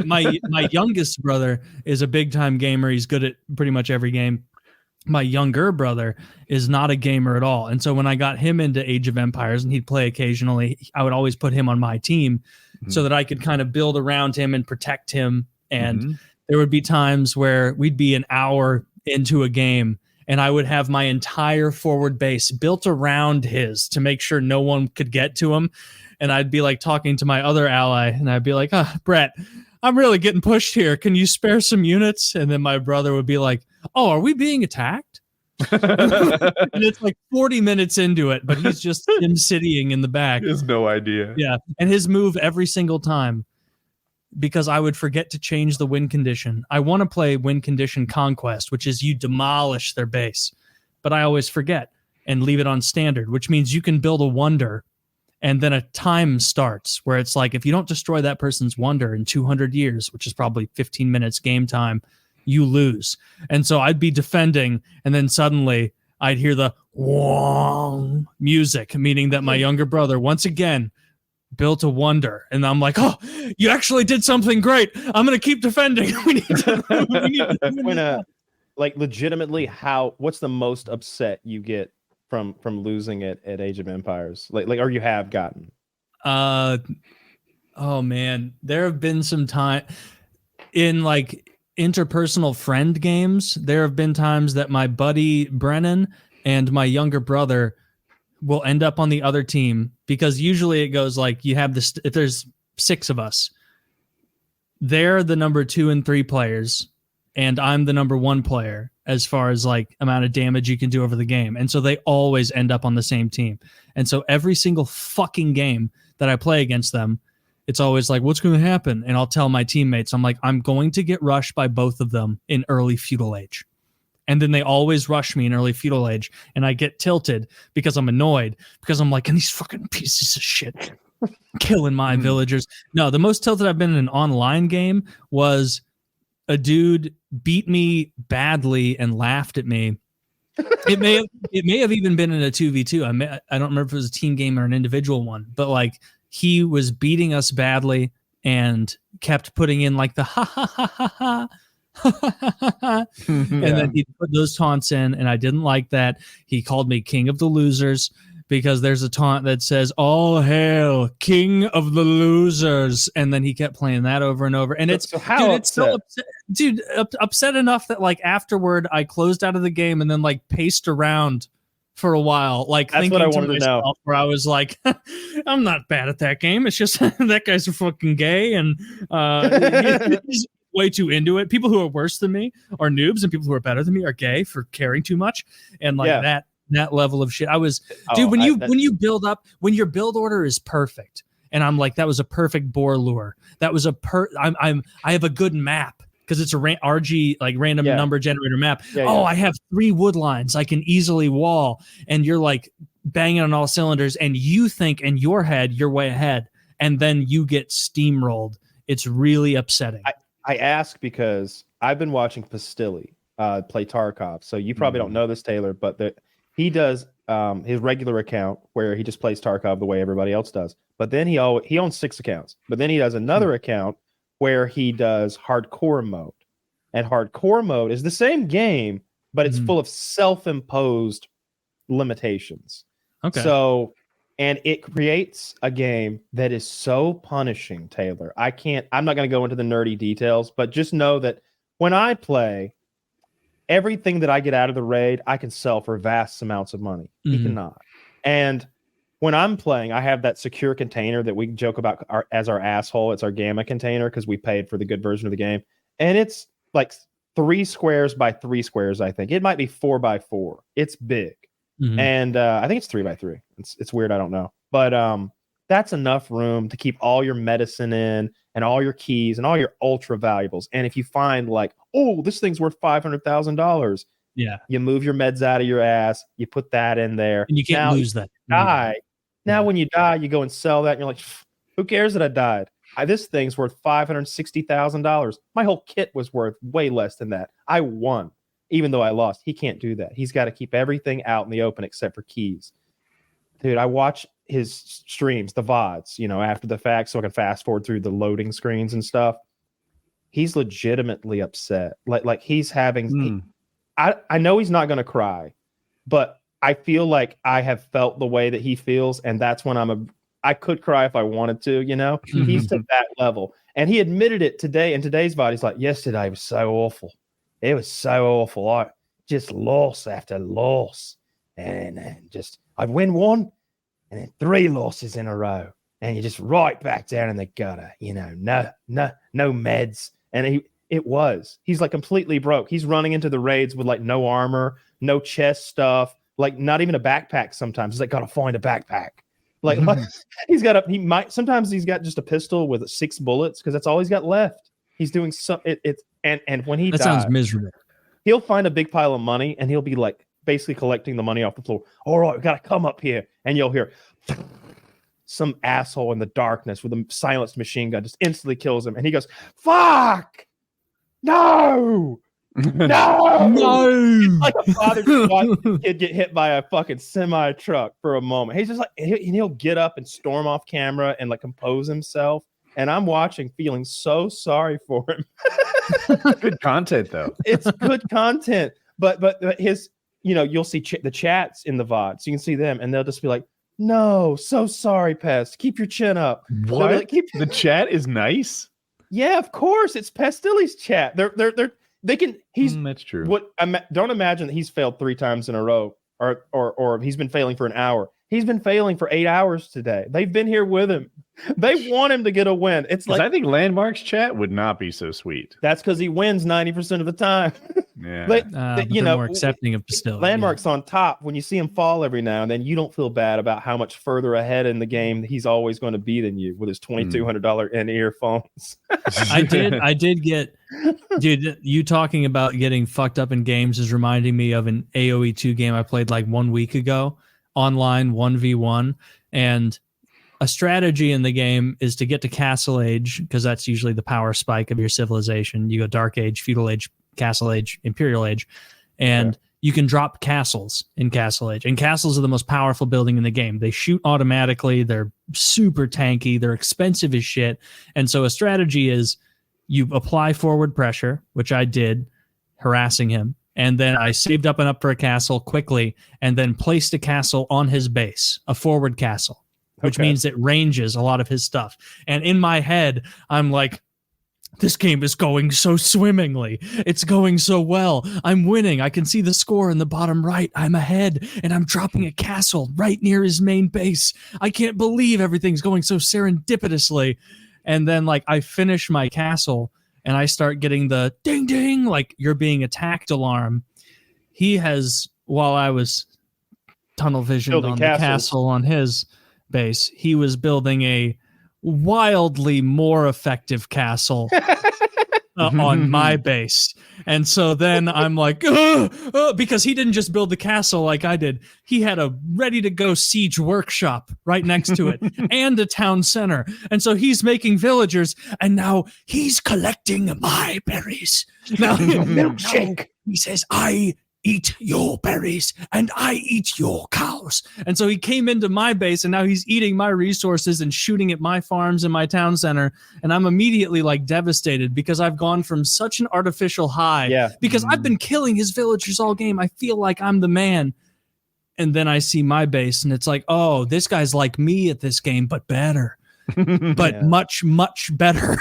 my youngest brother is a big time gamer. He's good at pretty much every game. My younger brother is not a gamer at all. And so when I got him into Age of Empires and he'd play occasionally, I would always put him on my team so that I could kind of build around him and protect him. And there would be times where we'd be an hour into a game and I would have my entire forward base built around his to make sure no one could get to him. And I'd be like talking to my other ally and I'd be like, Brett, I'm really getting pushed here. Can you spare some units? And then my brother would be like, oh, are we being attacked? And it's like 40 minutes into it, but he's just sim-citying in the back. He has no idea. Yeah. And his move every single time, because I would forget to change the win condition. I want to play win condition conquest, which is you demolish their base, but I always forget and leave it on standard, which means you can build a wonder and then a time starts where it's like, if you don't destroy that person's wonder in 200 years, which is probably 15 minutes game time, you lose. And so I'd be defending, and then suddenly I'd hear the wong music, meaning that my younger brother once again built a wonder. And I'm like, oh, you actually did something great. I'm going to keep defending. We need to like legitimately, what's the most upset you get from losing it at Age of Empires? Like, or you have gotten? Oh man, there have been some time in like interpersonal friend games. There have been times that my buddy Brennan and my younger brother will end up on the other team, because usually it goes like, you have this, if there's 6 of us, they're the number 2 and 3 players and I'm the number 1 player as far as like amount of damage you can do over the game. And so they always end up on the same team. And so every single fucking game that I play against them, it's always like, what's going to happen? And I'll tell my teammates, I'm like, I'm going to get rushed by both of them in early feudal age. And then they always rush me in early feudal age. And I get tilted because I'm annoyed, because I'm like, and these fucking pieces of shit killing my villagers. No, the most tilted I've been in an online game was a dude beat me badly and laughed at me. It may have even been in a 2v2. I don't remember if it was a team game or an individual one, but like, he was beating us badly and kept putting in like the ha ha ha ha ha, and then he put those taunts in, and I didn't like that. He called me King of the Losers, because there's a taunt that says, all hail King of the Losers, and then he kept playing that over and over. And it's upset enough that like afterward I closed out of the game and then like paced around for a while, like that's thinking what I wanted to know. Where I was like, I'm not bad at that game. It's just that guy's fucking gay and he's way too into it. People who are worse than me are noobs, and people who are better than me are gay for caring too much. And like that level of shit. I was, dude, when you build up, when your build order is perfect, and I'm like, that was a perfect boar lure. That was I have a good map, because it's a RG, like random number generator map. I have 3 wood lines I can easily wall, and you're like banging on all cylinders, and you think in your head you're way ahead, and then you get steamrolled. It's really upsetting. I ask because I've been watching Pastilli play Tarkov, so you probably don't know this, Taylor, but he does his regular account where he just plays Tarkov the way everybody else does. But then he owns 6 accounts, but then he does another account where he does hardcore mode, and hardcore mode is the same game, but it's full of self-imposed limitations. Okay. So, and it creates a game that is so punishing, Taylor. I'm not going to go into the nerdy details, but just know that when I play, everything that I get out of the raid, I can sell for vast amounts of money. He cannot. And when I'm playing, I have that secure container that we joke about as our asshole. It's our gamma container, because we paid for the good version of the game. And it's like 3 squares by 3 squares, I think. It might be 4 by 4. It's big. And I think it's 3 by 3. It's weird. I don't know. But that's enough room to keep all your medicine in, and all your keys, and all your ultra valuables. And if you find like, oh, this thing's worth $500,000, Yeah. You move your meds out of your ass. You put that in there. And you can't lose that. Die. Now, when you die, you go and sell that, and you're like, who cares that I died? This thing's worth $560,000. My whole kit was worth way less than that. I won, even though I lost. He can't do that. He's got to keep everything out in the open except for keys. Dude, I watch his streams, the VODs, after the fact, so I can fast forward through the loading screens and stuff. He's legitimately upset. Like he's having. I know he's not going to cry, but I feel like I have felt the way that he feels, and that's when I could cry if I wanted to, He's to that level. And he admitted it today in today's VOD. He's like, yesterday was so awful. It was so awful. I just loss after loss. And just, I'd win one and then 3 losses in a row. And you're just right back down in the gutter, no meds. And he's like completely broke. He's running into the raids with like no armor, no chest stuff, like not even a backpack sometimes. He's like, gotta find a backpack. Like sometimes he's got just a pistol with 6 bullets because that's all he's got left. He's doing and when he dies, sounds miserable. He'll find a big pile of money and he'll be like basically collecting the money off the floor. All right, we gotta come up here, and you'll hear some asshole in the darkness with a silenced machine gun just instantly kills him, and he goes, "Fuck, no." No. Like a father just watching a kid get hit by a fucking semi truck for a moment. He's just like, he'll get up and storm off camera and like compose himself. And I'm watching, feeling so sorry for him. Good content, though. It's good content, but his, you'll see the chats in the VOD, so you can see them, and they'll just be like, "No, so sorry, Pest. Keep your chin up." What? Like, the chat is nice. Yeah, of course, it's Pestilly's chat. They can. That's true. Don't imagine that he's failed 3 times in a row, or he's been failing for an hour. He's been failing for 8 hours today. They've been here with him. They want him to get a win. It's like, I think Landmark's chat would not be so sweet. That's because he wins 90% of the time. Yeah, more accepting of Pastilli. Landmark's on top. When you see him fall every now and then, you don't feel bad about how much further ahead in the game he's always going to be than you with his $2,200 in-ear phones. I did get, dude, you talking about getting fucked up in games is reminding me of an AoE 2 game I played like 1 week ago, online 1v1, and a strategy in the game is to get to Castle Age, because that's usually the power spike of your civilization. You go Dark Age, Feudal Age, Castle Age, Imperial Age, and you can drop castles in Castle Age. And castles are the most powerful building in the game. They shoot automatically. They're super tanky. They're expensive as shit. And so a strategy is you apply forward pressure, which I did, harassing him. And then I saved up for a castle quickly and then placed a castle on his base, a forward castle, which means it ranges a lot of his stuff. And in my head, I'm like, this game is going so swimmingly. It's going so well. I'm winning. I can see the score in the bottom right. I'm ahead, and I'm dropping a castle right near his main base. I can't believe everything's going so serendipitously. And then, I finish my castle, and I start getting the ding, ding, like you're being attacked alarm. He has, while I was tunnel visioned on the castle on his base, he was building a wildly more effective castle on my base. And so then I'm like, because he didn't just build the castle like I did. He had a ready to go siege workshop right next to it and a town center. And so he's making villagers, and now he's collecting my berries. Now, milkshake. He says, I eat your berries and I eat your cows. And so he came into my base, and now he's eating my resources and shooting at my farms and my town center. And I'm immediately devastated because I've gone from such an artificial high because I've been killing his villagers all game. I feel like I'm the man. And then I see my base, and it's like, oh, this guy's like me at this game, but better. But much, much better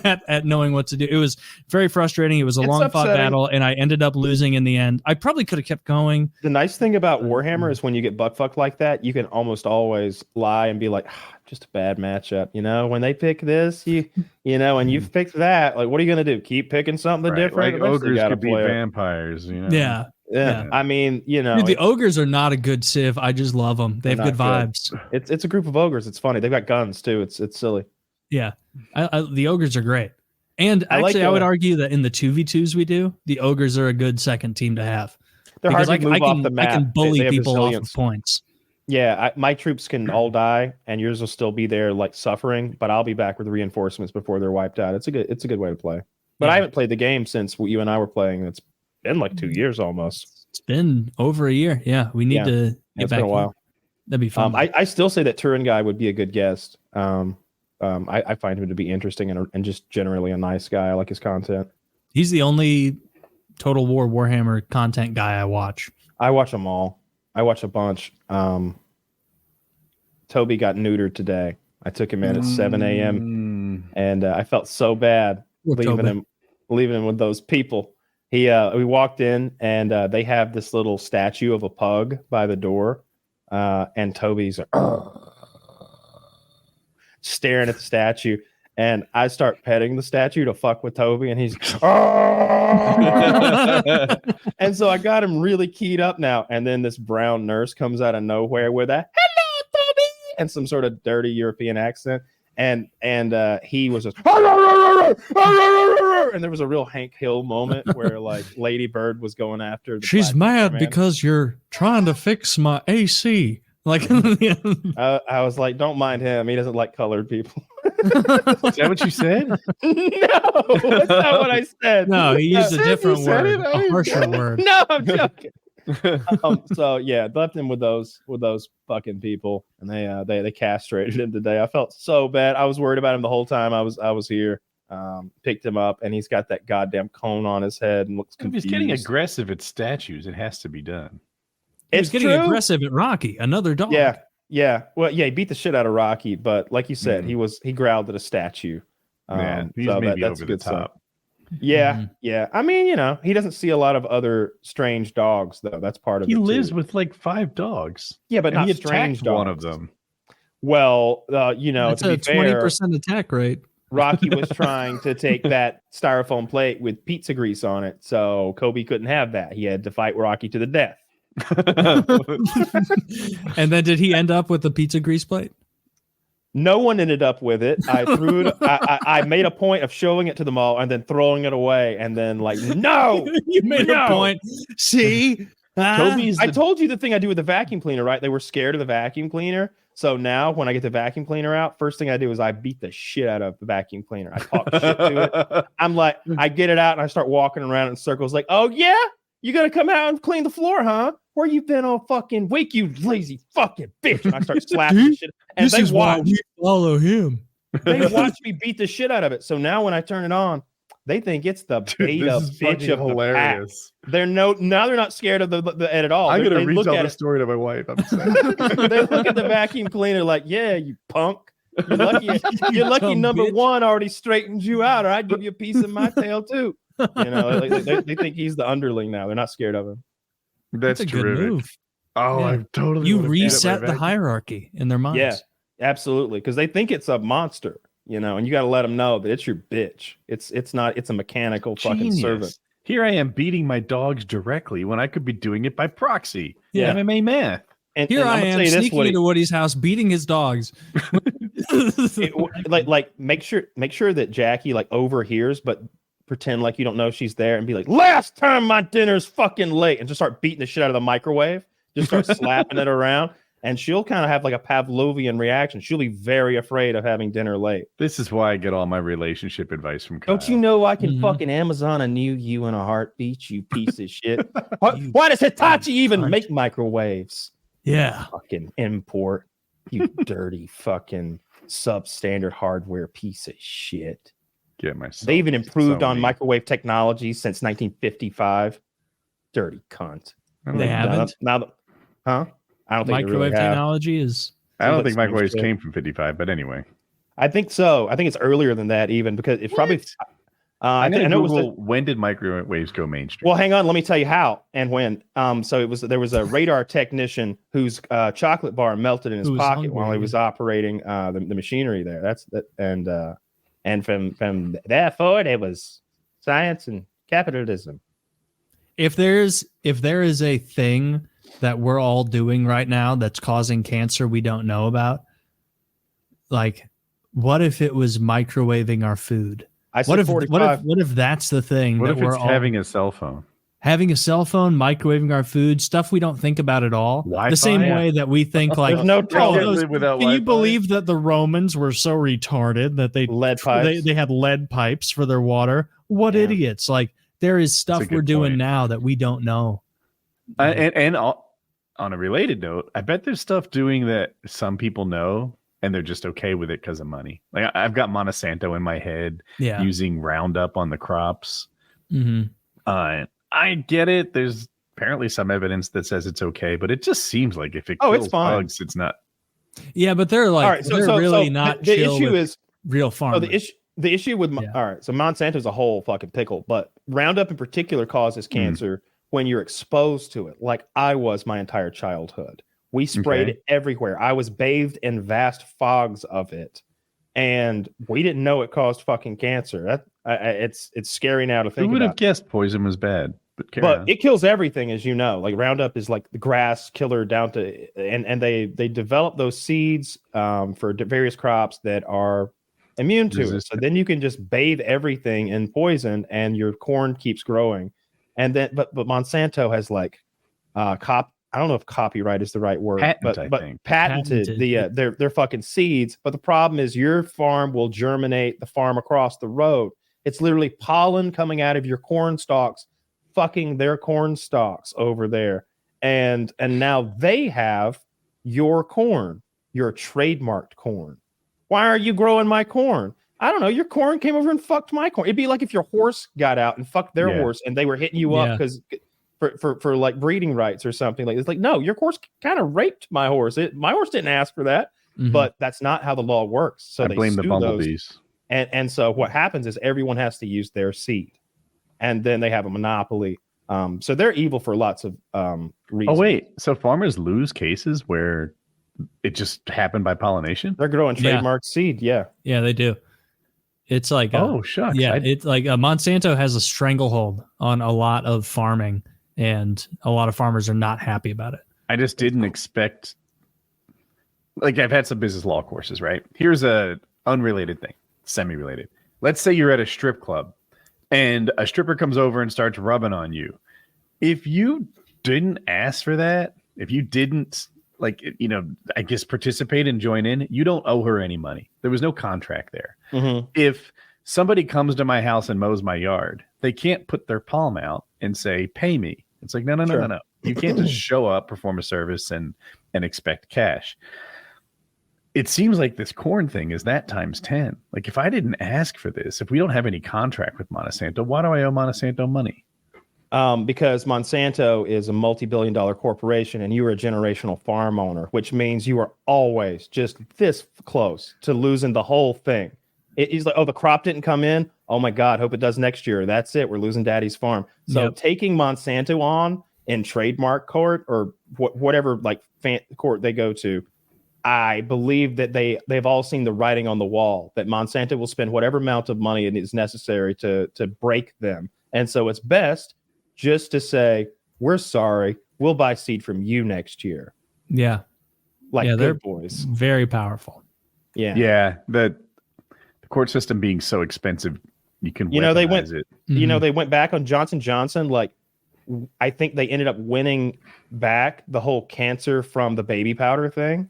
at knowing what to do. It was very frustrating. It was a long fought battle, and I ended up losing in the end. I probably could have kept going. The nice thing about Warhammer is when you get buck-fucked like that, you can almost always lie and be like, just a bad matchup. When they pick this, and you've picked that, what are you going to do? Keep picking something different? Like ogres could be vampires, Yeah. I mean, dude, the ogres are not a good civ. I just love them. They have good vibes. It's a group of ogres. It's funny. They've got guns too. It's silly. Yeah. The ogres are great. And actually, I would argue that in the 2v2s we do, the ogres are a good second team to have. They're hard to move off the map. I can bully They have people off resilience. of points. Yeah, my troops can all die, and yours will still be there, like suffering. But I'll be back with reinforcements before they're wiped out. It's a good way to play. But I haven't played the game since you and I were playing. It's been like 2 years almost. It's been over a year. Yeah, we need to get back. Been a while. That'd be fun. I still say that Turin guy would be a good guest. I find him to be interesting and just generally a nice guy. I like his content. He's the only Total War Warhammer content guy I watch. I watch them all. I watch a bunch. Toby got neutered today. I took him in at 7 a.m. and I felt so bad leaving him with those people. We walked in and they have this little statue of a pug by the door, and Toby's staring at the statue. And I start petting the statue to fuck with Toby, and he's and so I got him really keyed up now. And then this brown nurse comes out of nowhere with a "Hello, Toby," and some sort of dirty European accent, and he was just and there was a real Hank Hill moment where like Lady Bird was going after. She's mad because you're trying to fix my AC. Like I was like, don't mind him. He doesn't like colored people. Is that what you said? No, that's not what I said. No, he used a different word, a harsher word. No, I'm joking. So yeah, left him with those fucking people, and they castrated him today. I felt so bad. I was worried about him the whole time I was here. Picked him up, and he's got that goddamn cone on his head and looks confused. If he's getting aggressive at statues, it has to be done. He's getting aggressive at Rocky, another dog. Yeah. Well, yeah, he beat the shit out of Rocky, but like you said, he growled at a statue. He's so maybe that's over good the top. stuff. Yeah, yeah. I mean, he doesn't see a lot of other strange dogs, though. That's part of it. He lives with like 5 dogs. Yeah, but not he strange attacked dogs. one of them. Well, that's to a be fair, 20% attack rate. Rocky was trying to take that styrofoam plate with pizza grease on it, so Kobe couldn't have that. He had to fight Rocky to the death. And then did he end up with the pizza grease plate? No one ended up with it. I threw it. I made a point of showing it to them all and then throwing it away and then like, no, you made a point. See, I told you the thing I do with the vacuum cleaner, right? They were scared of the vacuum cleaner. So now when I get the vacuum cleaner out, first thing I do is I beat the shit out of the vacuum cleaner. I talk shit to it. I'm like, I get it out and I start walking around in circles like, oh yeah, you gonna come out and clean the floor, huh? Where you been all fucking week, you lazy fucking bitch? And I start slapping the shit. And this is why we follow him. They watch me beat the shit out of it. So now when I turn it on, they think it's the beta bitch of hilarious. The pack. Now they're not scared of the Ed at all. I'm gonna retell the story to my wife. I'm saying. They look at the vacuum cleaner like, yeah, you punk. You're lucky number bitch. One already straightened you out, or I'd give you a piece of my tail too. They think he's the underling now. They're not scared of him. That's a terrific. good move. Oh, yeah. I totally. You reset the hierarchy in their minds. Yeah, absolutely. Because they think it's a monster, and you got to let them know that it's your bitch. It's not. It's a mechanical fucking servant. Here I am beating my dogs directly when I could be doing it by proxy. Yeah, MMA math. And here I am sneaking into Woody's house, beating his dogs. Make sure that Jackie overhears, but pretend like you don't know she's there and be like, last time my dinner's fucking late, and just start beating the shit out of the microwave. Just start slapping it around, and she'll kind of have like a Pavlovian reaction. She'll be very afraid of having dinner late. This is why I get all my relationship advice from Kyle. Don't you know I can fucking Amazon a new you in a heartbeat, you piece of shit? Why does Hitachi even make microwaves? Yeah. Fucking import, you dirty fucking substandard hardware piece of shit. Get myself. They even improved on microwave technology since 1955. Dirty cunt. They haven't. Huh? I don't think microwave technology is. I don't think microwaves came from 55, but anyway. I think so. I think it's earlier than that, even because it's probably. I know Google, when did microwaves go mainstream? Well, hang on. Let me tell you how and when. So there was a radar technician whose chocolate bar melted in his pocket while he was operating the machinery there. And from that forward, it was science and capitalism. If there is a thing that we're all doing right now that's causing cancer we don't know about, like, what if it was microwaving our food? What if that's the thing? What if it's having a cell phone? having a cell phone, microwaving our food, stuff we don't think about at all. Wi-Fi, the same way that we think like, There's no can you believe that the Romans were so retarded that they had lead pipes for their water? What idiots! Like there is stuff we're doing now that we don't know. And on a related note, I bet there's stuff doing that some people know and they're just okay with it because of money. Like I've got Monsanto in my head using Roundup on the crops. I get it. There's apparently some evidence that says it's okay, but it just seems like if it kills bugs, it's not. Yeah, but they're like they're really not. The issue is real farmers. The issue with all right, so Monsanto's a whole fucking pickle, but Roundup in particular causes cancer when you're exposed to it. Like I was my entire childhood. We sprayed it everywhere. I was bathed in vast fogs of it, and we didn't know it caused fucking cancer. It's scary now to think. Who would have guessed poison was bad? But it kills everything, as you know. Like Roundup is like the grass killer down to, and they develop those seeds for various crops that are immune to it. So then you can just bathe everything in poison, and your corn keeps growing. And then, but Monsanto has like I don't know if copyright is the right word, but patented their fucking seeds. But the problem is your farm will germinate the farm across the road. It's literally pollen coming out of your corn stalks, fucking their corn stalks over there. And now they have your corn, your trademarked corn. Why are you growing my corn? I don't know. Your corn came over and fucked my corn. It'd be like if your horse got out and fucked their horse and they were hitting you up because for like breeding rights or something. Like it's like, no, your horse kind of raped my horse. My horse didn't ask for that, but that's not how the law works. So they blame the bumblebees. And so what happens is everyone has to use their seed, and then they have a monopoly. So they're evil for lots of reasons. Oh wait, so farmers lose cases where it just happened by pollination? They're growing trademark seed. Yeah, they do. It's like shucks. Yeah, it's like Monsanto has a stranglehold on a lot of farming, and a lot of farmers are not happy about it. I just didn't expect. Like I've had some business law courses, right? Here's a unrelated thing, semi-related. Let's say you're at a strip club and a stripper comes over and starts rubbing on you. If you didn't ask for that, if you didn't I guess participate and join in, you don't owe her any money. There was no contract there. If somebody comes to my house and mows my yard, they can't put their palm out and say, pay me. It's like, no. You can't just show up, perform a service and expect cash. It seems like this corn thing is that times 10. Like if I didn't ask for this, if we don't have any contract with Monsanto, why do I owe Monsanto money? Because Monsanto is a multi-billion-dollar corporation and you are a generational farm owner, which means you are always just this close to losing the whole thing. He's like, oh, the crop didn't come in. Oh my God, hope it does next year. That's it. We're losing daddy's farm. So taking Monsanto on in trademark court or whatever like court they go to, I believe that they've all seen the writing on the wall that Monsanto will spend whatever amount of money it is necessary to break them. And so it's best just to say, we're sorry, we'll buy seed from you next year. Yeah. They're boys. Very powerful. Yeah. Yeah. The court system being so expensive, you can weaponize it. They went back on Johnson & Johnson. Like, I think they ended up winning back the whole cancer from the baby powder thing.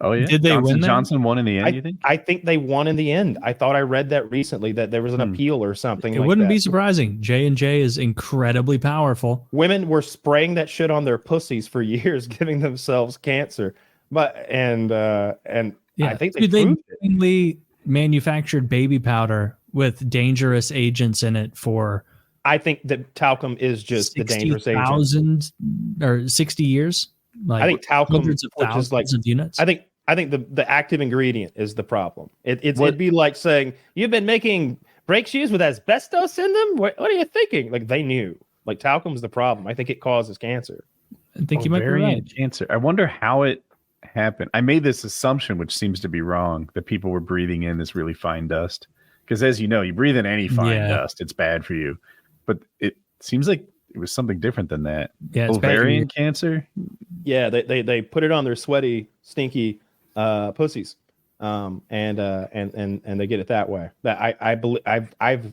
Oh yeah, did they win? Johnson won in the end. You think? I think they won in the end. I thought I read that recently that there was an appeal or something. It wouldn't be surprising. J&J is incredibly powerful. Women were spraying that shit on their pussies for years, giving themselves cancer. But I think they manufactured baby powder with dangerous agents in it for. I think that talcum is just the dangerous agent. 60,000 or 60 years. Like I think talcum, hundreds of thousands of units. I think the active ingredient is the problem. It'd be like saying you've been making brake shoes with asbestos in them. What are you thinking? Like they knew. Like talcum's the problem. I think it causes cancer. I think you might be right. Cancer. I wonder how it happened. I made this assumption, which seems to be wrong, that people were breathing in this really fine dust. Because as you know, you breathe in any fine dust, it's bad for you. But it seems like it was something different than that. Yeah, ovarian cancer. Yeah, they put it on their sweaty, stinky pussies, and they get it that way. That I believe I've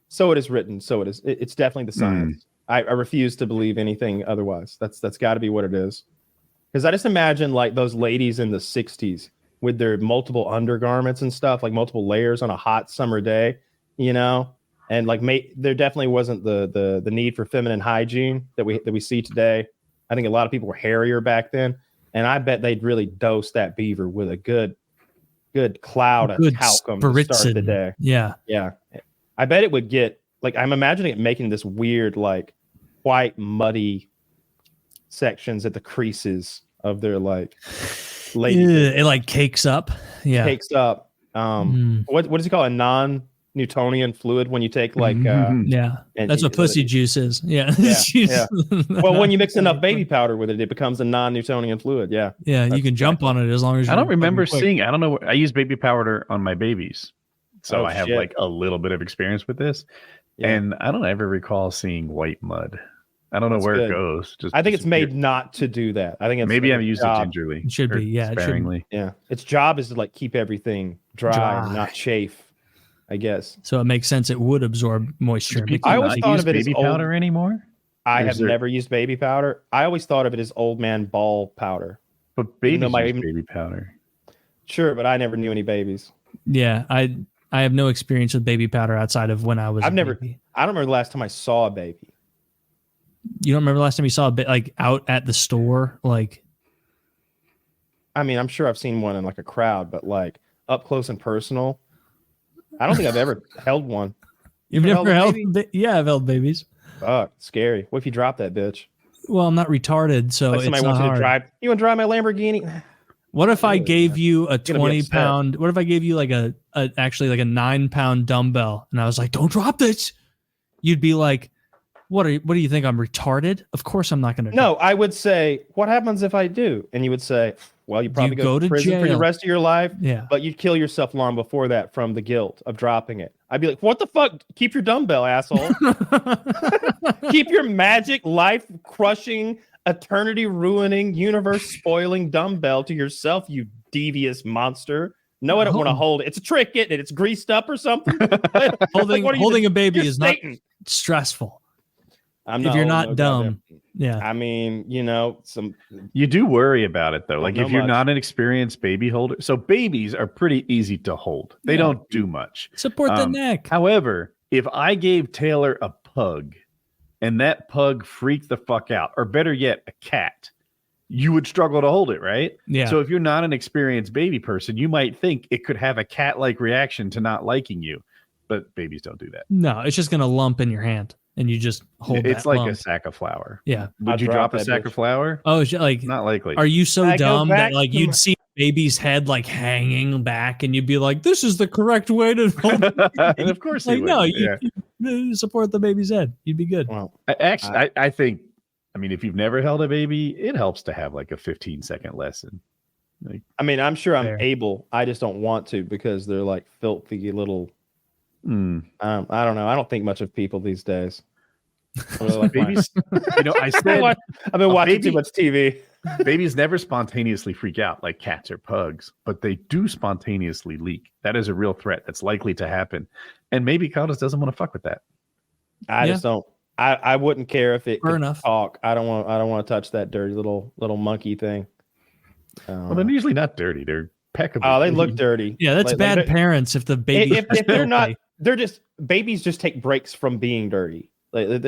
so it is written. So it is. It's definitely the science. I refuse to believe anything otherwise. That's got to be what it is. Because I just imagine like those ladies in the 60s with their multiple undergarments and stuff, like multiple layers on a hot summer day, you know, and like there definitely wasn't the need for feminine hygiene that we see today. I think a lot of people were hairier back then, and I bet they'd really dose that beaver with a good cloud of talcum to start the day. Yeah. I bet it would get like, I'm imagining it making this weird like white muddy sections at the creases of their like it like cakes up. Cakes up. What does he call a non-Newtonian fluid when you take like that's what pussy juice is. Yeah. Well, when you mix enough baby powder with it, it becomes a non-Newtonian fluid. You can jump on it as long as I don't remember seeing. I don't know. I use baby powder on my babies, so I have like a little bit of experience with this, and I don't ever recall seeing white mud. I don't know where it goes. I think it's made not to do that. I think it's maybe I've used it gingerly. It should be, sparingly. Its job is to like keep everything dry. And not chafe, I guess. So it makes sense. It would absorb moisture. I always thought of it as baby powder anymore. I have never used baby powder. I always thought of it as old man ball powder. But baby powder. Sure, but I never knew any babies. Yeah, I have no experience with baby powder outside of when I was. Baby. I don't remember the last time I saw a baby. You don't remember the last time you saw a bit like out at the store? Like, I mean, I'm sure I've seen one in like a crowd, but like up close and personal, I don't think I've ever held one. You've never held? Yeah, I've held babies. Fuck, scary. What if you drop that bitch? Well, I'm not retarded, so like somebody wants you to drive. You want to drive my Lamborghini? What if I gave you a 20-pound? What if I gave you like a 9-pound dumbbell, and I was like, "Don't drop this." You'd be like, What do you think? I'm retarded? Of course I'm not going to. No, I would say, what happens if I do? And you would say, well, you probably go to prison for the rest of your life. Yeah. But you'd kill yourself long before that from the guilt of dropping it. I'd be like, what the fuck? Keep your dumbbell, asshole. Keep your magic, life-crushing, eternity-ruining, universe-spoiling dumbbell to yourself, you devious monster. No, I don't want to hold it. It's a trick, isn't it? It's greased up or something. Holding a baby is not stressful. If you're not dumb. Yeah. I mean, you know, you do worry about it though. Like if you're not an experienced baby holder. So babies are pretty easy to hold. They don't do much. Support the neck. However, if I gave Taylor a pug and that pug freaked the fuck out, or better yet, a cat, you would struggle to hold it, right? Yeah. So if you're not an experienced baby person, you might think it could have a cat-like reaction to not liking you. But babies don't do that. No, it's just going to lump in your hand. And you just hold it's like lump. A sack of flour. Yeah. Would you drop a sack of flour? Oh, like not likely. Are you so dumb that like you'd see a baby's head like hanging back and you'd be like, this is the correct way to hold it. And of course like, no, you support the baby's head. You'd be good. Well, actually, I think, I mean, if you've never held a baby, it helps to have like a 15-second lesson. Like, I mean, I'm sure I'm able. I just don't want to because they're like filthy little. I don't know. I don't think much of people these days. Like babies, you know, I've been watching too much TV. Babies never spontaneously freak out like cats or pugs, but they do spontaneously leak. That is a real threat that's likely to happen. And maybe Kyle just doesn't want to fuck with that. I just don't. I wouldn't care if it could talk. I don't want to touch that dirty little monkey thing. Well, they're usually not dirty. They're peckable. Oh, they look dirty. Yeah, that's bad parents if the baby. If they're not, they're just babies. Just take breaks from being dirty. Like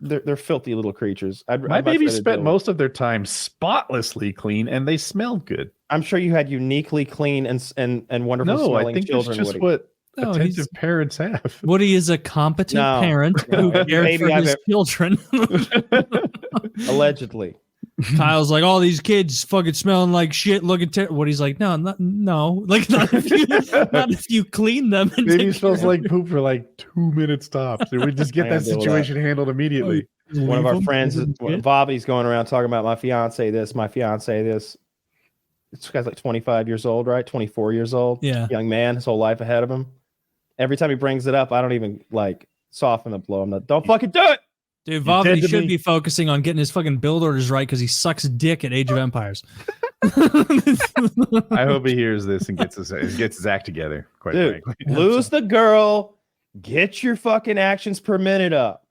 they're filthy little creatures. My babies spent most of their time spotlessly clean, and they smelled good. I'm sure you had uniquely clean and wonderful smelling children. That's just what attentive parents have. Woody is a competent parent who cares for his children. Allegedly. Kyle's like, all these kids fucking smelling like shit, looking terrible. Woody's like, no, like not if you clean them. Baby smells like poop for like 2 minutes tops. We just get that situation handled immediately. One of our friends, Bobby's going around talking about my fiance this. This guy's like 25 years old, right? 24 years old. Yeah. Young man, his whole life ahead of him. Every time he brings it up, I don't even like soften the blow. I'm not, don't fucking do it. Dude, Bobby should be focusing on getting his fucking build orders right because he sucks dick at Age of Empires. I hope he hears this and gets his act together. Quite frankly, lose the girl, get your fucking actions per minute up.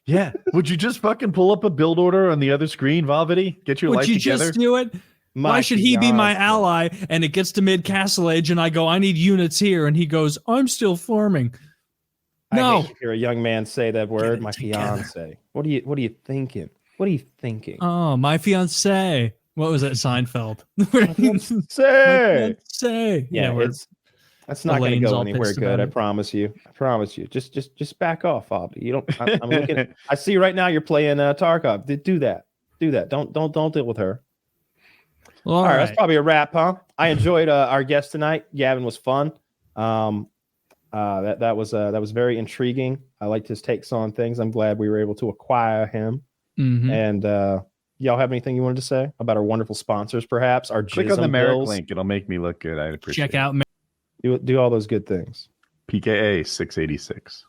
Yeah. Would you just fucking pull up a build order on the other screen, Valvity? Get your Would life you together? just do it? Why should he be my ally? And it gets to mid castle age, and I go, I need units here, and he goes, I'm still farming. No, I hate to hear a young man say that word. My fiance. What are you thinking? What are you thinking? Oh, my fiance. What was that? Seinfeld. Say. Yeah, that's not going to Elaine's go all anywhere pissed good. about I it. promise you. I promise you. Just back off, Bobby. You don't. I'm looking. I see right now you're playing Tarkov. Do that. Don't deal with her. All right, that's probably a wrap, huh? I enjoyed our guest tonight. Gavin was fun. That was very intriguing. I liked his takes on things. I'm glad we were able to acquire him. Mm-hmm. And y'all have anything you wanted to say about our wonderful sponsors? Perhaps our click on the Merrick link. It'll make me look good. I'd appreciate. Check out. Do all those good things. PKA 686.